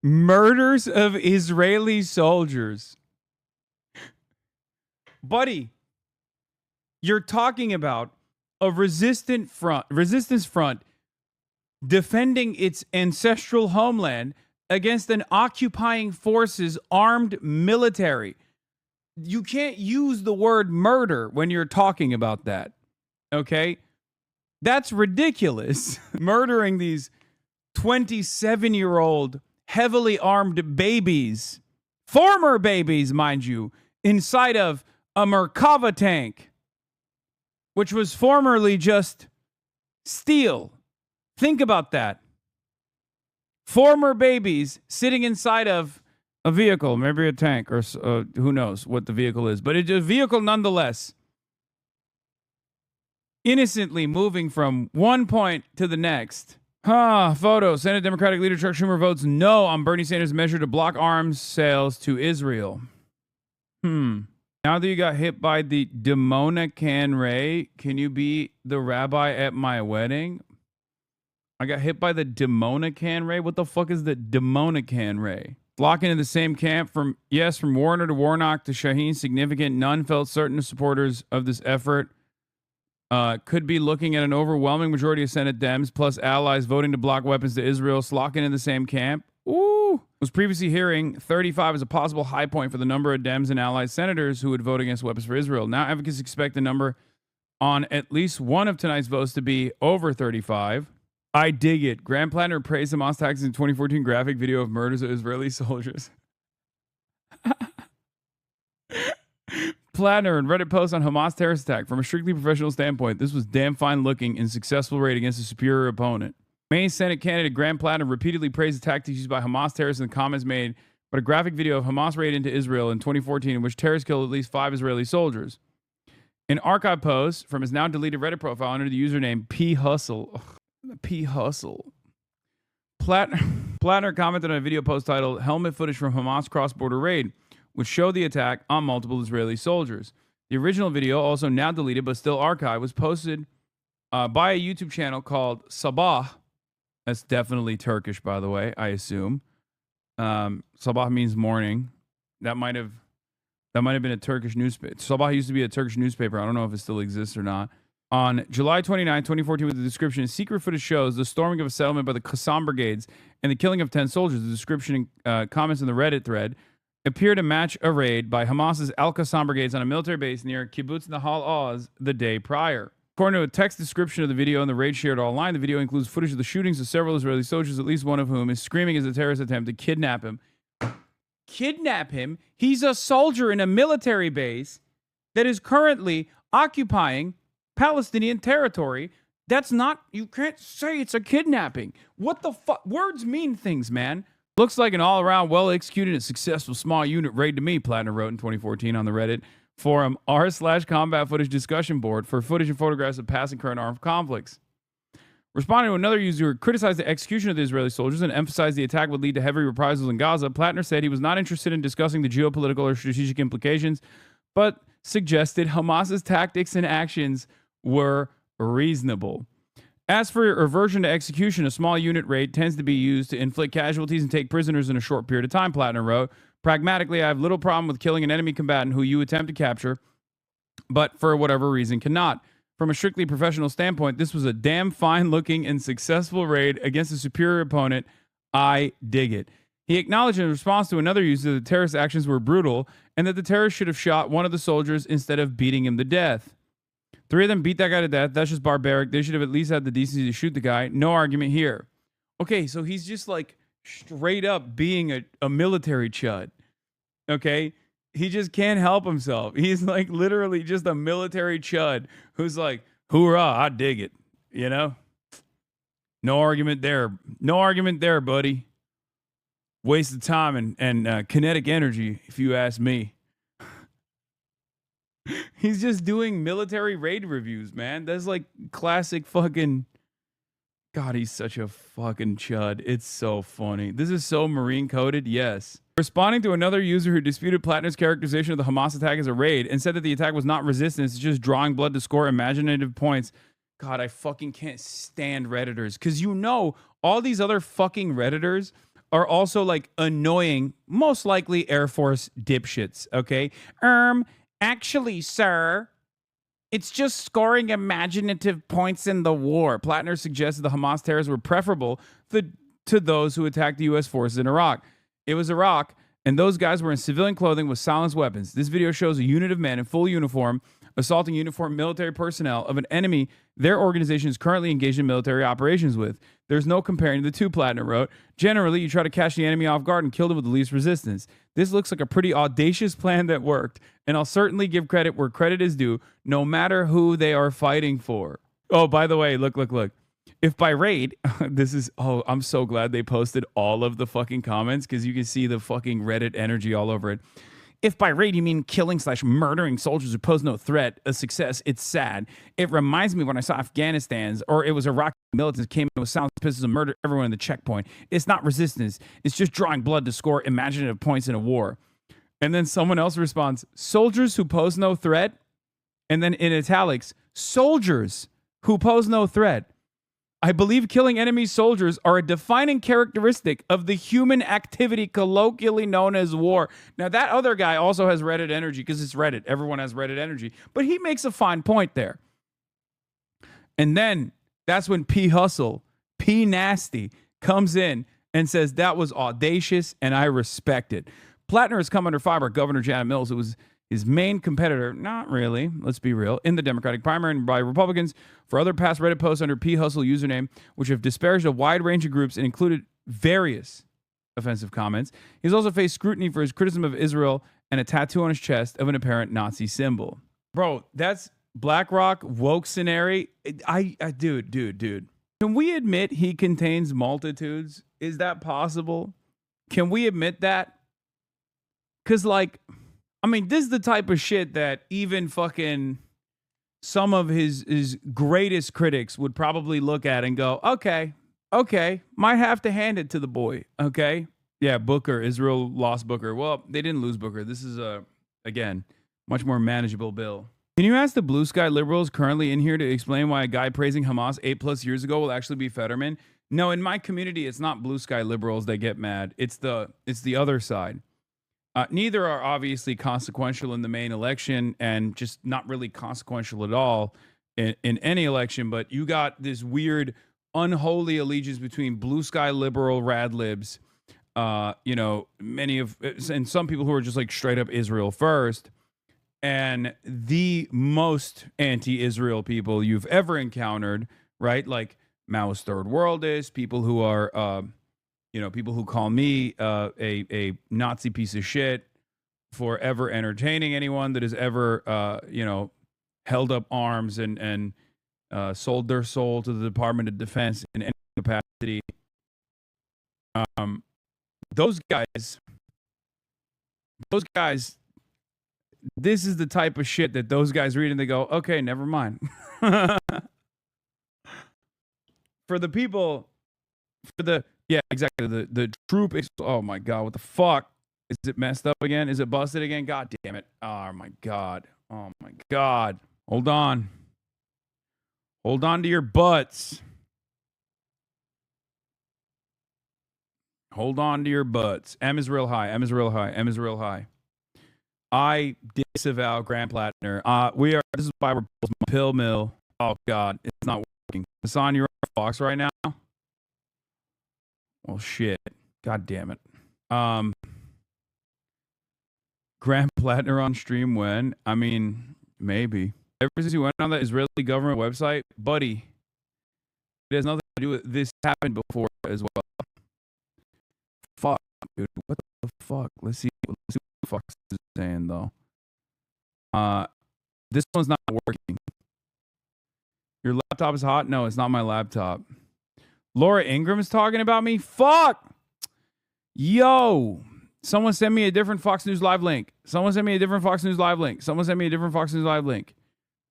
[SPEAKER 1] Murders of Israeli soldiers. Buddy, you're talking about a resistance front defending its ancestral homeland against an occupying forces armed military. You can't use the word murder when you're talking about that. Okay? That's ridiculous. Murdering these 27-year-old heavily armed babies, former babies, mind you, inside of a Merkava tank, which was formerly just steel. Think about that. Former babies sitting inside of a vehicle, maybe a tank, or who knows what the vehicle is, but it's a vehicle nonetheless. Innocently moving from one point to the next. Photo. Senate Democratic leader Chuck Schumer votes no on Bernie Sanders' measure to block arms sales to Israel. Now that you got hit by the Demona Ray, can you be the rabbi at my wedding? I got hit by the Demona Ray? What the fuck is the Demona Ray? Flocking in the same camp from Warner to Warnock to Shaheen, significant, none felt certain supporters of this effort could be looking at an overwhelming majority of Senate Dems plus allies voting to block weapons to Israel, slocking in the same camp. Ooh. Was previously hearing 35 as a possible high point for the number of Dems and allied senators who would vote against weapons for Israel. Now advocates expect the number on at least one of tonight's votes to be over 35. I dig it. Graham Plattner praised Hamas tactics in 2014 graphic video of murders of Israeli soldiers. Plattner and Reddit post on Hamas terrorist attack. From a strictly professional standpoint, this was damn fine looking and successful raid against a superior opponent. Maine Senate candidate Graham Plattner repeatedly praised the tactics used by Hamas terrorists in the comments made about a graphic video of Hamas raid into Israel in 2014 in which terrorists killed at least 5 Israeli soldiers. An archive post from his now deleted Reddit profile under the username P Hustle. P Hustle. Plattner commented on a video post titled Helmet Footage from Hamas Cross-Border Raid, which showed the attack on multiple Israeli soldiers. The original video, also now deleted but still archived, was posted by a YouTube channel called Sabah. That's definitely Turkish, by the way, I assume. Sabah means morning. That might have been a Turkish newspaper. Sabah used to be a Turkish newspaper. I don't know if it still exists or not. On July 29, 2014, with the description, secret footage shows the storming of a settlement by the Qassam brigades and the killing of 10 soldiers. The description and comments in the Reddit thread appear to match a raid by Hamas's Al-Qassam brigades on a military base near Kibbutz Nahal Oz the day prior. According to a text description of the video and the raid shared online, the video includes footage of the shootings of several Israeli soldiers, at least one of whom is screaming as a terrorist attempt to kidnap him. Kidnap him? He's a soldier in a military base that is currently occupying Palestinian territory. That's not, you can't say it's a kidnapping. What the fuck? Words mean things, man. Looks like an all-around, well-executed and successful small unit raid to me, Plattner wrote in 2014 on the Reddit forum r/combat footage discussion board for footage and photographs of past and current armed conflicts. Responding to another user who criticized the execution of the Israeli soldiers and emphasized the attack would lead to heavy reprisals in Gaza, Plattner said he was not interested in discussing the geopolitical or strategic implications, but suggested Hamas's tactics and actions were reasonable. As for aversion to execution, a small unit raid tends to be used to inflict casualties and take prisoners in a short period of time, Plattner wrote. Pragmatically, I have little problem with killing an enemy combatant who you attempt to capture, but for whatever reason cannot. From a strictly professional standpoint, this was a damn fine-looking and successful raid against a superior opponent. I dig it. He acknowledged in response to another user that the terrorist actions were brutal and that the terrorists should have shot one of the soldiers instead of beating him to death. 3 of them beat that guy to death. That's just barbaric. They should have at least had the decency to shoot the guy. No argument here. Okay, so he's just like straight up being a military chud. Okay? He just can't help himself. He's like literally just a military chud who's like, hoorah, I dig it. You know? No argument there. No argument there, buddy. Waste of time and kinetic energy, if you ask me. He's just doing military raid reviews, man. That's like classic fucking... God, he's such a fucking chud. It's so funny. This is so Marine coded, yes. Responding to another user who disputed Plattner's characterization of the Hamas attack as a raid and said that the attack was not resistance, it's just drawing blood to score imaginative points. God, I fucking can't stand Redditors. Because you know, all these other fucking Redditors are also like annoying, most likely Air Force dipshits, okay? Actually, sir, it's just scoring imaginative points in the war. Plattner suggested the Hamas terrorists were preferable to those who attacked the U.S. forces in Iraq. It was Iraq, and those guys were in civilian clothing with silenced weapons. This video shows a unit of men in full uniform assaulting uniformed military personnel of an enemy their organization is currently engaged in military operations with. There's no comparing the two, Plattner wrote. Generally, you try to catch the enemy off guard and kill them with the least resistance. This looks like a pretty audacious plan that worked, and I'll certainly give credit where credit is due, no matter who they are fighting for. Oh, by the way, look. If by raid, I'm so glad they posted all of the fucking comments because you can see the fucking Reddit energy all over it. If by raid you mean killing/murdering soldiers who pose no threat, a success, it's sad. It reminds me when I saw Afghanistan's, or it was Iraqi militants came in with silenced pistols and murdered everyone in the checkpoint. It's not resistance. It's just drawing blood to score imaginative points in a war. And then someone else responds, soldiers who pose no threat? And then in italics, soldiers who pose no threat. I believe killing enemy soldiers are a defining characteristic of the human activity colloquially known as war. Now, that other guy also has Reddit energy because it's Reddit. Everyone has Reddit energy. But he makes a fine point there. And then that's when P. Hustle, P. Nasty, comes in and says that was audacious and I respect it. Plattner has come under fire by Governor Janet Mills. It was his main competitor, not really, let's be real, in the Democratic primary and by Republicans for other past Reddit posts under P. Hustle username, which have disparaged a wide range of groups and included various offensive comments. He's also faced scrutiny for his criticism of Israel and a tattoo on his chest of an apparent Nazi symbol. Bro, that's BlackRock woke scenario. Dude. Can we admit he contains multitudes? Is that possible? Can we admit that? Because, this is the type of shit that even fucking some of his greatest critics would probably look at and go, okay, might have to hand it to the boy, okay? Yeah, Booker, Israel lost Booker. Well, they didn't lose Booker. This is, again, much more manageable bill. Can you ask the blue sky liberals currently in here to explain why a guy praising Hamas 8+ years ago will actually be Fetterman? No, in my community, it's not blue sky liberals that get mad. It's the other side. Neither are obviously consequential in the main election and just not really consequential at all in any election. But you got this weird, unholy allegiance between blue sky liberal rad libs, and some people who are just like straight up Israel first, and the most anti-Israel people you've ever encountered, right? Like Maoist third worldists, people who are, people who call me a Nazi piece of shit for ever entertaining anyone that has ever, held up arms and sold their soul to the Department of Defense in any capacity. Those guys, this is the type of shit that those guys read and they go, okay, never mind. Yeah, exactly. The troop is, oh my God, what the fuck? Is it messed up again? Is it busted again? God damn it. Oh my God. Oh my God. Hold on. Hold on to your butts. Hold on to your butts. M is real high. M is real high. M is real high. I disavow Grant Plattner. This is why we're pill mill. Oh God, it's not working. Hassan, you're on Fox right now? Well, shit. God damn it. Grant Plattner on stream when? I mean, maybe. Ever since he went on the Israeli government website, buddy, it has nothing to do with this happened before as well. Fuck, dude. What the fuck? Let's see what the fuck is saying, though. This one's not working. Your laptop is hot? No, it's not my laptop. Laura Ingram's talking about me? Fuck! Yo! Someone send me a different Fox News Live link. Someone send me a different Fox News Live link. Someone send me a different Fox News Live link.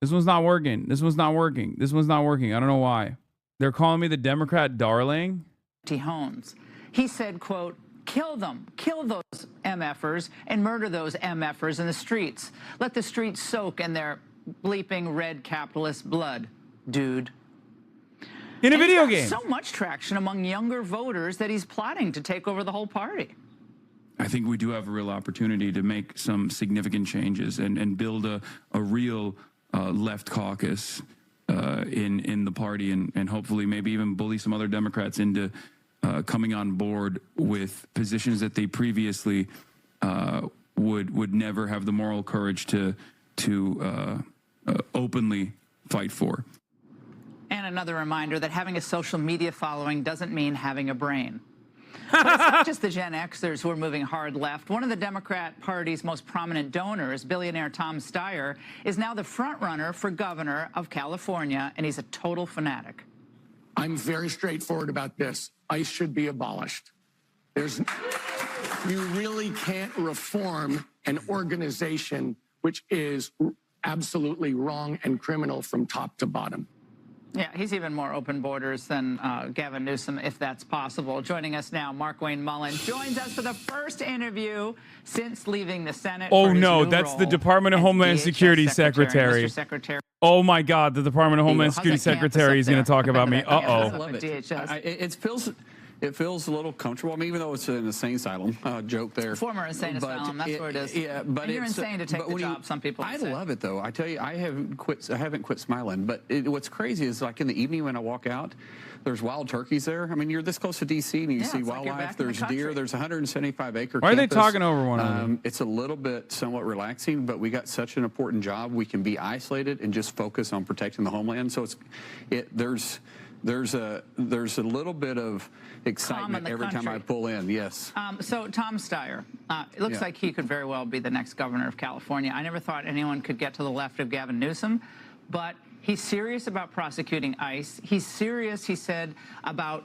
[SPEAKER 1] This one's not working. This one's not working. This one's not working. I don't know why. They're calling me the Democrat darling.
[SPEAKER 5] Homes. He said, quote, kill them, kill those MFers and murder those MFers in the streets. Let the streets soak in their bleeping red capitalist blood, dude.
[SPEAKER 1] in a
[SPEAKER 5] And he's
[SPEAKER 1] video
[SPEAKER 5] got
[SPEAKER 1] game.
[SPEAKER 5] so much traction among younger voters that he's plotting to take over the whole party.
[SPEAKER 1] I think we do have a real opportunity to make some significant changes and build a real left caucus in the party, and hopefully maybe even bully some other Democrats into coming on board with positions that they previously would never have the moral courage to openly fight for.
[SPEAKER 5] And another reminder that having a social media following doesn't mean having a brain. But it's not just the Gen Xers who are moving hard left. One of the Democrat Party's most prominent donors, billionaire Tom Steyer, is now the frontrunner for governor of California, and he's a total fanatic.
[SPEAKER 7] I'm very straightforward about this. ICE should be abolished. You really can't reform an organization which is absolutely wrong and criminal from top to bottom.
[SPEAKER 5] Yeah, he's even more open borders than Gavin Newsom, if that's possible. Joining us now, Mark Wayne Mullen joins us for the first interview since leaving the Senate.
[SPEAKER 1] Oh,
[SPEAKER 5] for his
[SPEAKER 1] no,
[SPEAKER 5] new
[SPEAKER 1] that's the
[SPEAKER 5] role
[SPEAKER 1] Department of
[SPEAKER 5] as
[SPEAKER 1] Homeland
[SPEAKER 5] DHS
[SPEAKER 1] Security Secretary.
[SPEAKER 5] Mr. Secretary.
[SPEAKER 1] Oh, my God, the Department of Homeland
[SPEAKER 5] How's
[SPEAKER 1] Security
[SPEAKER 5] that campus
[SPEAKER 1] Secretary
[SPEAKER 5] up
[SPEAKER 1] is going to
[SPEAKER 5] there?
[SPEAKER 1] talk about me.
[SPEAKER 5] How's that
[SPEAKER 1] Uh-oh.
[SPEAKER 5] campus up at DHS?
[SPEAKER 15] It feels a little comfortable. I mean, even though it's an insane asylum joke there.
[SPEAKER 5] Former insane asylum, that's where it is.
[SPEAKER 15] Yeah, but
[SPEAKER 5] and you're
[SPEAKER 15] it's,
[SPEAKER 5] insane to take the job, some people
[SPEAKER 15] I
[SPEAKER 5] say.
[SPEAKER 15] love it, though. I tell you, I haven't quit smiling. But what's crazy is, like, in the evening when I walk out, there's wild turkeys there. I mean, you're this close to D.C. and you see
[SPEAKER 5] it's like you're
[SPEAKER 15] wildlife.
[SPEAKER 5] back in the
[SPEAKER 15] There's
[SPEAKER 5] country.
[SPEAKER 15] deer. There's 175-acre
[SPEAKER 1] Why are they
[SPEAKER 15] campus.
[SPEAKER 1] talking over one another?
[SPEAKER 15] It's a little bit somewhat relaxing, but we got such an important job. We can be isolated and just focus on protecting the homeland. So there's a little bit of excitement every time I pull in. Yes.
[SPEAKER 5] So Tom Steyer, it looks like he could very well be the next governor of California. I never thought anyone could get to the left of Gavin Newsom, but he's serious about prosecuting ICE. He's serious, he said, about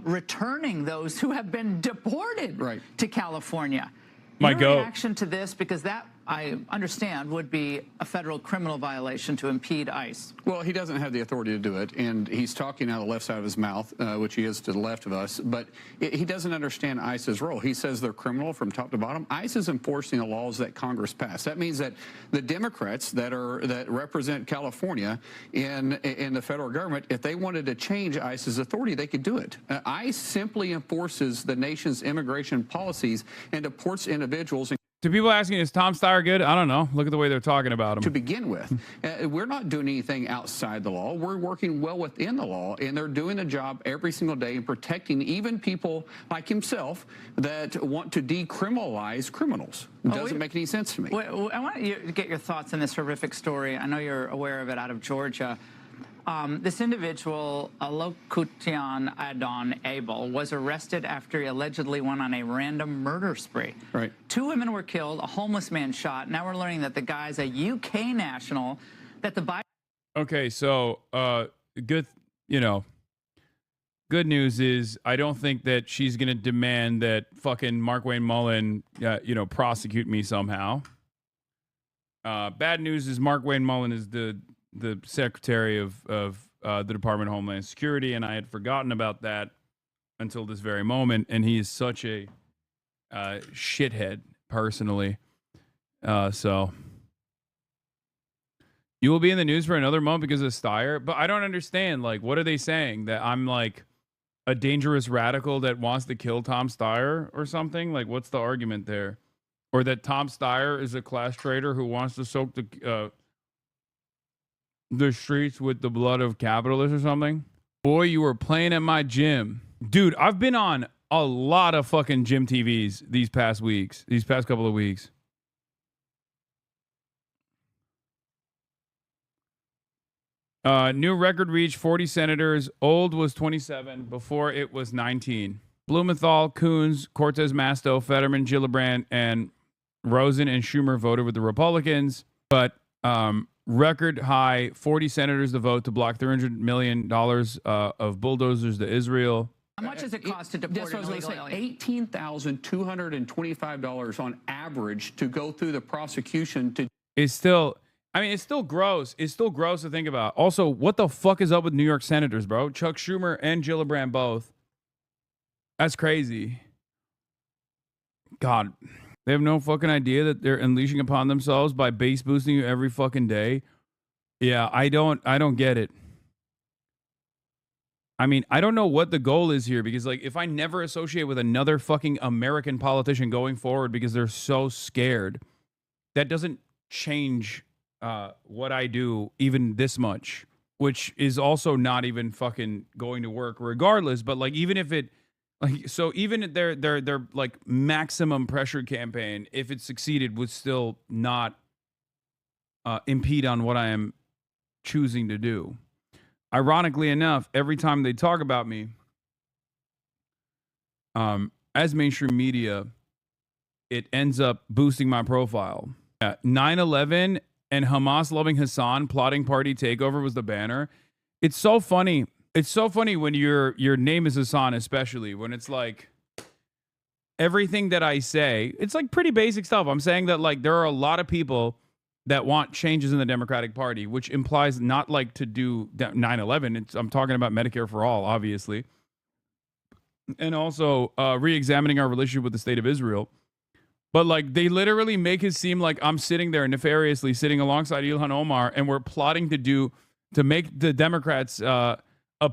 [SPEAKER 5] returning those who have been deported to California. Your reaction to this, because that, I understand, would be a federal criminal violation to impede ICE.
[SPEAKER 15] Well, he doesn't have the authority to do it, and he's talking out of the left side of his mouth, which he is to the left of us, but he doesn't understand ICE's role. He says they're criminal from top to bottom. ICE is enforcing the laws that Congress passed. That means that the Democrats that represent California in the federal government, if they wanted to change ICE's authority, they could do it. ICE simply enforces the nation's immigration policies and deports individuals.
[SPEAKER 1] Do people asking, is Tom Steyer good? I don't know. Look at the way they're talking about him.
[SPEAKER 15] To begin with, we're not doing anything outside the law. We're working well within the law, and they're doing the job every single day and protecting even people like himself that want to decriminalize criminals. Doesn't make any sense to me.
[SPEAKER 5] I want you to get your thoughts on this horrific story. I know you're aware of it out of Georgia. This individual, Alokutian Adon Abel, was arrested after he allegedly went on a random murder spree.
[SPEAKER 15] Right.
[SPEAKER 5] 2 women were killed, a homeless man shot. Now we're learning that the guy's a UK national, that the Biden...
[SPEAKER 1] Okay, so good news is I don't think that she's going to demand that fucking Mark Wayne Mullen, prosecute me somehow. Bad news is Mark Wayne Mullen is the secretary of the Department of Homeland Security, and I had forgotten about that until this very moment, and he is such a shithead, personally. So you will be in the news for another month because of Steyer, but I don't understand, like, what are they saying? That I'm, like, a dangerous radical that wants to kill Tom Steyer or something? Like, what's the argument there? Or that Tom Steyer is a class traitor who wants to soak the streets with the blood of capitalists or something? Boy, you were playing at my gym. Dude, I've been on a lot of fucking gym TVs these past couple of weeks. New record reached 40 senators. Old was 27. Before it was 19. Blumenthal, Coons, Cortez Masto, Fetterman, Gillibrand, and Rosen and Schumer voted with the Republicans. But record high 40 senators to vote to block $300 million of bulldozers to Israel.
[SPEAKER 5] How much does it cost to deport an illegal alien?
[SPEAKER 15] $18,225 on average to go through the prosecution to...
[SPEAKER 1] It's still gross. It's still gross to think about. Also, what the fuck is up with New York senators, bro? Chuck Schumer and Gillibrand both. That's crazy. God, they have no fucking idea that they're unleashing upon themselves by base boosting you every fucking day. Yeah, I don't get it. I mean, I don't know what the goal is here because, like, if I never associate with another fucking American politician going forward because they're so scared, that doesn't change what I do even this much, which is also not even fucking going to work regardless. But like, even if it, like, so even their like maximum pressure campaign, if it succeeded, would still not impede on what I am choosing to do. Ironically enough, every time they talk about me, as mainstream media, it ends up boosting my profile. 9/11 and Hamas loving Hassan plotting party takeover was the banner. It's so funny. It's so funny when your name is Hassan, especially when it's like everything that I say, it's like pretty basic stuff. I'm saying that like there are a lot of people that want changes in the Democratic Party, which implies not like to do 9/11. I'm talking about Medicare for all, obviously. And also re-examining our relationship with the state of Israel. But like they literally make it seem like I'm sitting there nefariously sitting alongside Ilhan Omar and we're plotting to make the Democrats a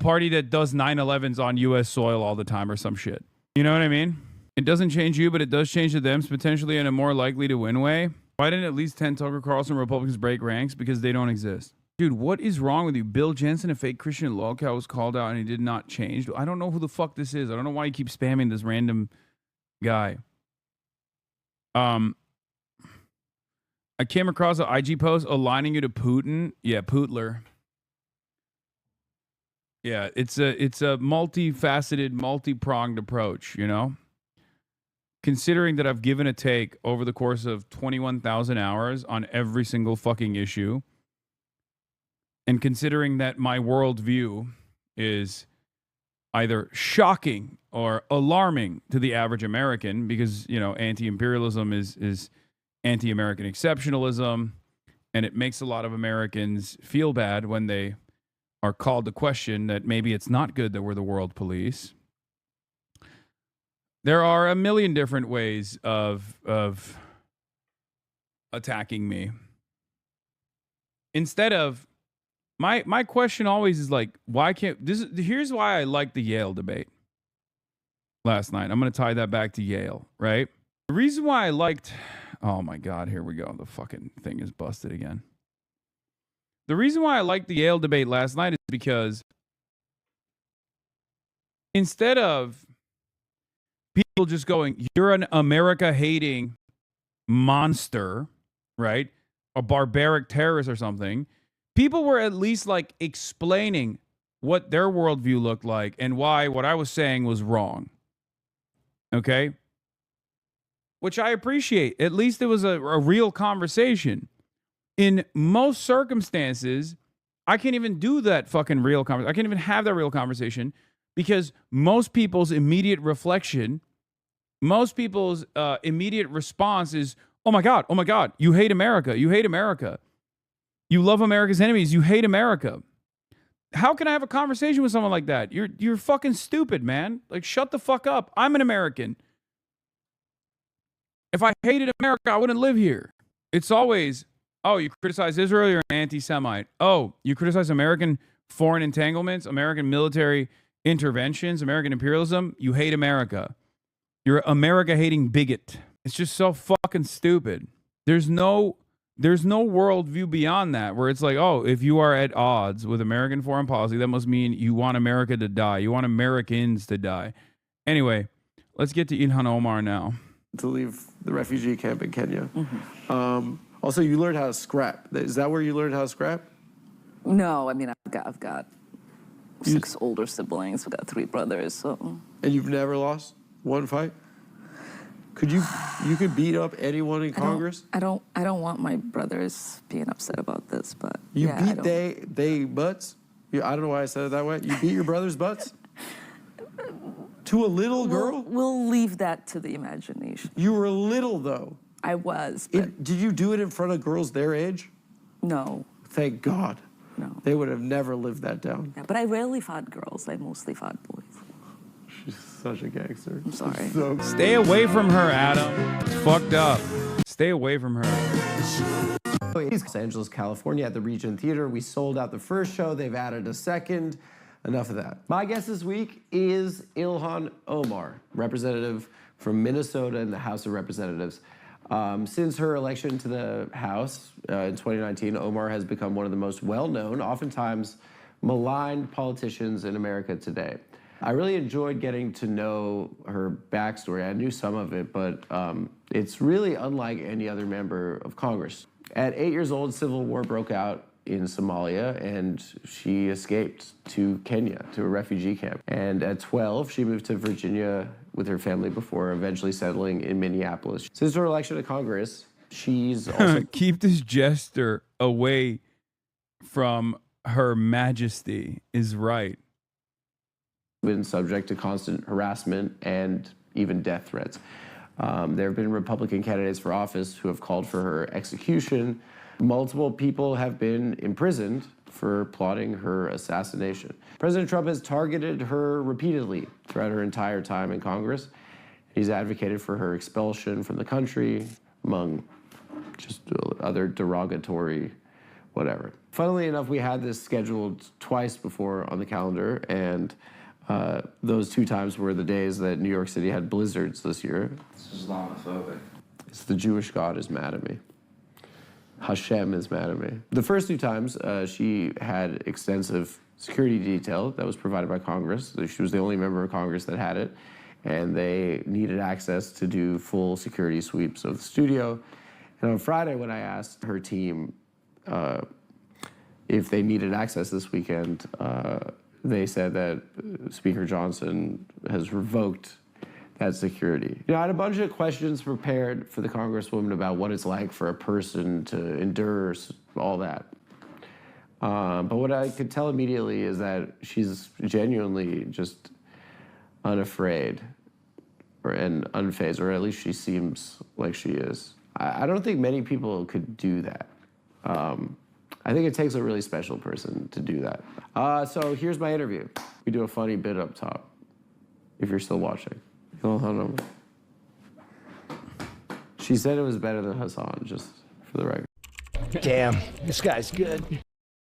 [SPEAKER 1] party that does 9/11s on U.S. soil all the time or some shit. You know what I mean? It doesn't change you, but it does change the Dems potentially in a more likely to win way. Why didn't at least 10 Tucker Carlson Republicans break ranks? Because they don't exist. Dude, what is wrong with you? Bill Jensen, a fake Christian lolcow, was called out and he did not change. I don't know who the fuck this is. I don't know why you keep spamming this random guy. I came across an IG post aligning you to Putin. Yeah, Putler. Yeah, it's a multifaceted, multi-pronged approach, you know? Considering that I've given a take over the course of 21,000 hours on every single fucking issue, and considering that my worldview is either shocking or alarming to the average American because, you know, anti-imperialism is anti-American exceptionalism, and it makes a lot of Americans feel bad when they are called to question that maybe it's not good that we're the world police. There are a million different ways of attacking me. Instead of my question always is like, why can't this? Here's why I liked the Yale debate last night. I'm going to tie that back to Yale, right? The reason why I liked, oh my God, here we go. The fucking thing is busted again. The reason why I liked the Yale debate last night is because instead of people just going, you're an America-hating monster, right? A barbaric terrorist or something. People were at least like explaining what their worldview looked like and why what I was saying was wrong. Okay? Which I appreciate. At least it was a real conversation. In most circumstances, I can't even do that fucking real conversation. I can't even have that real conversation because most people's immediate reflection, most people's immediate response is, oh my God, you hate America. You hate America. You love America's enemies. You hate America. How can I have a conversation with someone like that? You're fucking stupid, man. Like, shut the fuck up. I'm an American. If I hated America, I wouldn't live here. It's always, oh, you criticize Israel, you're an anti-Semite. Oh, you criticize American foreign entanglements, American military interventions, American imperialism, you hate America. You're an America-hating bigot. It's just so fucking stupid. There's no worldview beyond that where it's like, oh, if you are at odds with American foreign policy, that must mean you want America to die. You want Americans to die. Anyway, let's get to Ilhan Omar now.
[SPEAKER 6] To leave the refugee camp in Kenya. Also, you learned how to scrap. Is that where you learned how to scrap?
[SPEAKER 8] No, I mean, I've got 6 older siblings. I've got 3 brothers. So. And
[SPEAKER 6] you've never lost one fight? You could beat up anyone in Congress?
[SPEAKER 8] I don't want my brothers being upset about this, but
[SPEAKER 6] you
[SPEAKER 8] yeah,
[SPEAKER 6] beat they butts? I don't know why I said it that way. You beat your brother's butts? To a little girl?
[SPEAKER 8] We'll leave that to the imagination.
[SPEAKER 6] You were little, though.
[SPEAKER 8] I was. But
[SPEAKER 6] did you do it in front of girls their age?
[SPEAKER 8] No.
[SPEAKER 6] Thank God.
[SPEAKER 8] No.
[SPEAKER 6] They would have never lived that down.
[SPEAKER 8] Yeah, but I rarely fought girls. I mostly fought boys.
[SPEAKER 6] She's such a gangster.
[SPEAKER 8] I'm sorry.
[SPEAKER 1] Stay away from her, Adam. It's fucked up. Stay away from her.
[SPEAKER 22] Los Angeles, California at the Regent Theater. We sold out the first show. They've added a second.
[SPEAKER 4] enough of that. My guest this week is Ilhan Omar, representative from Minnesota in the House of Representatives. Since her election to the House in 2019, Omar has become one of the most well-known, oftentimes maligned politicians in America today. I really enjoyed getting to know her backstory. I knew some of it, but it's really unlike any other member of Congress. At 8 years old, civil war broke out in Somalia, and she escaped to Kenya, to a refugee camp. And at 12, she moved to Virginia with her family before eventually settling in Minneapolis. Since her election to Congress, she's also...
[SPEAKER 1] Keep this jester away from Her Majesty is right.
[SPEAKER 4] Been subject to constant harassment and even death threats. There have been Republican candidates for office who have called for her execution. Multiple people have been imprisoned for plotting her assassination. President Trump has targeted her repeatedly throughout her entire time in Congress. He's advocated for her expulsion from the country, among just other derogatory whatever. Funnily enough, we had this scheduled twice before on the calendar, and those 2 times were the days that New York City had blizzards this year.
[SPEAKER 9] It's Islamophobic.
[SPEAKER 4] It's the Jewish God is mad at me. Hashem is mad at me. The first 2 times, she had extensive security detail that was provided by Congress. She was the only member of Congress that had it, and they needed access to do full security sweeps of the studio. And on Friday, when I asked her team if they needed access this weekend, they said that Speaker Johnson has revoked that security. You know, I had a bunch of questions prepared for the Congresswoman about what it's like for a person to endure all that. But what I could tell immediately is that she's genuinely just unafraid and unfazed, or at least she seems like she is. I don't think many people could do that. I think it takes a really special person to do that. So here's my interview. We do a funny bit up top, if you're still watching. She said it was better than Hassan, just for the record.
[SPEAKER 21] Damn, this guy's good.